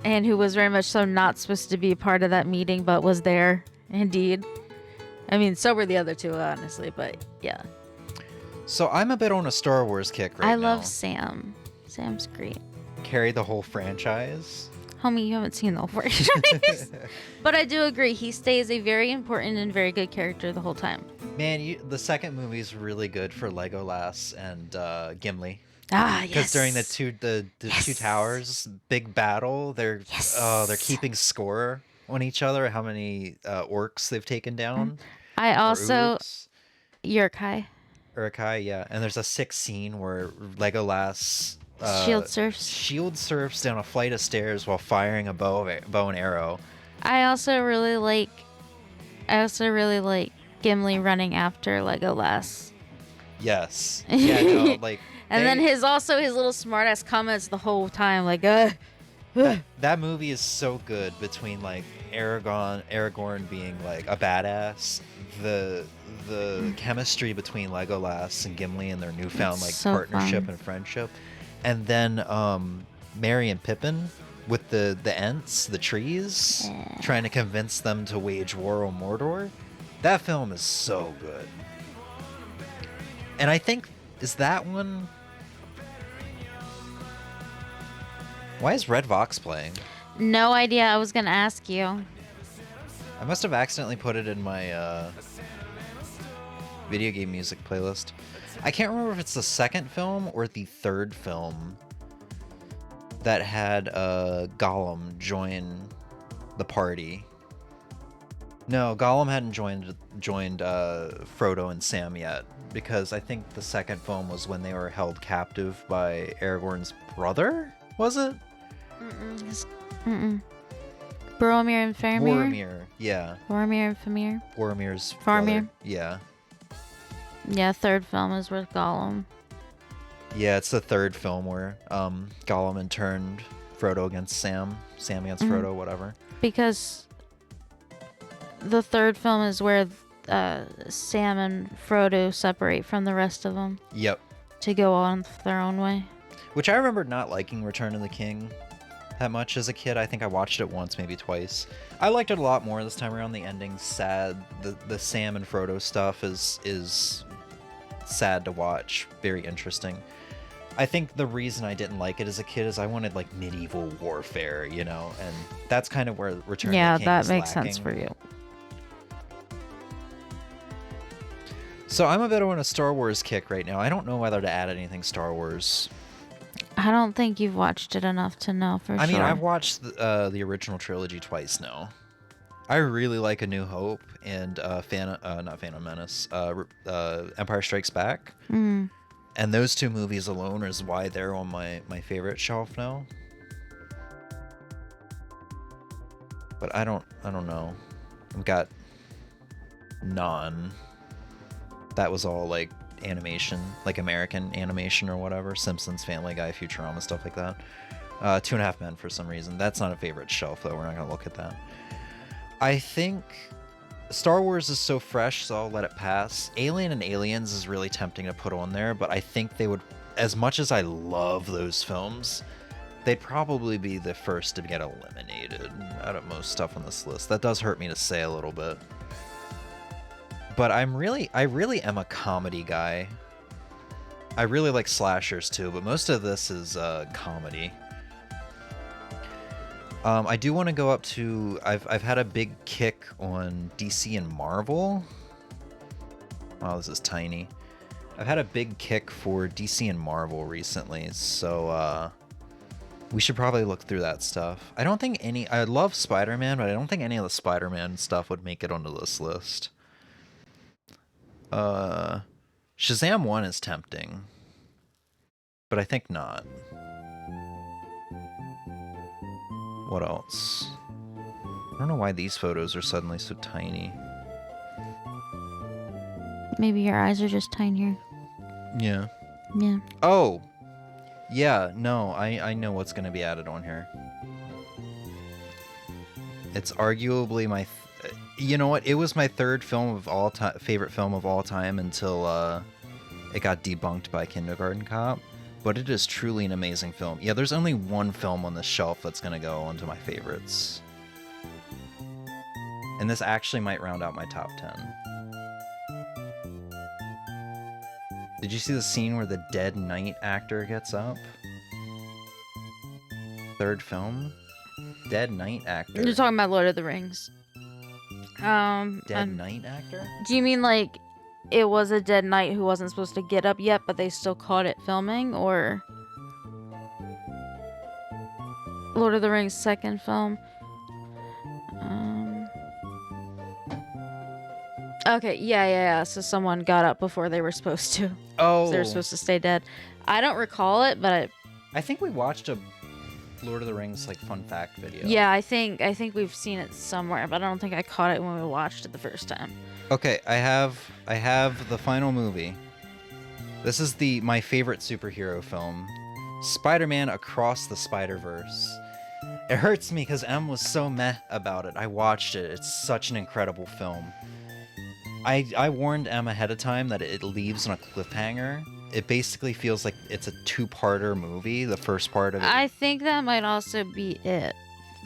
And who was very much so not supposed to be part of that meeting, but was there, indeed. I mean, so were the other two, honestly, but yeah. So I'm a bit on a Star Wars kick right now. I love Sam. Sam's great. Carry the whole franchise. Homie, you haven't seen the whole franchise. But I do agree. He stays a very important and very good character the whole time. Man, the second movie is really good for Legolas and Gimli. Ah, yes. Because during the two towers big battle, they're keeping score on each other, how many orcs they've taken down. I also Urkai, yeah. And there's a sick scene where Legolas shield surfs down a flight of stairs while firing a bow and arrow. I also really like Gimli running after Legolas. Yes. Yeah, no, like and then his little smartass comments the whole time, like that movie is so good between like Aragorn being like a badass, the chemistry between Legolas and Gimli and their newfound partnership and friendship, and then Merry and Pippin with the Ents, the trees, trying to convince them to wage war on Mordor. That film is so good. And I think, is that one... Why is Red Vox playing? No idea. I was going to ask you. I must have accidentally put it in my video game music playlist. I can't remember if it's the second film or the third film that had Gollum join the party. No, Gollum hadn't joined Frodo and Sam yet, because I think the second film was when they were held captive by Aragorn's brother, was it? Boromir and Faramir? Boromir, yeah. Boromir and Faramir? Boromir's Faramir? brother. Yeah. Yeah, third film is with Gollum. Yeah, it's the third film where Gollum turned Frodo against Sam against Frodo, whatever. Because the third film is where Sam and Frodo separate from the rest of them. Yep. To go on their own way. Which I remember not liking Return of the King that much as a kid. I think I watched it once, maybe twice. I liked it a lot more this time around. The ending's sad. The Sam and Frodo stuff is sad to watch. Very interesting. I think the reason I didn't like it as a kid is I wanted like medieval warfare, you know, and that's kind of where Return of the King Yeah, is that makes lacking. sense for you. So I'm a bit on a Star Wars kick right now. I don't know whether to add anything Star Wars. I don't think you've watched it enough to know for sure. I mean, I've watched the original trilogy twice now. I really like A New Hope and not Phantom Menace, Empire Strikes Back. Mm. And those two movies alone is why they're on my favorite shelf now. But I don't know. I've got that was all like animation, like American animation or whatever. Simpsons, Family Guy, Futurama, stuff like that. 2.5 Men for some reason. That's not a favorite shelf though. We're not gonna look at that. I think Star Wars is so fresh, so I'll let it pass. Alien and Aliens is really tempting to put on there, but I think they would, as much as I love those films, they'd probably be the first to get eliminated out of most stuff on this list. That does hurt me to say a little bit. But I really am a comedy guy. I really like slashers too, but most of this is comedy. I do want to go up to... I've had a big kick on DC and Marvel. Wow, this is tiny. I've had a big kick for DC and Marvel recently, so we should probably look through that stuff. I don't think any... I love Spider-Man, but I don't think any of the Spider-Man stuff would make it onto this list. Shazam 1 is tempting, but I think not. What else? I don't know why these photos are suddenly so tiny. Maybe your eyes are just tinier. Yeah. Yeah. Oh! Yeah, no, I know what's going to be added on here. It's arguably my... you know what? It was my third film of all time, favorite film of all time until it got debunked by Kindergarten Cop. But it is truly an amazing film. Yeah, there's only one film on this shelf that's going to go onto my favorites. And this actually might round out my top 10. Did you see the scene where the dead knight actor gets up? Third film? Dead knight actor. You're talking about Lord of the Rings. Dead knight actor? Do you mean like it was a dead knight who wasn't supposed to get up yet, but they still caught it filming, or Lord of the Rings second film. Okay, yeah. So someone got up before they were supposed to. Oh. They were supposed to stay dead. I don't recall it, but I think we watched a Lord of the Rings like fun fact video. yeah, I think we've seen it somewhere, but I don't think I caught it when we watched it the first time. Okay, I have the final movie. This is my favorite superhero film, Spider-Man Across the Spider-Verse. It hurts me because Em was so meh about it. I watched it. It's such an incredible film. I warned Em ahead of time that it leaves on a cliffhanger. It basically feels like it's a two-parter movie. The first part of it. I think that might also be it.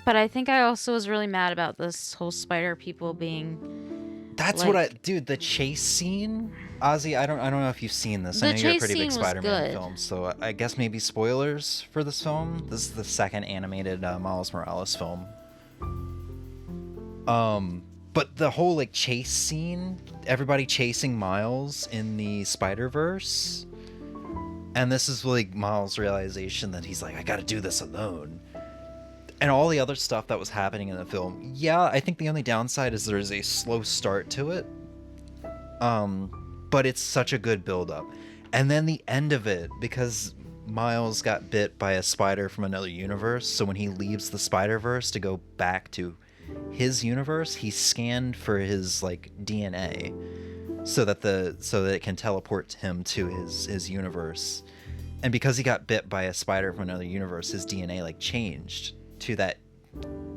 But I think I also was really mad about this whole spider people being... That's like, dude, the chase scene? Ozzy, I don't know if you've seen this. I know you're a pretty big Spider-Man film, so I guess maybe spoilers for this film. This is the second animated Miles Morales film. But the whole like chase scene, everybody chasing Miles in the Spider-Verse, and this is like Miles' realization that he's like, I gotta do this alone. And all the other stuff that was happening in the film, yeah, I think the only downside is there's a slow start to it. But it's such a good build-up. And then the end of it, because Miles got bit by a spider from another universe, so when he leaves the Spider-Verse to go back to his universe, he's scanned for his like DNA so that it can teleport him to his universe. And because he got bit by a spider from another universe, his DNA like changed to that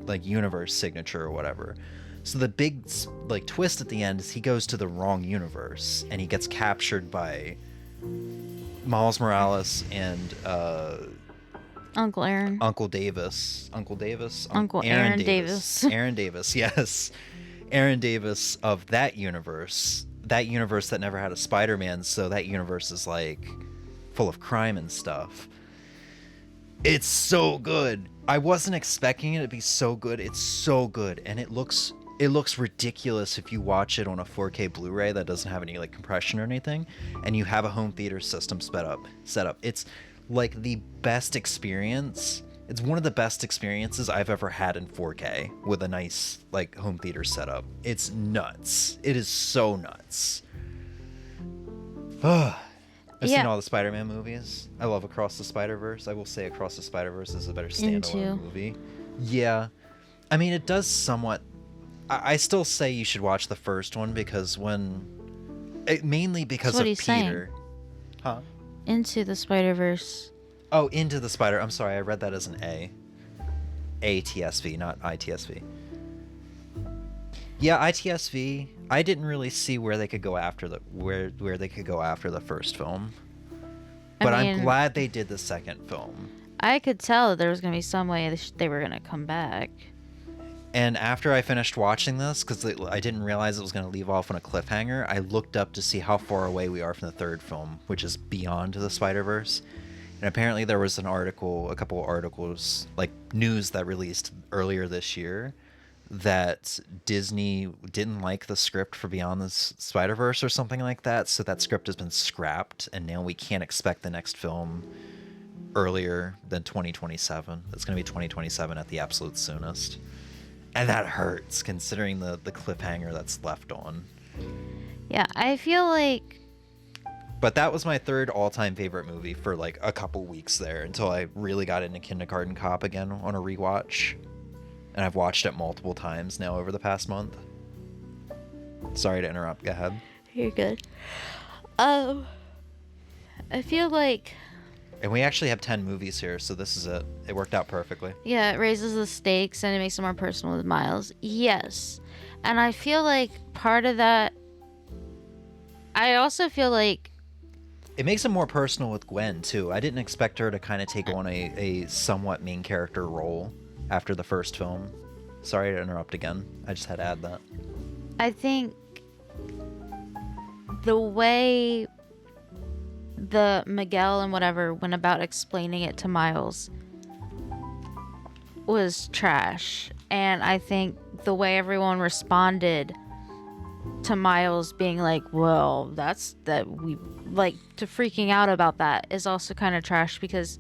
like universe signature or whatever. So the big like twist at the end is he goes to the wrong universe and he gets captured by Miles Morales and Uncle Aaron. Uncle Davis. Uncle Aaron Davis. Aaron Davis, yes. Aaron Davis of that universe. That universe that never had a Spider-Man, so that universe is like full of crime and stuff. It's so good. I wasn't expecting it to be so good. It's so good, and it looks ridiculous if you watch it on a 4K Blu-ray that doesn't have any like compression or anything, and you have a home theater system set up. It's like the best experience. It's one of the best experiences I've ever had in 4K with a nice like home theater setup. It's nuts. It is so nuts. I've seen all the Spider-Man movies. I love Across the Spider-Verse. I will say Across the Spider-Verse is a better standalone movie. Yeah. I mean, it does somewhat... I still say you should watch the first one because mainly because of Peter. Saying. Huh? Into the Spider-Verse. Oh, Into the Spider... I'm sorry, I read that as an A. ATSV, not ITSV. Yeah, ITSV. I didn't really see where they could go after where they could go after the first film. But I'm glad they did the second film. I could tell that there was going to be some way they were going to come back. And after I finished watching this, because I didn't realize it was going to leave off on a cliffhanger, I looked up to see how far away we are from the third film, which is Beyond the Spider-Verse. And apparently there was a couple of articles, like news that released earlier this year, that Disney didn't like the script for Beyond the Spider-Verse or something like that, so that script has been scrapped, and now we can't expect the next film earlier than 2027. It's going to be 2027 at the absolute soonest. And that hurts, considering the cliffhanger that's left on. Yeah, I feel like... But that was my third all-time favorite movie for like a couple weeks there, until I really got into Kindergarten Cop again on a rewatch. And I've watched it multiple times now over the past month. Sorry to interrupt, go ahead. You're good. I feel like... And we actually have 10 movies here, so this is it. It worked out perfectly. Yeah, it raises the stakes and it makes it more personal with Miles. Yes. And I feel like part of that... I also feel like... It makes it more personal with Gwen, too. I didn't expect her to kind of take on a somewhat main character role after the first film. Sorry to interrupt again. I just had to add that. I think the way the Miguel and whatever went about explaining it to Miles was trash. And I think the way everyone responded to Miles being like, well, that's that we like to freaking out about that is also kind of trash, because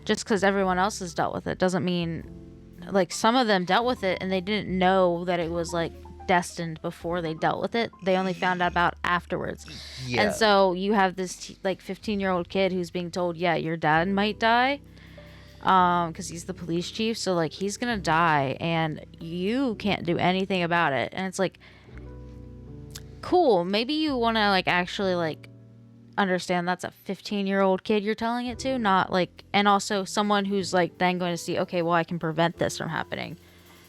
just because everyone else has dealt with it doesn't mean, like, some of them dealt with it and they didn't know that it was like destined before they dealt with it. They only found out about afterwards. Yeah. And so you have this like 15-year-old kid who's being told, yeah, your dad might die, because he's the police chief, so like he's gonna die and you can't do anything about it. And it's like, cool, maybe you want to like actually like understand that's a 15-year-old kid you're telling it to, not like, and also someone who's like then going to see, okay, well, I can prevent this from happening,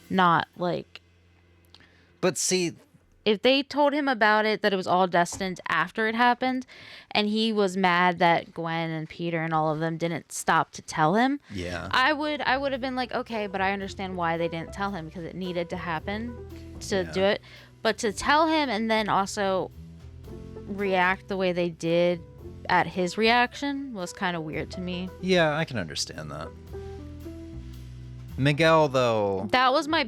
not like. But see, if they told him about it, that it was all destined after it happened, and he was mad that Gwen and Peter and all of them didn't stop to tell him, yeah, I would have been like, okay, but I understand why they didn't tell him, because it needed to happen to do it. But to tell him and then also react the way they did at his reaction was kind of weird to me. Yeah, I can understand that. Miguel, though, that was my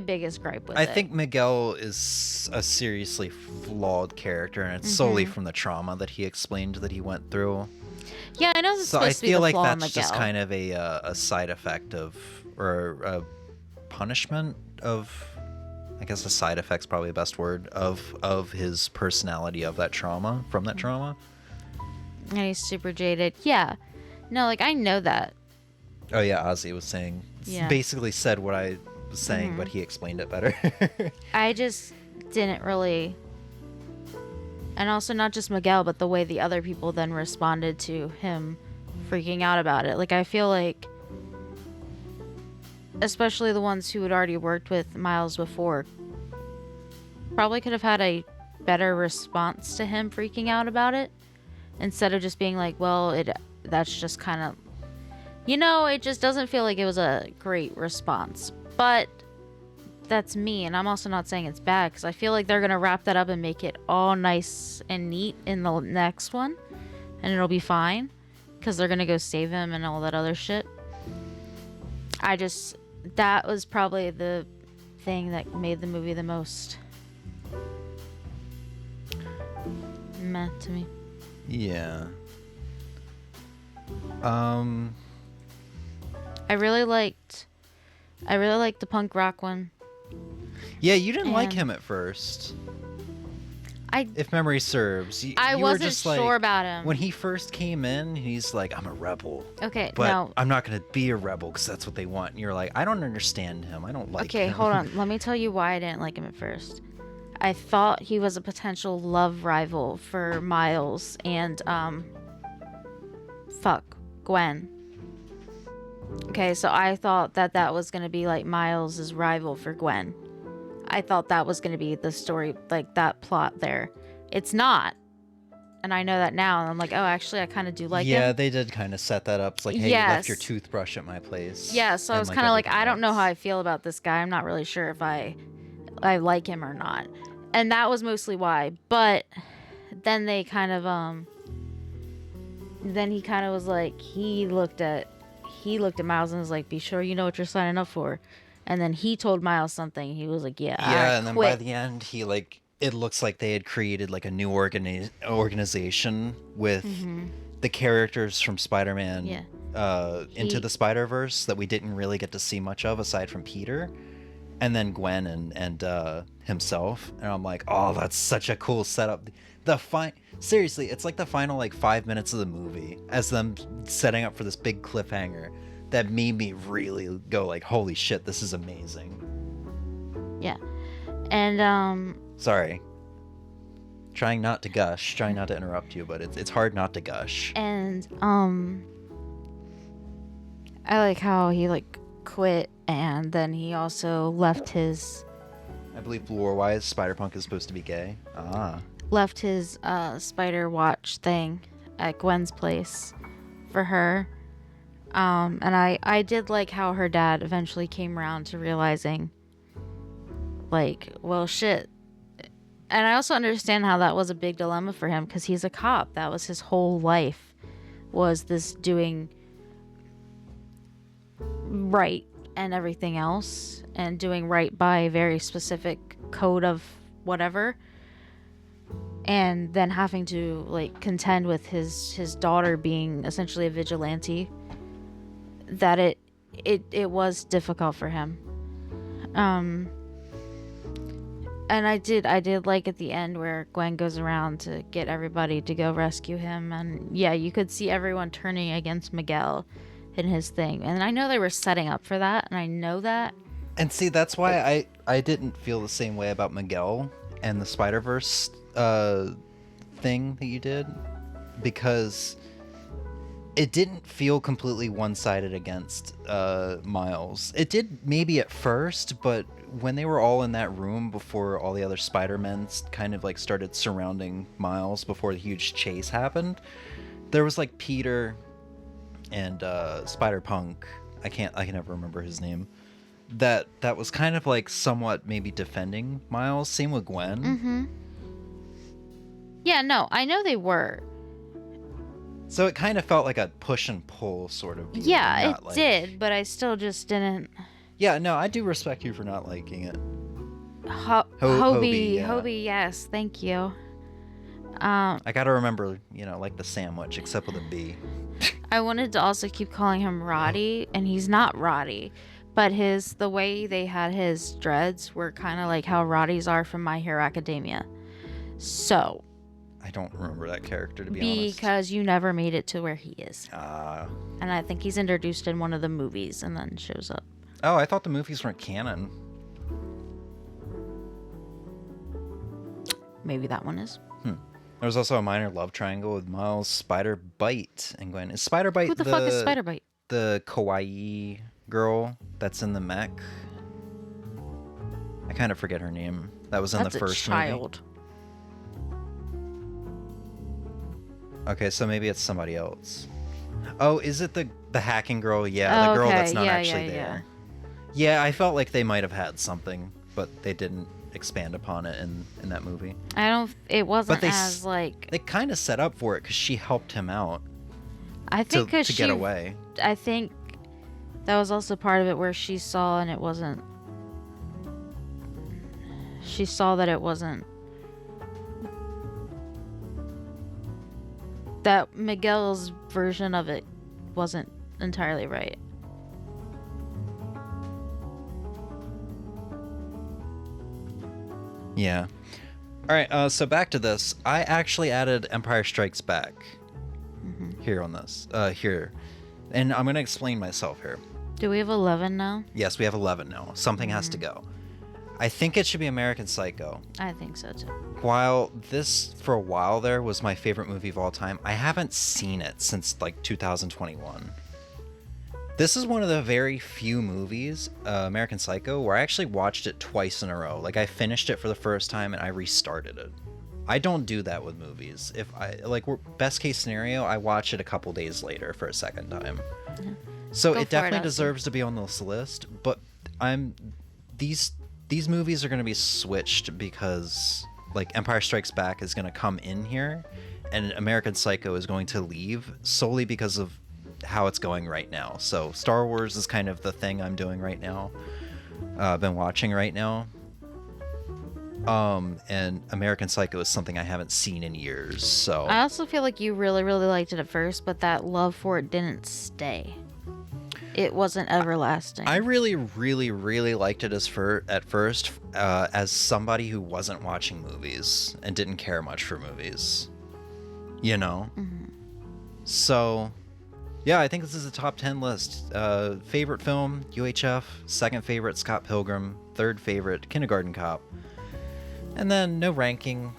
biggest gripe with it. I think Miguel is a seriously flawed character, and it's solely from the trauma that he explained that he went through. Yeah, I know. So I feel like that's Miguel. just kind of a side effect of, or a punishment of, I guess a side effect's probably the best word, of his personality, of that trauma, from that trauma. And he's super jaded. Yeah. No, like, I know that. Oh yeah, Ozzy was saying, basically said what I was saying, but he explained it better. I just didn't really, and also not just Miguel, but the way the other people then responded to him freaking out about it. Like, I feel like, especially the ones who had already worked with Miles before, probably could have had a better response to him freaking out about it, instead of just being like, well, that's just kind of, you know, it just doesn't feel like it was a great response. But that's me, and I'm also not saying it's bad, because I feel like they're going to wrap that up and make it all nice and neat in the next one, and it'll be fine, because they're going to go save him and all that other shit. That was probably the thing that made the movie the most meh to me. Yeah. I really liked the punk rock one. Yeah, you didn't like him at first. If memory serves, I you wasn't were just sure like, about him. When he first came in, he's like, I'm a rebel. Okay, but no. I'm not going to be a rebel because that's what they want. And you're like, I don't understand him. I don't like him. Okay, hold on. Let me tell you why I didn't like him at first. I thought he was a potential love rival for Miles and, Gwen. Okay, so I thought that was going to be like Miles' rival for Gwen. I thought that was going to be the story, like that plot there. It's not. And I know that now, and I'm like, oh, actually, I kind of do like him. Yeah, they did kind of set that up. It's like, hey, you left your toothbrush at my place. Yeah, so I was kind of like, I don't know how I feel about this guy. I'm not really sure if I like him or not. And that was mostly why. But then they kind of, then he kind of was like, he looked at Miles and was like, be sure you know what you're signing up for. And then he told Miles something. He was like, yeah, and then by the end, he like, it looks like they had created like a new organization with the characters from Spider-Man Into the Spider-Verse that we didn't really get to see much of aside from Peter, and then Gwen and himself. And I'm like, oh, that's such a cool setup. Seriously, it's like the final like 5 minutes of the movie as them setting up for this big cliffhanger that made me really go like, holy shit, this is amazing. Yeah. And sorry, trying not to gush, trying not to interrupt you, but it's hard not to gush. And I like how he like quit, and then he also left his, I believe lore-wise, Spider-Punk is supposed to be gay. Left his spider watch thing at Gwen's place for her. And I did like how her dad eventually came around to realizing, like, well, shit. And I also understand how that was a big dilemma for him, because he's a cop. That was his whole life, was this doing right and everything else, and doing right by a very specific code of whatever. and then having to like contend with his daughter being essentially a vigilante, that it was difficult for him. And I did like at the end where Gwen goes around to get everybody to go rescue him, and yeah, you could see everyone turning against Miguel in his thing, and I know they were setting up for that, and I know that. And see, that's why I didn't feel the same way about Miguel and the Spider-Verse thing that you did, because it didn't feel completely one-sided against Miles. It did maybe at first, but when they were all in that room before all the other Spider-Men kind of like started surrounding Miles before the huge chase happened, there was like Peter and Spider-Punk. I can never remember his name. That was kind of like somewhat maybe defending Miles. Same with Gwen. Mm-hmm. Yeah, no, I know they were. So it kind of felt like a push and pull sort of deal. Yeah, it did, but I still just didn't. Yeah, no, I do respect you for not liking it. Hobie, yeah. Hobie, yes, thank you. I gotta remember, like the sandwich, except with a B. I wanted to also keep calling him Roddy, and he's not Roddy, but the way they had his dreads were kind of like how Roddy's are from My Hero Academia. So. I don't remember that character, to be honest. Because you never made it to where he is. And I think he's introduced in one of the movies and then shows up. Oh, I thought the movies weren't canon. Maybe that one is. There was also a minor love triangle with Miles, Spider-Bite, and Gwen. Is Spider-Bite Who the fuck is Spider-Bite? The kawaii girl that's in the mech? I kind of forget her name. That was in the first child. movie. Okay, so maybe it's somebody else. Oh, is it the hacking girl? Yeah, the girl that's not actually there. Yeah, I felt like they might have had something, but they didn't expand upon it in that movie. It wasn't but as like... They kind of set up for it because she helped him out. I think to get away. I think that was also part of it where she saw and it wasn't... She saw that it wasn't... That Miguel's version of it wasn't entirely right. Yeah. All right, so back to this. I actually added Empire Strikes Back here on this. Here. And I'm going to explain myself here. Do we have 11 now? Yes, we have 11 now. Something has to go. I think it should be American Psycho. I think so too. While this, for a while there, was my favorite movie of all time, I haven't seen it since like 2021. This is one of the very few movies, American Psycho, where I actually watched it twice in a row. Like I finished it for the first time and I restarted it. I don't do that with movies. If best case scenario, I watch it a couple days later for a second time. Yeah. So it definitely deserves to be on this list, but these movies are going to be switched because like Empire Strikes Back is going to come in here and American Psycho is going to leave solely because of how it's going right now. So Star Wars is kind of the thing I'm doing right now. I've been watching right now. And American Psycho is something I haven't seen in years. So I also feel like you really, really liked it at first, but that love for it didn't stay. It wasn't everlasting. I really, really, really liked it at first as somebody who wasn't watching movies and didn't care much for movies. Mm-hmm. So, yeah, I think this is a top 10 list. Favorite film, UHF. Second favorite, Scott Pilgrim. Third favorite, Kindergarten Cop. And then no ranking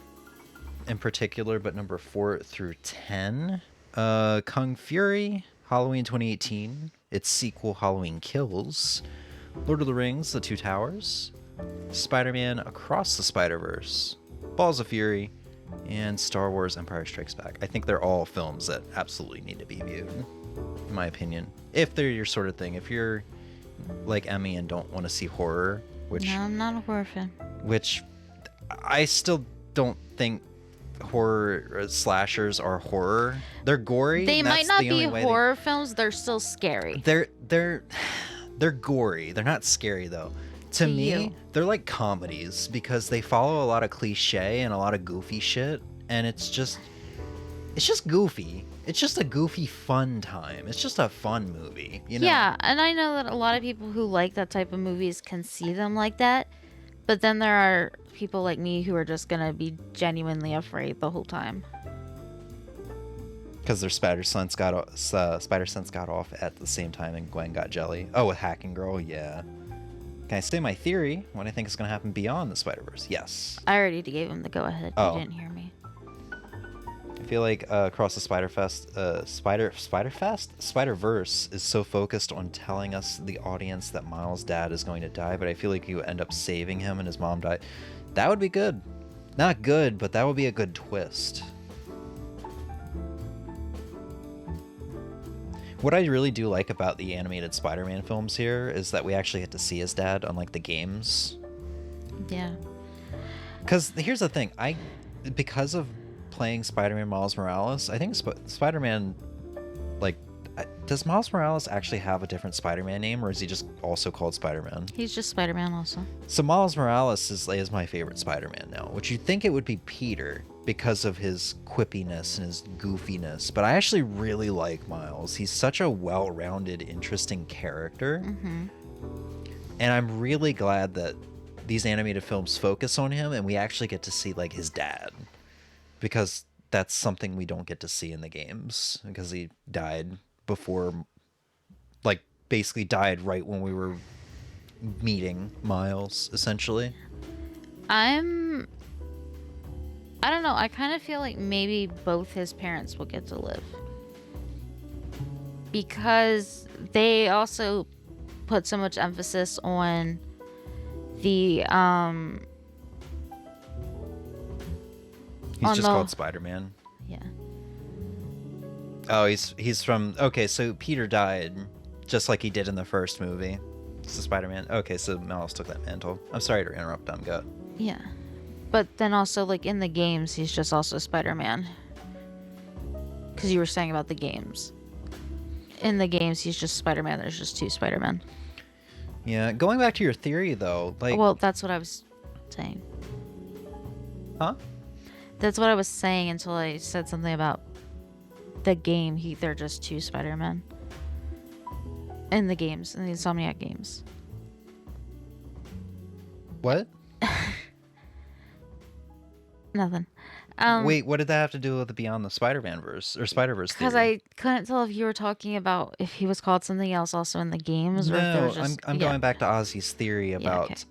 in particular, but number 4 through 10. Kung Fury, Halloween 2018. Its sequel, Halloween Kills. Lord of the Rings, The Two Towers. Spider-Man Across the Spider-Verse. Balls of Fury. And Star Wars Empire Strikes Back. I think they're all films that absolutely need to be viewed, in my opinion. If they're your sort of thing. If you're like Emmy and don't want to see horror, which... No, I'm not a horror fan. Which I still don't think horror slashers are horror. They're gory. They might not be horror films. They're still scary. They're gory. They're not scary though. To me, they're like comedies because they follow a lot of cliche and a lot of goofy shit, and it's just goofy. It's just a goofy, fun time. It's just a fun movie, you know? Yeah, and I know that a lot of people who like that type of movies can see them like that, but then there are people like me who are just gonna be genuinely afraid the whole time. Because their spider sense got off at the same time, and Gwen got jelly. Oh, with Hacking Girl, yeah. Can I say my theory? What I think is going to happen beyond the Spider-Verse? Yes. I already gave him the go-ahead. Oh. You didn't hear me. I feel like across the Spider-Verse is so focused on telling us, the audience, that Miles' dad is going to die, but I feel like you end up saving him and his mom died. That would be good. Not good, but that would be a good twist. What I really do like about the animated Spider-Man films here is that we actually get to see his dad, unlike the games. Yeah. Because here's the thing, because of playing Spider-Man Miles Morales, I think Spider-Man, like, does Miles Morales actually have a different Spider-Man name, or is he just also called Spider-Man? He's just Spider-Man also. So Miles Morales is my favorite Spider-Man now, which you'd think it would be Peter, because of his quippiness and his goofiness, but I actually really like Miles. He's such a well-rounded, interesting character. Mm-hmm. And I'm really glad that these animated films focus on him and we actually get to see, like, his dad, because that's something we don't get to see in the games, because he died before, like, basically died right when we were meeting Miles, essentially. I don't know. I kind of feel like maybe both his parents will get to live. Because they also put so much emphasis on the, He's just called Spider-Man. Yeah. Oh, he's from... Okay, so Peter died, just like he did in the first movie. It's the Spider-Man. Okay, so Miles took that mantle. I'm sorry to interrupt, Go. Yeah. But then also, like, in the games, he's just also Spider-Man. Because you were saying about the games. In the games, he's just Spider-Man. There's just two Spider-Men. Yeah, going back to your theory, though, like... Well, that's what I was saying. Huh? That's what I was saying until I said something about the game. They're just two Spider-Men. In the games. In the Insomniac games. What? Nothing. Wait, what did that have to do with the Beyond the Spider-Man verse or Spider-Verse theory? Because I couldn't tell if you were talking about if he was called something else also in the games, or if there No, was just... I'm going back to Ozzy's theory about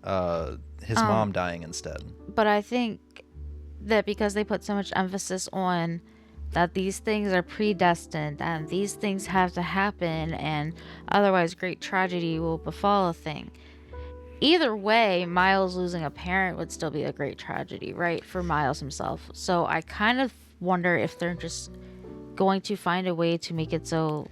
his mom dying instead. But I think that because they put so much emphasis on that these things are predestined and these things have to happen, and otherwise great tragedy will befall a thing. Either way, Miles losing a parent would still be a great tragedy, right? For Miles himself. So I kind of wonder if they're just going to find a way to make it so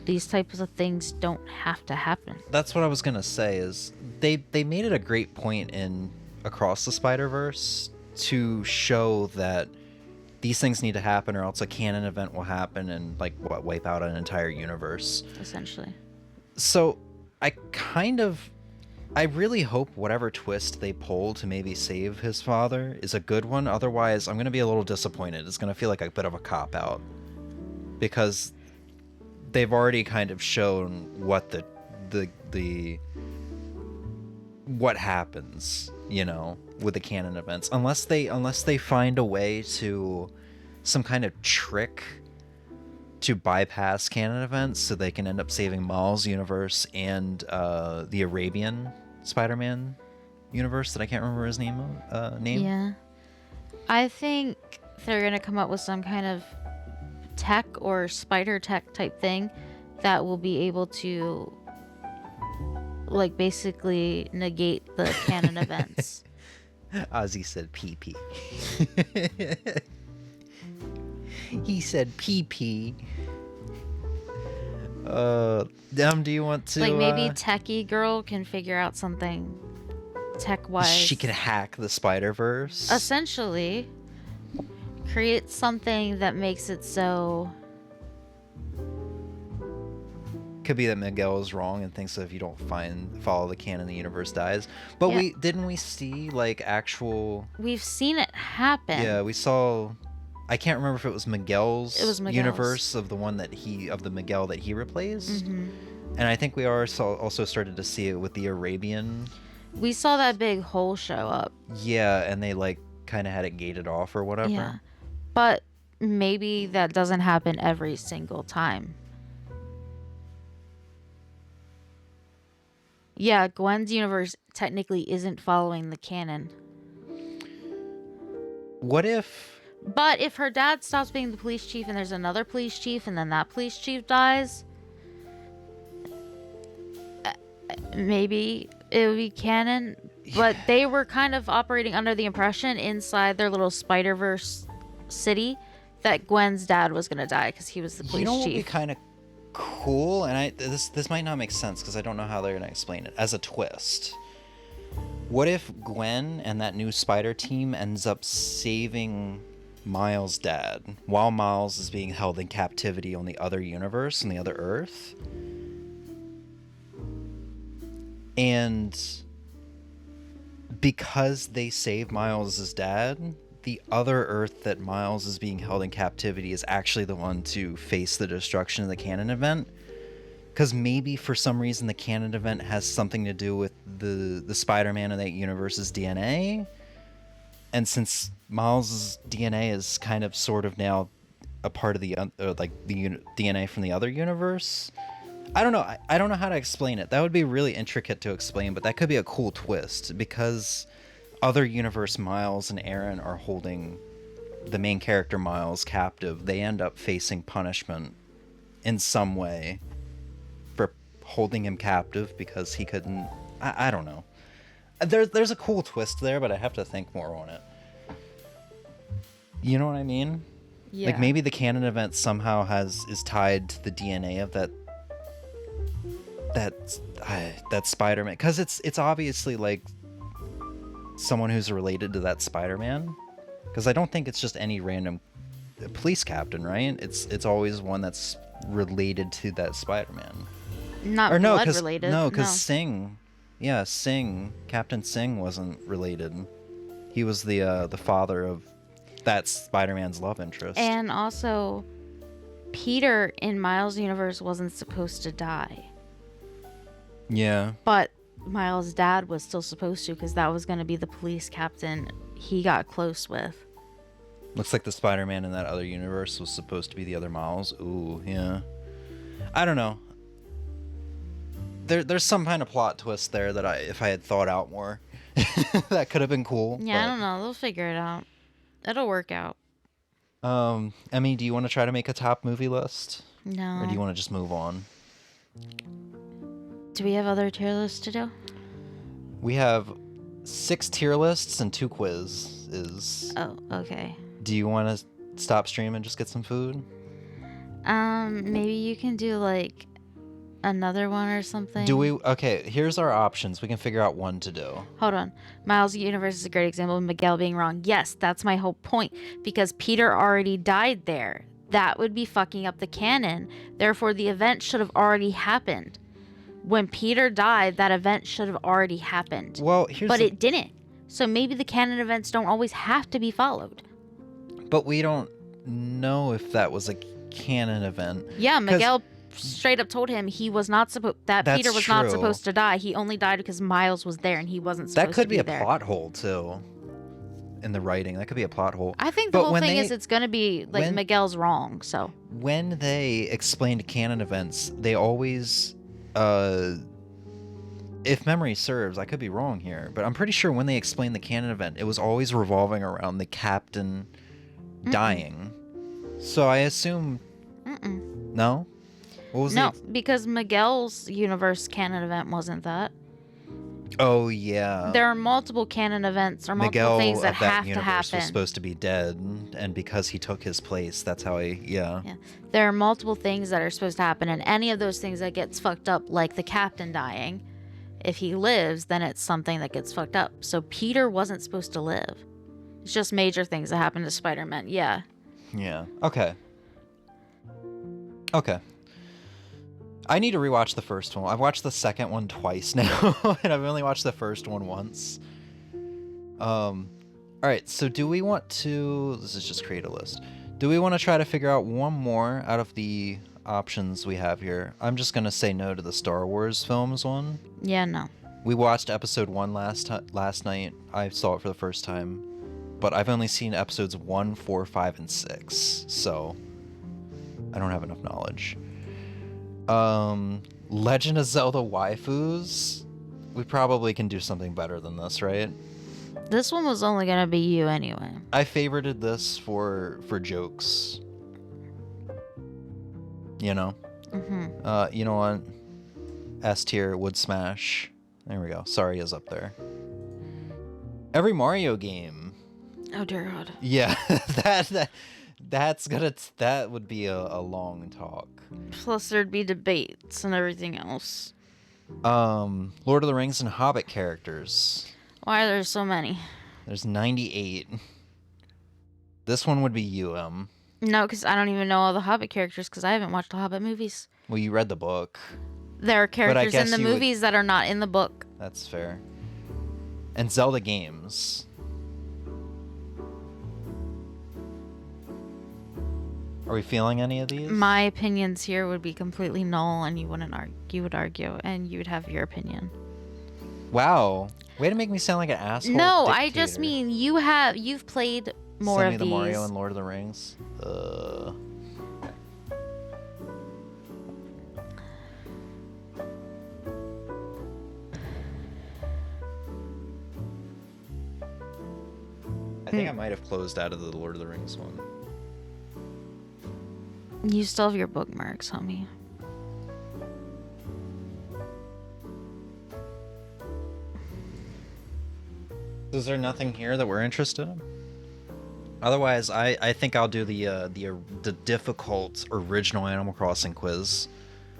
these types of things don't have to happen. That's what I was going to say, is they made it a great point in Across the Spider-Verse to show that these things need to happen, or else a canon event will happen and, like, wipe out an entire universe. Essentially. So I really hope whatever twist they pull to maybe save his father is a good one. Otherwise, I'm going to be a little disappointed. It's going to feel like a bit of a cop-out, because they've already kind of shown what what happens, you know, with the canon events. Unless they find a way to some kind of trick to bypass canon events so they can end up saving Miles' universe and the Arabian Spider-Man universe that I can't remember his name. Yeah. I think they're going to come up with some kind of tech or spider tech type thing that will be able to, like, basically negate the canon events. Ozzy said PP. He said PP. Do you want to... Like, maybe Techie Girl can figure out something tech-wise. She can hack the Spider-Verse? Essentially. Create something that makes it so... Could be that Miguel is wrong and thinks that if you don't follow the canon, the universe dies. But yeah. Didn't we see, like, actual... We've seen it happen. Yeah, we saw I can't remember if it was Miguel's, universe of the Miguel that he replaced. Mm-hmm. And I think we also started to see it with the Arabian. We saw that big hole show up. Yeah, and they like kind of had it gated off or whatever. Yeah. But maybe that doesn't happen every single time. Yeah, Gwen's universe technically isn't following the canon. What if... But if her dad stops being the police chief and there's another police chief and then that police chief dies, maybe it would be canon. But they were kind of operating under the impression inside their little Spider-Verse city that Gwen's dad was going to die because he was the police chief. What would be kind of cool, and this might not make sense because I don't know how they're going to explain it, as a twist. What if Gwen and that new Spider team ends up saving Miles' dad while Miles is being held in captivity on the other universe, on the other Earth? And because they save Miles' dad, the other Earth that Miles is being held in captivity is actually the one to face the destruction of the canon event. Because maybe for some reason the canon event has something to do with the Spider-Man in that universe's DNA. And since Miles' DNA is kind of sort of now a part of the DNA from the other universe, I don't know. I don't know how to explain it. That would be really intricate to explain, but that could be a cool twist because other universe Miles and Aaron are holding the main character Miles captive. They end up facing punishment in some way for holding him captive because he couldn't. I don't know. There's a cool twist there, but I have to think more on it. You know what I mean? Yeah. Like maybe the canon event somehow is tied to the DNA of that Spider-Man, because it's obviously like someone who's related to that Spider-Man, because I don't think it's just any random police captain, right? It's always one that's related to that Spider-Man. Not or no, blood related. No, because Singh, Captain Singh wasn't related. He was the father of that Spider-Man's love interest. And also, Peter in Miles' universe wasn't supposed to die. Yeah. But Miles' dad was still supposed to, because that was going to be the police captain he got close with. Looks like the Spider-Man in that other universe was supposed to be the other Miles. Ooh, yeah. I don't know. There's some kind of plot twist there that if I had thought out more, that could have been cool. Yeah, I don't know. They'll figure it out. It'll work out. Emmy, do you want to try to make a top movie list? No. Or do you want to just move on? Do we have other tier lists to do? We have 6 tier lists and 2 quizzes. Oh, okay. Do you want to stop stream and just get some food? Maybe you can do like another one or something. Okay, here's our options. We can figure out one to do. Hold on. Miles' universe is a great example of Miguel being wrong. Yes, that's my whole point. Because Peter already died there. That would be fucking up the canon. Therefore, the event should have already happened. When Peter died, that event should have already happened. Well, but it didn't. So maybe the canon events don't always have to be followed. But we don't know if that was a canon event. Yeah, Miguel straight up told him he was not supposed Peter was not supposed to die. He only died because Miles was there and he wasn't supposed to be there. That could be a plot hole too. In the writing, that could be a plot hole. I think the whole thing is it's going to be like Miguel's wrong. So when they explained canon events, they always, if memory serves, I could be wrong here, but I'm pretty sure when they explained the canon event, it was always revolving around the captain dying. So I assume. No. What was because Miguel's universe canon event wasn't that. Oh yeah. There are multiple canon events or multiple things that have to happen. Was supposed to be dead, and because he took his place, that's how yeah. There are multiple things that are supposed to happen, and any of those things that gets fucked up, like the captain dying, if he lives, then it's something that gets fucked up. So Peter wasn't supposed to live. It's just major things that happen to Spider-Man. Yeah. Yeah. Okay. I need to rewatch the first one. I've watched the second one twice now, and I've only watched the first one once. Are Alright, so do we want to... This is just create a list. Do we want to try to figure out one more out of the options we have here? I'm just going to say no to the Star Wars films one. Yeah, no. We watched episode 1 last night. I saw it for the first time. But I've only seen episodes 1, 4, 5, and 6. So, I don't have enough knowledge. Legend of Zelda waifus? We probably can do something better than this, right? This one was only gonna be you anyway. I favorited this for jokes. You know? Mm-hmm. You know what? S tier would smash. There we go. Sorry is up there. Every Mario game. Oh dear God. Yeah, that would be a long talk. Plus there'd be debates and everything else. Lord of the Rings and Hobbit characters. Why are there so many? There's 98. This one would be UM. No, because I don't even know all the Hobbit characters because I haven't watched the Hobbit movies. Well, you read the book. There are characters in the movies that are not in the book. That's fair. And Zelda games. Are we feeling any of these? My opinions here would be completely null, and you wouldn't argue. You would argue, and you would have your opinion. Wow. Way to make me sound like an asshole. No, dictator. I just mean you've played more Send of me these. the Mario and Lord of the Rings. I think I might have closed out of the Lord of the Rings one. You still have your bookmarks, homie. Is there nothing here that we're interested in? Otherwise, I think I'll do the difficult original Animal Crossing quiz.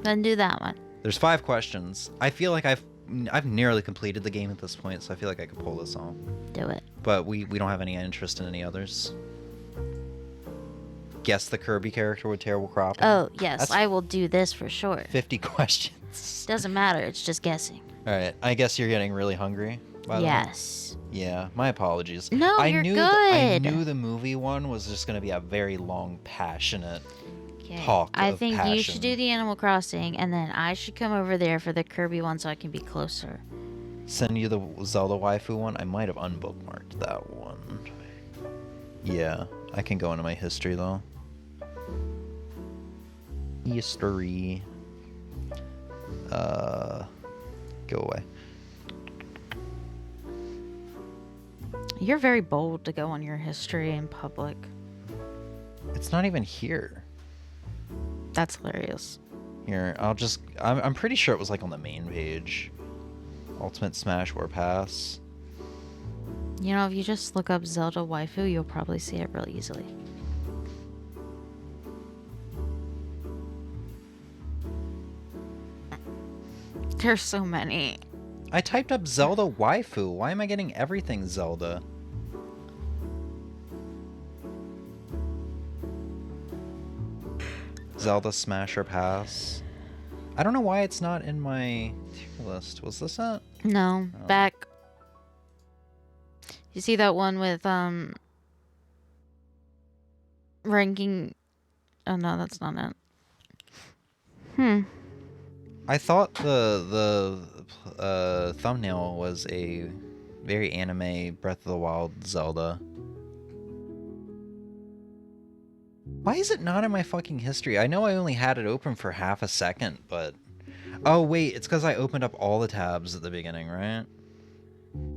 Then do that one. There's 5 questions. I feel like I've nearly completed the game at this point, so I feel like I could pull this off. Do it. But we don't have any interest in any others. Guess the Kirby character with terrible cropping. Oh, yes, That's I will do this for sure. 50 questions. Doesn't matter, it's just guessing. Alright, I guess you're getting really hungry, by the way. Yes. Yeah, my apologies. No, I you're knew good. I knew the movie one was just going to be a very long, passionate talk I of think passion. you should do the Animal Crossing, and then I should come over there for the Kirby one so I can be closer. Send you the Zelda waifu one. I might have unbookmarked that one. Yeah, I can go into my history though. History. Go away. You're very bold to go on your history in public. It's not even here. That's hilarious. Here, I'm pretty sure it was like on the main page. Ultimate Smash War Pass. You know, if you just look up Zelda waifu, you'll probably see it real easily. There's so many. I typed up Zelda waifu. Why am I getting everything Zelda? Zelda Smasher Pass. I don't know why it's not in my tier list. Was this it? No, Oh. back. You see that one with ranking? Oh no, that's not it. I thought the thumbnail was a very anime Breath of the Wild Zelda. Why is it not in my fucking history? I know I only had it open for half a second, but... Oh, wait, it's because I opened up all the tabs at the beginning, right?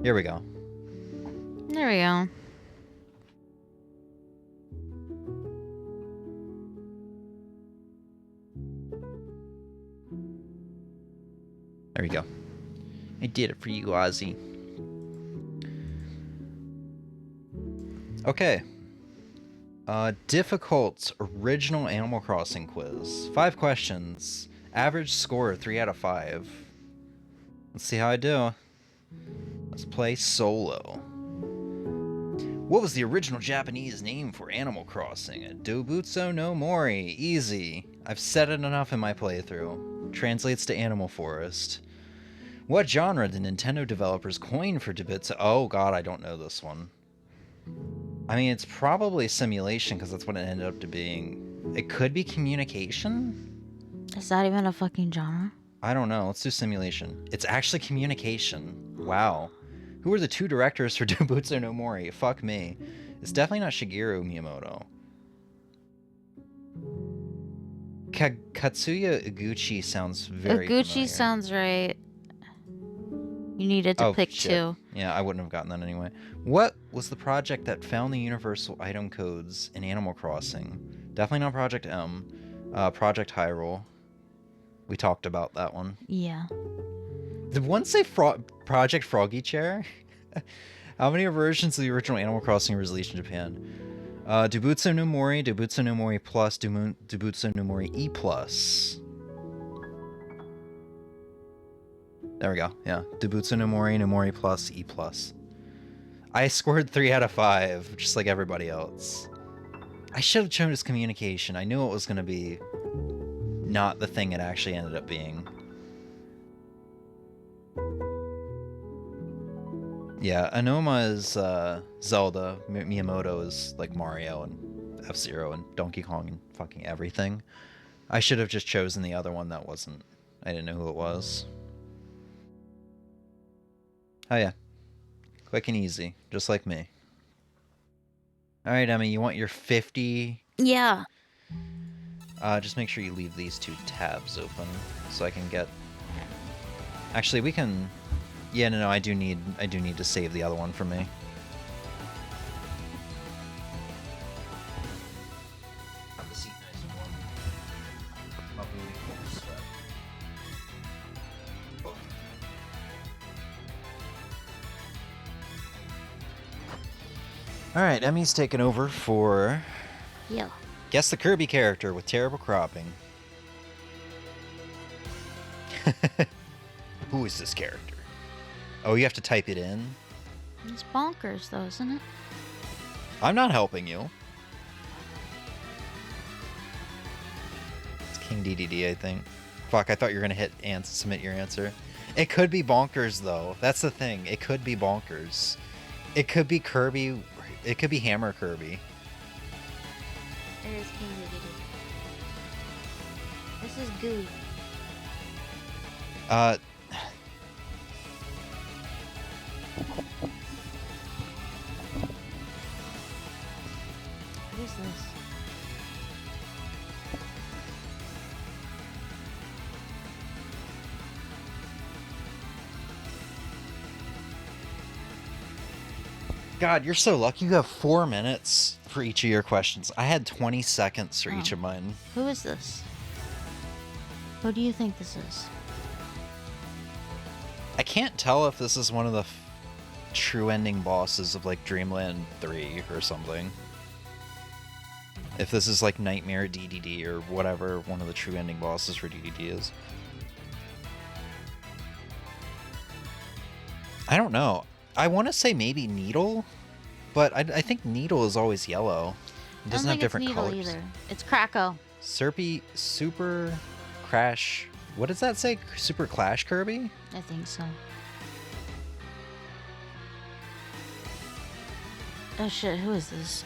Here we go. There we go. There we go. I did it for you, Ozzy. Okay. Difficult original Animal Crossing quiz. 5 questions. Average score 3 out of 5. Let's see how I do. Let's play solo. What was the original Japanese name for Animal Crossing? Dobutsu no Mori. Easy. I've said it enough in my playthrough. Translates to Animal Forest. What genre did Nintendo developers coin for Dobutsu? Oh god, I don't know this one. I mean, it's probably simulation because that's what it ended up to being. It could be communication? Is that even a fucking genre? I don't know. Let's do simulation. It's actually communication. Wow. Who were the 2 directors for Dobutsu no Mori? Fuck me. It's definitely not Shigeru Miyamoto. Katsuya Iguchi sounds very familiar. Sounds right. You needed to pick shit. 2. Yeah, I wouldn't have gotten that anyway. What was the project that found the universal item codes in Animal Crossing? Definitely not Project M. Project Hyrule. We talked about that one. Yeah. Did one say Project Froggy Chair? How many versions of the original Animal Crossing were released in Japan? Dobutsu no Mori, Dobutsu no Mori Plus, Dobutsu no Mori E Plus. There we go. Yeah, Dobutsu no Mori Plus, E Plus. I scored 3 out of 5, just like everybody else. I should have chosen communication. I knew it was going to be not the thing it actually ended up being. Yeah, Anoma is Zelda. Miyamoto is like Mario and F-Zero and Donkey Kong and fucking everything. I should have just chosen the other one that wasn't. I didn't know who it was. Oh yeah. Quick and easy, just like me. Alright, Emmy, you want your 50? Yeah. Just make sure you leave these 2 tabs open so I can get... Actually, we can... Yeah, no, I do need to save the other one for me. Have the seat nice and warm. My booty won't sweat. Alright, Emmy's taken over for... Yeah. Guess the Kirby character with terrible cropping. Who is this character? Oh, you have to type it in? It's bonkers, though, isn't it? I'm not helping you. It's King DDD, I think. Fuck, I thought you were going to hit submit your answer. It could be bonkers, though. That's the thing. It could be bonkers. It could be Kirby. It could be Hammer Kirby. It is King Diggity. This is gooey. What is this? God, you're so lucky. You have 4 minutes for each of your questions. I had 20 seconds for each of mine. Who is this? Who do you think this is? I can't tell if this is one of the true ending bosses of like Dreamland 3 or something. If this is like Nightmare DDD or whatever one of the true ending bosses for DDD is. I don't know. I want to say maybe Needle, but I think Needle is always yellow. It doesn't have different colors. Either. It's Krakow. Super Crash. What does that say? Super Clash Kirby? I think so. Oh shit, who is this?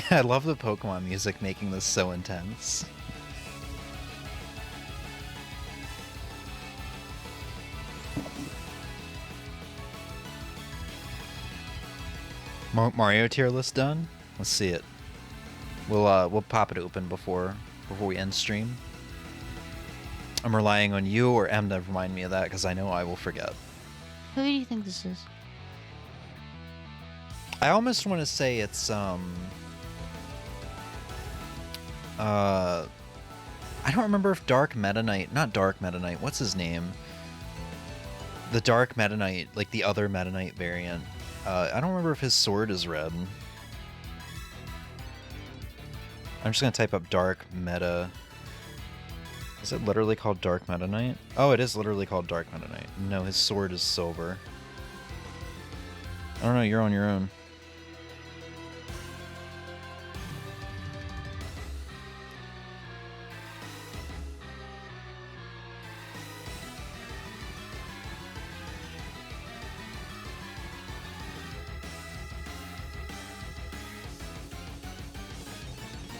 I love the Pokemon music making this so intense. Mario tier list done? Let's see it. We'll pop it open before we end stream. I'm relying on you or M to remind me of that because I know I will forget. Who do you think this is? I almost want to say it's I don't remember if Dark Meta Knight, not Dark Meta Knight, what's his name? The Dark Meta Knight, like the other Meta Knight variant. I don't remember if his sword is red. I'm just gonna type up Dark Meta. Is it literally called Dark Meta Knight? Oh, it is literally called Dark Meta Knight. No, his sword is silver. I don't know, you're on your own.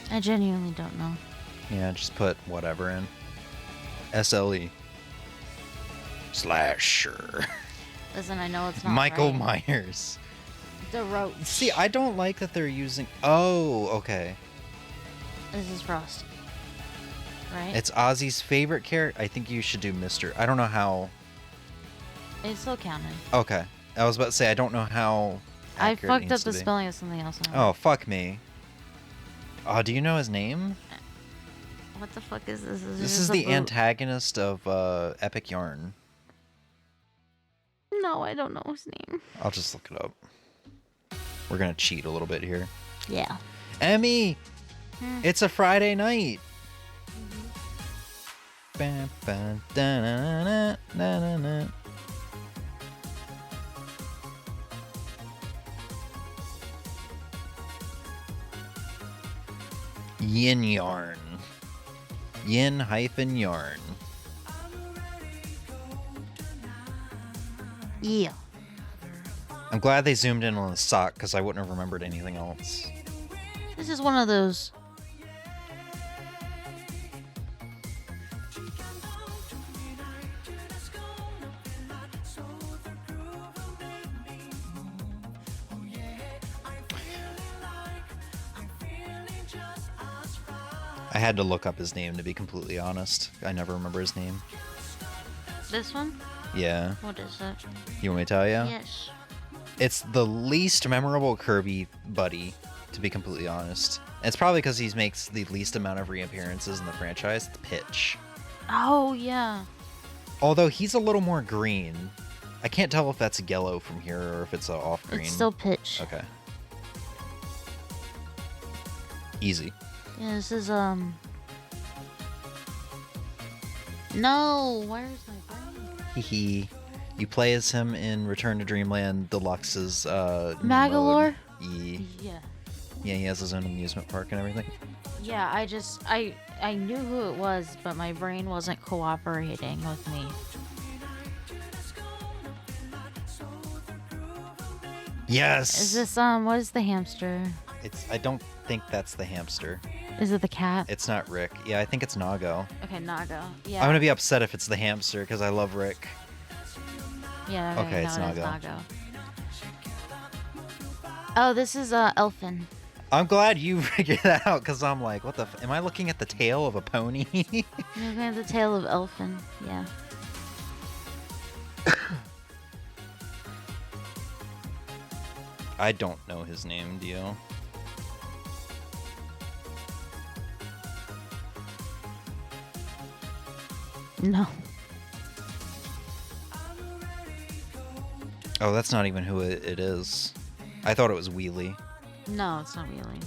I genuinely don't know. Yeah, just put whatever in. SLE. Slasher. Listen, I know it's not Michael right. Myers. The roach. See, I don't like that they're using... Oh, okay. This is Frost. Right? It's Ozzy's favorite character. I think you should do Mr. I don't know how... It's still counted. Okay. I was about to say, I don't know how I accurate it fucked up needs the to be. spelling of something else. Oh, fuck me. Oh, do you know his name? What the fuck is this? This is the antagonist of Epic Yarn. No, I don't know his name. I'll just look it up. We're gonna cheat a little bit here. Yeah. Emmy! It's a Friday night! Bam, bam, da-na-na-na-na-na. Yin Yarn. Yin-yarn. Yeah. I'm glad they zoomed in on the sock because I wouldn't have remembered anything else. This is one of those. I had to look up his name, to be completely honest. I never remember his name. This one? Yeah. What is it? You want me to tell you? Yes. It's the least memorable Kirby buddy, to be completely honest. And it's probably because he makes the least amount of reappearances in the franchise. The Pitch. Oh, yeah. Although he's a little more green. I can't tell if that's yellow from here or if it's off green. It's still Pitch. Okay. Easy. Yeah, this is, No, where's my brain? Hee. You play as him in Return to Dreamland Deluxe's, Magalore? Yeah. Yeah. Yeah, he has his own amusement park and everything. Yeah, I knew who it was, but my brain wasn't cooperating with me. Yes! Is this, what is the hamster? I don't think that's the hamster. Is it the cat? It's not Rick. Yeah, I think it's Nago. Okay, Nago. Yeah. I'm gonna be upset if it's the hamster because I love Rick. Yeah, Okay, no, it's it is Nago. Nago. Oh, this is, Elfin. I'm glad you figured that out because I'm like, what the am I looking at the tail of a pony? You're looking at the tail of Elfin. Yeah. I don't know his name, do you? No. Oh, that's not even who it is. I thought it was Wheelie. No, it's not really.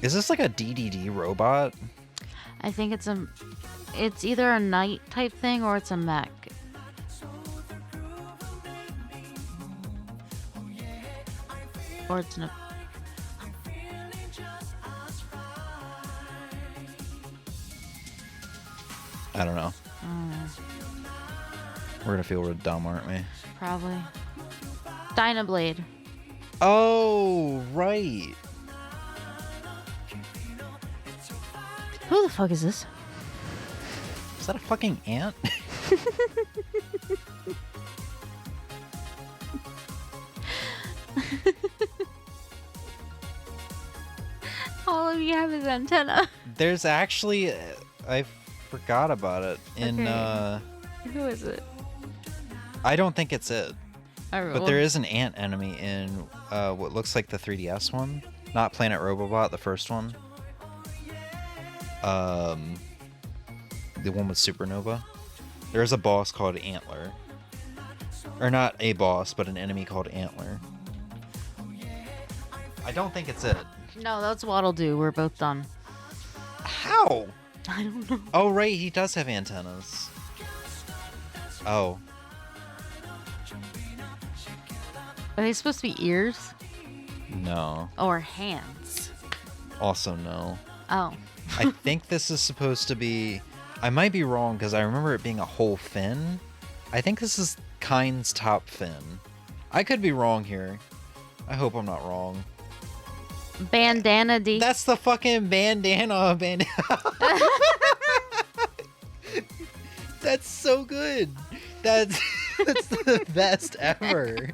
Is this like a DDD robot? I think it's either a knight type thing or it's a mech. Or it's an. I don't know. We're gonna feel real dumb, aren't we? Probably. Dynablade. Oh, right. Who the fuck is this? Is that a fucking ant? All of you have his antenna. There's actually, I forgot about it in. Okay. Who is it? I don't think it's it. Alright, But well, there is an ant enemy in what looks like the 3DS one, not Planet Robobot, the first one. The one with Supernova. There is a boss called Antler, or not a boss, but an enemy called Antler. I don't think it's it. No, that's what'll do. We're both done. How? I don't know. Oh right, he does have antennas. Oh. Are they supposed to be ears? No. Or hands? Also no. Oh. I think this is supposed to be... I might be wrong because I remember it being a whole fin. I think this is Kind's top fin. I could be wrong here. I hope I'm not wrong. Bandana D. That's the fucking bandana. That's so good. That's the best ever.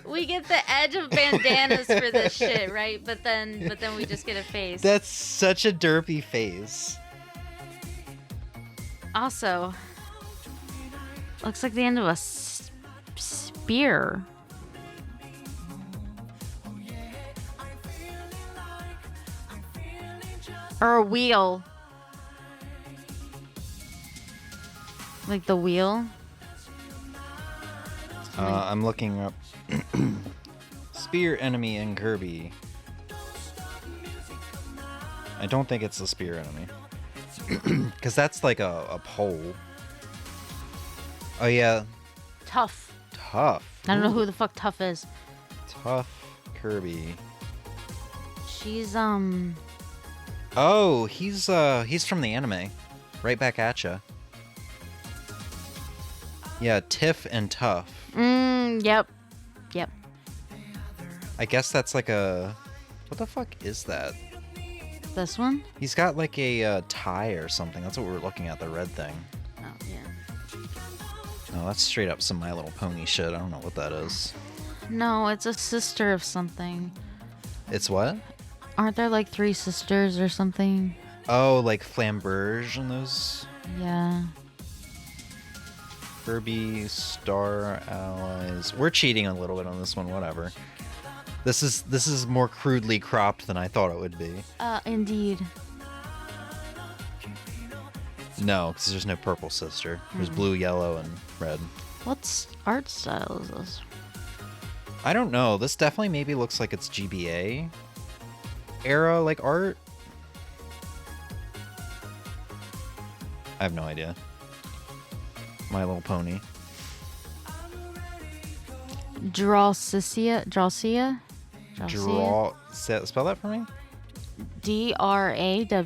We get the edge of bandanas for this shit, right? But then we just get a face. That's such a derpy face. Also, looks like the end of a spear. Or a wheel. Like the wheel. I'm looking up spear enemy in Kirby. I don't think it's the spear enemy. Because that's like a pole. Oh yeah. Tough. Tough. I don't know who the fuck Tough is. Tough Kirby. She's Oh, he's from the anime. Right back at ya. Yeah, Tiff and Tough. Yep. I guess that's like a... What the fuck is that? This one? He's got like a tie or something. That's what we were looking at, the red thing. Oh, yeah. No, that's straight up some My Little Pony shit. I don't know what that is. No, it's a sister of something. It's what? Aren't there like 3 sisters or something? Oh, like Flamberge and those? Yeah. Kirby Star Allies. We're cheating a little bit on this one, whatever. This is more crudely cropped than I thought it would be. Indeed. No, because there's no purple sister. There's blue, yellow, and red. What's art style is this? I don't know. This definitely maybe looks like it's GBA era, like art. I have no idea. My Little Pony. Dralcia? Spell that for me? DRAWCIA.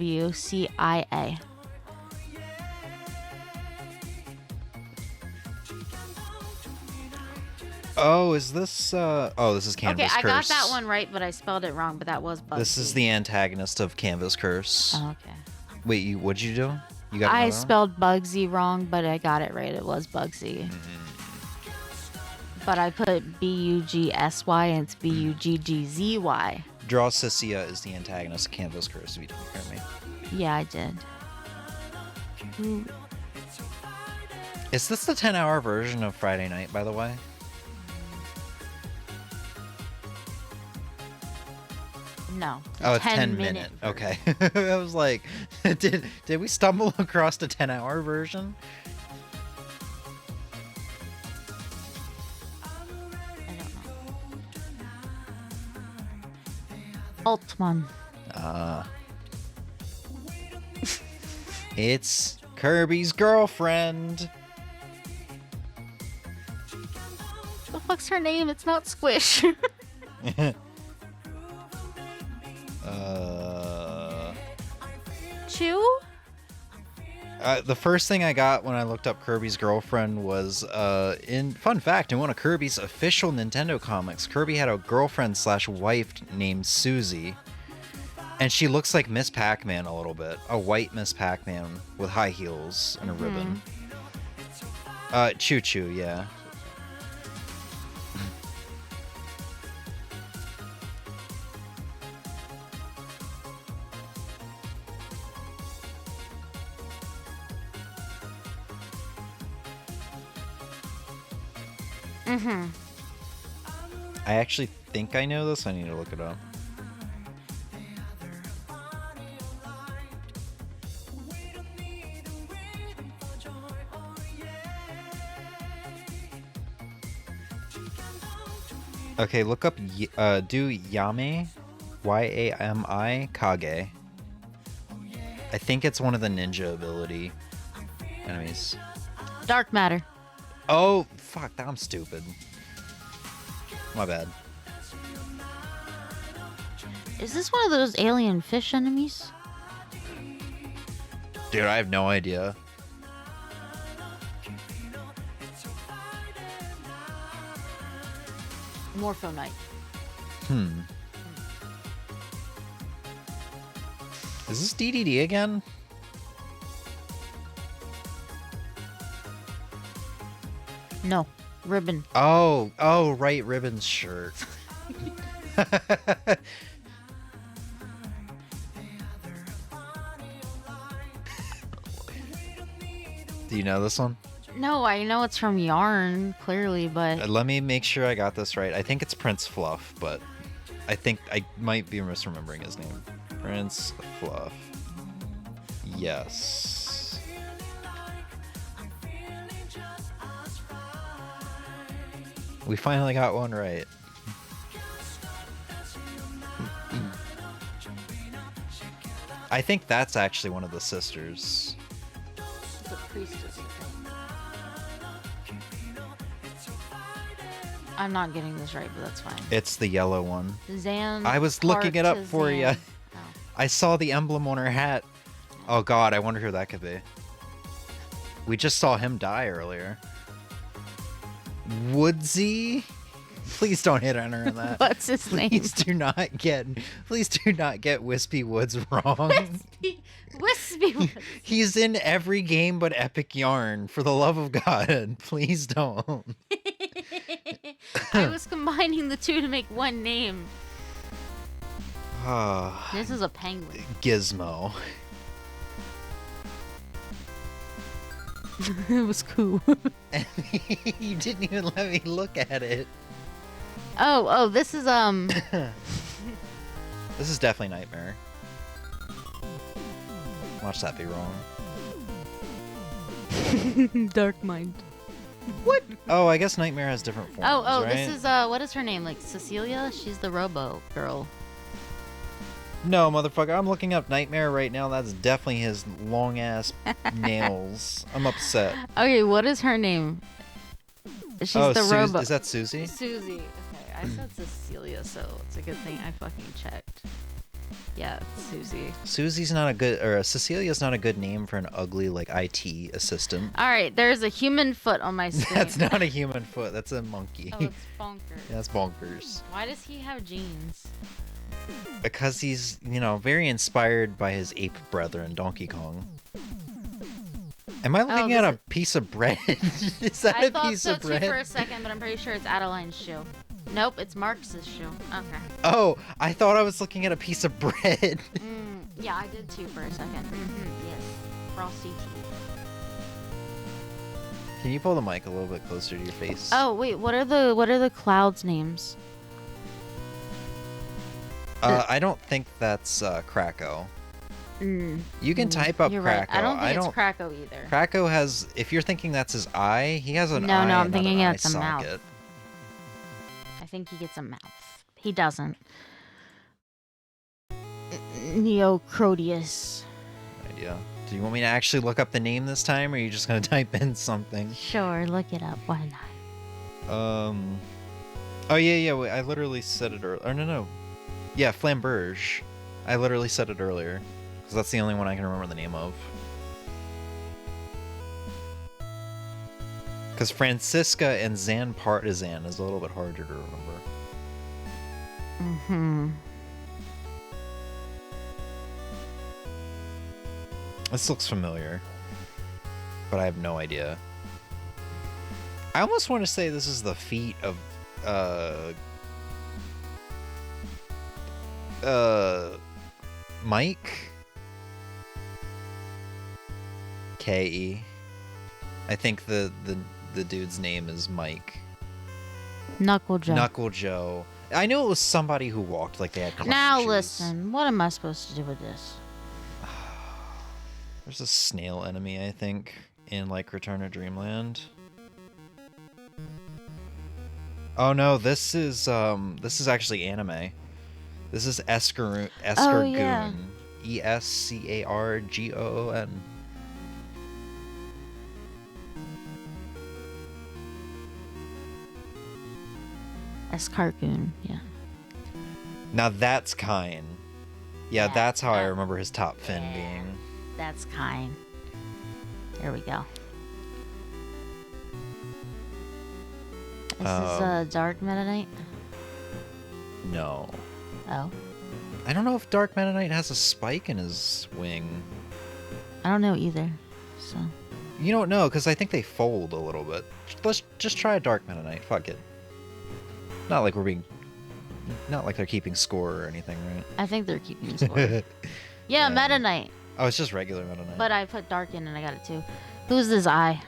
Oh, is this this is Canvas Curse. Okay, I got that one right, but I spelled it wrong, but that was Bugsy. This is the antagonist of Canvas Curse. Oh, okay. Wait, what'd you do? You got I another one? spelled Bugsy wrong, but I got it right. It was Bugsy. But I put BUGSY and it's BUGGZY. Dralcia is the antagonist of Canvas Curse, if you didn't hear me. Yeah, I did. Is this the 10-hour version of Friday Night, by the way? No. Oh, it's 10 minute. Okay. I was like, did we stumble across a 10-hour version? I don't know. Altman. It's Kirby's girlfriend. What the fuck's her name? It's not Squish. Chew? The first thing I got when I looked up Kirby's girlfriend was, fun fact, in one of Kirby's official Nintendo comics, Kirby had a girlfriend/wife named Susie. And she looks like Miss Pac-Man a little bit. A white Miss Pac-Man with high heels and a ribbon. Choo Choo, yeah. I actually think I know this. I need to look it up. Okay, look up do Yami, Yami Kage. I think it's one of the ninja ability enemies. Dark matter. Oh, fuck, I'm stupid. My bad. Is this one of those alien fish enemies? Dude, I have no idea. Morphonite. Is this DDD again? No. Ribbon. Oh, right, Ribbon's shirt. Do you know this one? No, I know it's from Yarn, clearly, but... Let me make sure I got this right. I think it's Prince Fluff, but I think I might be misremembering his name. Prince Fluff. Yes. We finally got one right. I think that's actually one of the sisters. It's a priestess, I think. I'm not getting this right, but that's fine. It's the yellow one. Zan. I was looking it up for you. Oh. I saw the emblem on her hat. Oh god, I wonder who that could be. We just saw him die earlier. Woodsy? Please don't hit enter in that. What's his name? Please do not get Wispy Woods wrong. Wispy Woods. He's in every game but Epic Yarn. For the love of God, please don't. I was combining the two to make one name. This is a penguin. Gizmo. It was cool. You didn't even let me look at it. Oh, this is This is definitely Nightmare. Watch that be wrong. Dark Mind. What? Oh, I guess Nightmare has different forms. Oh, right? this is what is her name? Like Cecilia? She's the Robo girl. No, motherfucker, I'm looking up Nightmare right now. That's definitely his long ass nails. I'm upset. Okay, what is her name? She's the Robo. Is that Susie? Susie. Okay, I said Cecilia, so it's a good thing I fucking checked. Yeah, it's Susie. Susie's not a good, or Cecilia's not a good name for an ugly, like, IT assistant. All right, there's a human foot on my screen. That's not a human foot. That's a monkey. Oh, it's bonkers. That's bonkers. Why does he have jeans? Because he's, you know, very inspired by his ape brethren, Donkey Kong. Am I looking at a piece of bread? Is that a piece of bread? I thought so too for a second, but I'm pretty sure it's Adeline's shoe. Nope, it's Marx's shoe. Okay. Oh, I thought I was looking at a piece of bread. Yeah, I did too for a second. Yes, frosty teeth. Can you pull the mic a little bit closer to your face? Oh wait, what are the clouds' names? I don't think that's Krakow. You can type up You're Krakow. right. I don't think it's Krakow either. Krakow has, if you're thinking that's his eye, he has an eye. No, I'm thinking it's a socket. mouth. I think he gets a mouth. He doesn't. Neocrodius. Idea. Do you want me to actually look up the name this time, or are you just gonna type in something? Sure, look it up. Why not? Oh yeah. Wait, I literally said it earlier. Or no. Yeah, Flamberge. I literally said it earlier. Because that's the only one I can remember the name of. Because Francisca and Zan Partisan is a little bit harder to remember. This looks familiar. But I have no idea. I almost want to say this is the feet of, Mike? K.E. I think the dude's name is Mike. Knuckle Joe. Knuckle Joe. I knew it was somebody who walked like they had clutch Now shoes. listen, what am I supposed to do with this? There's a snail enemy, I think, in like Return to Dreamland. Oh no, this is actually anime. This is Escargoon. Oh, yeah. Escargoon. Escargoon, yeah. Now that's Kine. Yeah, Yeah, that's how I that- remember his top fin Yeah. being. That's kind. There we go. This is a Dark Meta Knight. No. Oh. I don't know if Dark Meta Knight has a spike in his wing. I don't know either. So. You don't know, because I think they fold a little bit. Let's just try a Dark Meta Knight. Fuck it. Not like they're keeping score or anything, right? I think they're keeping score. Yeah, Meta Knight. Oh, it's just regular Meta Knight. But I put Dark in and I got it too. Who's this eye?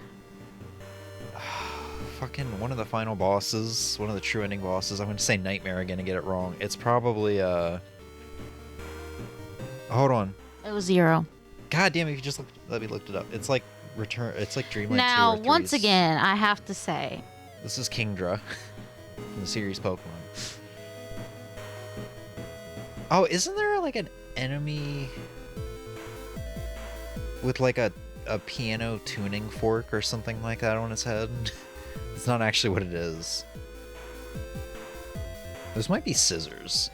Fucking one of the final bosses, one of the true ending bosses. I'm going to say Nightmare again and get it wrong. It's probably, hold on. It was 0. God damn it, if you just let me look it up. It's like it's like Dreamlight 2 Now, or 3's. once again, I have to say. This is Kingdra from the series Pokemon. Oh, isn't there like an enemy with like a piano tuning fork or something like that on its head? It's not actually what it is. Those might be scissors.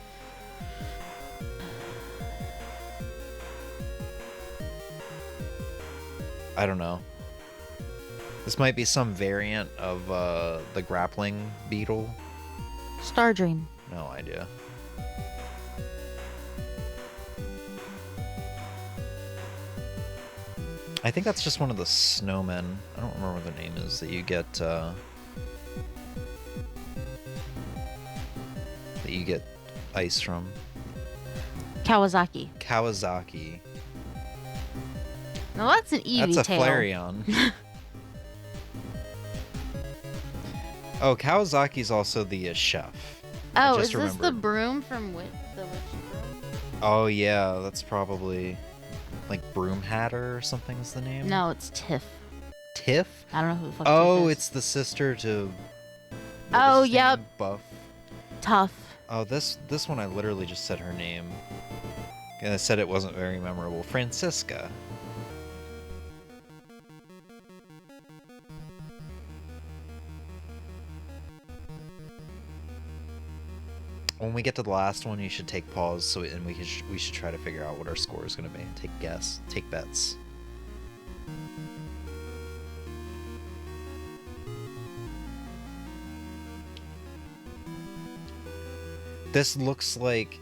I don't know. This might be some variant of the grappling beetle. Stardream. No idea. I think that's just one of the snowmen. I don't remember what the name is that you get. That you get ice from. Kawasaki. Kawasaki. No, that's an Eevee That's a tail. Flareon. Oh, Kawasaki's also the chef. Oh, just is this the remembered. broom from the Witch Broom? Oh yeah, that's probably like Broom Hatter or something is the name. No, it's Tiff. Tiff? I don't know who the fuck Oh, Tiff is. it's the sister to. Oh, what is his yep. name? Buff. Tough. Oh, this one I literally just said her name. And I said it wasn't very memorable. Francisca. When we get to the last one, you should take pause and we should try to figure out what our score is going to be. Take bets. This looks like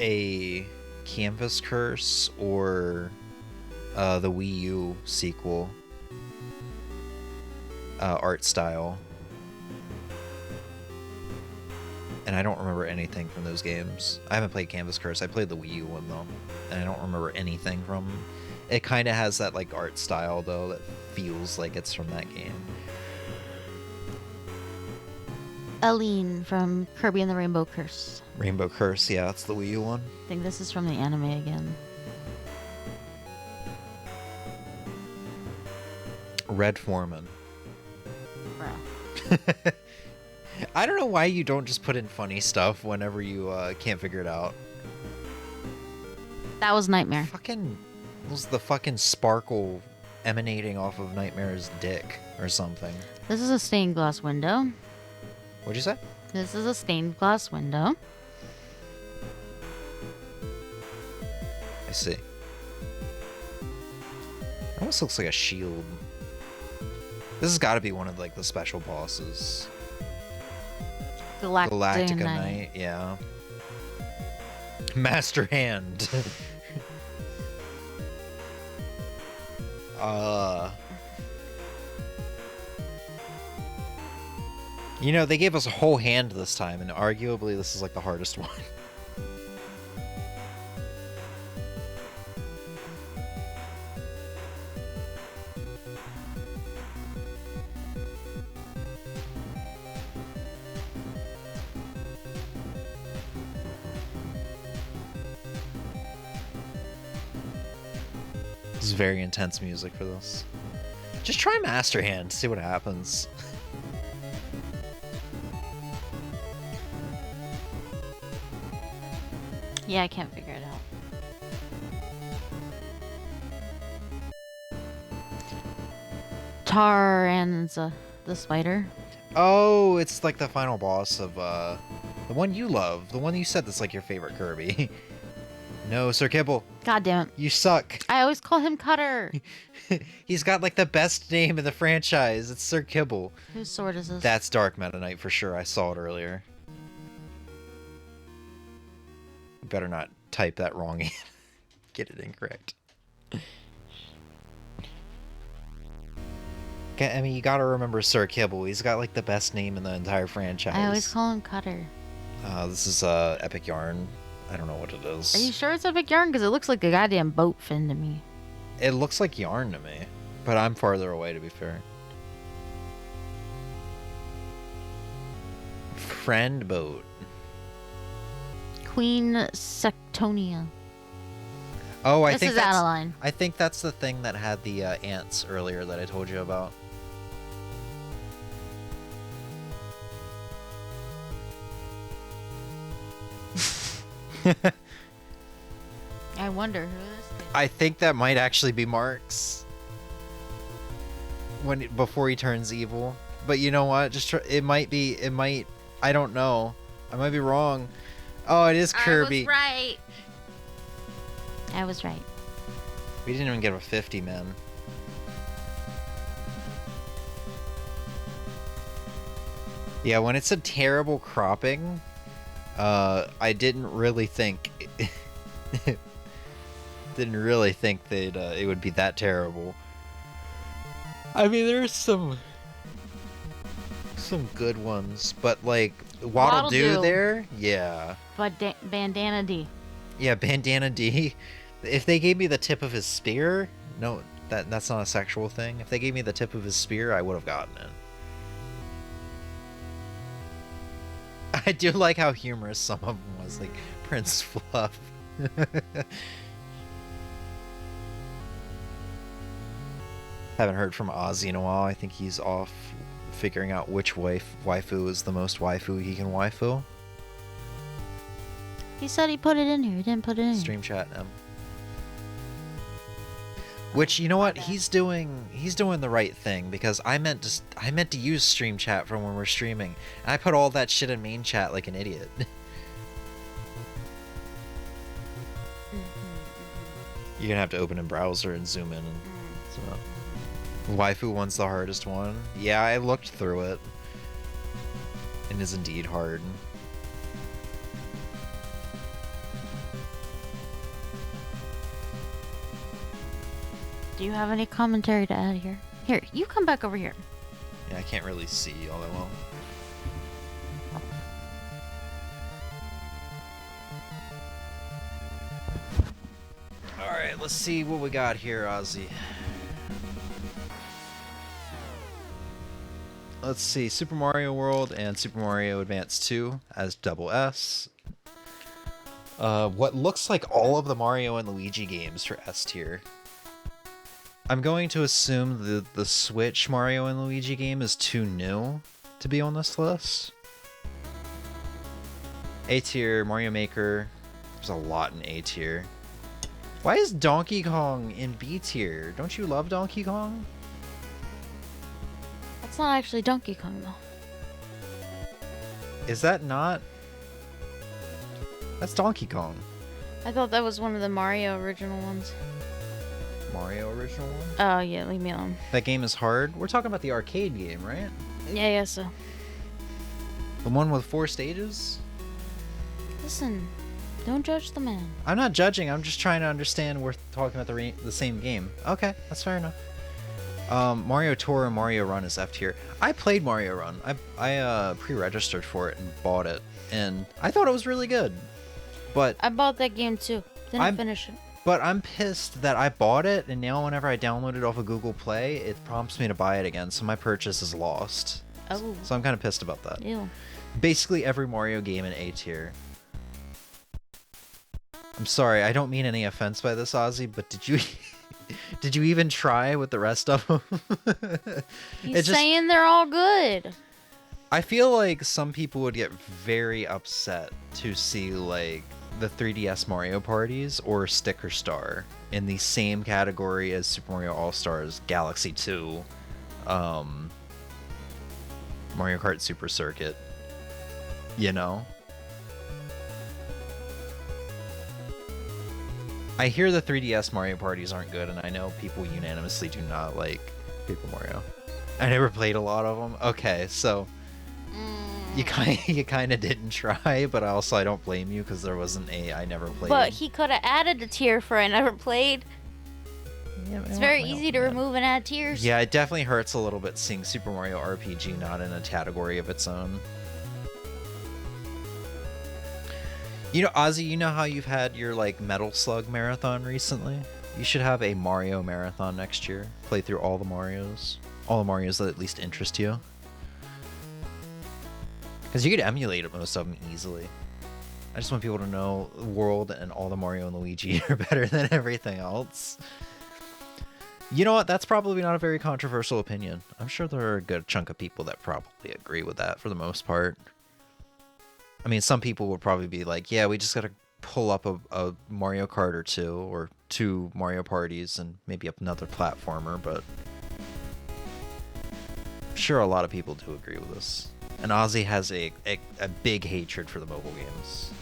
a Canvas Curse or the Wii U sequel art style. And I don't remember anything from those games. I haven't played Canvas Curse. I played the Wii U one though, and I don't remember anything from. It kind of has that like art style though that feels like it's from that game. Aline from Kirby and the Rainbow Curse. Rainbow Curse, yeah, that's the Wii U one. I think this is from the anime again. Red Foreman. Bro. I don't know why you don't just put in funny stuff whenever you can't figure it out. That was Nightmare. Fucking was the fucking sparkle emanating off of Nightmare's dick or something. This is a stained glass window. What'd you say? This is a stained glass window. I see. It almost looks like a shield. This has got to be one of like the special bosses. Galactica Knight, yeah. Master Hand. You know, they gave us a whole hand this time, and arguably this is like the hardest one. This is very intense music for this. Just try Master Hand, see what happens. Yeah, I can't figure it out. Taranza. The spider. Oh, it's like the final boss of the one you love, the one you said that's like your favorite Kirby. No, Sir Kibble. God damn it. You suck. I always call him Cutter. He's got like the best name in the franchise. It's Sir Kibble. Whose sword is this? That's Dark Meta Knight for sure. I saw it earlier. You better not type that wrong. Get it incorrect. I mean, you gotta remember Sir Kibble. He's got like the best name in the entire franchise. I always call him Cutter. This is Epic Yarn. I don't know what it is. Are you sure it's Epic Yarn? Because it looks like a goddamn boat fin to me. It looks like yarn to me, but I'm farther away to be fair. Friend boat. Queen Sectonia. Oh, This is Adeline. I think that's the thing that had the ants earlier that I told you about. I wonder who this is. I think that might actually be Mark's before he turns evil. But you know what? Just it might. I don't know. I might be wrong. Oh, it is Kirby. I was right. We didn't even get a 50, man. Yeah, when it's a terrible cropping, I didn't really think that it would be that terrible. I mean, there's some good ones, but like Waddle Doo there, yeah. But Bandana D. Yeah, Bandana D. If they gave me the tip of his spear, no, that's not a sexual thing. If they gave me the tip of his spear, I would have gotten it. I do like how humorous some of them was, like Prince Fluff. Haven't heard from Ozzy in a while. I think he's off figuring out which waifu is the most waifu he can waifu. He said he put it in here. He didn't put it in here. Stream chat him. Which, you know what? He's doing the right thing, because I meant to use stream chat for when we're streaming. And I put all that shit in main chat like an idiot. You're gonna have to open a browser and zoom in and zoom out. Waifu one's the hardest one. Yeah, I looked through it. It is indeed hard. Do you have any commentary to add here? Here, you come back over here. Yeah, I can't really see all that well. Alright, let's see what we got here, Ozzy. Let's see, Super Mario World and Super Mario Advance 2 as double S. What looks like all of the Mario and Luigi games for S tier. I'm going to assume the Switch Mario and Luigi game is too new to be on this list. A tier, Mario Maker. There's a lot in A tier. Why is Donkey Kong in B tier? Don't you love Donkey Kong? That's not actually Donkey Kong, though. Is that not? That's Donkey Kong. I thought that was one of the Mario original ones. Mario original one? Oh, yeah, leave me alone. That game is hard? We're talking about the arcade game, right? Yeah, so. The one with 4 stages? Listen, don't judge the man. I'm not judging, I'm just trying to understand we're talking about the same game. Okay, that's fair enough. Mario Tour and Mario Run is F tier. I played Mario Run. I pre-registered for it and bought it, and I thought it was really good. But I bought that game too. Didn't finish it. But I'm pissed that I bought it, and now whenever I download it off of Google Play, it prompts me to buy it again, so my purchase is lost. Oh. So I'm kind of pissed about that. Ew. Basically every Mario game in A tier. I'm sorry, I don't mean any offense by this, Ozzy, but did you did you even try with the rest of them? He's saying they're all good. I feel like some people would get very upset to see like the 3DS Mario parties or Sticker Star in the same category as Super Mario All-Stars Galaxy 2. Mario Kart Super Circuit. You know? I hear the 3DS Mario parties aren't good, and I know people unanimously do not like Paper Mario. I never played a lot of them. Okay, so you kind of didn't try, but also I don't blame you because there wasn't I never played. But he could have added a tier for I never played. Yeah, it's very easy to remove and add tiers. Yeah, it definitely hurts a little bit seeing Super Mario RPG not in a category of its own. You know, Ozzy, you know how you've had your, like, Metal Slug marathon recently? You should have a Mario marathon next year. Play through all the Marios. All the Marios that at least interest you. Because you could emulate most of them easily. I just want people to know the world and all the Mario and Luigi are better than everything else. You know what? That's probably not a very controversial opinion. I'm sure there are a good chunk of people that probably agree with that for the most part. I mean, some people would probably be like, yeah, we just gotta pull up a Mario Kart or two Mario parties and maybe up another platformer, but I'm sure a lot of people do agree with this. And Ozzy has a big hatred for the mobile games.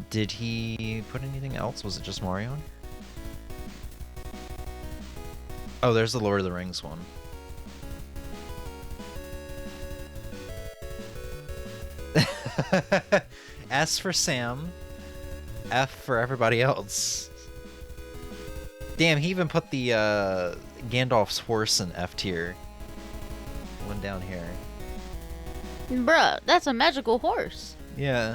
Did he put anything else? Was it just Mario? Oh, there's the Lord of the Rings one. S for Sam, F for everybody else. Damn, he even put the Gandalf's horse in F tier. One down here. Bruh, that's a magical horse. Yeah.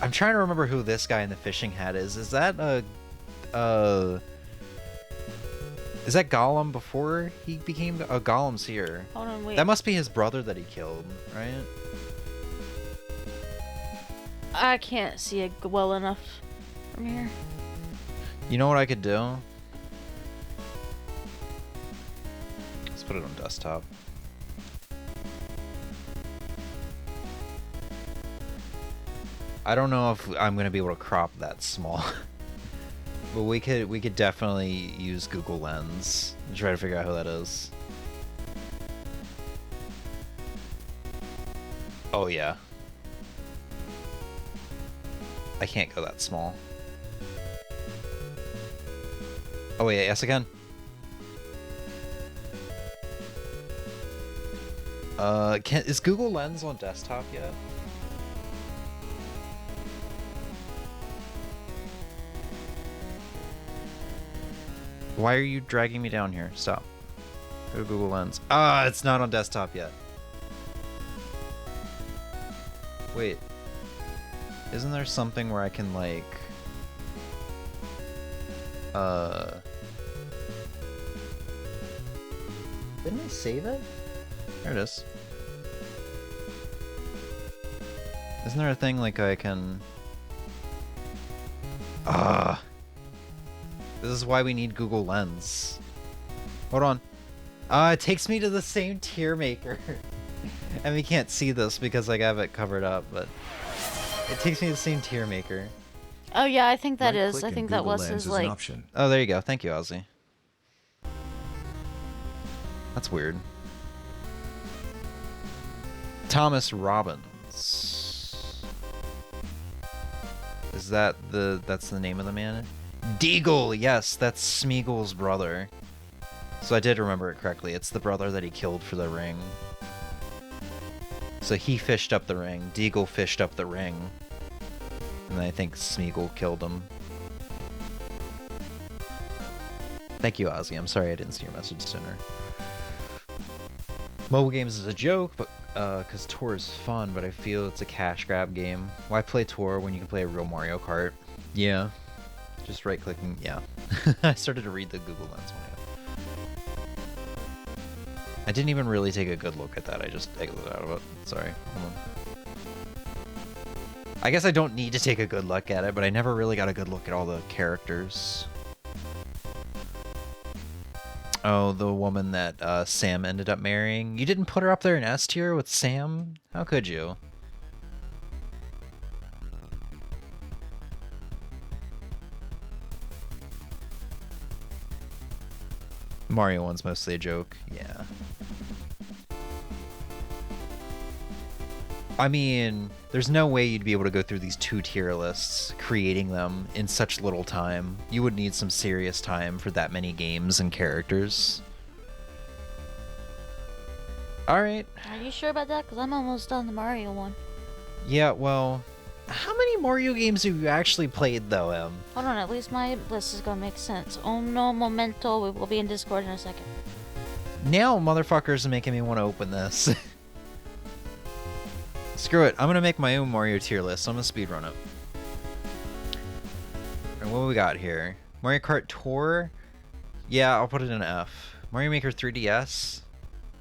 I'm trying to remember who this guy in the fishing hat is. Is that is that Gollum before he became Gollum's here? Hold on, wait. That must be his brother that he killed, right? I can't see it well enough from here. You know what I could do? Let's put it on desktop. I don't know if I'm gonna be able to crop that small. But we could definitely use Google Lens and try to figure out who that is. Oh yeah. I can't go that small. Oh wait, yes again. Is Google Lens on desktop yet? Why are you dragging me down here? Stop. Go to Google Lens. Ah, it's not on desktop yet. Wait. Isn't there something where I can, like... Didn't I save it? There it is. Isn't there a thing, like, I can... This is why we need Google Lens. Hold on. It takes me to the same tier maker. And we can't see this because I have it covered up, but it takes me to the same tier maker. Oh yeah, I think that is. I think that was his like. Oh, there you go. Thank you, Ozzy. That's weird. Thomas Robbins. Is that that's the name of the man? Deagle, yes, that's Smeagol's brother. So I did remember it correctly. It's the brother that he killed for the ring. So he fished up the ring. Deagle fished up the ring. And I think Smeagol killed him. Thank you, Ozzy. I'm sorry I didn't see your message sooner. Mobile games is a joke, but because Tour is fun, but I feel it's a cash grab game. Why play Tour when you can play a real Mario Kart? Yeah. Just right-clicking, yeah. I started to read the Google Lens one. I didn't even really take a good look at that. I just exited out of it. Sorry. Hold on. I guess I don't need to take a good look at it, but I never really got a good look at all the characters. Oh, the woman that Sam ended up marrying. You didn't put her up there in S tier with Sam? How could you? Mario one's mostly a joke, yeah. I mean, there's no way you'd be able to go through these 2 tier lists, creating them in such little time. You would need some serious time for that many games and characters. Alright. Are you sure about that? Because I'm almost done the Mario one. Yeah, well, how many Mario games have you actually played, though, Em? Hold on, at least my list is going to make sense. Oh no, momento. We will be in Discord in a second. Now motherfuckers are making me want to open this. Screw it, I'm going to make my own Mario tier list. I'm going to speedrun it. And what we got here? Mario Kart Tour? Yeah, I'll put it in F. Mario Maker 3DS?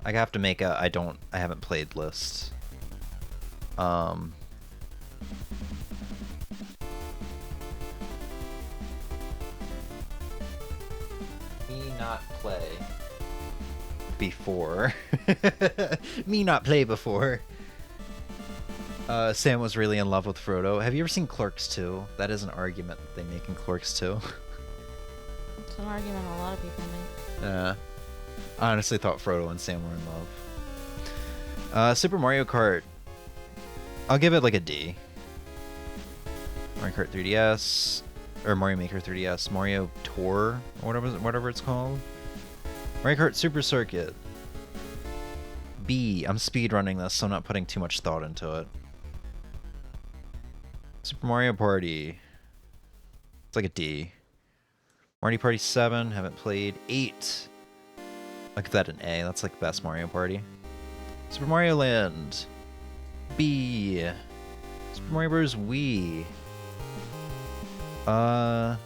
I have to make a I haven't played list. Me not play before. Me not play before. Sam was really in love with Frodo. Have you ever seen Clerks 2? That is an argument that they make in Clerks 2. It's an argument a lot of people make. Yeah. I honestly thought Frodo and Sam were in love. Super Mario Kart. I'll give it like a D. Mario Kart 3DS. Or Mario Maker 3DS. Mario Tour. Or whatever it's called. Mario Kart Super Circuit. B. I'm speedrunning this, so I'm not putting too much thought into it. Super Mario Party. It's like a D. Mario Party 7. Haven't played. 8. I'll give that an A. That's like best Mario Party. Super Mario Land. B. Super Mario Bros. Wii. I'll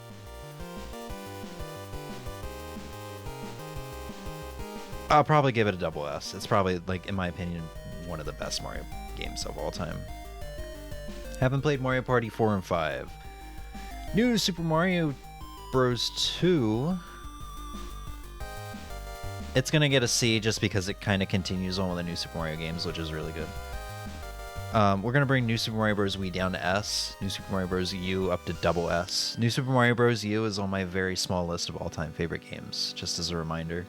probably give it a double S. It's probably, like, in my opinion, one of the best Mario games of all time. Haven't played Mario Party 4 and 5. New Super Mario Bros. 2. It's gonna get a C just because it kind of continues on with the new Super Mario games, which is really good. We're gonna bring New Super Mario Bros. Wii down to S. New Super Mario Bros. U up to double S. New Super Mario Bros. U is on my very small list of all-time favorite games, just as a reminder.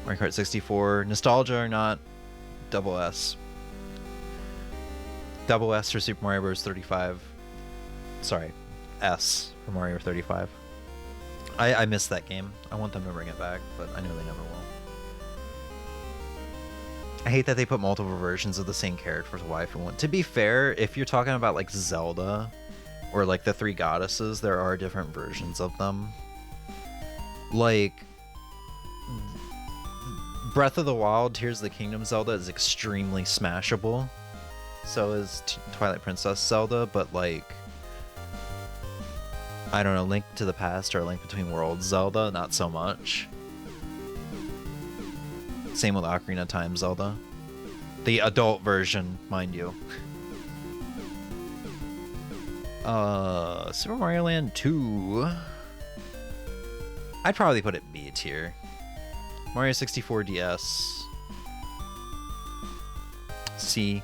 Mario Kart 64, nostalgia or not, double S. Double S for Super Mario Bros. 35. Sorry, S for Mario 35. I missed that game. I want them to bring it back, but I know they never will. I hate that they put multiple versions of the same character for waifu one. To be fair, if you're talking about like Zelda or like the 3 goddesses, there are different versions of them. Like Breath of the Wild, Tears of the Kingdom Zelda is extremely smashable. So is Twilight Princess Zelda, but like, I don't know, Link to the Past or Link Between Worlds Zelda, not so much. Same with Ocarina of Time Zelda. The adult version, mind you. Super Mario Land 2. I'd probably put it B tier. Mario 64 DS. C.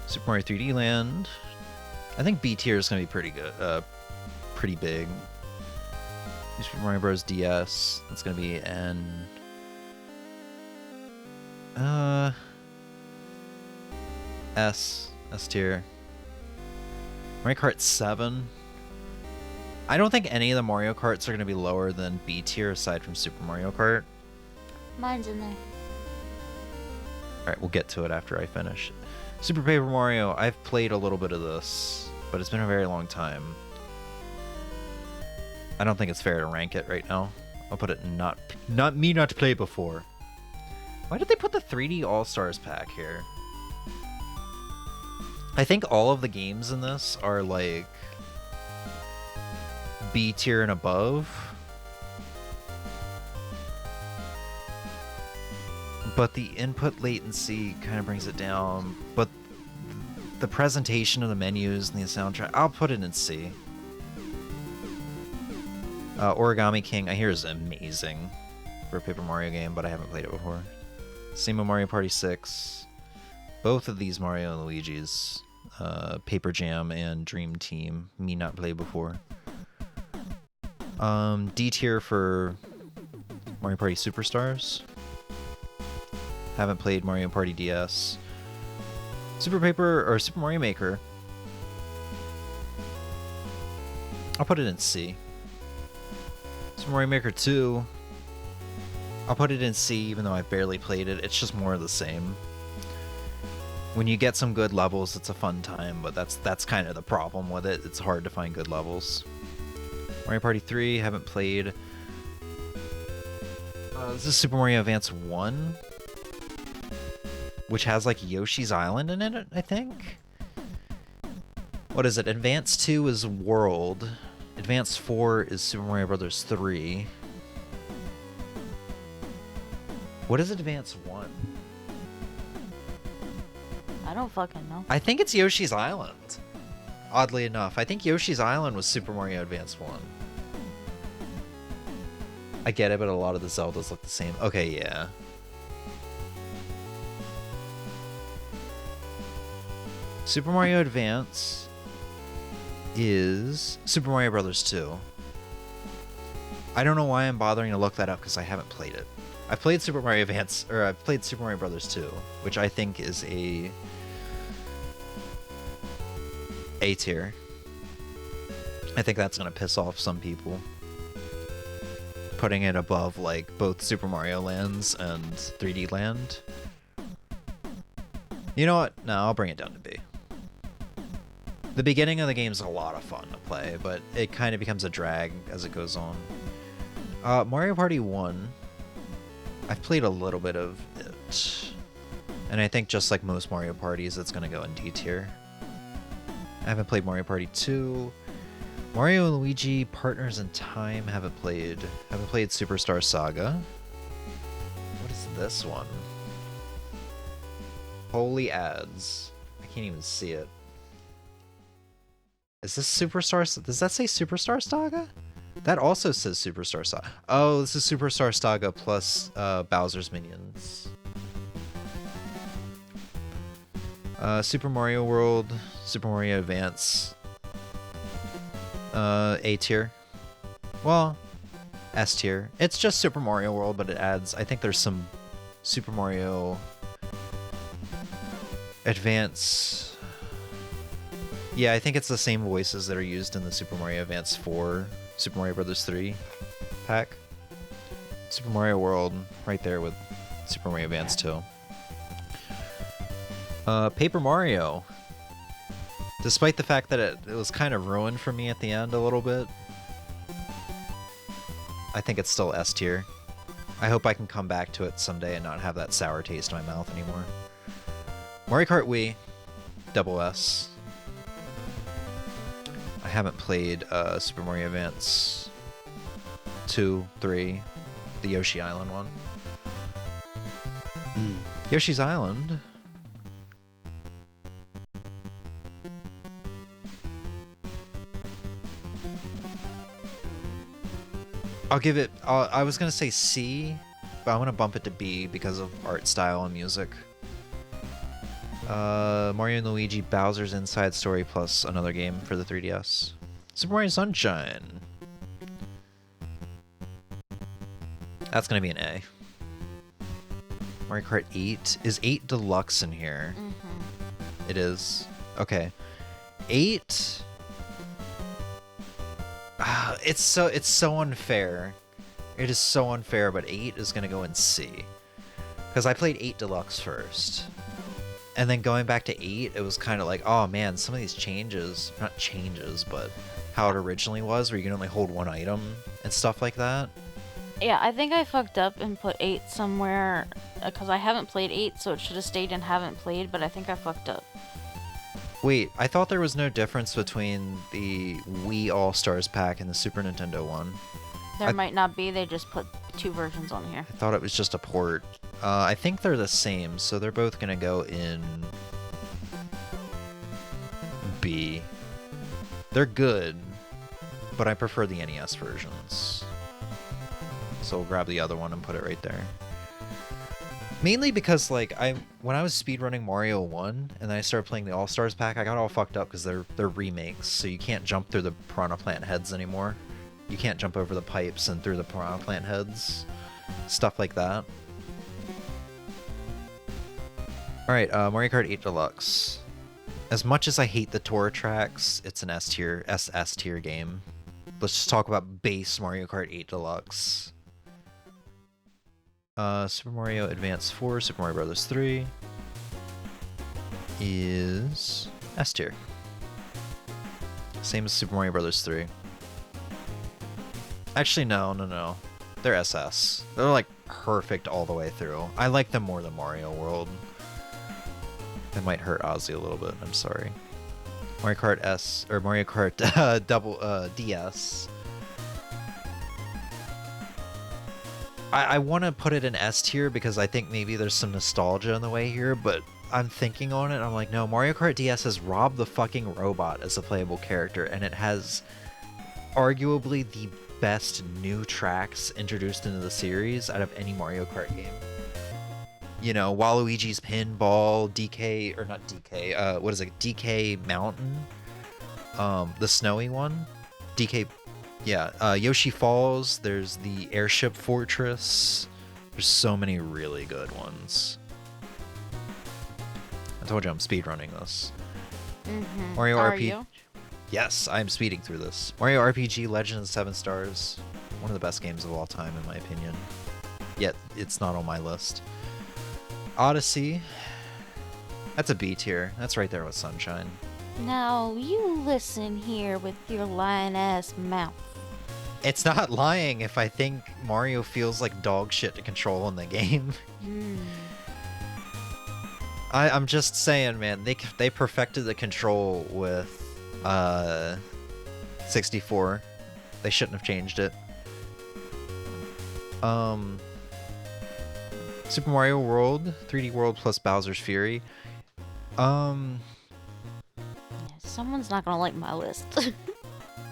Super Mario 3D Land. I think B tier is gonna be pretty good. Pretty big. Super Mario Bros. DS. That's gonna be N. S tier. Mario Kart 7. I don't think any of the Mario Karts are gonna be lower than B tier aside from Super Mario Kart. Mine's in there. Alright, we'll get to it after I finish. Super Paper Mario. I've played a little bit of this, but it's been a very long time. I don't think it's fair to rank it right now. I'll put it in not to play before. Why did they put the 3D All-Stars pack here? I think all of the games in this are like B tier and above. But the input latency kind of brings it down. But the presentation of the menus and the soundtrack, I'll put it in C. Origami King, I hear is amazing for a Paper Mario game, but I haven't played it before. Same with Mario Party 6. Both of these Mario and Luigi's. Paper Jam and Dream Team. Me not played before. D tier for Mario Party Superstars. Haven't played Mario Party DS. Super Mario Maker. I'll put it in C. Super Mario Maker 2. I'll put it in C even though I barely played it. It's just more of the same. When you get some good levels, it's a fun time, but that's kind of the problem with it. It's hard to find good levels. Mario Party 3, haven't played. This is Super Mario Advance 1, which has like Yoshi's Island in it, I think. What is it? Advance 2 is World. Advance 4 is Super Mario Bros. 3. What is Advance 1? I don't fucking know. I think it's Yoshi's Island. Oddly enough, I think Yoshi's Island was Super Mario Advance 1. I get it, but a lot of the Zeldas look the same. Okay, yeah. Super Mario Advance is Super Mario Bros. 2. I don't know why I'm bothering to look that up because I haven't played it. I've played Super Mario Advance, or I've played Super Mario Bros. 2, which I think is A tier. I think that's gonna piss off some people. Putting it above like both Super Mario Lands and 3D Land. You know what? No, I'll bring it down to B. The beginning of the game is a lot of fun to play, but it kind of becomes a drag as it goes on. Mario Party 1. I've played a little bit of it. And I think just like most Mario Parties, it's going to go in D tier. I haven't played Mario Party 2. Mario and Luigi Partners in Time, haven't played. Haven't played Superstar Saga. What is this one? Holy ads. I can't even see it. Is this Superstar? Does that say Superstar Saga? That also says Superstar Saga. Oh, this is Superstar Saga plus Bowser's Minions. Super Mario World, Super Mario Advance. A tier. Well, S tier. It's just Super Mario World, but it adds. I think there's some Super Mario Advance. Yeah, I think it's the same voices that are used in the Super Mario Advance 4, Super Mario Bros. 3 pack. Super Mario World, right there with Super Mario Advance 2. Paper Mario. Despite the fact that it was kind of ruined for me at the end a little bit, I think it's still S tier. I hope I can come back to it someday and not have that sour taste in my mouth anymore. Mario Kart Wii, double S. I haven't played Super Mario Advance 2, 3, the Yoshi Island one. Yoshi's Island. I'll give it, I was going to say C, but I'm going to bump it to B because of art style and music. Mario and Luigi Bowser's Inside Story plus another game for the 3DS. Super Mario Sunshine. That's going to be an A. Mario Kart 8. Is 8 Deluxe in here? Mm-hmm. It is. Okay. 8... it's so unfair. It is so unfair, but 8 is going to go in C. Because I played 8 Deluxe first. And then going back to 8, it was kind of like, oh man, some of these changes, not changes, but how it originally was, where you can only hold one item and stuff like that. Yeah, I think I fucked up and put 8 somewhere, because I haven't played 8, so it should have stayed in haven't played, but I think I fucked up. Wait, I thought there was no difference between the Wii All-Stars pack and the Super Nintendo one. There might not be, they just put 2 versions on here. I thought it was just a port. I think they're the same, so they're both gonna go in B. They're good, but I prefer the NES versions. So we'll grab the other one and put it right there. Mainly because, like, when I was speedrunning Mario 1, and then I started playing the All-Stars pack, I got all fucked up because they're remakes, so you can't jump through the Piranha Plant heads anymore. You can't jump over the pipes and through the Piranha Plant heads. Stuff like that. Alright, Mario Kart 8 Deluxe. As much as I hate the tour tracks, it's an S tier game. Let's just talk about base Mario Kart 8 Deluxe. Super Mario Advance 4, Super Mario Bros. 3 is S tier. Same as Super Mario Bros. 3. Actually, no. They're SS. They're like perfect all the way through. I like them more than Mario World. That might hurt Ozzy a little bit. I'm sorry. Mario Kart S or Mario Kart DS. I want to put it in S tier because I think maybe there's some nostalgia in the way here, but I'm thinking on it. I'm like, no, Mario Kart DS has robbed the fucking robot as a playable character, and it has arguably the best new tracks introduced into the series out of any Mario Kart game. You know, Waluigi's Pinball, DK, or not DK, what is it, DK Mountain? The snowy one? DK, yeah, Yoshi Falls, there's the Airship Fortress. There's so many really good ones. I told you I'm speedrunning this. Mario RPG. Yes, I'm speeding through this. Mario RPG Legend of the Seven Stars. One of the best games of all time, in my opinion. Yet, it's not on my list. Odyssey. That's a B tier. That's right there with Sunshine. Now, you listen here with your lying-ass mouth. It's not lying if I think Mario feels like dog shit to control in the game. I'm just saying, man, they perfected the control with 64. They shouldn't have changed it. Super Mario World, 3D World plus Bowser's Fury. Someone's not gonna like my list.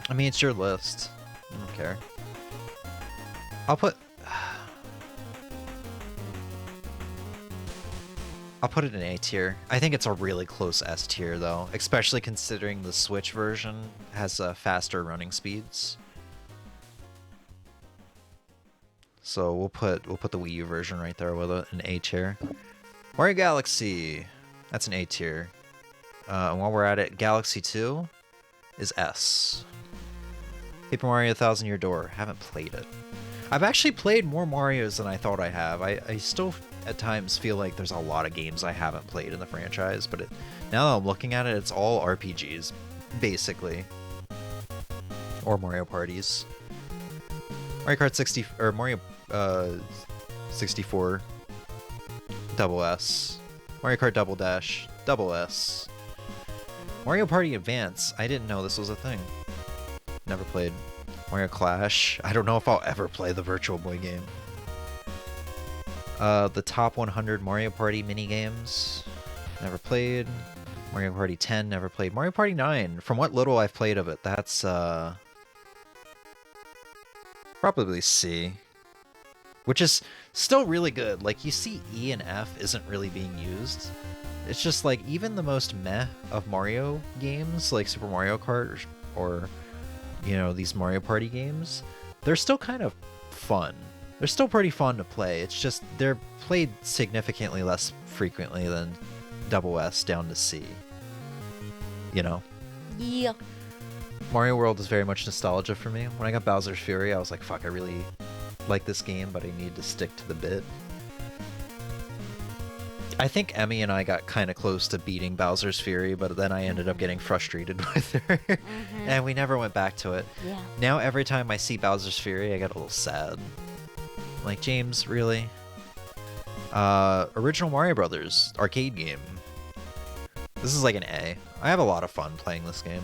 I mean, it's your list. I don't care. I'll put it in A tier. I think it's a really close S tier though, especially considering the Switch version has faster running speeds. So we'll put the Wii U version right there with it, an A tier. Mario Galaxy, that's an A tier. And while we're at it, Galaxy 2 is S. Paper Mario Thousand Year Door, haven't played it. I've actually played more Marios than I thought I have. I still at times feel like there's a lot of games I haven't played in the franchise, but now that I'm looking at it, it's all RPGs, basically. Or Mario Parties. Mario Kart 60 or Mario 64 double S. Mario Kart Double Dash double S. Mario Party Advance, I didn't know this was a thing. Never played. Mario Clash, I don't know if I'll ever play the Virtual Boy game. The top 100 Mario Party minigames, never played. Mario Party 10, never played. Mario Party 9, from what little I've played of it, that's probably C. Which is still really good. Like, you see E and F isn't really being used. It's just like, even the most meh of Mario games, like Super Mario Kart or you know, these Mario Party games, they're still kind of fun. They're still pretty fun to play. It's just they're played significantly less frequently than double S down to C. You know? Yeah. Mario World is very much nostalgia for me. When I got Bowser's Fury, I was like, fuck, I really like this game, but I need to stick to the bit. I think Emmy and I got kind of close to beating Bowser's Fury, but then I ended up getting frustrated with her, and we never went back to it. Yeah. Now every time I see Bowser's Fury, I get a little sad. Like, James, really? Original Mario Brothers arcade game. This is like an A. I have a lot of fun playing this game.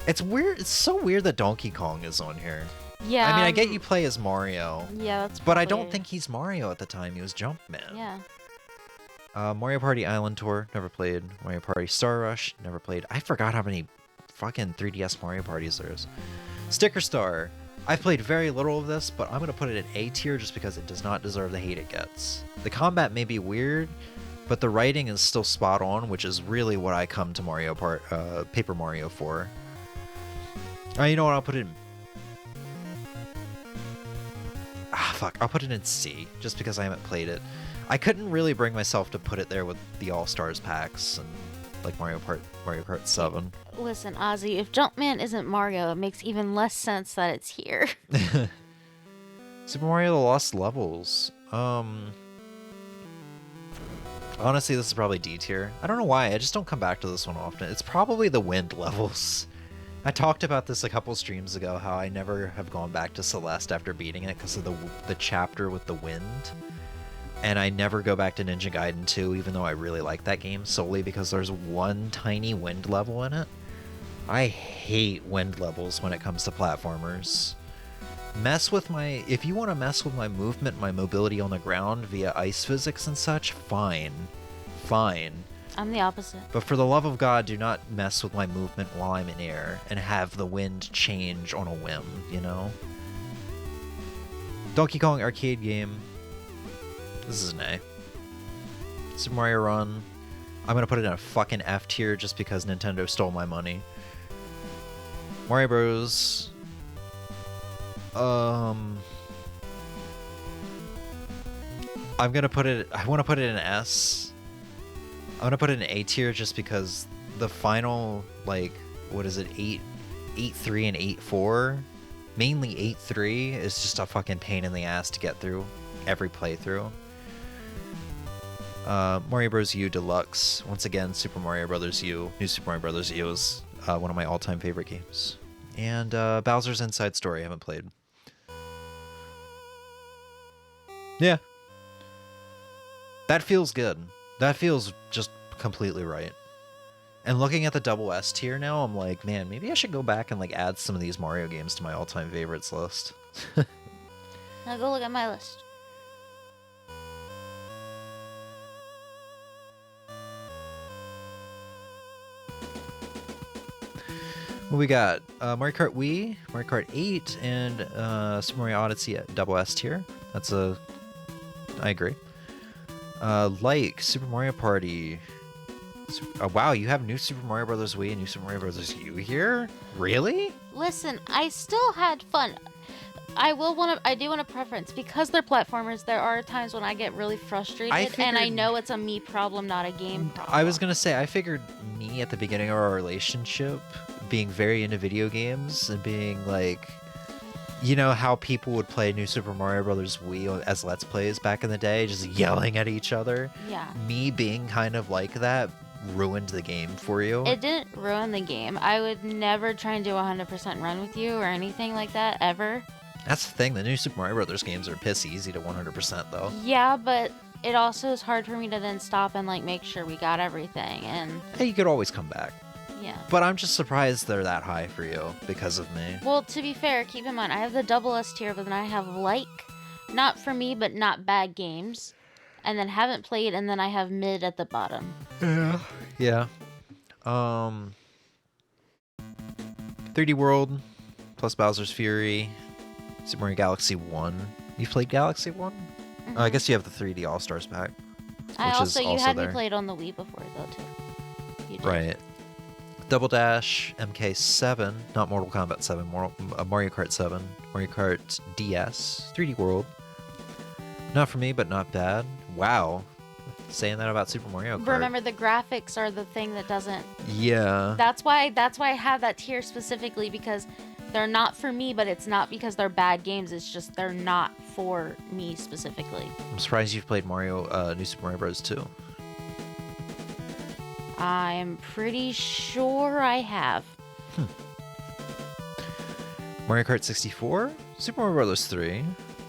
It's weird. It's so weird that Donkey Kong is on here. Yeah. I mean, I get you play as Mario. Yeah, that's. But I don't think he's Mario at the time. He was Jumpman. Yeah. Mario Party Island Tour, never played. Mario Party Star Rush, never played. I forgot how many fucking 3DS Mario Parties there is. Sticker Star. I've played very little of this, but I'm going to put it in A tier just because it does not deserve the hate it gets. The combat may be weird, but the writing is still spot on, which is really what I come to Paper Mario for. You know what? I'll put it in fuck, I'll put it in C, just because I haven't played it. I couldn't really bring myself to put it there with the All-Stars packs and like Mario Kart 7. Listen, Ozzy, if Jumpman isn't Mario, it makes even less sense that it's here. Super Mario The Lost Levels. Honestly, this is probably D tier. I don't know why, I just don't come back to this one often. It's probably the wind levels. I talked about this a couple streams ago, how I never have gone back to Celeste after beating it because of the chapter with the wind. And I never go back to Ninja Gaiden 2, even though I really like that game, solely because there's one tiny wind level in it. I hate wind levels when it comes to platformers. If you want to mess with my movement, my mobility on the ground via ice physics and such, fine. Fine. I'm the opposite. But for the love of God, do not mess with my movement while I'm in air and have the wind change on a whim, you know? Donkey Kong arcade game. This is an A. Super Mario Run. I'm gonna put it in a fucking F tier just because Nintendo stole my money. Mario Bros. I'm gonna put it. I want to put it in S. I'm gonna put it in A tier just because the final, like, what is it, 8.3 and 8.4, mainly 8.3 is just a fucking pain in the ass to get through every playthrough. Mario Bros. U Deluxe. Once again, Super Mario Bros. U. New Super Mario Bros. U is one of my all-time favorite games. And Bowser's Inside Story I haven't played. Yeah. That feels good. That feels just completely right. And looking at the double S tier now, I'm like, man, maybe I should go back and like add some of these Mario games to my all-time favorites list. Now go look at my list. What we got? Mario Kart Wii, Mario Kart 8, and Super Mario Odyssey at double S tier. I agree. Like Super Mario Party. Wow, you have New Super Mario Bros. Wii and New Super Mario Bros. U here? Really? Listen, I still had fun. I do want a preference because they're platformers. There are times when I get really frustrated, and I know it's a me problem, not a game problem. I was gonna say, I figured me at the beginning of our relationship, being very into video games and being like, you know how people would play New Super Mario Bros. Wii as Let's Plays back in the day, just yelling at each other. Yeah. Me being kind of like that ruined the game for you. It didn't ruin the game. I would never try and do a 100% run with you or anything like that, ever. That's the thing, the New Super Mario Bros. Games are piss easy to 100% though. Yeah, but it also is hard for me to then stop and like make sure we got everything, and Hey, you could always come back. yeah. But I'm just surprised they're that high for you because of me. Well, to be fair, keep in mind, I have the double S tier, but then I have like, not for me, but not bad games, and then haven't played, and then I have mid at the bottom. Yeah. 3D World plus Bowser's Fury, Super Mario Galaxy 1. You've played Galaxy 1? Mm-hmm. I guess you have the 3D All-Stars pack. You had there. me played on the Wii before, though, too. You did. Right. Double Dash, MK7, not Mortal Kombat 7, Mario Kart 7, Mario Kart DS, 3D World. Not for me, but not bad. Wow. Saying that about Super Mario Kart. Remember, the graphics are the thing that doesn't... Yeah. That's why I have that tier specifically, because they're not for me, but it's not because they're bad games. It's just they're not for me specifically. I'm surprised you've played New Super Mario Bros. 2. I'm pretty sure I have. Mario Kart 64, Super Mario Bros. 3,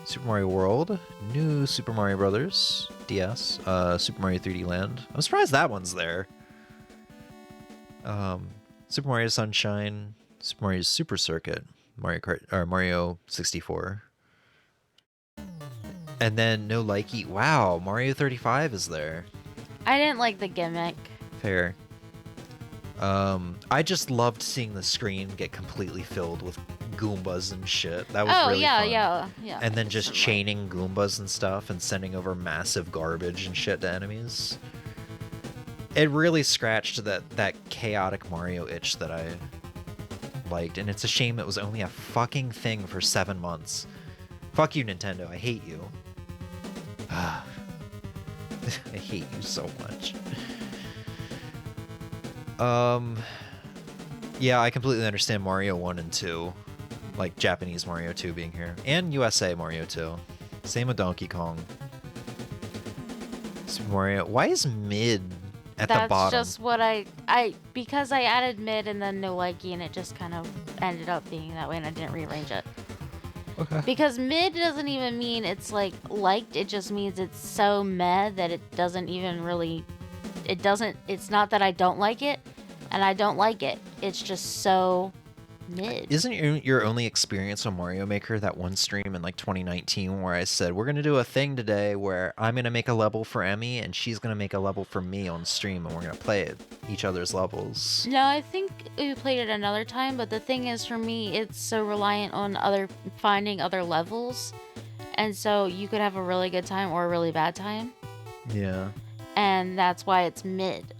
Super Mario World, New Super Mario Bros. DS, Super Mario 3D Land. I'm surprised that one's there. Super Mario Sunshine, Super Mario Super Circuit, Mario 64. And then no likey. Wow, Mario 35 is there. I didn't like the gimmick. Fair. I just loved seeing the screen get completely filled with Goombas and shit. That was really fun. yeah. And then just chaining Goombas and stuff and sending over massive garbage and shit to enemies. It really scratched that chaotic Mario itch that I liked, and it's a shame it was only a fucking thing for 7 months. Fuck you, Nintendo. I hate you. I hate you so much. Yeah, I completely understand Mario 1 and 2. Like, Japanese Mario 2 being here. And USA Mario 2. Same with Donkey Kong. Super Mario. Why is mid at the bottom? That's just what because I added mid and then no likey, and it just kind of ended up being that way, and I didn't rearrange it. Okay. Because mid doesn't even mean it's like liked, it just means it's so meh that it doesn't even really, it's not that I don't like it, and I don't like it. It's just so mid. Isn't your only experience on Mario Maker that one stream in like 2019 where I said, we're going to do a thing today where I'm going to make a level for Emmy and she's going to make a level for me on stream and we're going to play it, each other's levels? No, I think we played it another time, but the thing is for me, it's so reliant on finding other levels. And so you could have a really good time or a really bad time. Yeah. And that's why it's mid.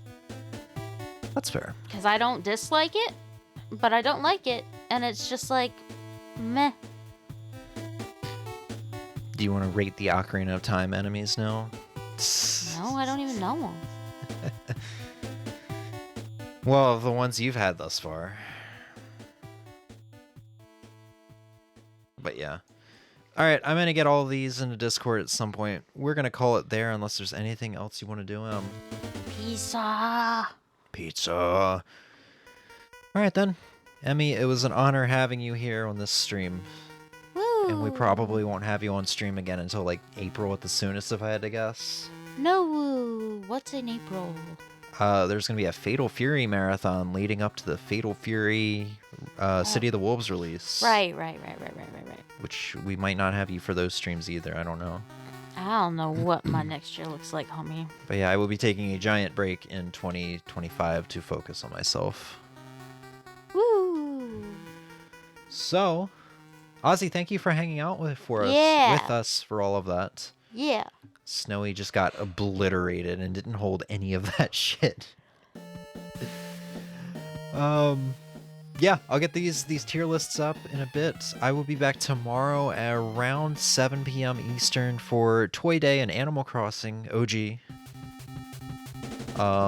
That's fair. Because I don't dislike it, but I don't like it, and it's just like, meh. Do you want to rate the Ocarina of Time enemies now? No, I don't even know them. Well, the ones you've had thus far. But yeah. Alright, I'm going to get all of these into Discord at some point. We're going to call it there unless there's anything else you want to do. Pizza. Pizza. Alright then. Emmy, it was an honor having you here on this stream. Woo. And we probably won't have you on stream again until like April at the soonest, if I had to guess. No woo. What's in April? There's going to be a Fatal Fury marathon leading up to the Fatal Fury City of the Wolves release. Right. Which we might not have you for those streams either. I don't know. I don't know what my next year looks like, homie. But yeah, I will be taking a giant break in 2025 to focus on myself. Woo! So, Ozzy, thank you for hanging out with us for all of that. Yeah. Snowy just got obliterated and didn't hold any of that shit. Yeah, I'll get these tier lists up in a bit. I will be back tomorrow at around 7 p.m. Eastern for Toy Day and Animal Crossing OG.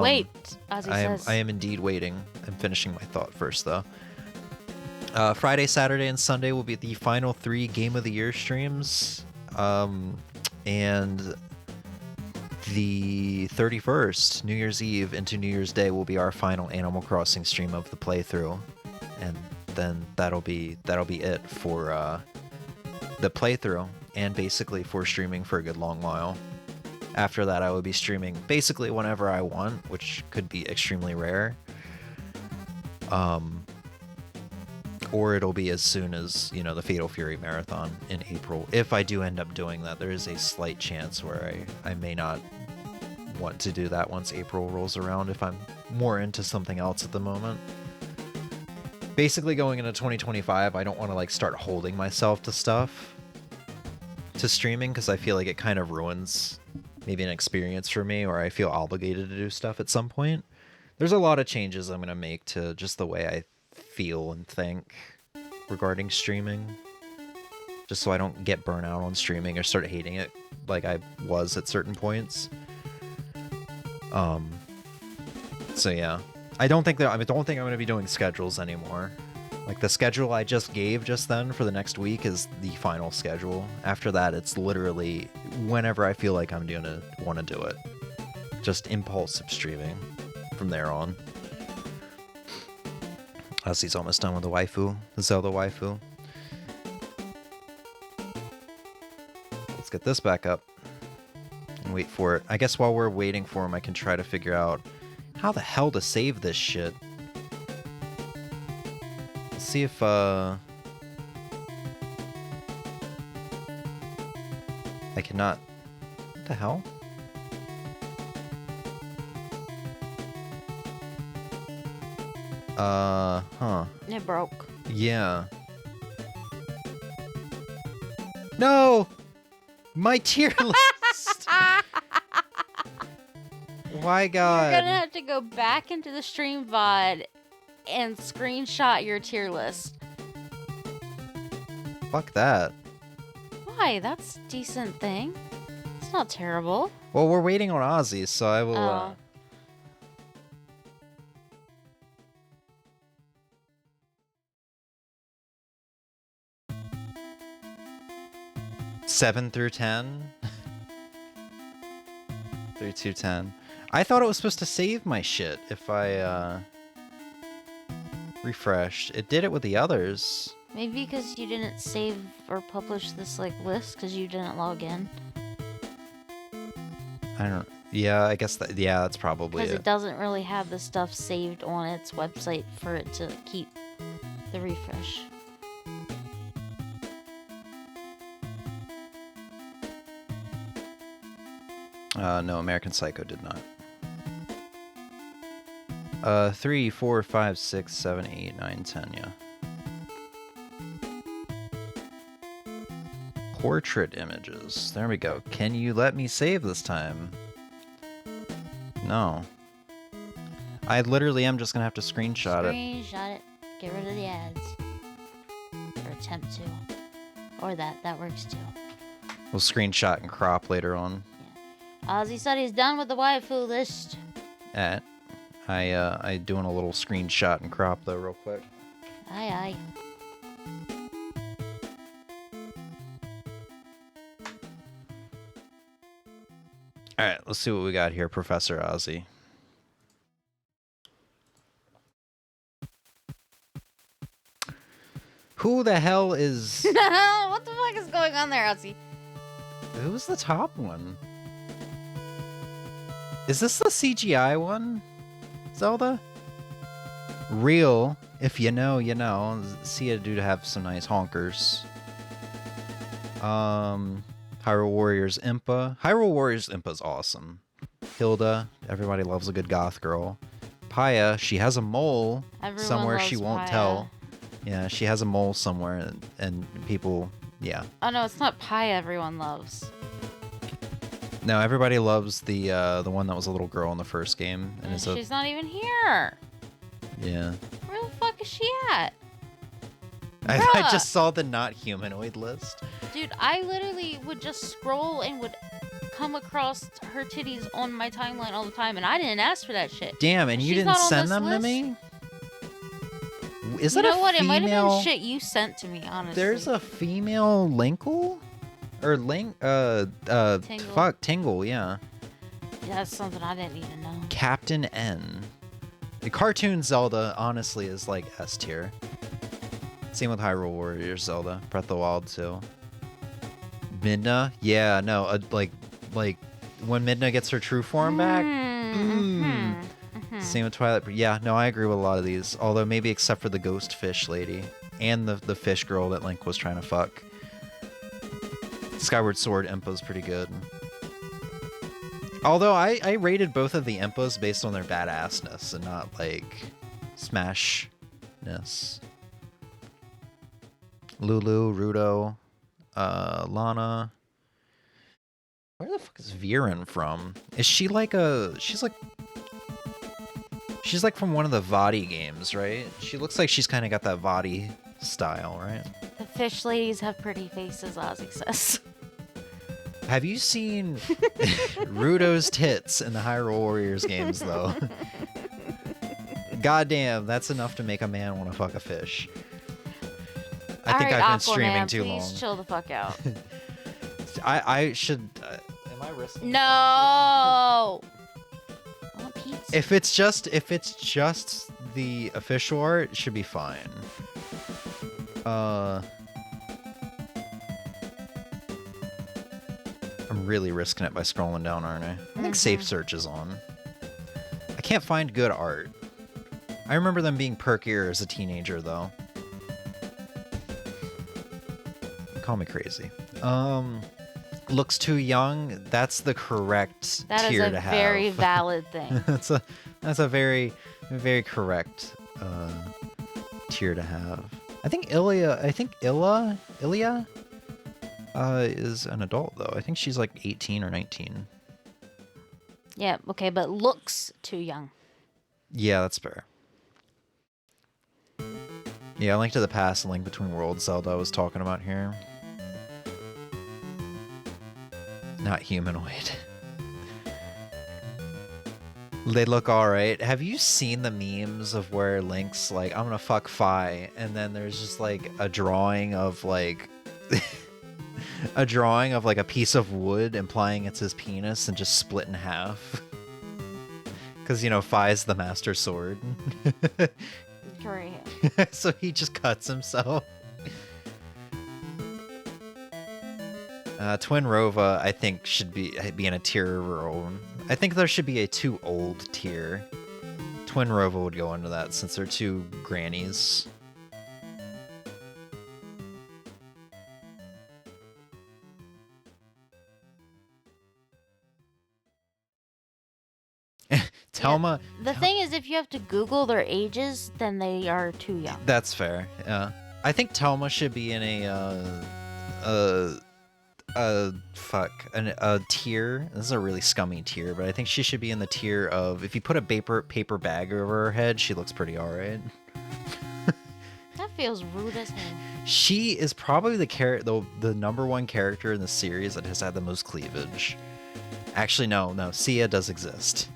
Wait, Ozzy says. I am indeed waiting. I'm finishing my thought first, though. Friday, Saturday, and Sunday will be the final 3 Game of the Year streams. And the 31st, New Year's Eve into New Year's Day, will be our final Animal Crossing stream of the playthrough. And then that'll be it for the playthrough, and basically for streaming for a good long while. After that, I will be streaming basically whenever I want, which could be extremely rare. Or it'll be as soon as, the Fatal Fury Marathon in April. If I do end up doing that, there is a slight chance where I may not want to do that once April rolls around if I'm more into something else at the moment. Basically, going into 2025, I don't want to start holding myself to stuff, to streaming, because I feel like it kind of ruins maybe an experience for me, or I feel obligated to do stuff at some point. There's a lot of changes I'm going to make to just the way I feel and think regarding streaming, just so I don't get burnt out on streaming or start hating it like I was at certain points. So yeah. I don't think I'm going to be doing schedules anymore. Like, the schedule I just gave just then for the next week is the final schedule. After that, it's literally whenever I feel like I'm going to want to do it. Just impulsive streaming from there on. Ozzy's almost done with the waifu, the Zelda waifu. Let's get this back up and wait for it. I guess while we're waiting for him, I can try to figure out how the hell to save this shit. Let's see if, I cannot... What the hell? Huh. It broke. Yeah. No! My tier list! Why, God? You're gonna have to go back into the stream VOD and screenshot your tier list. Fuck that. Why? That's a decent thing. It's not terrible. Well, we're waiting on Ozzy, so I will... Oh. 7 through 10? 3, 2, 10. I thought it was supposed to save my shit if I, refreshed. It did it with the others. Maybe because you didn't save or publish this, like, list because you didn't log in. I don't... Yeah, I guess that... Yeah, that's probably Because it doesn't really have the stuff saved on its website for it to keep the refresh. No, American Psycho did not. 3, 4, 5, 6, 7, 8, 9, 10, yeah. Portrait images. There we go. Can you let me save this time? No. I literally am just gonna have to screenshot it. Screenshot it. Get rid of the ads. Or attempt to. Or that works too. We'll screenshot and crop later on. Ozzy said he's done with the waifu list. I doing a little screenshot and crop though real quick. Aye. Alright, let's see what we got here, Professor Ozzy. Who the hell is... What the fuck is going on there, Ozzy? Who's the top one? Is this the CGI one? Zelda? Real. If you know, you know. See a dude have some nice honkers. Hyrule Warriors Impa. Hyrule Warriors Impa's awesome. Hilda. Everybody loves a good goth girl. Paya. She has a mole somewhere she won't tell. Yeah, she has a mole somewhere and people... Yeah. Oh no, it's not Pie everyone loves. No, everybody loves the one that was a little girl in the first game. And she's not even here. Yeah. Where the fuck is she at? I just saw the not humanoid list. Dude, I literally would just scroll and would come across her titties on my timeline all the time, and I didn't ask for that shit. Damn, and you didn't send them to me? Is that a female? You know what? It might have been shit you sent to me, honestly. There's a female Linkle? Or Tingle. Fuck, Tingle, yeah. Yeah, that's something I didn't even know. Captain N. The cartoon Zelda, honestly, is like S tier. Same with Hyrule Warriors Zelda. Breath of the Wild, too. Midna? Yeah, no, like when Midna gets her true form back. Same with Twilight. Yeah, no, I agree with a lot of these. Although maybe except for the ghost fish lady and the fish girl that Link was trying to fuck. Skyward Sword Impa's pretty good. Although I rated both of the Impas based on their badassness and not like smashness. Lulu, Rudo, Lana. Where the fuck is Viren from? Is she like she's like from one of the Vadi games, right? She looks like she's kind of got that Vadi style, right? The fish ladies have pretty faces, Ozzy says. Have you seen Rudo's tits in the Hyrule Warriors games, though? Goddamn, that's enough to make a man want to fuck a fish. I think I've been streaming too long. Please chill the fuck out. I should... am I risking? No! I want pizza. If it's just the official art, it should be fine. I'm really risking it by scrolling down, aren't I? I think safe search is on. I can't find good art. I remember them being perkier as a teenager, though. Call me crazy. Looks too young. That's the correct tier to have. That is a very valid thing. That's a very, very correct tier to have. I think Ilya is an adult, though. I think she's like 18 or 19. Yeah, okay, but looks too young. Yeah, that's fair. Yeah, Link to the Past and Link Between Worlds Zelda I was talking about here. not humanoid. They look alright. Have you seen the memes of where Link's like, I'm gonna fuck Fi, and then there's just like a drawing of like a drawing of like a piece of wood implying it's his penis and just split in half? Because, you know, Fi's the master sword. Great. So he just cuts himself. Twin Rova, I think, should be in a tier of her own. I think there should be a too old tier. Twin Rova would go into that since they're two grannies. Telma. Yeah, the thing is, if you have to Google their ages, then they are too young. That's fair. Yeah, I think Telma should be in a tier. This is a really scummy tier, but I think she should be in the tier of, if you put a paper bag over her head, she looks pretty alright. That feels rude as hell. She is probably the number one character in the series that has had the most cleavage. Actually, no, Sia does exist.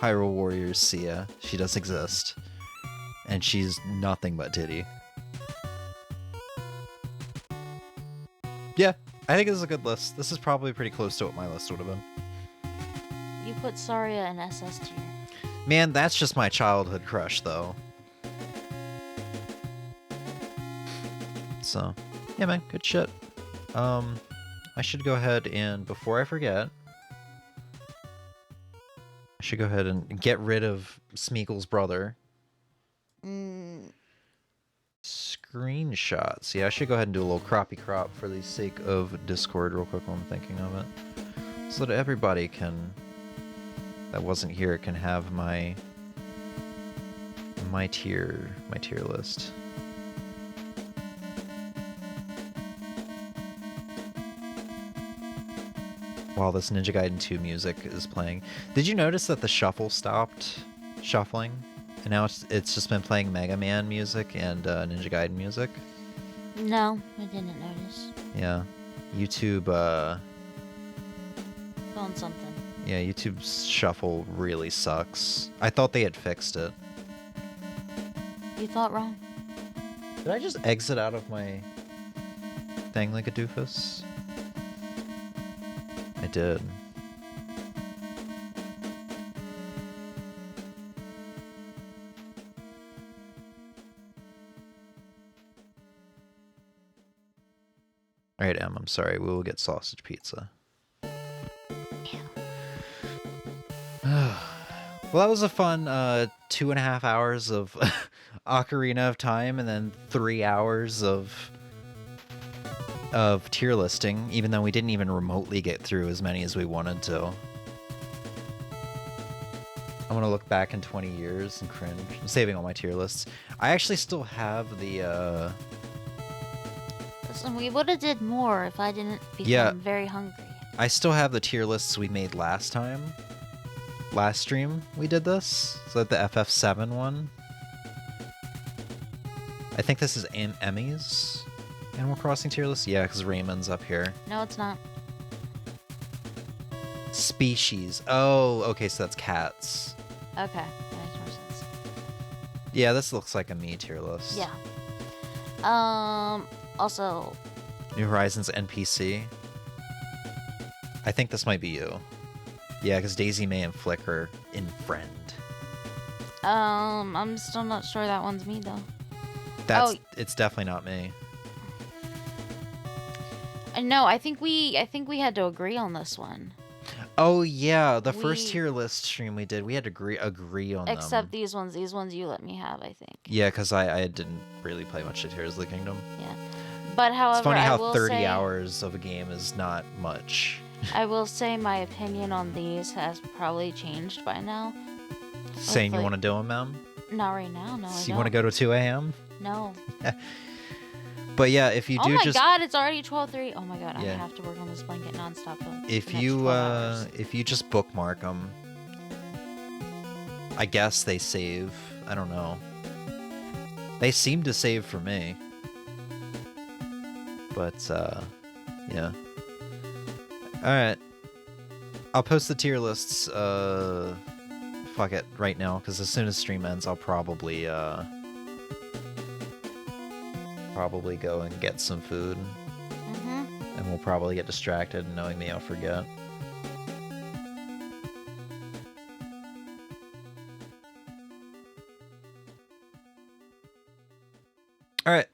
Hyrule Warriors Sia, she does exist, and she's nothing but titty. Yeah. I think this is a good list. This is probably pretty close to what my list would have been. You put Saria in SS tier. Man, that's just my childhood crush, though. So, yeah, man, good shit. I should go ahead and, before I forget, I should go ahead and get rid of Smeagol's brother. Screenshots. Yeah, I should go ahead and do a little croppy crop for the sake of Discord real quick while I'm thinking of it. So that everybody that wasn't here can have my tier list. While this Ninja Gaiden 2 music is playing. Did you notice that the shuffle stopped shuffling? And now it's just been playing Mega Man music and Ninja Gaiden music. No, I didn't notice. Yeah, YouTube. Found something. Yeah, YouTube's shuffle really sucks. I thought they had fixed it. You thought wrong. Did I just exit out of my thing like a doofus? I did. Alright, Em, I'm sorry. We will get sausage pizza. Well, that was a fun 2.5 hours of Ocarina of Time, and then 3 hours of tier listing, even though we didn't even remotely get through as many as we wanted to. I'm gonna look back in 20 years and cringe. I'm saving all my tier lists. I actually still have the Listen, we would have did more if I didn't become very hungry. I still have the tier lists we made last time. Last stream we did this. So the FF7 one. I think this is Emmy's Animal Crossing tier list. Yeah, because Raymond's up here. No, it's not. Species. Oh, okay, so that's cats. Okay, that makes more sense. Yeah, this looks like a me tier list. Yeah. Also, New Horizons NPC. I think this might be you. Yeah, because Daisy May and Flick are in friend. I'm still not sure that one's me though. It's definitely not me. No, I think we had to agree on this one. Oh yeah, the first tier list stream we did, we had to agree on them. Except these ones you let me have, I think. Yeah, because I didn't really play much of Tears of the Kingdom. Yeah, but however, it's funny how I will 30 say, hours of a game is not much. I will say my opinion on these has probably changed by now. Saying you want to do them, Mem? Not right now, no. So you want to go to 2 a.m.? No. But yeah, if you do just... Oh my god, it's already 12:03. Oh my god, I have to work on this blanket nonstop. If you just bookmark them, I guess they save. I don't know. They seem to save for me. But, yeah. Alright. I'll post the tier lists, fuck it, right now, because as soon as stream ends, I'll probably go and get some food. And we'll probably get distracted, and knowing me, I'll forget. Alright.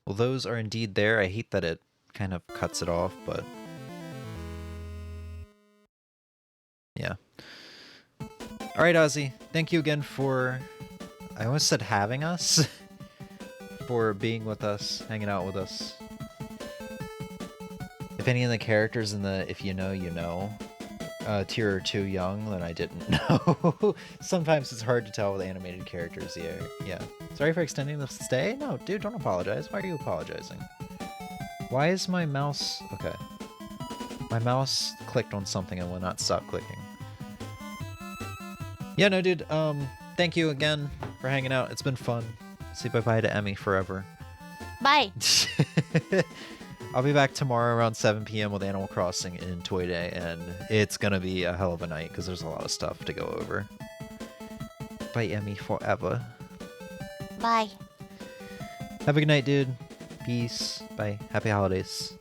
Well, those are indeed there. I hate that it kind of cuts it off, but... yeah. Alright, Ozzy. Thank you again for... I almost said having us. For being with us, hanging out with us. If any of the characters in the If You Know, You Know tier are too young, then I didn't know. Sometimes it's hard to tell with animated characters. Yeah. Sorry for extending the stay? No, dude, don't apologize. Why are you apologizing? Why is my mouse... okay. My mouse clicked on something and will not stop clicking. Yeah, no, dude, thank you again for hanging out. It's been fun. Say bye-bye to Emmy forever. Bye. I'll be back tomorrow around 7 p.m. with Animal Crossing in Toy Day, and it's gonna be a hell of a night because there's a lot of stuff to go over. Bye, Emmy, forever. Bye. Have a good night, dude. Peace. Bye. Happy holidays.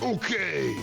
Okay.